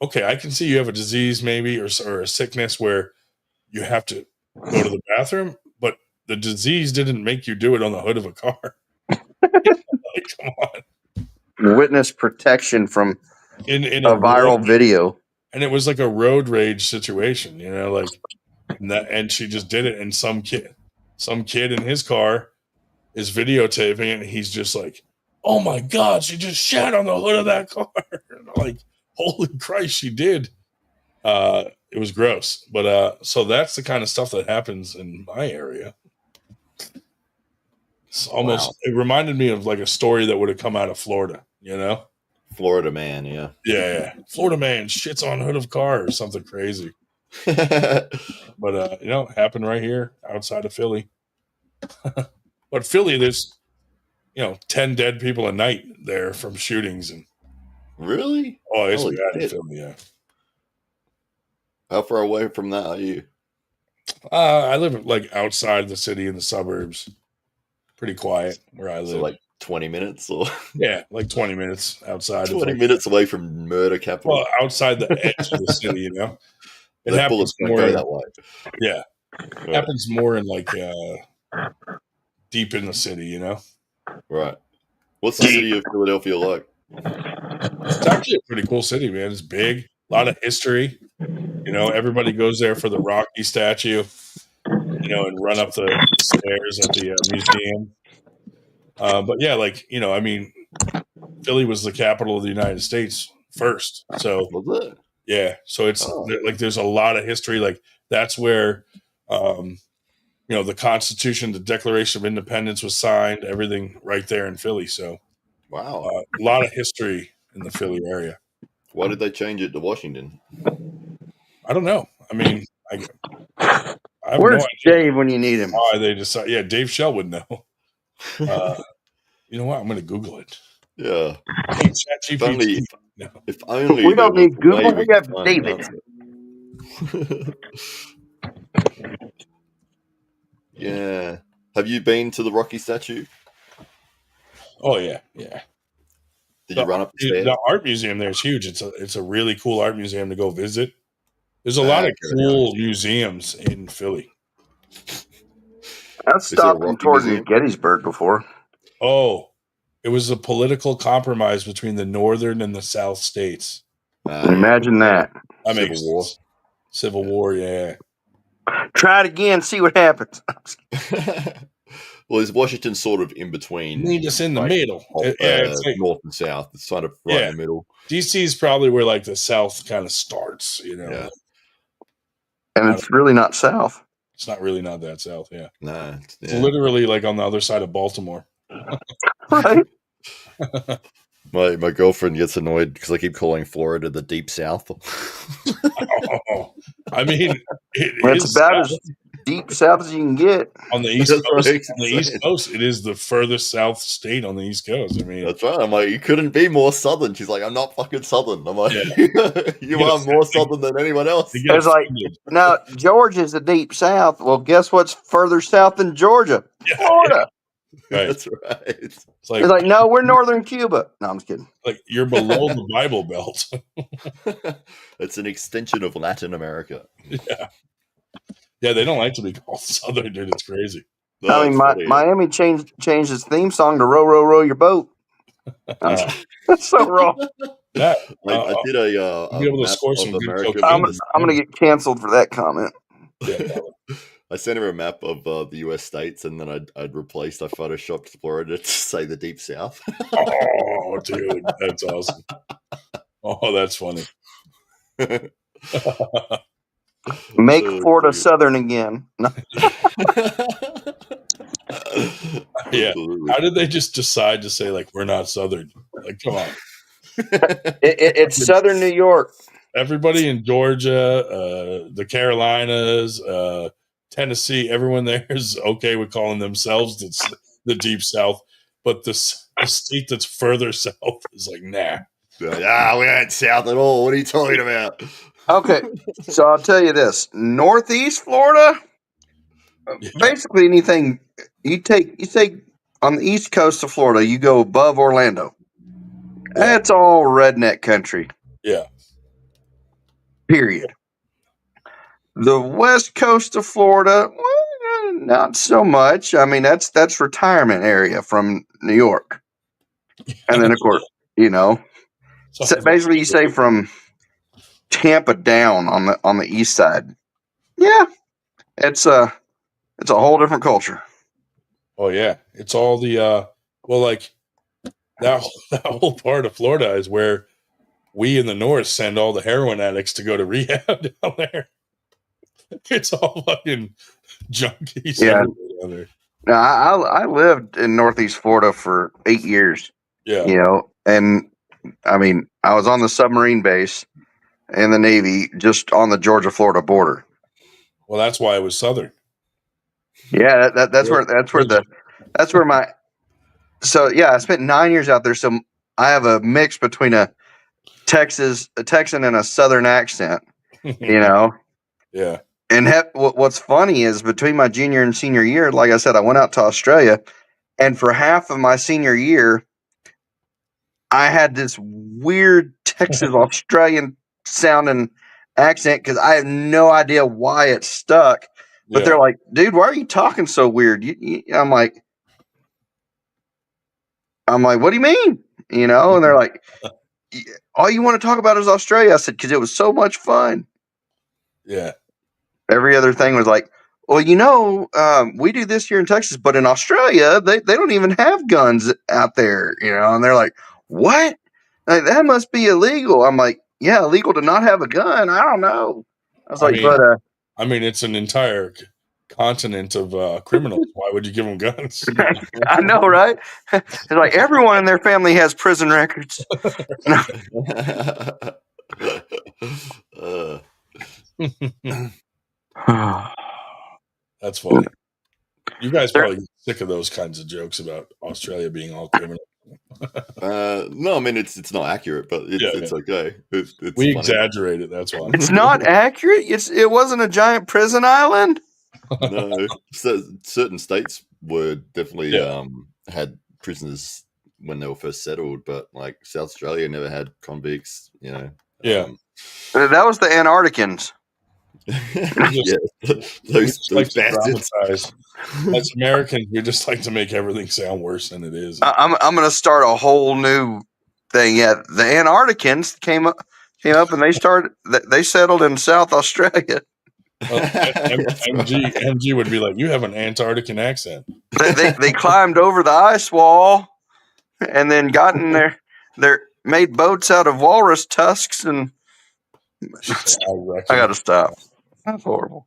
okay, I can see you have a disease maybe or a sickness where you have to go to the bathroom, but the disease didn't make you do it on the hood of a car. Like, come on. Witness protection from in a viral video. And it was like a road rage situation, and she just did it. And some kid in his car is videotaping it, and he's just like, oh my God, she just shat on the hood of that car. Like, holy Christ, she did. It was gross. But so that's the kind of stuff that happens in my area. It's almost, It reminded me of like a story that would have come out of Florida, Florida man, yeah. Yeah. Florida man shits on hood of car or something crazy. But, happened right here outside of Philly. But Philly, there's, 10 dead people a night there from shootings. And really? Oh, it's bad in Philly, yeah. How far away from that are you? I live like outside the city in the suburbs. Pretty quiet where I live. So like 20 minutes or? Yeah, like 20 minutes outside. 20 minutes away from murder capital. Well, outside the edge of the city, It happens more go that way. Yeah. It happens more in like deep in the city, Right. What's the city of Philadelphia like? It's actually a pretty cool city, man. It's big, a lot of history. Everybody goes there for the Rocky statue, and run up the stairs at the museum. But yeah, Philly was the capital of the United States first. So was it? Yeah. So it's like there's a lot of history. Like that's where the Constitution, the Declaration of Independence was signed, everything right there in Philly. So wow. A lot of history in the Philly area. Why did they change it to Washington? I don't know. I mean, I have Where's no idea Dave when you need him? why they decided. Yeah, Dave Shell would know. You know what? I'm going to Google it. Yeah. ChatGPT. If only we don't need Google. We have David. Yeah. Have you been to the Rocky statue? Oh yeah, yeah. Did you run up the stairs? The art museum there is huge. It's a really cool art museum to go visit. There's a lot of cool museums in Philly. I've stopped towards Gettysburg before. Oh, it was a political compromise between the northern and the south states. Imagine that. That makes sense. Civil War, yeah. Try it again, see what happens. Well, is Washington sort of in between? Need us in the middle. It's like north and south. It's sort of right in the middle. DC is probably where like the south kind of starts, Yeah. And it's really not south. It's not really not that south, yeah. No. It's literally like on the other side of Baltimore. Right. My girlfriend gets annoyed because I keep calling Florida the Deep South. I mean, it's about as deep south as you can get on the East Coast. On the East Coast, it is the furthest south state on the East Coast. I mean, that's right. I'm like, you couldn't be more southern. She's like, I'm not fucking southern. I'm like, you are more southern than anyone else. It's like, now Georgia's the deep south. Well, guess what's further south than Georgia? Florida. Right. That's right. It's like, no, we're northern Cuba. No, I'm just kidding. Like, you're below the Bible Belt. It's an extension of Latin America. Yeah, they don't like to be called southern, dude. It's crazy. No, I mean, Miami changed its theme song to "Row, row, row your boat." That's so wrong. Yeah, I did a be able to score some good cocaine. I'm gonna get canceled for that comment. I sent her a map of the U.S. states, and then I'd replaced. I photoshopped Florida to say the Deep South. Oh, dude, that's awesome. Oh, that's funny. Make Florida Southern again. Yeah. How did they just decide to say, like, we're not Southern? Like, come on. It's Southern New York. Everybody in Georgia, the Carolinas, Tennessee, everyone there is okay with calling themselves the Deep South. But the state that's further south is like, nah. We ain't south at all. What are you talking about? Okay, so I'll tell you this: Northeast Florida, basically anything you take on the east coast of Florida, you go above Orlando. That's all redneck country. Yeah. Period. The west coast of Florida, well, not so much. I mean, that's retirement area from New York, and then of course, so basically you say from Tampa down on the east side. Yeah, it's a whole different culture. Oh yeah, it's all the like that whole part of Florida is where we in the north send all the heroin addicts to go to rehab down there. It's all fucking junkies. Yeah. Down there. Now I lived in Northeast Florida for 8 years. Yeah. And I mean I was on the submarine base in the Navy, just on the Georgia-Florida border. Well, that's why it was Southern. Yeah, that's where my. So yeah, I spent 9 years out there. So I have a mix between a Texan and a Southern accent. Yeah. And what's funny is between my junior and senior year, like I said, I went out to Australia, and for half of my senior year, I had this weird Texas Australian sounding accent because I have no idea why it stuck. But they're like, dude, why are you talking so weird? I'm like, what do you mean? And they're like, all you want to talk about is Australia. I said, because it was so much fun. Yeah. Every other thing was like, well, we do this here in Texas, but in Australia, they don't even have guns out there, and they're like, what? Like, that must be illegal. I'm like, yeah, illegal to not have a gun. I don't know. I was I mean, it's an entire continent of criminals. Why would you give them guns? I know, right? It's like everyone in their family has prison records. That's funny. You guys probably get sick of those kinds of jokes about Australia being all criminal. No, I mean it's not accurate, but it's okay. It's we funny. Exaggerate it. That's why it's not accurate. It wasn't a giant prison island. No, certain states were definitely had prisoners when they were first settled, but like South Australia never had convicts. Yeah, that was the Antarcticans. Those bastards. As Americans, we just like to make everything sound worse than it is. I'm going to start a whole new thing. Yeah, the Antarcticans came up and they settled in South Australia. MG would be like, you have an Antarctican accent. They climbed over the ice wall and then got in there. They made boats out of walrus tusks, and I got to stop. That's horrible.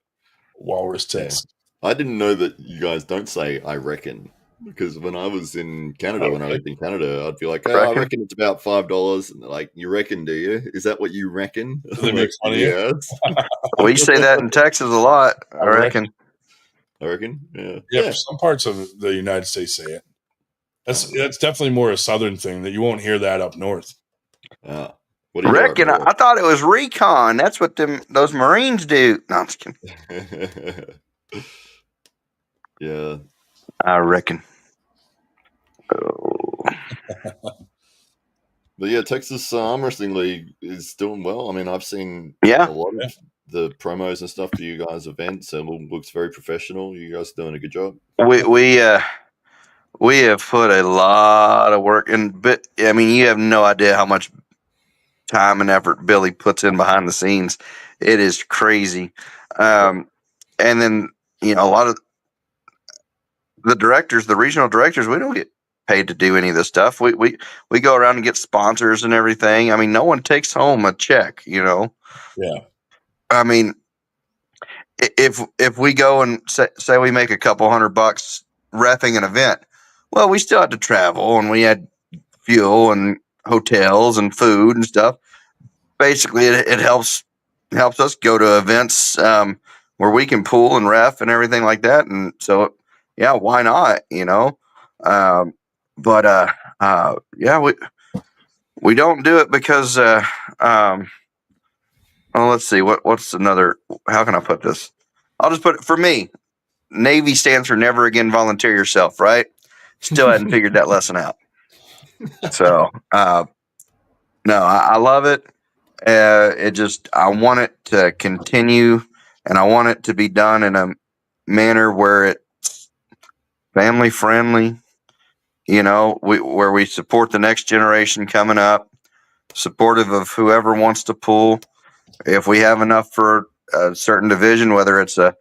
Walrus tusks. I didn't know that you guys don't say I reckon. Because when I was in Canada, when I lived in Canada, I'd be like, "Oh, I reckon it's about $5." And they're like, "You reckon? Do you? Is that what you reckon?" Do they make fun of you? Yes. We say that in Texas a lot. I reckon. I reckon. Yeah. Yeah, for some parts of the United States say it. That's definitely more a southern thing that you won't hear that up north. What do you Reckon. I thought it was recon. That's what those Marines do. No, I'm just kidding. Yeah. I reckon. But yeah, Texas Arm Wrestling League is doing well. I mean, I've seen Yeah. a lot of the promos and stuff for you guys' events, and it looks very professional. You guys are doing a good job. We have put a lot of work in, but I mean, you have no idea how much time and effort Billy puts in behind the scenes. It is crazy. And then, a lot of the directors, the regional directors, we don't get paid to do any of this stuff. We go around and get sponsors and everything. I mean, no one takes home a check, Yeah. I mean, if we go and say we make a couple $100 reffing an event, well, we still had to travel and we had fuel and hotels and food and stuff. Basically, it helps us go to events where we can pool and ref and everything like that. And so, yeah, why not? We don't do it because well, let's see what's another. How can I put this? I'll just put it for me. Navy stands for never again volunteer yourself, right? Still hadn't figured that lesson out. So, no, I love it. I want it to continue, and I want it to be done in a manner where it's family friendly. Where we support the next generation coming up, supportive of whoever wants to pull. If we have enough for a certain division, whether it's a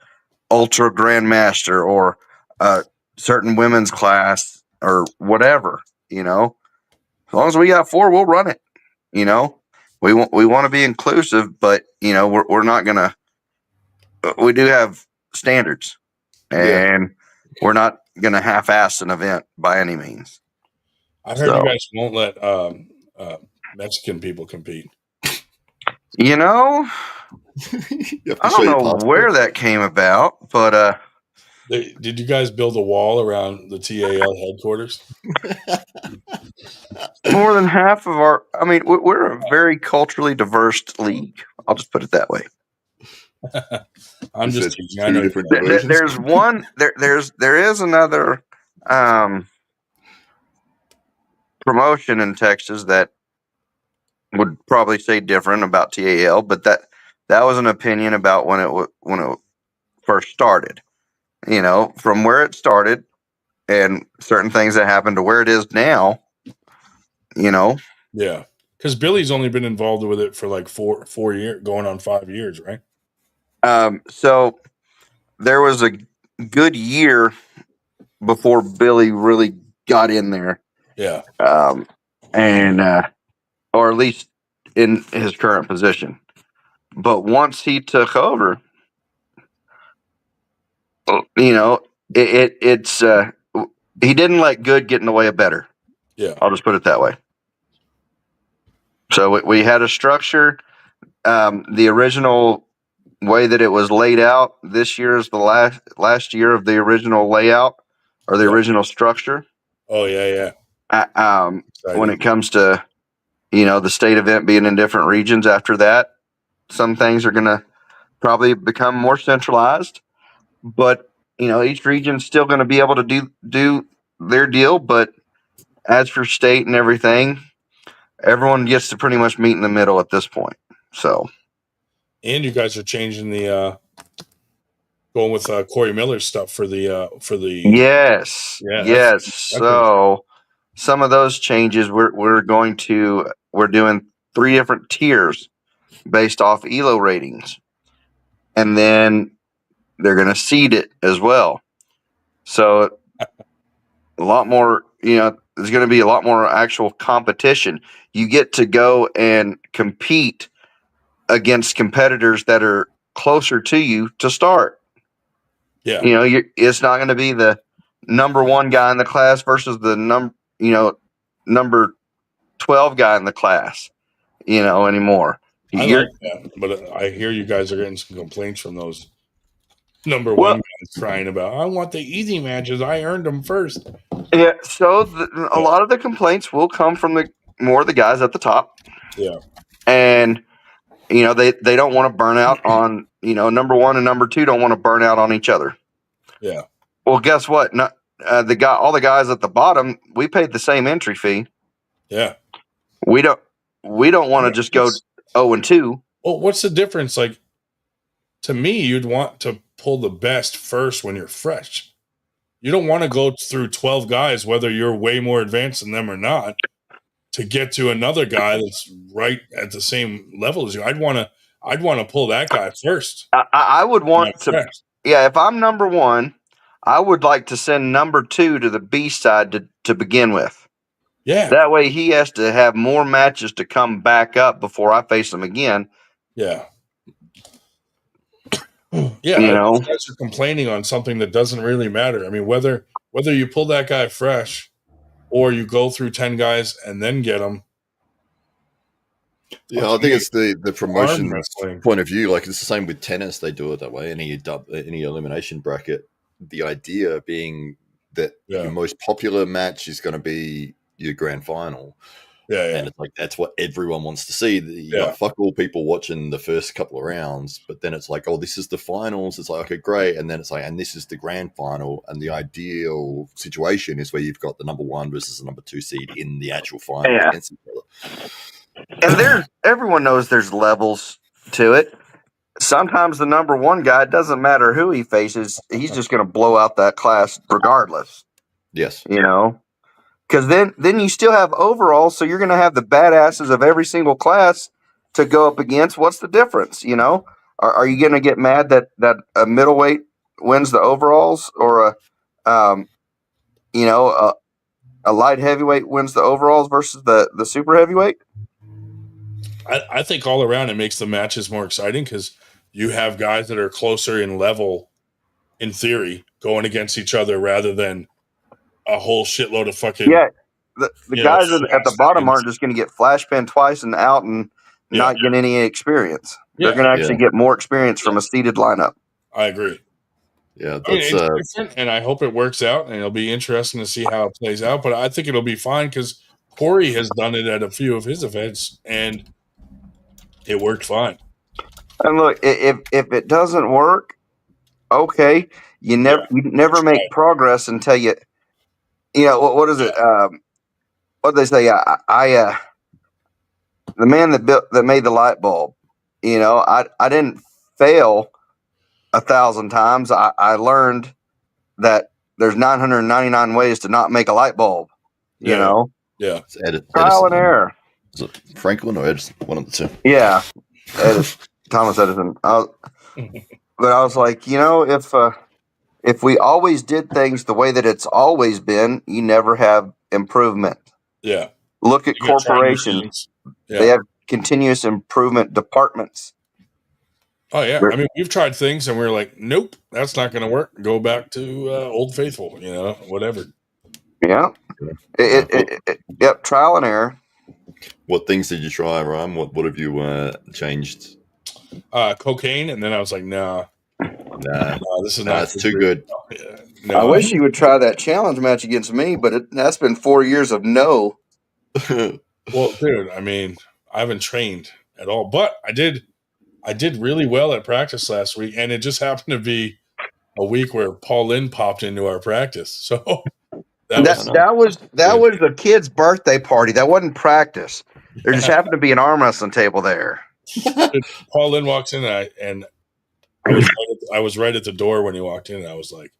ultra grandmaster or a certain women's class or whatever, as long as we got 4, we'll run it. We want to be inclusive, but we're not gonna. We do have standards, and we're not gonna half-ass an event by any means. I heard you guys won't let Mexican people compete. I don't know where that came about, but did you guys build a wall around the TAL headquarters? More than half of we're a very culturally diverse league. I'll just put it that way. I'm just teasing. I know there's one. There is another promotion in Texas that would probably say different about TAL, but that was an opinion about when it first started. From where it started and certain things that happened to where it is now. Yeah, because Billy's only been involved with it for like 4 years, going on 5 years, right? So there was a good year before Billy really got in there. Yeah. Or at least in his current position. But once he took over, it's he didn't let good get in the way of better. Yeah. I'll just put it that way. So we had a structure. The original way that it was laid out this year is the last year of the original layout or the original structure. Oh yeah. When it comes to the state event being in different regions after that, some things are going to probably become more centralized, but each region's still going to be able to do their deal. But as for state and everything, everyone gets to pretty much meet in the middle at this point. So, and you guys are changing the going with Corey Miller's stuff for the yes. That's so some of those changes we're doing 3 different tiers based off ELO ratings, and then they're going to seed it as well. So a lot more, there's going to be a lot more actual competition. You get to go and compete against competitors that are closer to you to start. Yeah. It's not going to be the number 1 guy in the class versus the number 12 guy in the class, anymore. I like that, but I hear you guys are getting some complaints from those number Well- 1 guys crying about, I want the easy matches. I earned them first. Yeah, so a lot of the complaints will come from more of the guys at the top. Yeah. And they don't want to burn out on, number 1 and number 2 don't want to burn out on each other. Yeah. Well, guess what? All the guys at the bottom, we paid the same entry fee. Yeah. We don't want to just go 0-2. Well, what's the difference? Like, to me, you'd want to pull the best first when you're fresh. You don't want to go through 12 guys, whether you're way more advanced than them or not, to get to another guy that's right at the same level as you. I'd want to pull that guy first. I would want to. Yeah, if I'm number 1, I would like to send number 2 to the B side to begin with. Yeah. That way he has to have more matches to come back up before I face him again. Yeah. Yeah. You guys are complaining on something that doesn't really matter. I mean, whether you pull that guy fresh or you go through 10 guys and then get them. Yeah, I think it's the promotion point of view. Like, it's the same with tennis; they do it that way. Any elimination bracket, the idea being that your most popular match is going to be your grand final. Yeah. And it's like that's what everyone wants to see. You got fuck all people watching the first couple of rounds, but then it's like, oh, this is the finals. It's like, okay, great, and then it's like, and this is the grand final. And the ideal situation is where you've got the number 1 versus the number 2 seed in the actual final against each other. And everyone knows there's levels to it. Sometimes the number 1 guy, doesn't matter who he faces, he's just going to blow out that class regardless. Yes. Because then you still have overalls, so you're going to have the badasses of every single class to go up against. What's the difference? Are you going to get mad that a middleweight wins the overalls, or a light heavyweight wins the overalls versus the super heavyweight? I think all around it makes the matches more exciting because you have guys that are closer in level, in theory, going against each other rather than a whole shitload of fucking. Yeah, the guys at the bottom aren't just going to get flash pinned twice and out and not get any experience. They're going to actually get more experience from a seated lineup. I agree. Yeah, it's different, and I hope it works out, and it'll be interesting to see how it plays out. But I think it'll be fine because Corey has done it at a few of his events, and it worked fine. And look, if it doesn't work, okay, you never make progress until you what is it? What do they say? The man that made the light bulb. I didn't fail 1,000 times. I learned that there's 999 ways to not make a light bulb. Yeah. Trial and error. Is it Franklin or Edison? One of the two. Yeah, Thomas Edison. But I was like, if we always did things the way that it's always been, you never have improvement. Yeah. Look at corporations. They have continuous improvement departments. Oh, yeah. I mean, we've tried things and we're like, nope, that's not going to work. Go back to Old Faithful, whatever. Yeah. Yep. Trial and error. What things did you try, Ryan? What have you changed? Cocaine. And then I was like, nah, this is not. It's too good. No. I wish you would try that challenge match against me, but that's been 4 years of no. Well, dude, I mean, I haven't trained at all, but I did really well at practice last week, and it just happened to be a week where Paul Lynn popped into our practice. So that was the kid's birthday party. That wasn't practice. There just happened to be an arm wrestling table there. Paul Lynn walks in, and I was right at the door when he walked in, and I was like,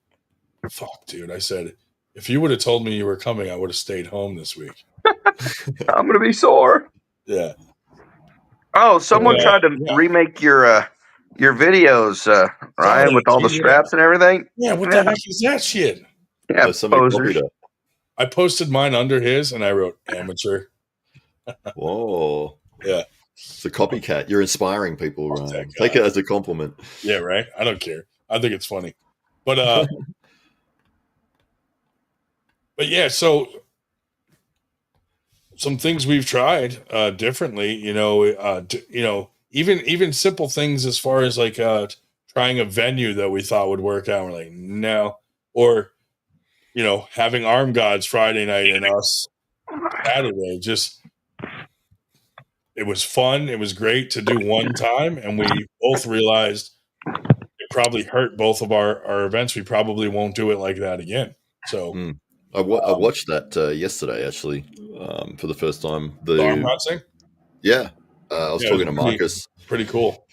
fuck, dude. I said, if you would have told me you were coming, I would have stayed home this week. I'm going to be sore. Yeah. Oh, someone tried to remake your videos, Ryan, with all the straps and everything. Yeah, what the heck is that shit? Yeah, posers. I posted mine under his, and I wrote amateur. Whoa. Yeah. It's a copycat. You're inspiring people, Ryan. Take it as a compliment. Yeah, right? I don't care. I think it's funny. But But yeah, so some things we've tried differently, even simple things as far as like trying a venue that we thought would work out. We're like, no. Or, having Arm Gods Friday night and us Saturday. Just, it was fun. It was great to do one time. And we both realized it probably hurt both of our events. We probably won't do it like that again. So I watched that yesterday, actually, for the first time. The Arm Gods thing? Yeah. I was talking to Marcus. Pretty cool.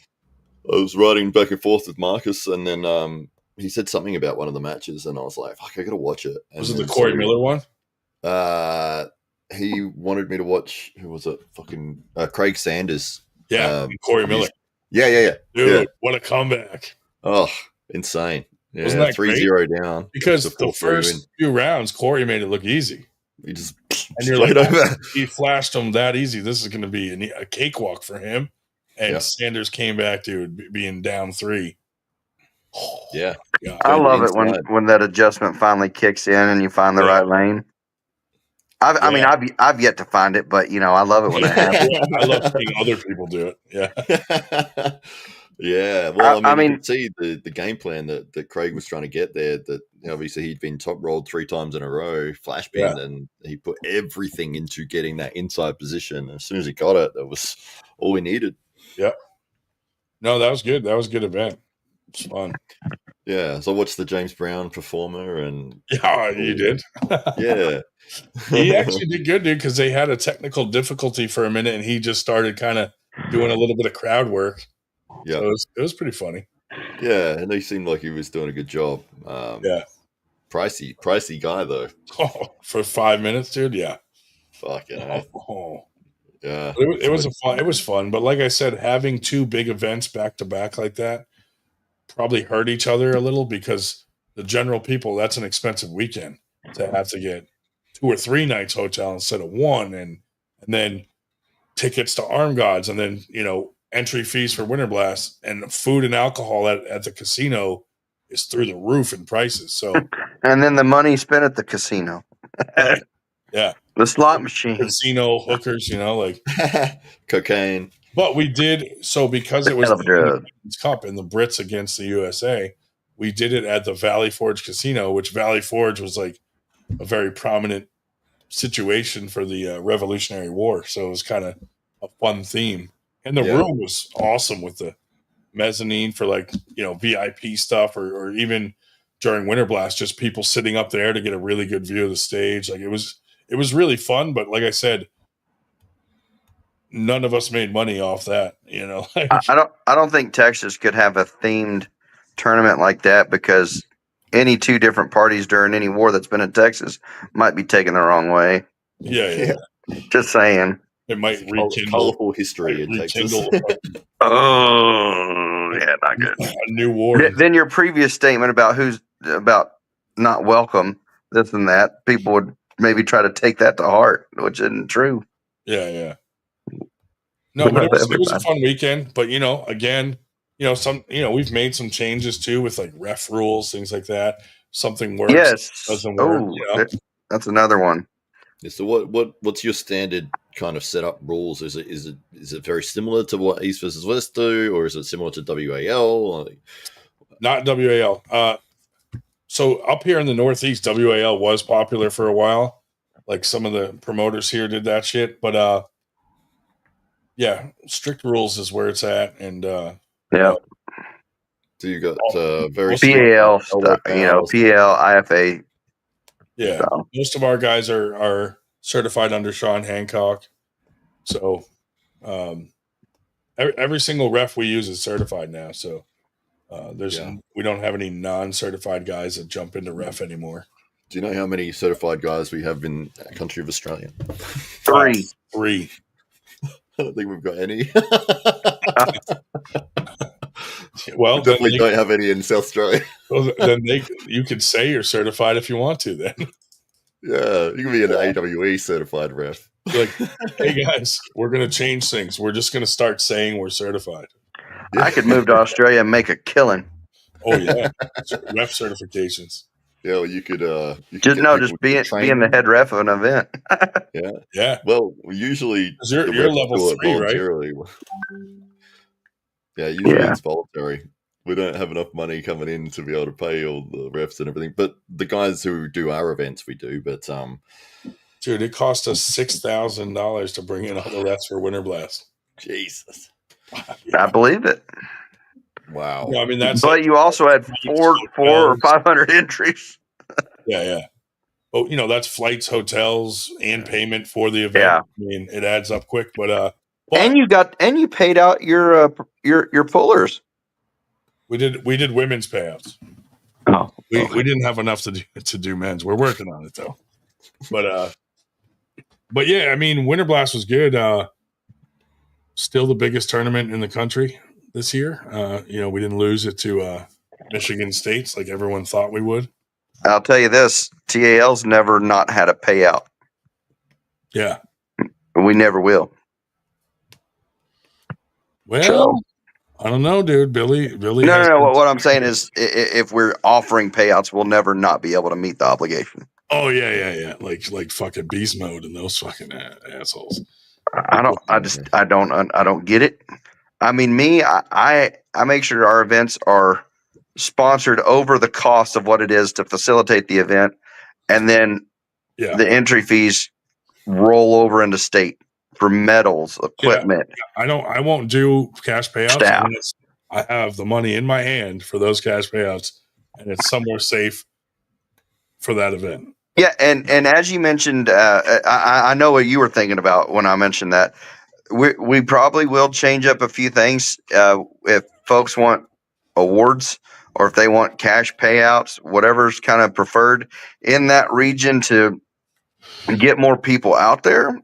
I was writing back and forth with Marcus, and then he said something about one of the matches, and I was like, fuck, I gotta watch it. And was it the Corey Miller one? He wanted me to watch, who was it? Fucking Craig Sanders. Yeah, Corey Miller. Yeah. Dude, what a comeback. Oh, insane. Yeah, wasn't that 3-0 down. Because the first few rounds, Corey made it look easy. He just and you're like, over. He flashed him that easy. This is going to be a cakewalk for him. And Sanders came back to being down 3. Yeah. I love it when that adjustment finally kicks in and you find the right lane. I mean, I've yet to find it, but I love it when it happens. I love seeing other people do it. Yeah. Yeah. Well, I mean, you can see the game plan that Craig was trying to get there. That obviously he'd been top rolled 3 times in a row, flash pin, and he put everything into getting that inside position. As soon as he got it, that was all we needed. Yep. No, that was good. That was a good event. It's fun. Yeah. So I watched the James Brown performer, and you did. Yeah. He actually did good, dude, because they had a technical difficulty for a minute, and he just started kind of doing a little bit of crowd work. Yeah, so it was pretty funny. Yeah, and he seemed like he was doing a good job. Pricey guy though. Oh, for 5 minutes, dude. Yeah. Fucking hell. Yeah. It was fun, but like I said, having 2 big events back to back like that probably hurt each other a little, because the general people, that's an expensive weekend to have to get 2 or 3 nights hotel instead of 1, and then tickets to Arm Gods, and then entry fees for Winter Blast, and food and alcohol at the casino is through the roof in prices. So, and then the money spent at the casino. Yeah. The slot machine. Casino hookers, like cocaine. But we did, so because it was the Cup and the Brits against the USA, we did it at the Valley Forge Casino, which Valley Forge was like a very prominent situation for the Revolutionary War. So it was kind of a fun theme. And the room was awesome with the mezzanine for VIP stuff, or even during Winter Blast, just people sitting up there to get a really good view of the stage. Like it was really fun. But like I said, none of us made money off that. I don't think Texas could have a themed tournament like that, because any 2 different parties during any war that's been in Texas might be taken the wrong way. Yeah. Just saying. It might rekindle colorful history in Texas. Oh, yeah, not good. A new war. Then your previous statement about not welcome, this and that, people would maybe try to take that to heart, which isn't true. Yeah. No, but it was a fun weekend. But again, we've made some changes too with like ref rules, things like that. Something works, doesn't work. That's another one. Yeah, so what's your standard kind of setup rules? Is it very similar to what East versus West do, or is it similar to WAL? Not WAL. So up here in the Northeast, WAL was popular for a while. Like some of the promoters here did that shit, but strict rules is where it's at, and So you got very PAL stuff, PAL, IFA. Yeah, most of our guys are certified under Sean Hancock. So every single ref we use is certified now. So we don't have any non-certified guys that jump into ref anymore. Do you know how many certified guys we have in the country of Australia? 3. 3. I don't think we've got any. Well, we definitely don't have any in South Australia. Well, then you could say you're certified if you want to. Then, yeah, you can be an AWE certified ref. Like, hey guys, we're going to change things. We're just going to start saying we're certified. I could move to Australia and make a killing. Oh yeah, ref certifications. Yeah, well, you could just be in the head ref of an event. Yeah. Well, usually you're level do it 3, right? voluntarily. Yeah, usually it's voluntary. We don't have enough money coming in to be able to pay all the refs and everything. But the guys who do our events, we do. But dude, it cost us $6,000 to bring in all the refs for Winter Blast. Jesus, I believe it. Wow. No, I mean that's. But you also had 400 or 500 entries. Yeah. Oh, that's flights, hotels, and payment for the event. Yeah. I mean, it adds up quick. But and you paid out your pullers. We did women's payouts. Oh, we didn't have enough to do men's. We're working on it though. But yeah, I mean, Winter Blast was good. Still the biggest tournament in the country this year. We didn't lose it to Michigan State's like everyone thought we would. I'll tell you this: TAL's never not had a payout. Yeah, we never will. Well, I don't know, dude. Billy. No. What I'm saying is, if we're offering payouts, we'll never not be able to meet the obligation. Oh yeah. Like fucking beast mode and those fucking assholes. I don't get it. I mean, I make sure our events are sponsored over the cost of what it is to facilitate the event, and then the entry fees roll over into state for medals, equipment. Yeah. I won't do cash payouts unless I have the money in my hand for those cash payouts, and it's somewhere safe for that event. Yeah, and as you mentioned, I know what you were thinking about when I mentioned that. We probably will change up a few things if folks want awards or if they want cash payouts, whatever's kind of preferred in that region to get more people out there.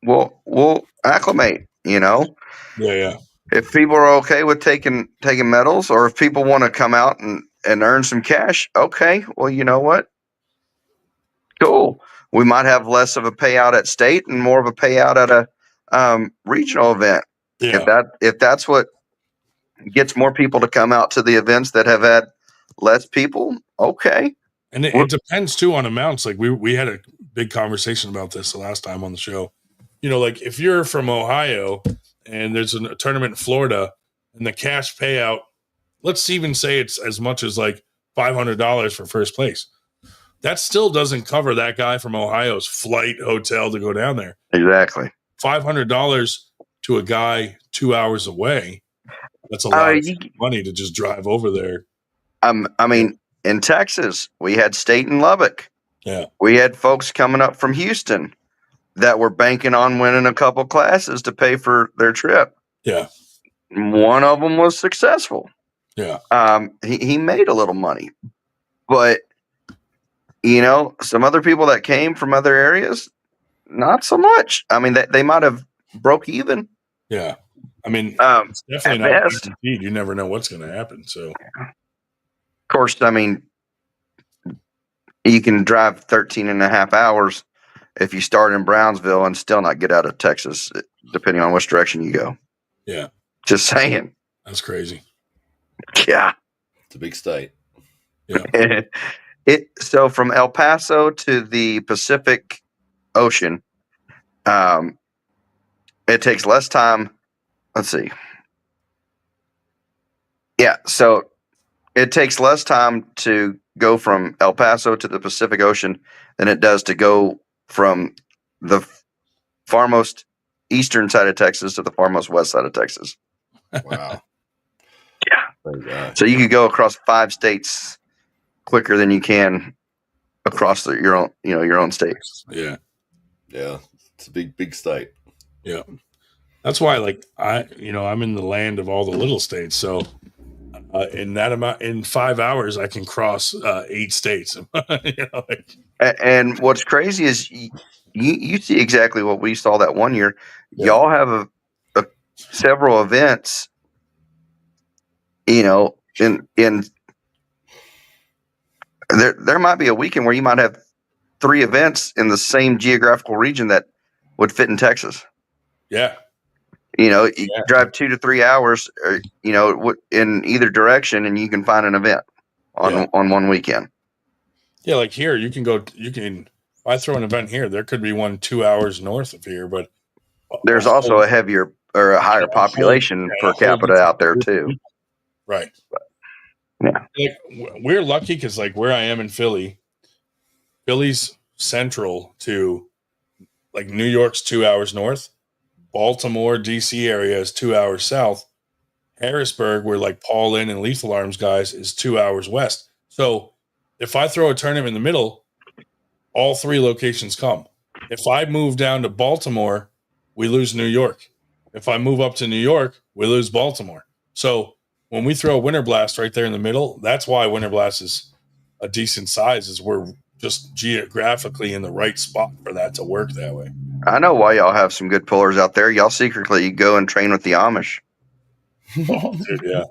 We'll acclimate, Yeah. If people are okay with taking medals, or if people want to come out and earn some cash, okay. Well, you know what? Cool. We might have less of a payout at state and more of a payout at a regional event. Yeah. If that's what gets more people to come out to the events that have had less people, okay. And it depends too on amounts. Like we had a big conversation about this the last time on the show. Like if you're from Ohio and there's a tournament in Florida and the cash payout, let's even say it's as much as like $500 for first place. That still doesn't cover that guy from Ohio's flight, hotel to go down there. Exactly. $500 to a guy 2 hours away. That's a lot of money to just drive over there. I mean, in Texas, we had state in Lubbock. Yeah. We had folks coming up from Houston that were banking on winning a couple classes to pay for their trip. Yeah. One of them was successful. Yeah. He made a little money, but some other people that came from other areas, not so much. I mean, they might have broke even. Yeah. I mean, it's definitely not guaranteed. You never know what's going to happen. So, of course, I mean, you can drive 13 and a half hours if you start in Brownsville and still not get out of Texas, depending on which direction you go. Yeah. Just saying. That's crazy. Yeah. It's a big state. Yeah. So from El Paso to the Pacific Ocean, it takes less time. Let's see. Yeah. So it takes less time to go from El Paso to the Pacific Ocean than it does to go from the farmost eastern side of Texas to the farmost west side of Texas. Wow. Yeah. So you could go across 5 states quicker than you can across your own state. Yeah. Yeah. It's a big state. Yeah. That's why, like, I'm in the land of all the little states. So in 5 hours, I can cross 8 states. And what's crazy is you see exactly what we saw that one year. Yeah. Y'all have several events, in there might be a weekend where you might have 3 events in the same geographical region that would fit in Texas. Yeah. You drive 2 to 3 hours, in either direction, and you can find an event on one weekend. Yeah, like here, if I throw an event here, there could be one 2 hours north of here, but there's also a heavier or a higher population per capita out there too. Right. Yeah. Like, we're lucky because like where I am in Philly's central to like New York's 2 hours north, Baltimore, DC area is 2 hours south. Harrisburg, where like Paul Lynn and Lethal Arms guys, is 2 hours west. So if I throw a tournament in the middle, all three locations come. If I move down to Baltimore, we lose New York. If I move up to New York, we lose Baltimore. So when we throw a Winter Blast right there in the middle, that's why Winter Blast is a decent size, is we're just geographically in the right spot for that to work that way. I know why y'all have some good pullers out there. Y'all secretly go and train with the Amish. Oh, dude, yeah.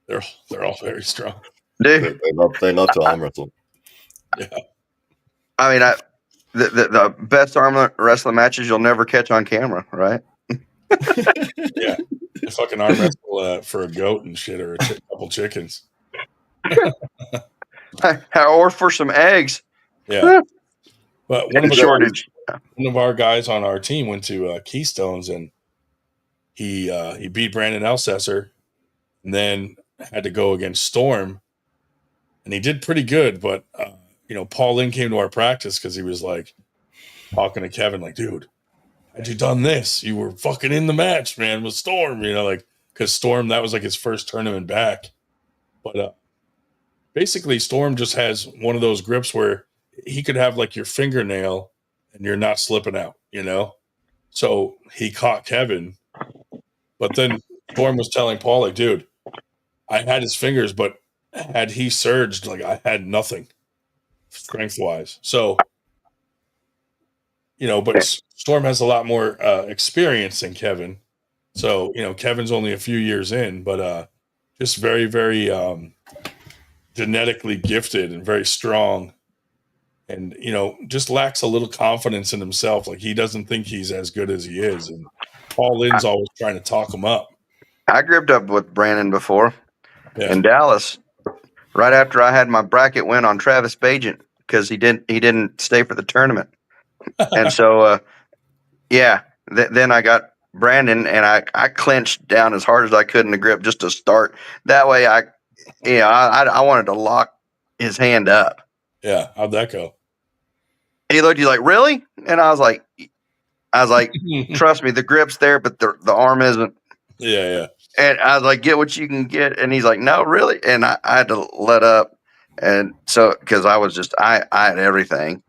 They're all very strong. Dude. They love to arm wrestle. Yeah. I mean, the best arm wrestling matches you'll never catch on camera, right? Yeah. They fucking arm wrestle for a goat and shit, or a couple chickens. Or for some eggs. Yeah. But one of our guys on our team went to Keystones, and he beat Brandon Elsesser, and then had to go against Storm, and he did pretty good. But Paul Lynn came to our practice because he was like talking to Kevin, like, dude, had you done this, you were fucking in the match, man, with Storm, like, because Storm, that was like his first tournament back. But basically Storm just has one of those grips where he could have like your fingernail and you're not slipping out, So he caught Kevin, but then Storm was telling Paul, like, dude, I had his fingers, but had he surged, like, I had nothing strength wise. So, but Storm has a lot more experience than Kevin. So, Kevin's only a few years in, but just very, very genetically gifted and very strong, and just lacks a little confidence in himself. Like, he doesn't think he's as good as he is, and Paul Lynn's always trying to talk him up. I gripped up with Brandon before in Dallas, right after I had my bracket win on Travis Bagent, because he didn't stay for the tournament. And so then I got Brandon, and I clenched down as hard as I could in the grip just to start. That way I wanted to lock his hand up. Yeah. How'd that go? He looked, he's like, really? And I was like, trust me, the grip's there, but the arm isn't. Yeah. And I was like, get what you can get. And he's like, no, really? And I had to let up. And so, because I was just, I had everything.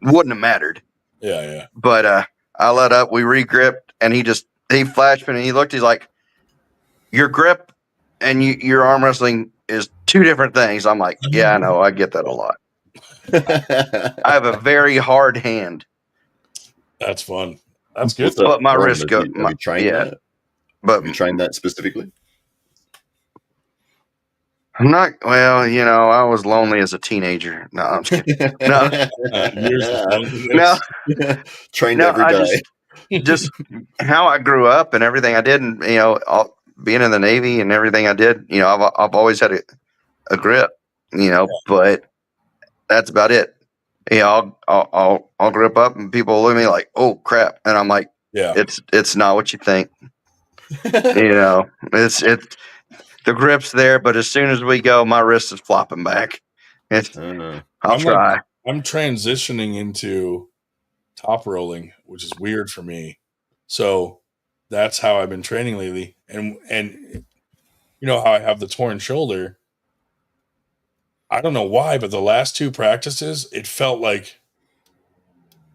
Wouldn't have mattered. Yeah. But I let up. We re-gripped, and he flashed me, and he looked. He's like, your grip and your arm wrestling is two different things. I'm like, yeah, I know. I get that a lot. I have a very hard hand. That's fun. That's good. But my wrist goes. Have you trained that? But have you trained that specifically? I'm not. Well, I was lonely as a teenager. No, I'm just kidding. No, trained every day. Just how I grew up and everything I did, and being in the Navy and everything I did. I've always had a grip. But that's about it. I'll grip up, and people look at me like, "Oh crap," and I'm like, "Yeah, it's not what you think." It's the grip's there, but as soon as we go, my wrist is flopping back. I'll try. I'm transitioning into top rolling, which is weird for me. So that's how I've been training lately. And how I have the torn shoulder. I don't know why, but the last two practices, it felt like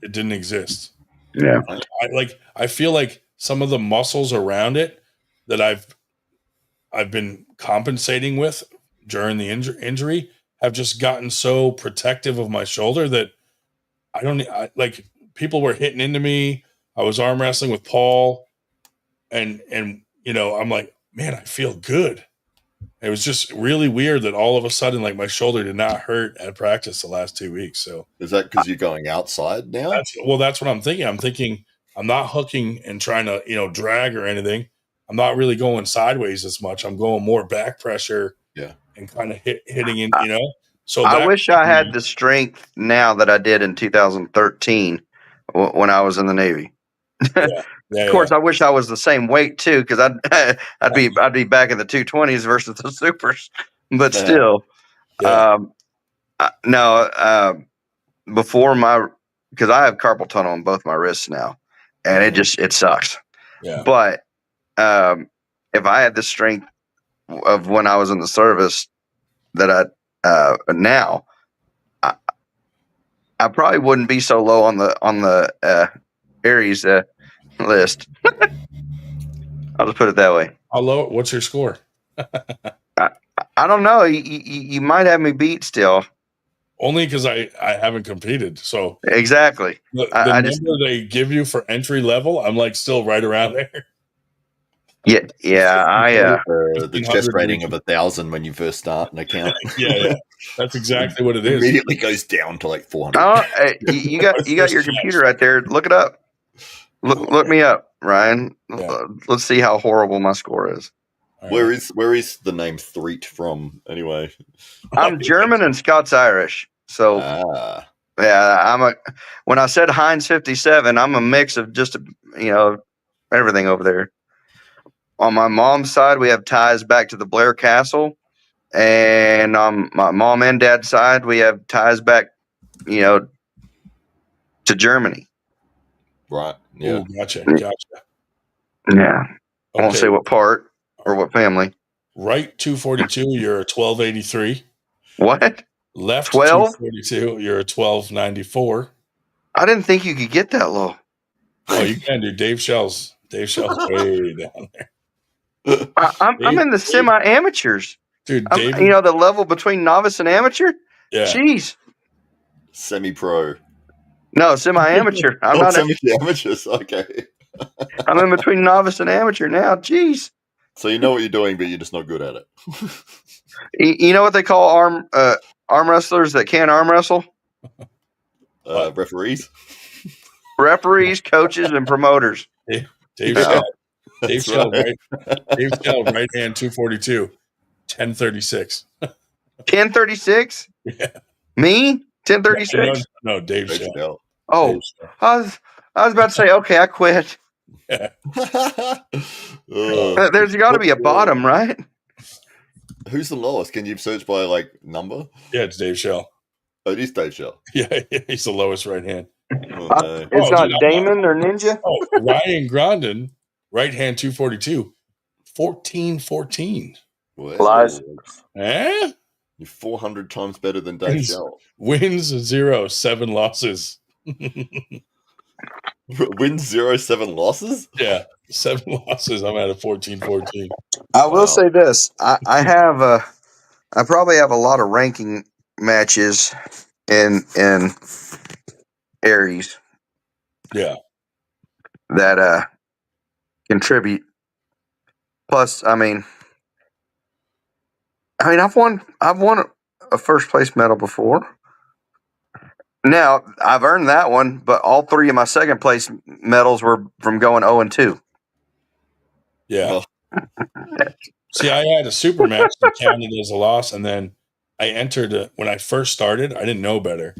it didn't exist. Yeah. I feel like some of the muscles around it that I've been compensating with during the injury have just gotten so protective of my shoulder that people were hitting into me. I was arm wrestling with Paul, and I'm like, man, I feel good. It was just really weird that all of a sudden, like, my shoulder did not hurt at practice the last 2 weeks. So is that because you're going outside now? That's what I'm thinking. I'm thinking I'm not hooking and trying to, drag or anything. I'm not really going sideways as much. I'm going more back pressure, and kind of hitting in, So I wish I had the strength now that I did in 2013 when I was in the Navy. Of course, I wish I was the same weight too, because I'd be back in the 220s versus the supers. But still, before because I have carpal tunnel on both my wrists now, and it sucks. Yeah. But if I had the strength of when I was in the service that now, I probably wouldn't be so low on the Aries list. I'll just put it that way. How low? What's your score? I don't know. You might have me beat still. Only because I haven't competed. So exactly the number they give you for entry level, I'm like still right around there. Yeah. The chest rating of 1,000 when you first start an account. yeah. That's exactly what it is. Immediately goes down to like 400. You got your computer right there. Look it up. Look me up, Ryan. Let's see how horrible my score is. Where is the name Threet from anyway? I'm German and Scots-Irish. So when I said Heinz 57, I'm a mix of just everything over there. On my mom's side, we have ties back to the Blair Castle, and on my mom and dad's side, we have ties back, to Germany. Right. Yeah. Ooh, gotcha. Yeah. I won't say what part or what family. Right 242, you're a 1283. What? Left 12? 242, you're a 1294. I didn't think you could get that low. Oh, you can do Dave Shell's way down there. I'm in the semi-amateurs, dude. The level between novice and amateur. Yeah. Jeez. Semi-pro. No, semi-amateur. I'm not semi-amateurs. Okay. I'm in between novice and amateur now. Jeez. So you know what you're doing, but you're just not good at it. You know what they call arm wrestlers that can't arm wrestle? Referees. Referees, coaches, and promoters. Dave Shell. Dave Shell, right hand 242, 1036. 1036? Yeah. Me? 1036? No, Dave Shell. Oh, Dave Shell. I was about to say, okay, I quit. Yeah. There's got to be a bottom, right? Who's the lowest? Can you search by number? Yeah, it's Dave Shell. Oh, it is Dave Shell. Yeah, he's the lowest right hand. It's not Damon or Ninja? Ryan Grondin, right hand 242, 1414. Lies. Eh? You're 400 times better than Dave Shell. Wins 0, 7 losses. Wins 0, 7 losses? Yeah, 7 losses. I'm at a 14-14. I will say this: I probably have a lot of ranking matches in Aries. Yeah, that contribute. Plus, I mean, I've won a first place medal before. Now I've earned that one, but all 3 of my second place medals were from going 0-2. Yeah. See, I had a super match that counted as a loss, and then I entered when I first started. I didn't know better,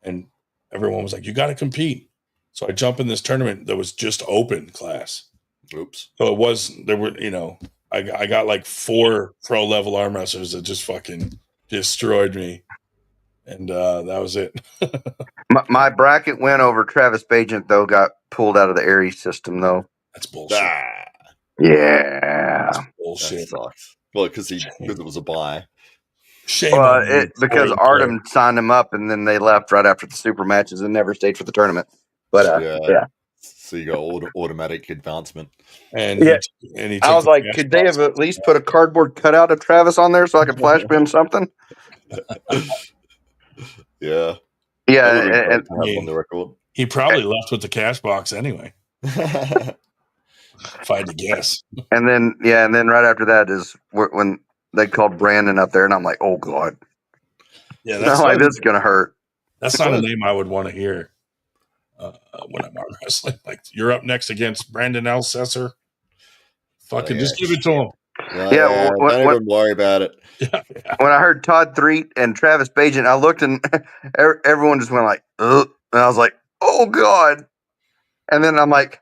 and everyone was like, "You got to compete." So I jump in this tournament that was just open class. Oops. So there were, I got like 4 pro level arm wrestlers that just fucking destroyed me, and that was it. my bracket win over Travis Bagent though got pulled out of the Aries system though. That's bullshit. Yeah. That's bullshit. That sucks. Well, because it was a buy. Shame. Well, because Artem signed him up, and then they left right after the super matches and never stayed for the tournament. But yeah. So you got automatic advancement. And I was like, could they have at least put a cardboard cutout of Travis on there so I could flash bin something? Yeah. Yeah, and on the record. He probably left with the cash box anyway. If I had to guess. And then right after that is when they called Brandon up there, and I'm like, oh god. Yeah, that's like this is gonna hurt. That's not a name I would want to hear when I'm arm wrestling. Like, you're up next against Brandon Alcesser. Fucking just give it to him. Yeah, don't even worry about it. When I heard Todd Threet and Travis Bajan, I looked and everyone just went like, ugh. And I was like, oh God. And then I'm like,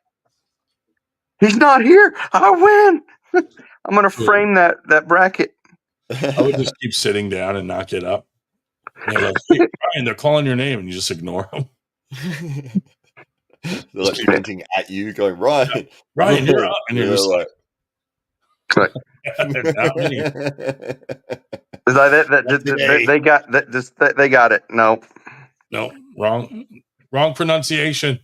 he's not here. I win. I'm going to frame that bracket. I would just keep sitting down and not get up. They're like, hey, Ryan, they're calling your name, and you just ignore them. They're like pointing at you, going, Ryan, Ryan, you're up. And you're just like, They got that. They got it. No, wrong pronunciation.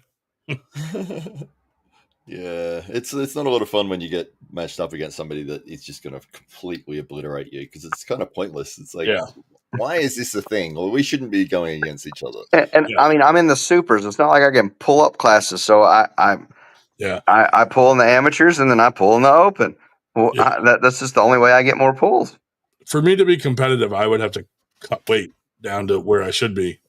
Yeah, it's not a lot of fun when you get matched up against somebody that is just going to completely obliterate you, because it's kind of pointless. It's like, why is this a thing? Well, we shouldn't be going against each other. And I mean, I'm in the supers. It's not like I can pull up classes, so I pull in the amateurs and then I pull in the open. Well, that's just the only way I get more pulls. For me to be competitive, I would have to cut weight down to where I should be.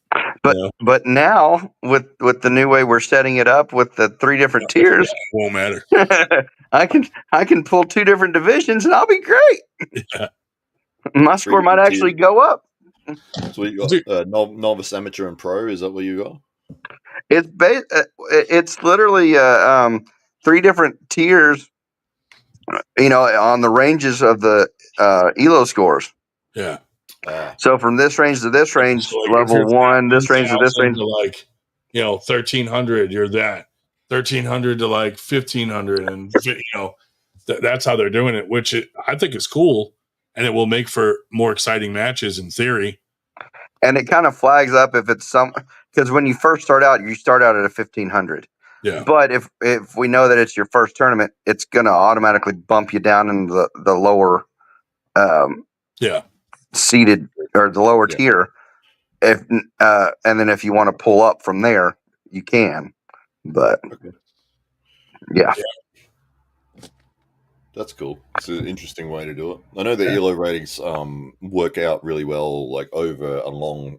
But now with the new way we're setting it up with the 3 different tiers, it won't matter. I can pull 2 different divisions and I'll be great. Yeah. My score might actually go up. So you got novice, amateur, and pro. Is that what you got? It's literally 3 different tiers. On the ranges of the ELO scores. Yeah. So from this range to this range, so level 1, this range to this range, like 1300, you're that 1300 to like 1500, and that's how they're doing it, which I think is cool, and it will make for more exciting matches in theory. And it kind of flags up if it's because when you first start out at a 1500. Yeah. But if we know that it's your first tournament, it's going to automatically bump you down into the lower seated or the lower tier. And then if you want to pull up from there, you can. But yeah. That's cool. It's an interesting way to do it. I know the ELO ratings work out really well, like over a long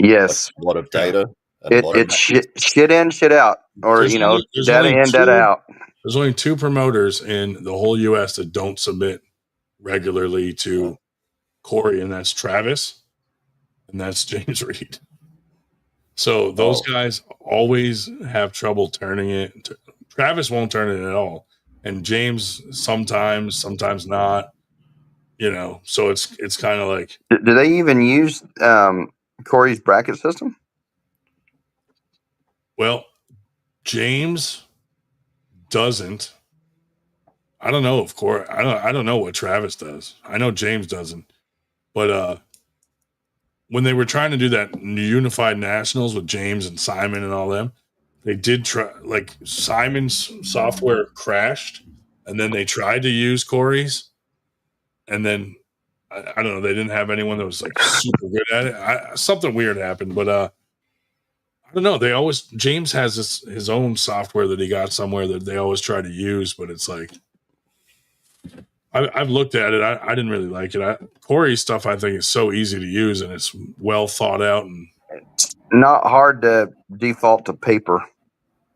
a lot of data. It's shit in, shit out, or there's data in, data out. There's only 2 promoters in the whole U.S. that don't submit regularly to Corey, and that's Travis, and that's James Reed. So those guys always have trouble turning it. Travis won't turn it at all, and James sometimes not. So it's kind of like. Do they even use Corey's bracket system? Well, James doesn't. I don't know if Corey. I don't know what Travis does. I know James doesn't. But when they were trying to do that Unified Nationals with James and Simon and all them, they did try. Like Simon's software crashed, and then they tried to use Corey's, and then I don't know. They didn't have anyone that was like super good at it. Something weird happened, but I don't know. James has his own software that he got somewhere that they always try to use, but it's like I've looked at it. I didn't really like it. Corey's stuff I think is so easy to use, and it's well thought out and not hard to default to paper.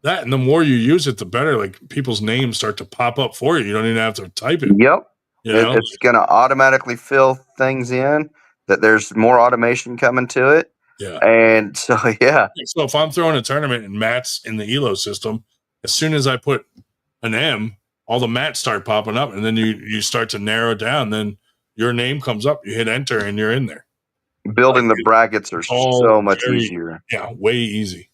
That, and the more you use it, the better. Like people's names start to pop up for you. You don't even have to type it. Yep. It's going to automatically fill things in. That there's more automation coming to it. Yeah. And so, yeah. So if I'm throwing a tournament and Matt's in the ELO system, as soon as I put an M, all the mats start popping up, and then you start to narrow down. Then your name comes up. You hit enter, and you're in there. Building the brackets are so much easier. Yeah, way easy.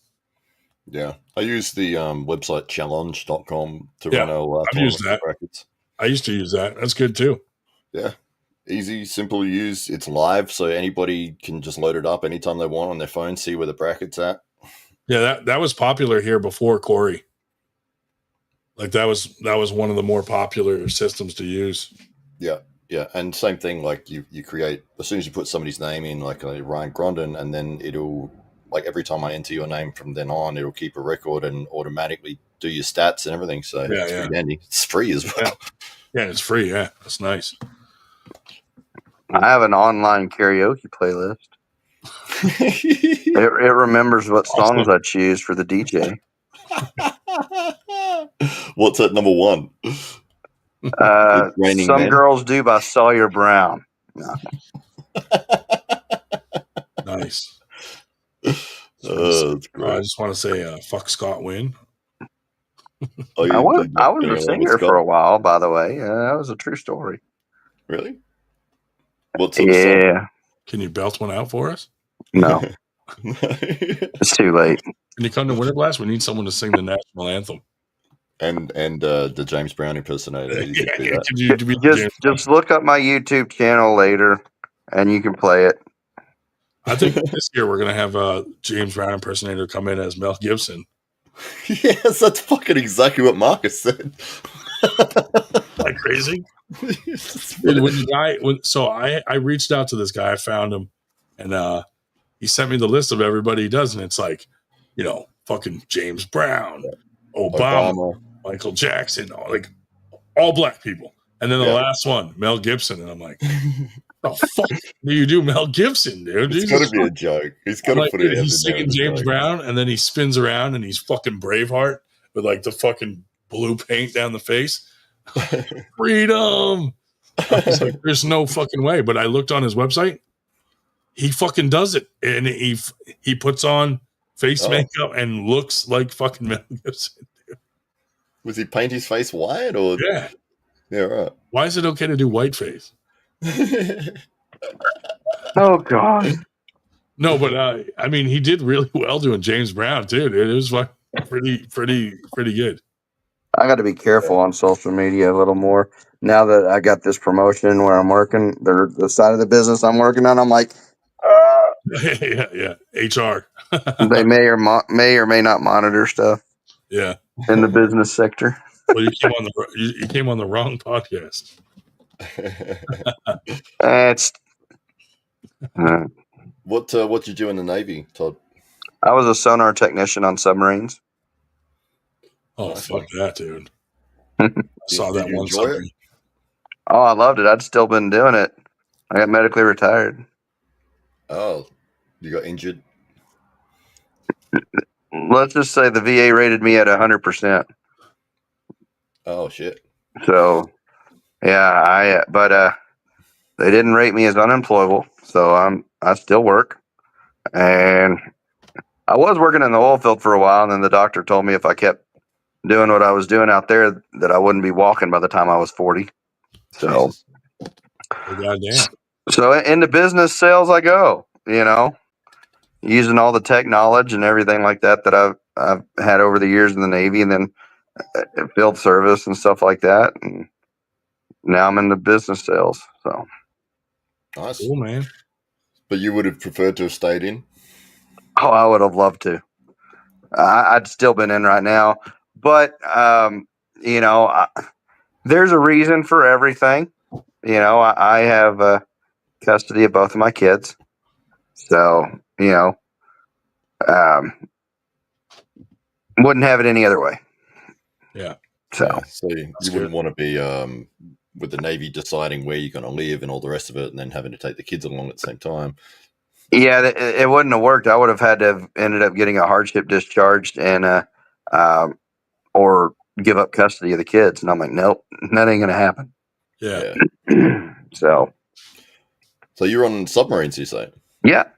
Yeah, I use the website challenge.com to run our I've used that. brackets. I used to use that. That's good too. Yeah. Easy, simple to use. It's live, so anybody can just load it up anytime they want on their phone, see where the bracket's at. Yeah, that was popular here before Corey. Like that was one of the more popular systems to use. Yeah, yeah. And same thing, like you create, as soon as you put somebody's name in, like Ryan Grondin, and then it'll, like every time I enter your name from then on, it'll keep a record and automatically do your stats and everything. So it's pretty handy. It's free as well. Yeah, it's free. Yeah, that's nice. I have an online karaoke playlist. it remembers what songs I choose for the DJ. What's at number 1? Some men. Girls Do by Sawyer Brown. No. Nice. That's great. I just want to say, fuck Scott Wynn. I was a singer for a while, by the way. That was a true story. Really? What sort of song? Can you belt one out for us? No. It's too late. Can you come to Winter Blast? We need someone to sing the national anthem. And the James Brown impersonator. Just look up my YouTube channel later, and you can play it. I think this year we're gonna have James Brown impersonator come in as Mel Gibson. Yes, that's fucking exactly what Marcus said. Like crazy. I reached out to this guy, I found him, and he sent me the list of everybody he does, and it's like, fucking James Brown, Obama. Michael Jackson, all black people. And then the last one, Mel Gibson. And I'm like, the fuck do you do Mel Gibson, dude? It's got to be a joke. He's got to put it in. He's singing James Brown, and then he spins around and he's fucking Braveheart with the fucking blue paint down the face. Freedom. I was like, there's no fucking way. But I looked on his website. He fucking does it. And he puts on face makeup and looks like fucking Mel Gibson. Was he paint his face white or? Yeah. Yeah, right. Why is it okay to do white face? Oh God. No, but he did really well doing James Brown too, dude. It was pretty good. I got to be careful on social media a little more now that I got this promotion where I'm working. The side of the business I'm working on, I'm like, yeah, HR. They may or may not monitor stuff. Yeah, in the business sector. Well, you came on the wrong podcast. What you do in the Navy, Todd? I was a sonar technician on submarines. Oh, fuck that, dude! I saw that one submarine. Oh, I loved it. I'd still been doing it. I got medically retired. Oh, you got injured? Let's just say the VA rated me at 100%. Oh shit! So, yeah, but they didn't rate me as unemployable, so I still work, and I was working in the oil field for a while, and then the doctor told me if I kept doing what I was doing out there, that I wouldn't be walking by the time I was 40. So, goddamn. So into business sales I go, using all the tech knowledge and everything like that I've had over the years in the Navy, and then field service and stuff like that. And now I'm in the business sales. So nice, cool, man. But you would have preferred to have stayed in? Oh, I would have loved to. I'd still been in right now, but there's a reason for everything. I have custody of both of my kids, so wouldn't have it any other way. Yeah. So you wouldn't want to be with the Navy deciding where you're going to live and all the rest of it, and then having to take the kids along at the same time. Yeah, it wouldn't have worked. I would have had to have ended up getting a hardship discharged and or give up custody of the kids. And I'm like, nope, that ain't going to happen. Yeah. So you're on submarines, you say? Yeah.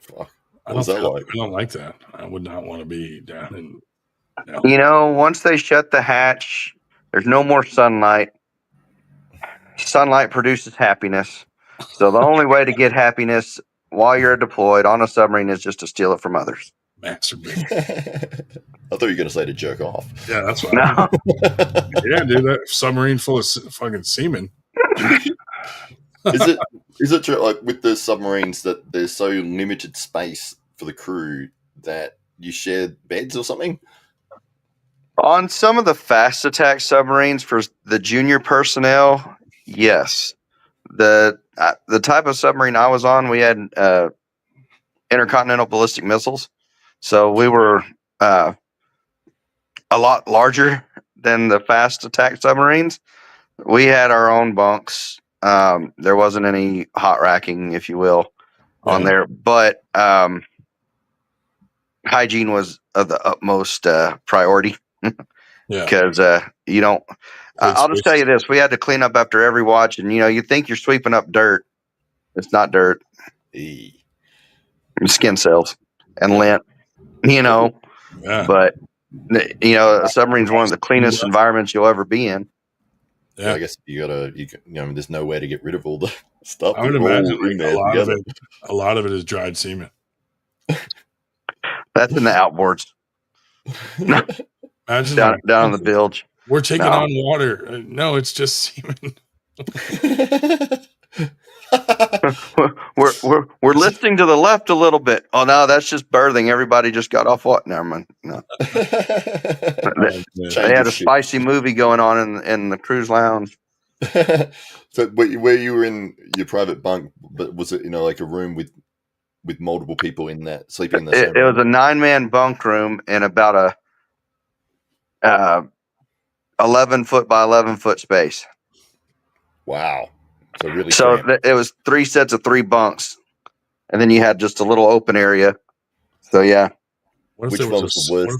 Fuck. What was that like? I don't like that. I would not want to be down in. Once they shut the hatch, there's no more sunlight. Sunlight produces happiness. So the only way to get happiness while you're deployed on a submarine is just to steal it from others. Masturbate. I thought you were going to say to jerk off. Yeah, that's what I yeah, dude, that submarine full of fucking semen. Is it true, like with the submarines, that there's so limited space for the crew that you share beds or something? On some of the fast attack submarines for the junior personnel, yes. The type of submarine I was on, we had intercontinental ballistic missiles, so we were a lot larger than the fast attack submarines. We had our own bunks. There wasn't any hot racking, if you will, on there, but hygiene was of the utmost priority. because you don't. I'll just tell you this: we had to clean up after every watch, and you think you're sweeping up dirt. It's not dirt. Skin cells and lint. But a submarine's one of the cleanest environments you'll ever be in. Yeah, I guess there's no way to get rid of all the stuff. I would imagine a lot of it is dried semen. That's in the outboards. Imagine down in the bilge. We're taking on water. No, it's just semen. we're lifting to the left a little bit. Oh no, that's just birthing. Everybody just got off what? Never mind. No. They had a spicy movie going on in the cruise lounge. So where you were in your private bunk, but was it like a room with multiple people in that sleeping in the same room? It was a 9-man bunk room in about a 11-foot by 11-foot space. Wow. So really, it was 3 sets of 3 bunks, and then you had just a little open area. So yeah. Which one was the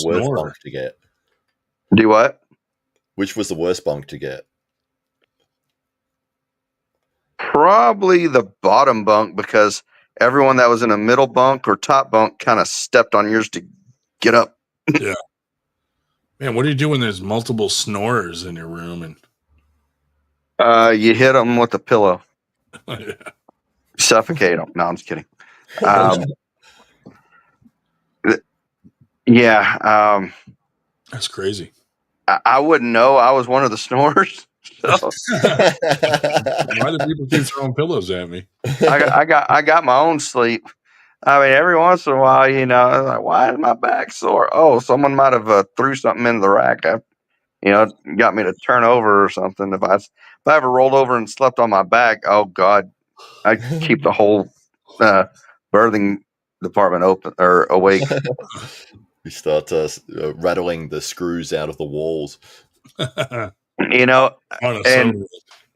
worst bunk to get? Do what? Which was the worst bunk to get? Probably the bottom bunk, because everyone that was in a middle bunk or top bunk kind of stepped on yours to get up. Yeah. Man, what do you do when there's multiple snorers in your room? And you hit them with a pillow. Yeah. Suffocate them. No, I'm just kidding. Yeah. That's crazy. I wouldn't know. I was one of the snorers. So. Why do people keep throwing pillows at me? I got my own sleep. I mean, every once in a while, I was like, why is my back sore? Oh, someone might have threw something into the rack. Got me to turn over or something. If I ever rolled over and slept on my back, oh God, I'd keep the whole birthing department open or awake. We start rattling the screws out of the walls. And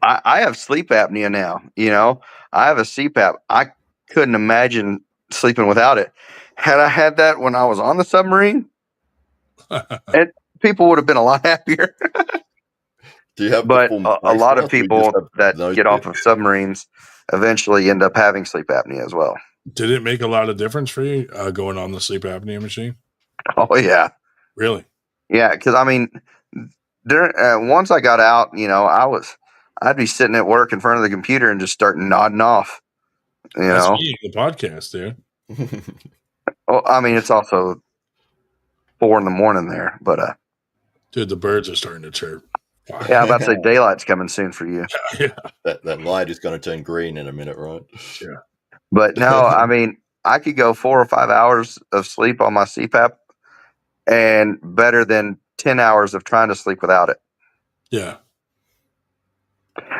I have sleep apnea now. I have a CPAP. I couldn't imagine sleeping without it. Had I had that when I was on the submarine, people would have been a lot happier. Do you have? But a lot of people that get off of submarines eventually end up having sleep apnea as well. Did it make a lot of difference for you going on the sleep apnea machine? Oh yeah, really? Yeah, because I mean, once I got out, I'd be sitting at work in front of the computer and just start nodding off. That's me, the podcast, dude. Well, I mean, it's also 4 a.m. there, but dude, the birds are starting to chirp. Yeah, I'm about to say daylight's coming soon for you. Yeah. That light is going to turn green in a minute, right? Yeah. But no, I mean, I could go 4 or 5 hours of sleep on my CPAP, and better than 10 hours of trying to sleep without it. Yeah.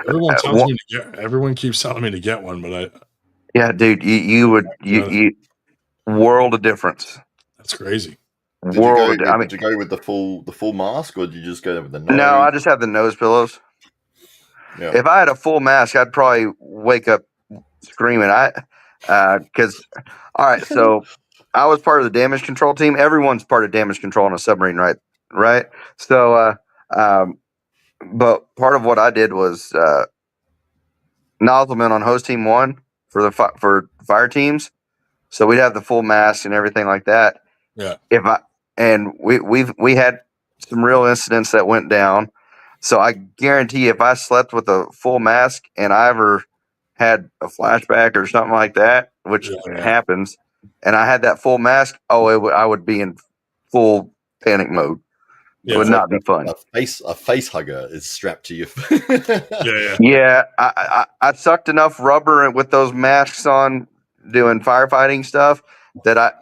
Everyone keeps telling me to get one, but yeah, dude, you world of difference. That's crazy. Did you go with the full mask, or did you just go with the nose? No, I just have the nose pillows. Yeah. If I had a full mask, I'd probably wake up screaming. Because all right, so I was part of the damage control team. Everyone's part of damage control on a submarine, right? So, but part of what I did was nozzleman on host team 1 for for fire teams. So we'd have the full mask and everything like that. Yeah. We had some real incidents that went down. So I guarantee if I slept with a full mask and I ever had a flashback or something like that, which happens, and I had that full mask, I would be in full panic mode. It would not be fun. A face hugger is strapped to you. Yeah. I sucked enough rubber with those masks on doing firefighting stuff that I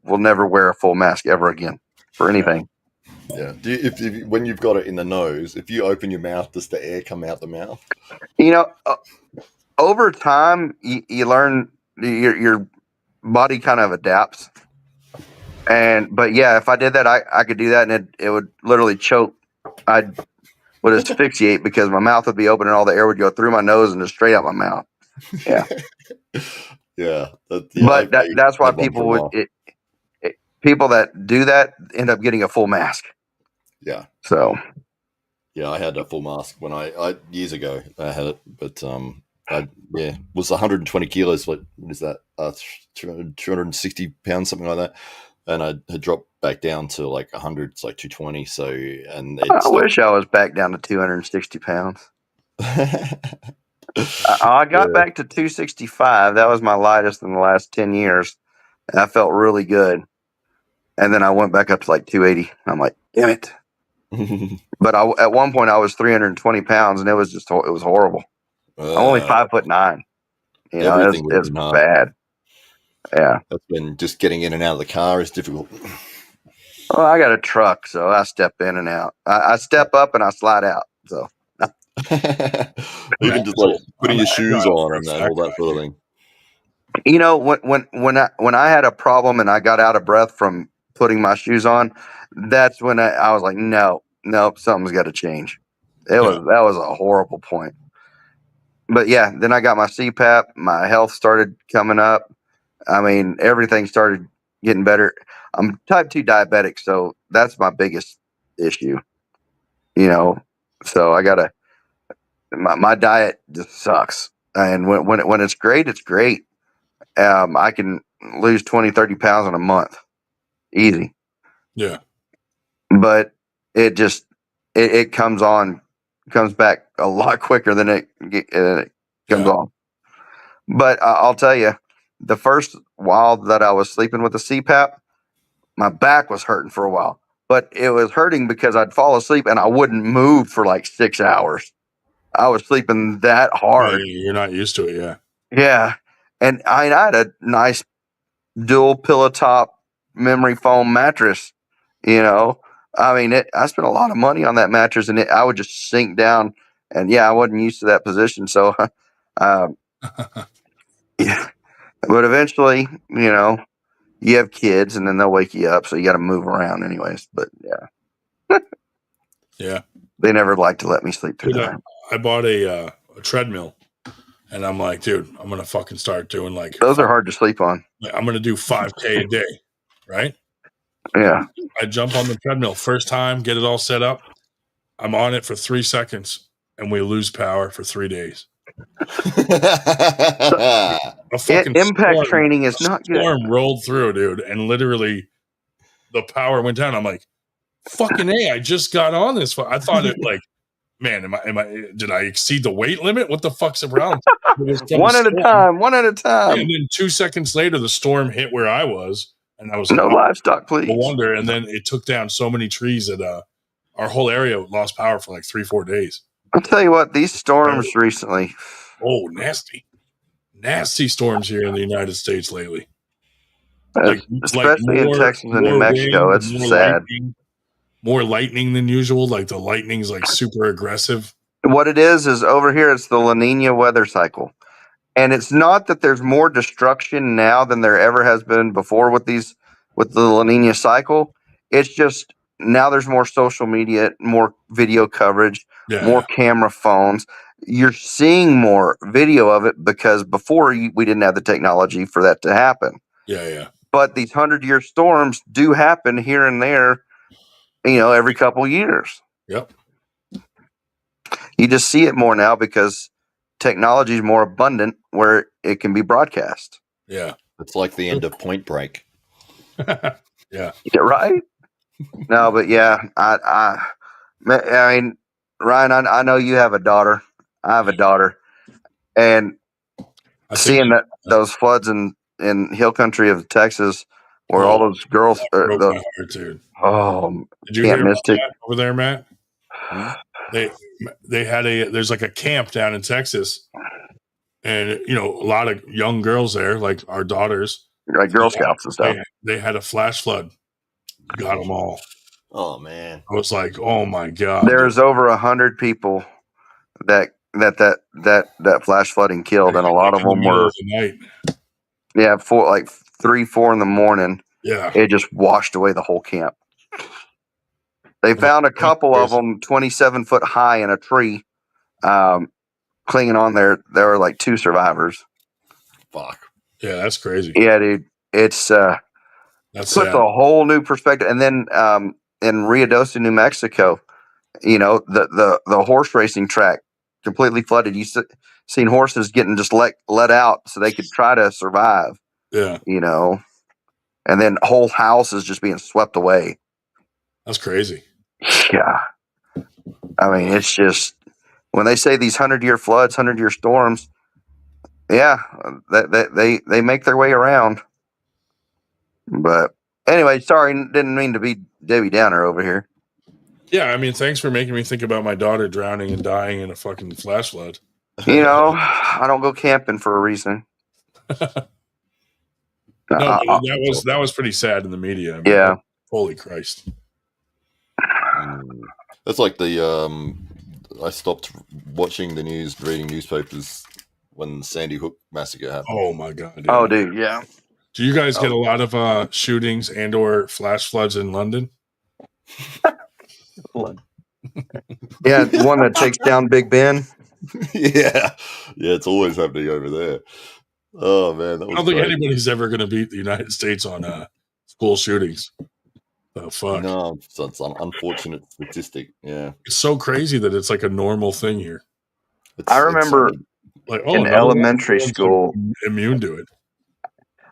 will never wear a full mask ever again for anything. Yeah. When you've got it in the nose, if you open your mouth, does the air come out the mouth? Over time, you learn your body kind of adapts. But yeah, if I did that, I could do that, and it would literally choke. I would asphyxiate because my mouth would be open and all the air would go through my nose and just straight out my mouth. Yeah. Yeah. But that's why people people that do that end up getting a full mask. Yeah. So. Yeah, I had a full mask when I years ago. I had it, but was 120 kilos. What is that? 260 pounds, something like that. And I had dropped back down to like 100. It's like 220. So, and I wish I was back down to 260 pounds. I got back to 265. That was my lightest in the last 10 years. And I felt really good. And then I went back up to like 280. I'm like, damn it. But at one point I was 320 pounds and it was horrible. I'm only 5'9". You know, it's bad. Yeah. That's when just getting in and out of the car is difficult. Well, I got a truck, so I step in and out. I step up and I slide out. So even just like putting your shoes on and all that sort of thing. You know, when I had a problem and I got out of breath from putting my shoes on, that's when I was like, nope, something's got to change. That was a horrible point. But yeah, then I got my CPAP. My health started coming up. I mean, everything started getting better. I'm type 2 diabetic, so that's my biggest issue. You know, so I gotta. My diet just sucks, and when it's great, it's great. I can lose 20, 30 pounds in a month, easy. Yeah, but it comes back a lot quicker than it comes on. But I'll tell you, the first while that I was sleeping with the CPAP, my back was hurting for a while. But it was hurting because I'd fall asleep and I wouldn't move for like 6 hours. I was sleeping that hard. Yeah, you're not used to it, yeah. Yeah. And I had a nice dual pillow top memory foam mattress, you know. I mean, I spent a lot of money on that mattress and I would just sink down. And yeah, I wasn't used to that position. So, yeah. But eventually, you know, you have kids and then they'll wake you up. So you got to move around anyways. But yeah. Yeah. They never like to let me sleep through the night. I bought a treadmill and I'm like, dude, I'm going to fucking start doing like. Those are hard to sleep on. I'm going to do 5K a day. Right. Yeah. I jump on the treadmill first time, get it all set up. I'm on it for 3 seconds and we lose power for 3 days. Impact training is not good. Storm rolled through, dude, and literally the power went down. I'm like, fucking A, I just got on this. I thought it like, man, did I exceed the weight limit? What the fuck's around? One at a time. And then 2 seconds later, the storm hit where I was. And I was like, no like, livestock, please. No wonder. And then it took down so many trees that our whole area lost power for like 3-4 days. I'll tell you what, these storms recently. Oh, nasty storms here in the United States lately. Especially in Texas and New Mexico. It's sad. More lightning than usual. Like the lightning's like super aggressive. What it is over here, it's the La Nina weather cycle. And it's not that there's more destruction now than there ever has been before with the La Nina cycle. It's just now there's more social media, more video coverage, more camera phones. You're seeing more video of it because before we didn't have the technology for that to happen. Yeah. But these 100-year storms do happen here and there, you know, every couple years. Yep. You just see it more now because technology is more abundant where it can be broadcast. Yeah. It's like the end of Point Break. Yeah. Right? No, but yeah, I mean, Ryan, I know you have a daughter. I have a daughter. And seeing those floods in hill country of Texas where all those girls broke my heart, dude. Did you hear about that over there, Matt? They had there's like a camp down in Texas, and you know, a lot of young girls there, like our daughters, like Girl Scouts and stuff. They had a flash flood, got them all. Oh man, I was like, oh my god. There's over 100 people that flash flooding killed, and a lot of them were yeah, 3, 4 in the morning. Yeah, it just washed away the whole camp. They found a couple of them 27 foot high in a tree, clinging on there. There were like 2 survivors. Fuck. Yeah, that's crazy. Yeah, dude. It's that puts a whole new perspective. And then in Ruidoso, New Mexico, the horse racing track completely flooded. You seen horses getting just let out so they could try to survive. Yeah. And then whole houses just being swept away. That's crazy. Yeah. I mean, it's just when they say these 100-year floods, 100-year storms, yeah, they make their way around. But anyway, sorry, didn't mean to be Debbie Downer over here. Yeah, I mean, thanks for making me think about my daughter drowning and dying in a fucking flash flood. I don't go camping for a reason. No, that was pretty sad in the media. I mean, yeah. Holy Christ. That's like I stopped watching the news, reading newspapers when Sandy Hook massacre happened. Oh my God. Yeah. Oh, dude, yeah. Do you guys get a lot of shootings and or flash floods in London? Yeah, one that takes down Big Ben. Yeah, it's always happening over there. Oh man, that was I don't think anybody's ever going to beat the United States on school shootings. Oh fuck! No, it's an unfortunate statistic. Yeah, it's so crazy that it's like a normal thing here. I remember in elementary school, immune to it.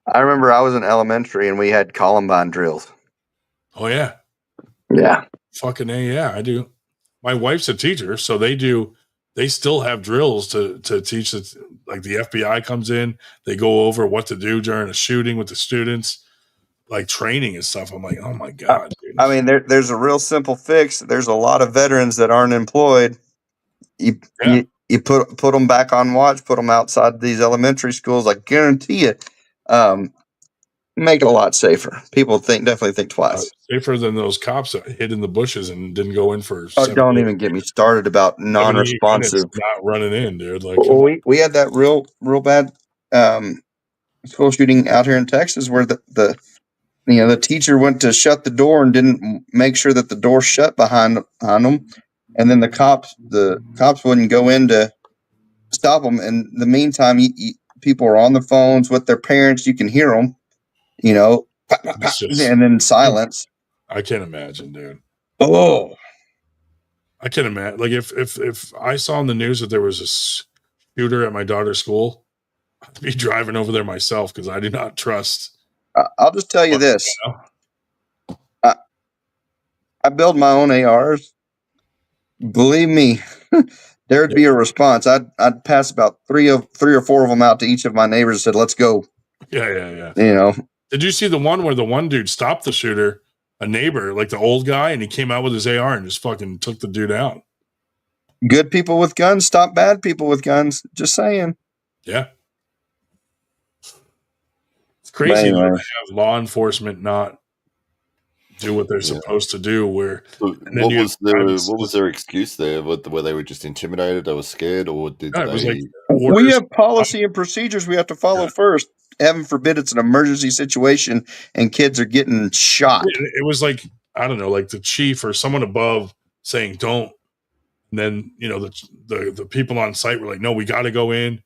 I remember I was in elementary and we had Columbine drills. Oh yeah, yeah, fucking A, yeah, I do. My wife's a teacher, so they still have drills to teach it. Like the FBI comes in, they go over what to do during a shooting with the students, like training and stuff. I'm like, oh my God. Dude. I mean, there's a real simple fix. There's a lot of veterans that aren't employed. You put them back on watch, put them outside these elementary schools. I guarantee you, make it a lot safer. People definitely think twice. Safer than those cops that hid in the bushes and didn't go in for. Don't even get me started about non-responsive. Not running in, dude. Like we had that real bad school shooting out here in Texas where the teacher went to shut the door and didn't make sure that the door shut behind them, and then the cops wouldn't go in to stop them. In the meantime, people are on the phones with their parents. You can hear them. And then silence. I can't imagine, dude. Oh, I can't imagine. Like if I saw in the news that there was a shooter at my daughter's school, I'd be driving over there myself because I do not trust. I'll just tell you this: I build my own ARs. Believe me, there'd be a response. I'd pass about three or four of them out to each of my neighbors and said, "Let's go." Yeah. Did you see the one where the one dude stopped the shooter, a neighbor, like the old guy, and he came out with his AR and just fucking took the dude out? Good people with guns stop bad people with guns. Just saying. Yeah. It's crazy to have law enforcement not do what they're supposed to do. What was their excuse there? Were they were just intimidated? They were scared, or did they? It was like we have policy and procedures we have to follow first. Heaven forbid it's an emergency situation and kids are getting shot. It was like, I don't know, like the chief or someone above saying don't. And then, the people on site were like, no, we got to go in.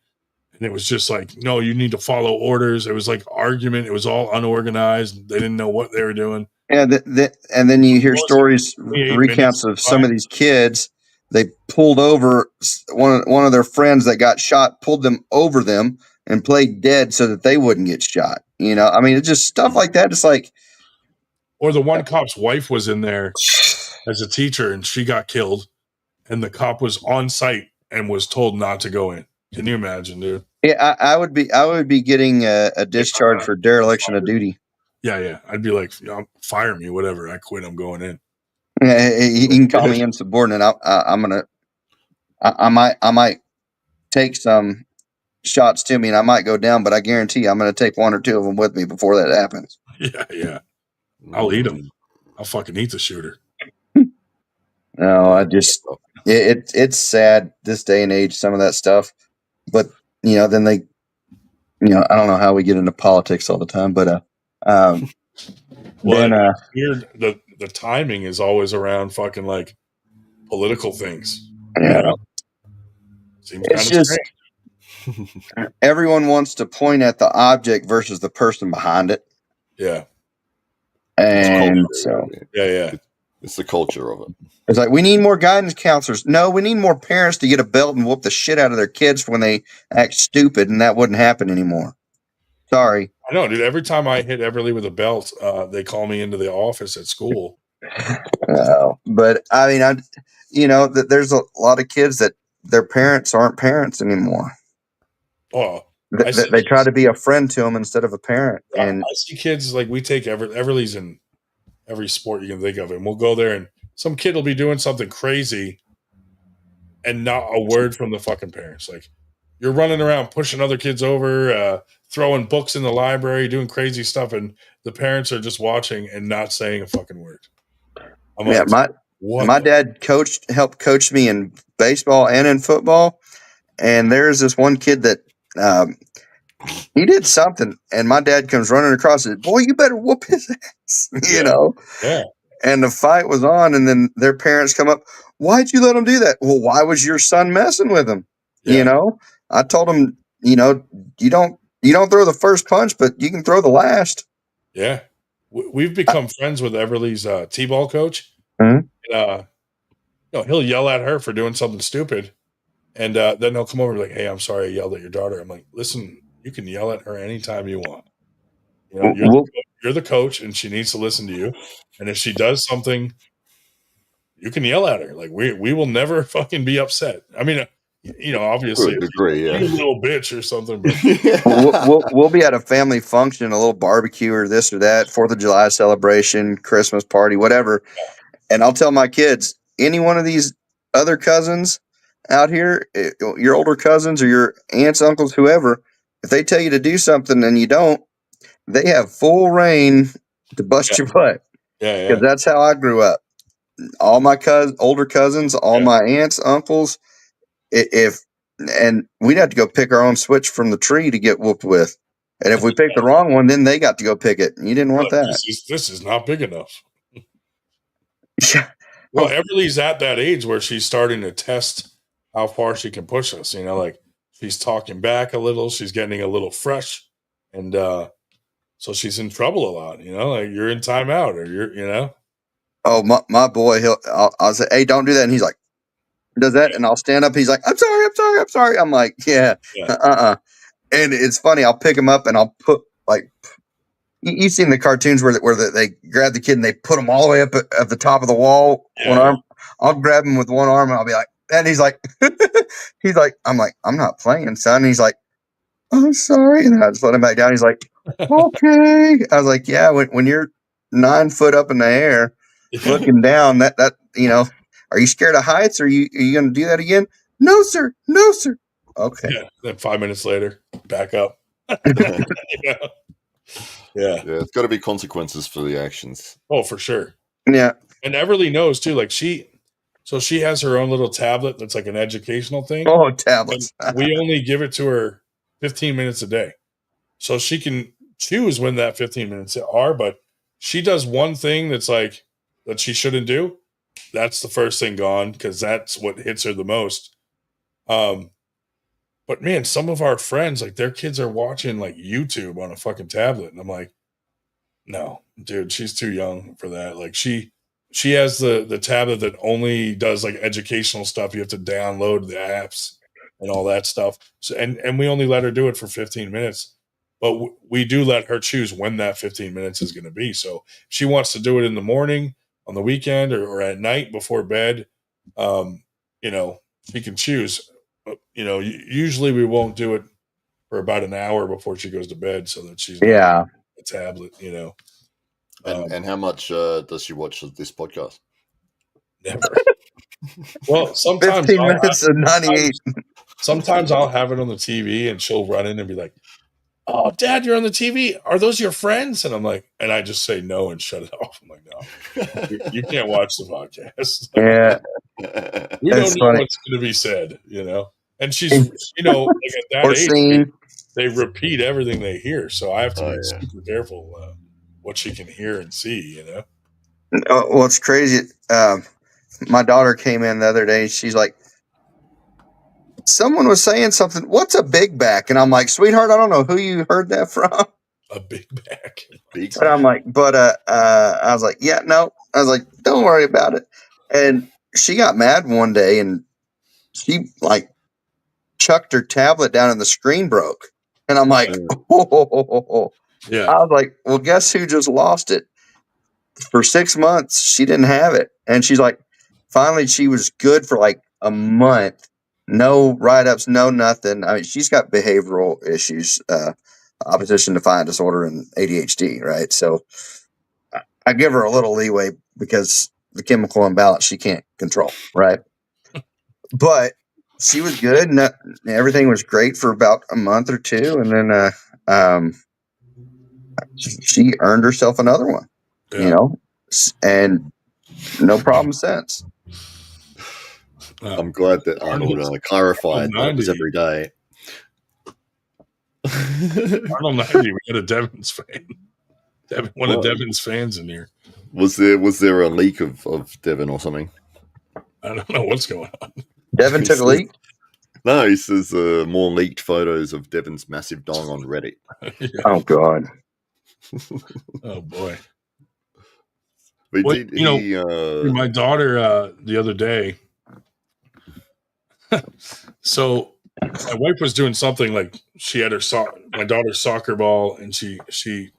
And it was just like, no, you need to follow orders. It was like argument. It was all unorganized. They didn't know what they were doing. And then you hear stories, recounts of some of these kids. They pulled over one of their friends that got shot, pulled them over them and played dead so that they wouldn't get shot. I mean, it's just stuff like that. It's like, or the one cop's wife was in there as a teacher and she got killed, and the cop was on site and was told not to go in. Can you imagine, dude? Yeah, I would be getting a discharge for dereliction of duty. Yeah. I'd be like, fire me, whatever. I quit. I'm going in. You can call me insubordinate. I might take some shots to me and I might go down, but I guarantee I'm going to take one or two of them with me before that happens. Yeah. I'll eat them. I'll fucking eat the shooter. No, it's sad this day and age, some of that stuff, but then they, I don't know how we get into politics all the time, but, weird. The timing is always around fucking like political things. Yeah. Seems kind of strange. Everyone wants to point at the object versus the person behind it. Yeah. And so, yeah. It's the culture of it. It's like, we need more guidance counselors. No, we need more parents to get a belt and whoop the shit out of their kids when they act stupid, and that wouldn't happen anymore. Sorry. I know, dude. Every time I hit Everly with a belt, they call me into the office at school. But I mean, there's a lot of kids that their parents aren't parents anymore. Oh, They try to be a friend to them instead of a parent. And I see kids like we take Everly's in every sport you can think of, and we'll go there, and some kid will be doing something crazy, and not a word from the fucking parents. Like, you're running around pushing other kids over, throwing books in the library, doing crazy stuff, and the parents are just watching and not saying a fucking word. My dad helped coach me in baseball and in football, and there's this one kid that he did something, and my dad comes running across and said, "Boy, you better whoop his ass," Yeah. And the fight was on, and then their parents come up. Why'd you let him do that? Well, why was your son messing with him? Yeah. I told him, you don't throw the first punch, but you can throw the last. Yeah. We've become friends with Everly's T-ball coach. Mm-hmm. He'll yell at her for doing something stupid, and then he'll come over and be like, "Hey, I'm sorry I yelled at your daughter." I'm like, "Listen, you can yell at her anytime you want. You're the coach, and she needs to listen to you. And if she does something, you can yell at her. Like, we will never fucking be upset. I mean, obviously, To a degree, you're a little bitch or something. But we'll be at a family function, a little barbecue or this or that, 4th of July celebration, Christmas party, whatever. And I'll tell my kids, any one of these other cousins out here, your older cousins or your aunts, uncles, whoever, if they tell you to do something and you don't, they have full reign to bust your butt. Yeah. Because that's how I grew up. All my older cousins, all my aunts, uncles, and we'd have to go pick our own switch from the tree to get whooped with. And if we picked the wrong one, then they got to go pick it. You didn't want that. This is not big enough. Well, Everly's at that age where she's starting to test how far she can push us. Like, she's talking back a little, she's getting a little fresh, and so she's in trouble a lot. Like, you're in timeout, or you're. Oh, my boy, I'll say, "Hey, don't do that," and he's like, does that, and I'll stand up. He's like, I'm sorry. I'm like, yeah. And it's funny. I'll pick him up and I'll put, like, you've seen the cartoons where they grab the kid and they put him all the way up at the top of the wall. One arm. I'll grab him with one arm and I'll be like, and he's like, I'm like, I'm not playing, son. And he's like, I'm sorry. And then I just let him back down. He's like, okay. I was like, yeah, when you're 9 foot up in the air, looking down, that are you scared of heights? Are you going to do that again? No, sir. Okay. Yeah. Then 5 minutes later, back up. Yeah. It's got to be consequences for the actions. Oh, for sure. Yeah. And Everly knows too. Like, she has her own little tablet that's like an educational thing. Oh, tablets. We only give it to her 15 minutes a day, so she can choose when that 15 minutes are. But she does one thing that's like that she shouldn't do. That's the first thing gone, because that's what hits her the most. But man, some of our friends, like, their kids are watching like YouTube on a fucking tablet, and I'm like, no, dude, she's too young for that. Like, she has the tablet that only does like educational stuff. You have to download the apps and all that stuff. So, and we only let her do it for 15 minutes, but we do let her choose when that 15 minutes is going to be. So if she wants to do it in the morning, on the weekend, or at night before bed, she can choose. Usually we won't do it for about an hour before she goes to bed, so that she's not on a tablet. And how much does she watch this podcast? Never. Well, sometimes 15 minutes of 98. Sometimes I'll have it on the TV, and she'll run in and be like, "Oh, Dad, you're on the TV. Are those your friends?" And I'm like, and I just say no and shut it off. I'm like, no, you can't watch the podcast. Yeah. We don't know what's going to be said, And she's, like, at that age, they repeat everything they hear. So I have to be super careful what she can hear and see, Well, it's crazy. My daughter came in the other day. She's like, someone was saying something. What's a big back? And I'm like, sweetheart, I don't know who you heard that from. A big back. But I'm like, I was like, yeah, no. I was like, don't worry about it. And she got mad one day and she like chucked her tablet down and the screen broke. And I'm like, oh. Yeah. I was like, well, guess who just lost it? For 6 months, she didn't have it. And she's like, finally, she was good for like a month. No write-ups, no nothing. I mean, she's got behavioral issues, opposition defiant disorder and ADHD, right? So I give her a little leeway because the chemical imbalance she can't control, right? But she was good. And everything was great for about a month or two. And then she earned herself another one, you know, and no problem since. I'm glad that Arnold clarified that it was every day. Arnold 90, we had a Devon's fan. One of Devon's fans in here. Was there a leak of Devon or something? I don't know what's going on. Devon took a leak? No, he says more leaked photos of Devon's massive dong on Reddit. Yeah. Oh, God. Oh, boy. But my daughter the other day, so my wife was doing something like she had my daughter's soccer ball and she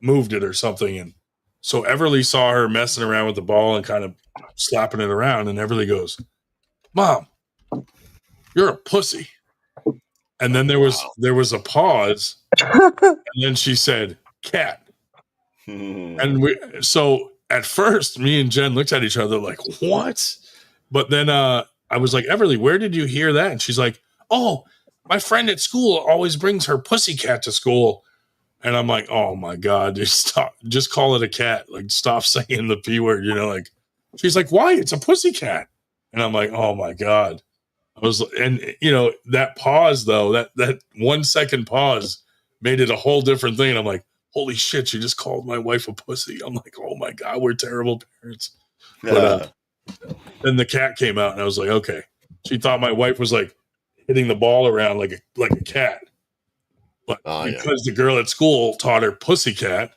moved it or something. And so Everly saw her messing around with the ball and kind of slapping it around. And Everly goes, "Mom, you're a pussy." And then there was a pause. And then she said, "Cat." And so at first me and Jen looked at each other like, what? But then I was like, Everly, where did you hear that? And she's like, oh, my friend at school always brings her pussycat to school. And I'm like, oh my God, just call it a cat. Like, stop saying the P word, like, she's like, why? It's a pussycat. And I'm like, oh my God. That pause though, that 1 second pause made it a whole different thing. And I'm like, holy shit, you just called my wife a pussy. I'm like, oh my God, we're terrible parents. But then the cat came out and I was like, okay. She thought my wife was like hitting the ball around like a cat. But because the girl at school taught her pussycat,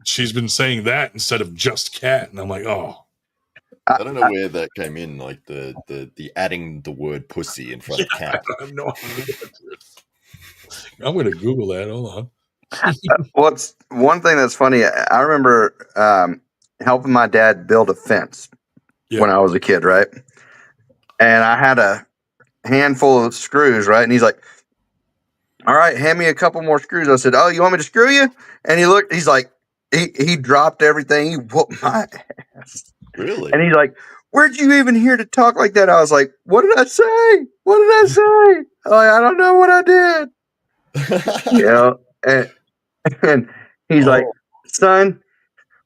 she's been saying that instead of just cat. And I'm like, oh. I don't know where that came in, like the adding the word pussy in front of cat. I have no idea. I'm going to Google that. Hold on. What's one thing that's funny? I remember helping my dad build a fence when I was a kid, right? And I had a handful of screws, right? And he's like, all right, hand me a couple more screws. I said, oh, you want me to screw you? And he's like, he dropped everything. He whooped my ass. Really? And he's like, where'd you even hear to talk like that? I was like, what did I say? What did I say? I don't know what I did. And he's like, son,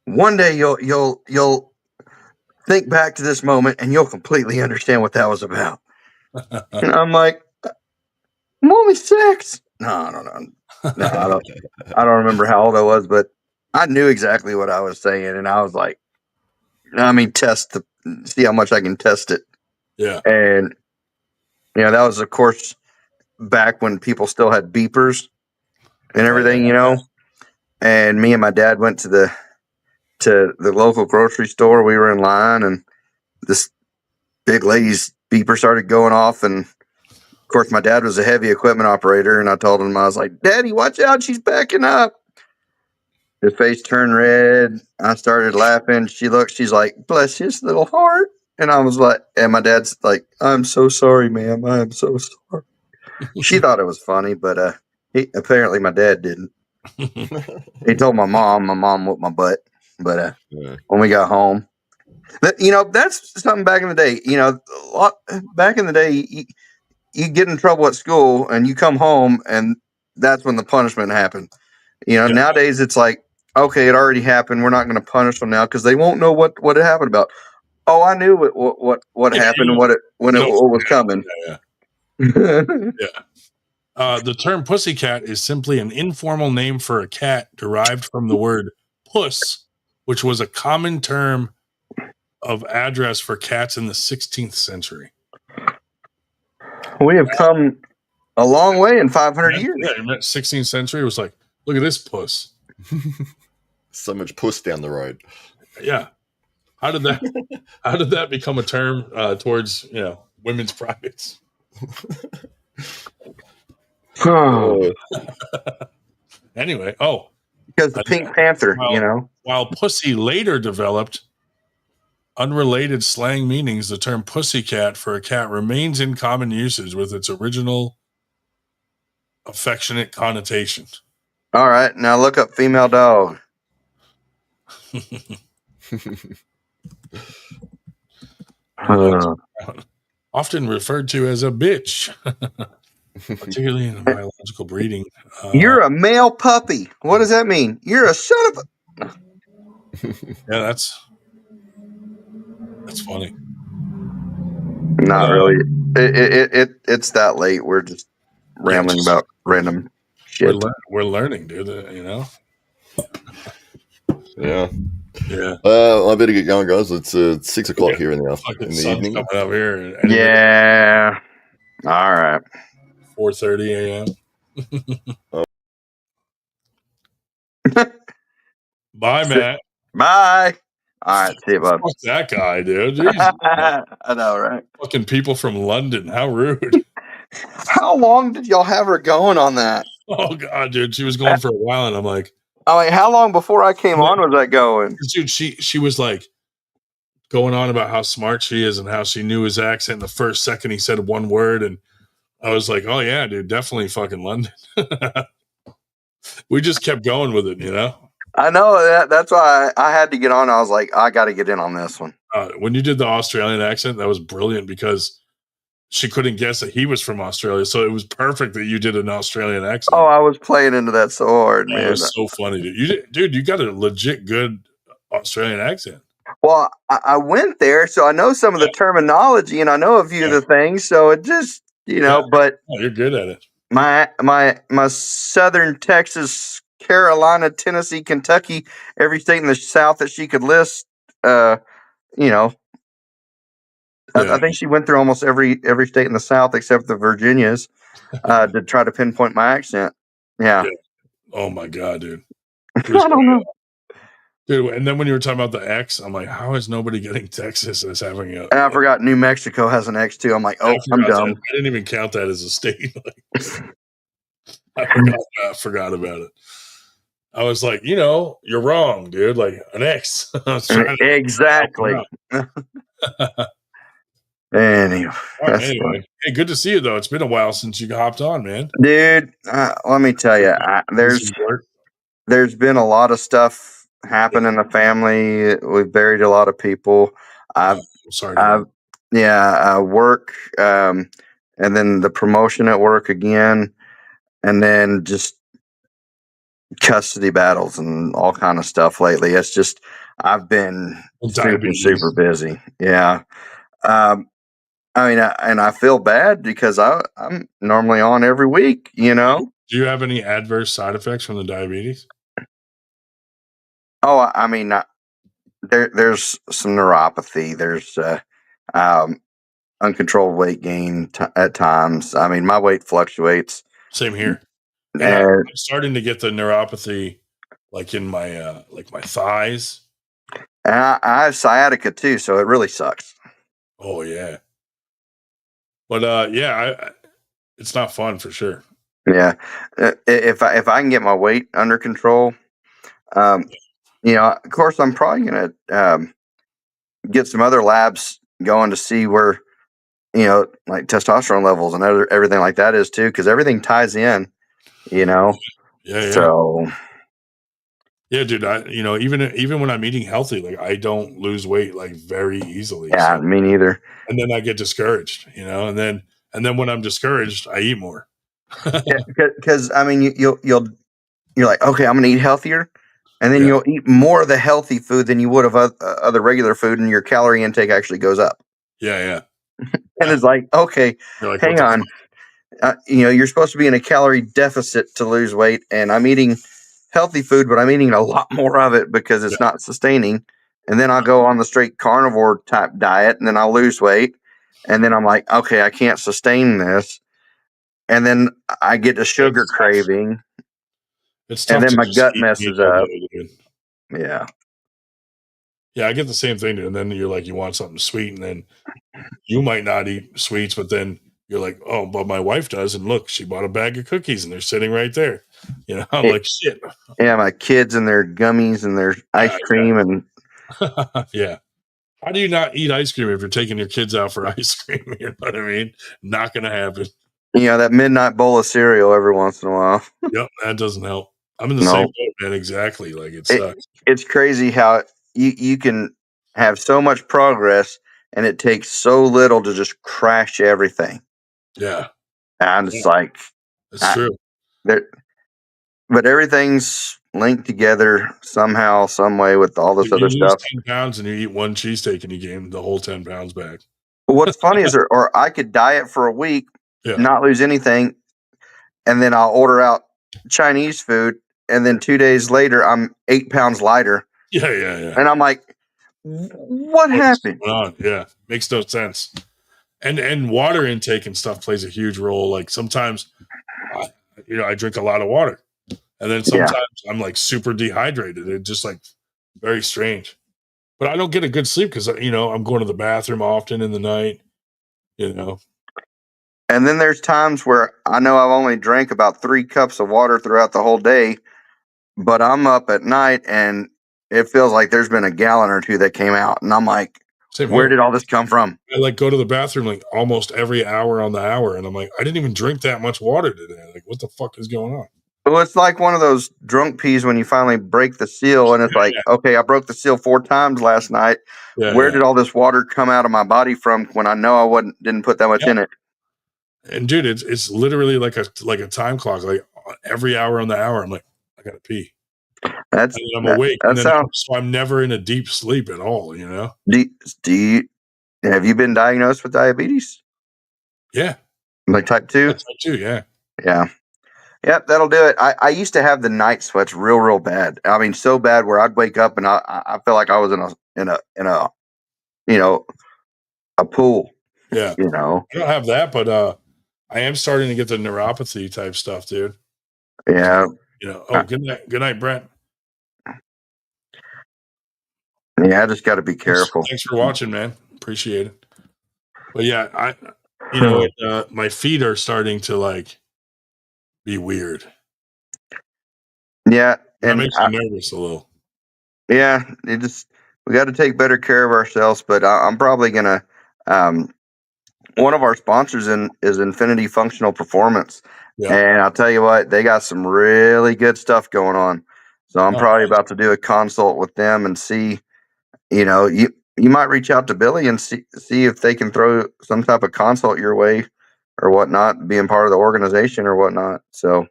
one day you'll think back to this moment and you'll completely understand what that was about. And I'm like, I'm only 6. No, I don't know. No, I don't remember how old I was, but I knew exactly what I was saying. And I was like, see how much I can test it. Yeah. And, that was, of course, back when people still had beepers and everything, And me and my dad went to the local grocery store. We were in line, and this big lady's beeper started going off. And of course, my dad was a heavy equipment operator, and I told him, I was like, "Daddy, watch out! She's backing up." His face turned red. I started laughing. She looked. She's like, "Bless his little heart." And I was like, and my dad's like, "I'm so sorry, ma'am. I am so sorry." She thought it was funny, but apparently my dad didn't. He told my mom. My mom whooped my butt. But when we got home, that's something back in the day. Back in the day, you get in trouble at school and you come home, and that's when the punishment happened. Nowadays it's like, okay, it already happened. We're not going to punish them now because they won't know what it happened about. Oh, I knew what happened and what was coming. Yeah. The term pussycat is simply an informal name for a cat derived from the word puss, which was a common term of address for cats in the 16th century. We have come a long way in 500 years. Yeah, 16th century was like, Look at this puss. So much puss down the road. Yeah. How did that become a term towards women's privates? Anyway, because the Pink Panther, While pussy later developed unrelated slang meanings, the term pussycat for a cat remains in common usage with its original affectionate connotation. All right, now look up female dog. Often referred to as a bitch, particularly in biological breeding. You're a male puppy. What does that mean? You're a son of a. Yeah, that's funny. Not really. It's that late. We're just rambling about random shit. We're learning, dude. Yeah. Yeah. I better get going, guys. It's 6 o'clock here in the evening. Coming up here. Yeah. All right. 4:30 a.m. Bye, Matt. Bye. All right. See you, bud. Fuck that guy, dude. Jesus. I know, right? Fucking people from London. How rude. How long did y'all have her going on that? Oh, God, dude. She was going for a while, and I'm like, how long before I came on was that going? Dude, she was like going on about how smart she is and how she knew his accent the first second he said one word. And I was like, oh, yeah, dude, definitely fucking London. We just kept going with it, I know that's why I had to get on. I was like, I got to get in on this one. When you did the Australian accent, that was brilliant because she couldn't guess that he was from Australia. So it was perfect that you did an Australian accent. Oh, I was playing into that so hard, man. It was so funny, dude. You got a legit good Australian accent. Well, I went there, so I know some of the terminology and I know a few of the things. So it just, but you're good at it. My Southern Texas, Carolina, Tennessee, Kentucky, every state in the South that she could list, I think she went through almost every state in the South except the Virginias to try to pinpoint my accent. Yeah. Oh my God, dude. I don't know. Dude, and then when you were talking about the X, I'm like, how is nobody getting Texas as having a... And I forgot New Mexico has an X too. I'm like, I'm dumb. I didn't even count that as a state. I forgot about it. I was like, you're wrong, dude. Like an X. Exactly. Anyway, hey, good to see you though. It's been a while since you hopped on, man. Dude, let me tell you, there's been a lot of stuff happen in the family. We've buried a lot of people. Work, and then the promotion at work again, and then just custody battles and all kind of stuff lately. It's just I've been super busy. Yeah. And I feel bad because I'm normally on every week, Do you have any adverse side effects from the diabetes? Oh, there's some neuropathy. There's uncontrolled weight gain at times. My weight fluctuates. Same here. And I'm starting to get the neuropathy, like in my my thighs. And I have sciatica too, so it really sucks. Oh yeah. But it's not fun for sure. Yeah, if I can get my weight under control, of course I'm probably gonna get some other labs going to see where like testosterone levels and everything like that is too, because everything ties in. Yeah. So. Yeah, dude. Even when I'm eating healthy, like I don't lose weight like very easily. Yeah, me neither. And then I get discouraged, and then when I'm discouraged, I eat more. Because you're like, okay, I'm gonna eat healthier, and then you'll eat more of the healthy food than you would of other regular food, and your calorie intake actually goes up. Yeah. And it's like, okay, hang on. You're supposed to be in a calorie deficit to lose weight, and I'm eating healthy food, but I'm eating a lot more of it because it's not sustaining. And then I'll go on the straight carnivore type diet, and then I'll lose weight. And then I'm like, okay, I can't sustain this. And then I get a sugar craving. It's tough and then to my just gut eat meat messes all up. day, dude. Yeah. Yeah, I get the same thing, dude. And then you're like, you want something sweet, and then you might not eat sweets, but then you're like, oh, but my wife does, and look, she bought a bag of cookies, and they're sitting right there. You know, I'm like, shit. Yeah, my kids and their gummies and their ice cream and yeah. How do you not eat ice cream if you're taking your kids out for ice cream? You know what I mean? Not going to happen. that midnight bowl of cereal every once in a while. Yep, that doesn't help. I'm in the same boat, man. Exactly. Like it sucks. It's crazy how you can have so much progress and it takes so little to just crash everything. Yeah. I'm just like, it's true. But everything's linked together somehow, some way with all this You other lose stuff. 10 pounds and you eat one cheesesteak and you gain the whole 10 pounds back. But what's funny is, or I could diet for a week, not lose anything, and then I'll order out Chinese food, and then 2 days later I'm 8 pounds lighter. Yeah. And I'm like, what happened? Yeah, makes no sense. And water intake and stuff plays a huge role. Like sometimes, I drink a lot of water, and then sometimes I'm like super dehydrated. It's just like very strange. But I don't get a good sleep because I'm going to the bathroom often in the night. And then there's times where I know I've only drank about 3 cups of water throughout the whole day, but I'm up at night and it feels like there's been a gallon or 2 that came out, and I'm like, where did all this come from? I like go to the bathroom like almost every hour on the hour, and I'm like, I didn't even drink that much water today. Like, what the fuck is going on? Well, it's like one of those drunk peas when you finally break the seal, and it's like, okay, I broke the seal 4 times last night. Where did all this water come out of my body from when I know I didn't put that much in it? And dude, it's literally like a time clock. Like every hour on the hour, I'm like, I gotta pee. I'm awake, and then so I'm never in a deep sleep at all. Have you been diagnosed with diabetes? Yeah, like type 2. Type 2, yeah. Yep, that'll do it. I used to have the night sweats real bad. I mean, so bad where I'd wake up and I felt like I was in a pool. Yeah. I don't have that, but I am starting to get the neuropathy type stuff, dude. Yeah. Good night, Brent. Yeah, I just got to be careful. Thanks for watching, man. Appreciate it. But yeah, my feet are starting to like be weird. Yeah, that makes me nervous a little. Yeah, we got to take better care of ourselves. But I'm probably gonna. One of our sponsors is Infinity Functional Performance, and I'll tell you what, they got some really good stuff going on. So I'm probably about to do a consult with them and see. You might reach out to Billy and see if they can throw some type of consult your way or whatnot, being part of the organization or whatnot. So,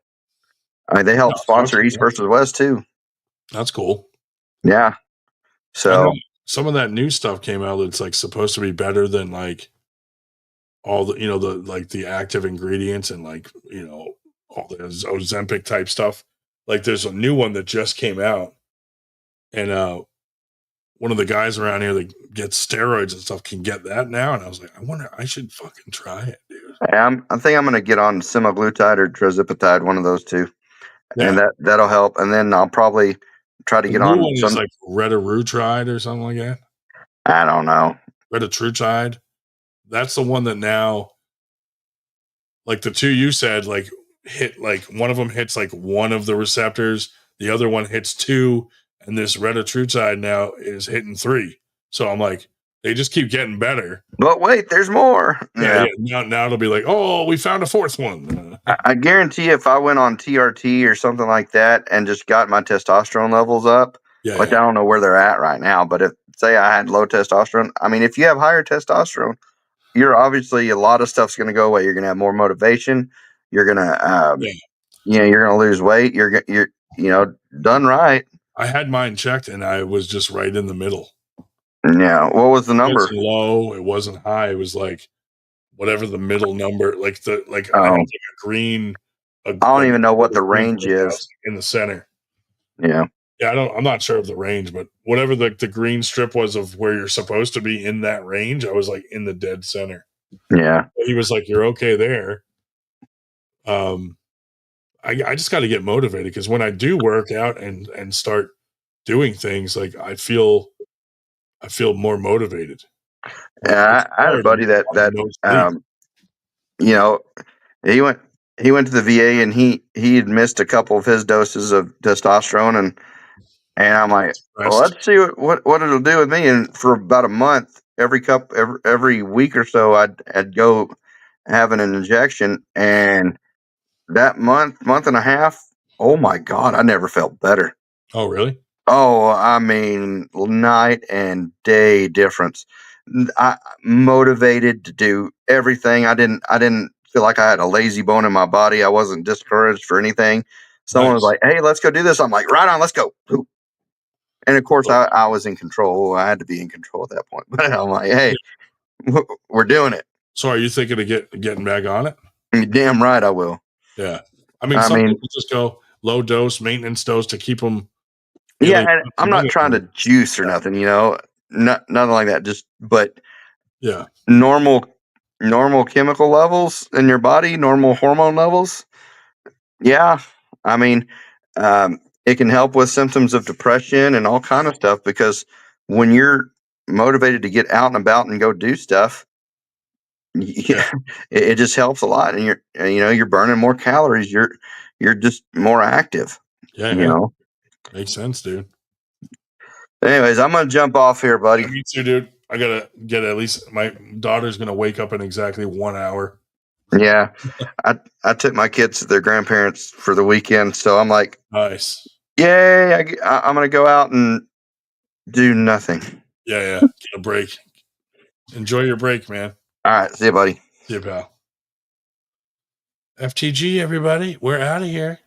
I mean, they help sponsor East versus West too. That's cool. Yeah. So some of that new stuff came out that's like supposed to be better than like all the the active ingredients and like all the Ozempic type stuff. Like there's a new one that just came out, and one of the guys around here that gets steroids and stuff can get that now. And I was like, I should fucking try it, dude. I think I'm going to get on semaglutide or tirzepatide, one of those two, and that'll help. And then I'll probably try to get on one is like retatrutide or something like that. I don't know. Retatrutide. That's the one that now, like the two you said, like hit like one of them hits like one of the receptors, the other one hits 2. And this retatrutide now is hitting 3. So I'm like, they just keep getting better. But wait, there's more. Yeah. Now it'll be like, oh, we found a 4th one. I guarantee if I went on TRT or something like that and just got my testosterone levels up, I don't know where they're at right now. But if say I had low testosterone, I mean, if you have higher testosterone, you're obviously a lot of stuff's going to go away. You're going to have more motivation. You're going to, you're going to lose weight. You're done right. I had mine checked and I was just right in the middle. Yeah. What was the number? It wasn't low. It wasn't high. It was like whatever the middle number, I had like a green. I don't even know what the range is in the center. Yeah. Yeah. I'm not sure of the range, but whatever the green strip was of where you're supposed to be in that range, I was like in the dead center. Yeah. He was like, you're okay there. I just got to get motivated, because when I do work out and start doing things, like I feel more motivated. Yeah, I had a buddy that you know, he went to the VA, and he had missed a couple of his doses of testosterone, and I'm like, well, let's see what it'll do with me. And for about a month, every week or so, I'd go having an injection, and that month and a half, oh my God, I never felt better. Oh, really? Oh, I mean, night and day difference. I motivated to do everything. I didn't feel like I had a lazy bone in my body. I wasn't discouraged for anything. Someone was like, "Hey, let's go do this." I'm like, "Right on, let's go." And of course, I was in control. I had to be in control at that point. But I'm like, "Hey, we're doing it." So, are you thinking of getting back on it? You're damn right, I will. Yeah, I mean, some people just go low dose, maintenance dose to keep them. Yeah, and I'm not trying to juice or nothing, nothing like that. But yeah, normal chemical levels in your body, normal hormone levels. Yeah, I mean, it can help with symptoms of depression and all kind of stuff, because when you're motivated to get out and about and go do stuff, it just helps a lot, and you're burning more calories. You're just more active. Yeah. Makes sense, dude. Anyways, I'm gonna jump off here, buddy. Me too, dude. I gotta get at least my daughter's gonna wake up in exactly 1 hour. Yeah, I took my kids to their grandparents for the weekend, so I'm like, nice. Yay! I'm gonna go out and do nothing. Yeah. Get a break. Enjoy your break, man. All right, see you, buddy. See you, pal. FTG, everybody. We're out of here.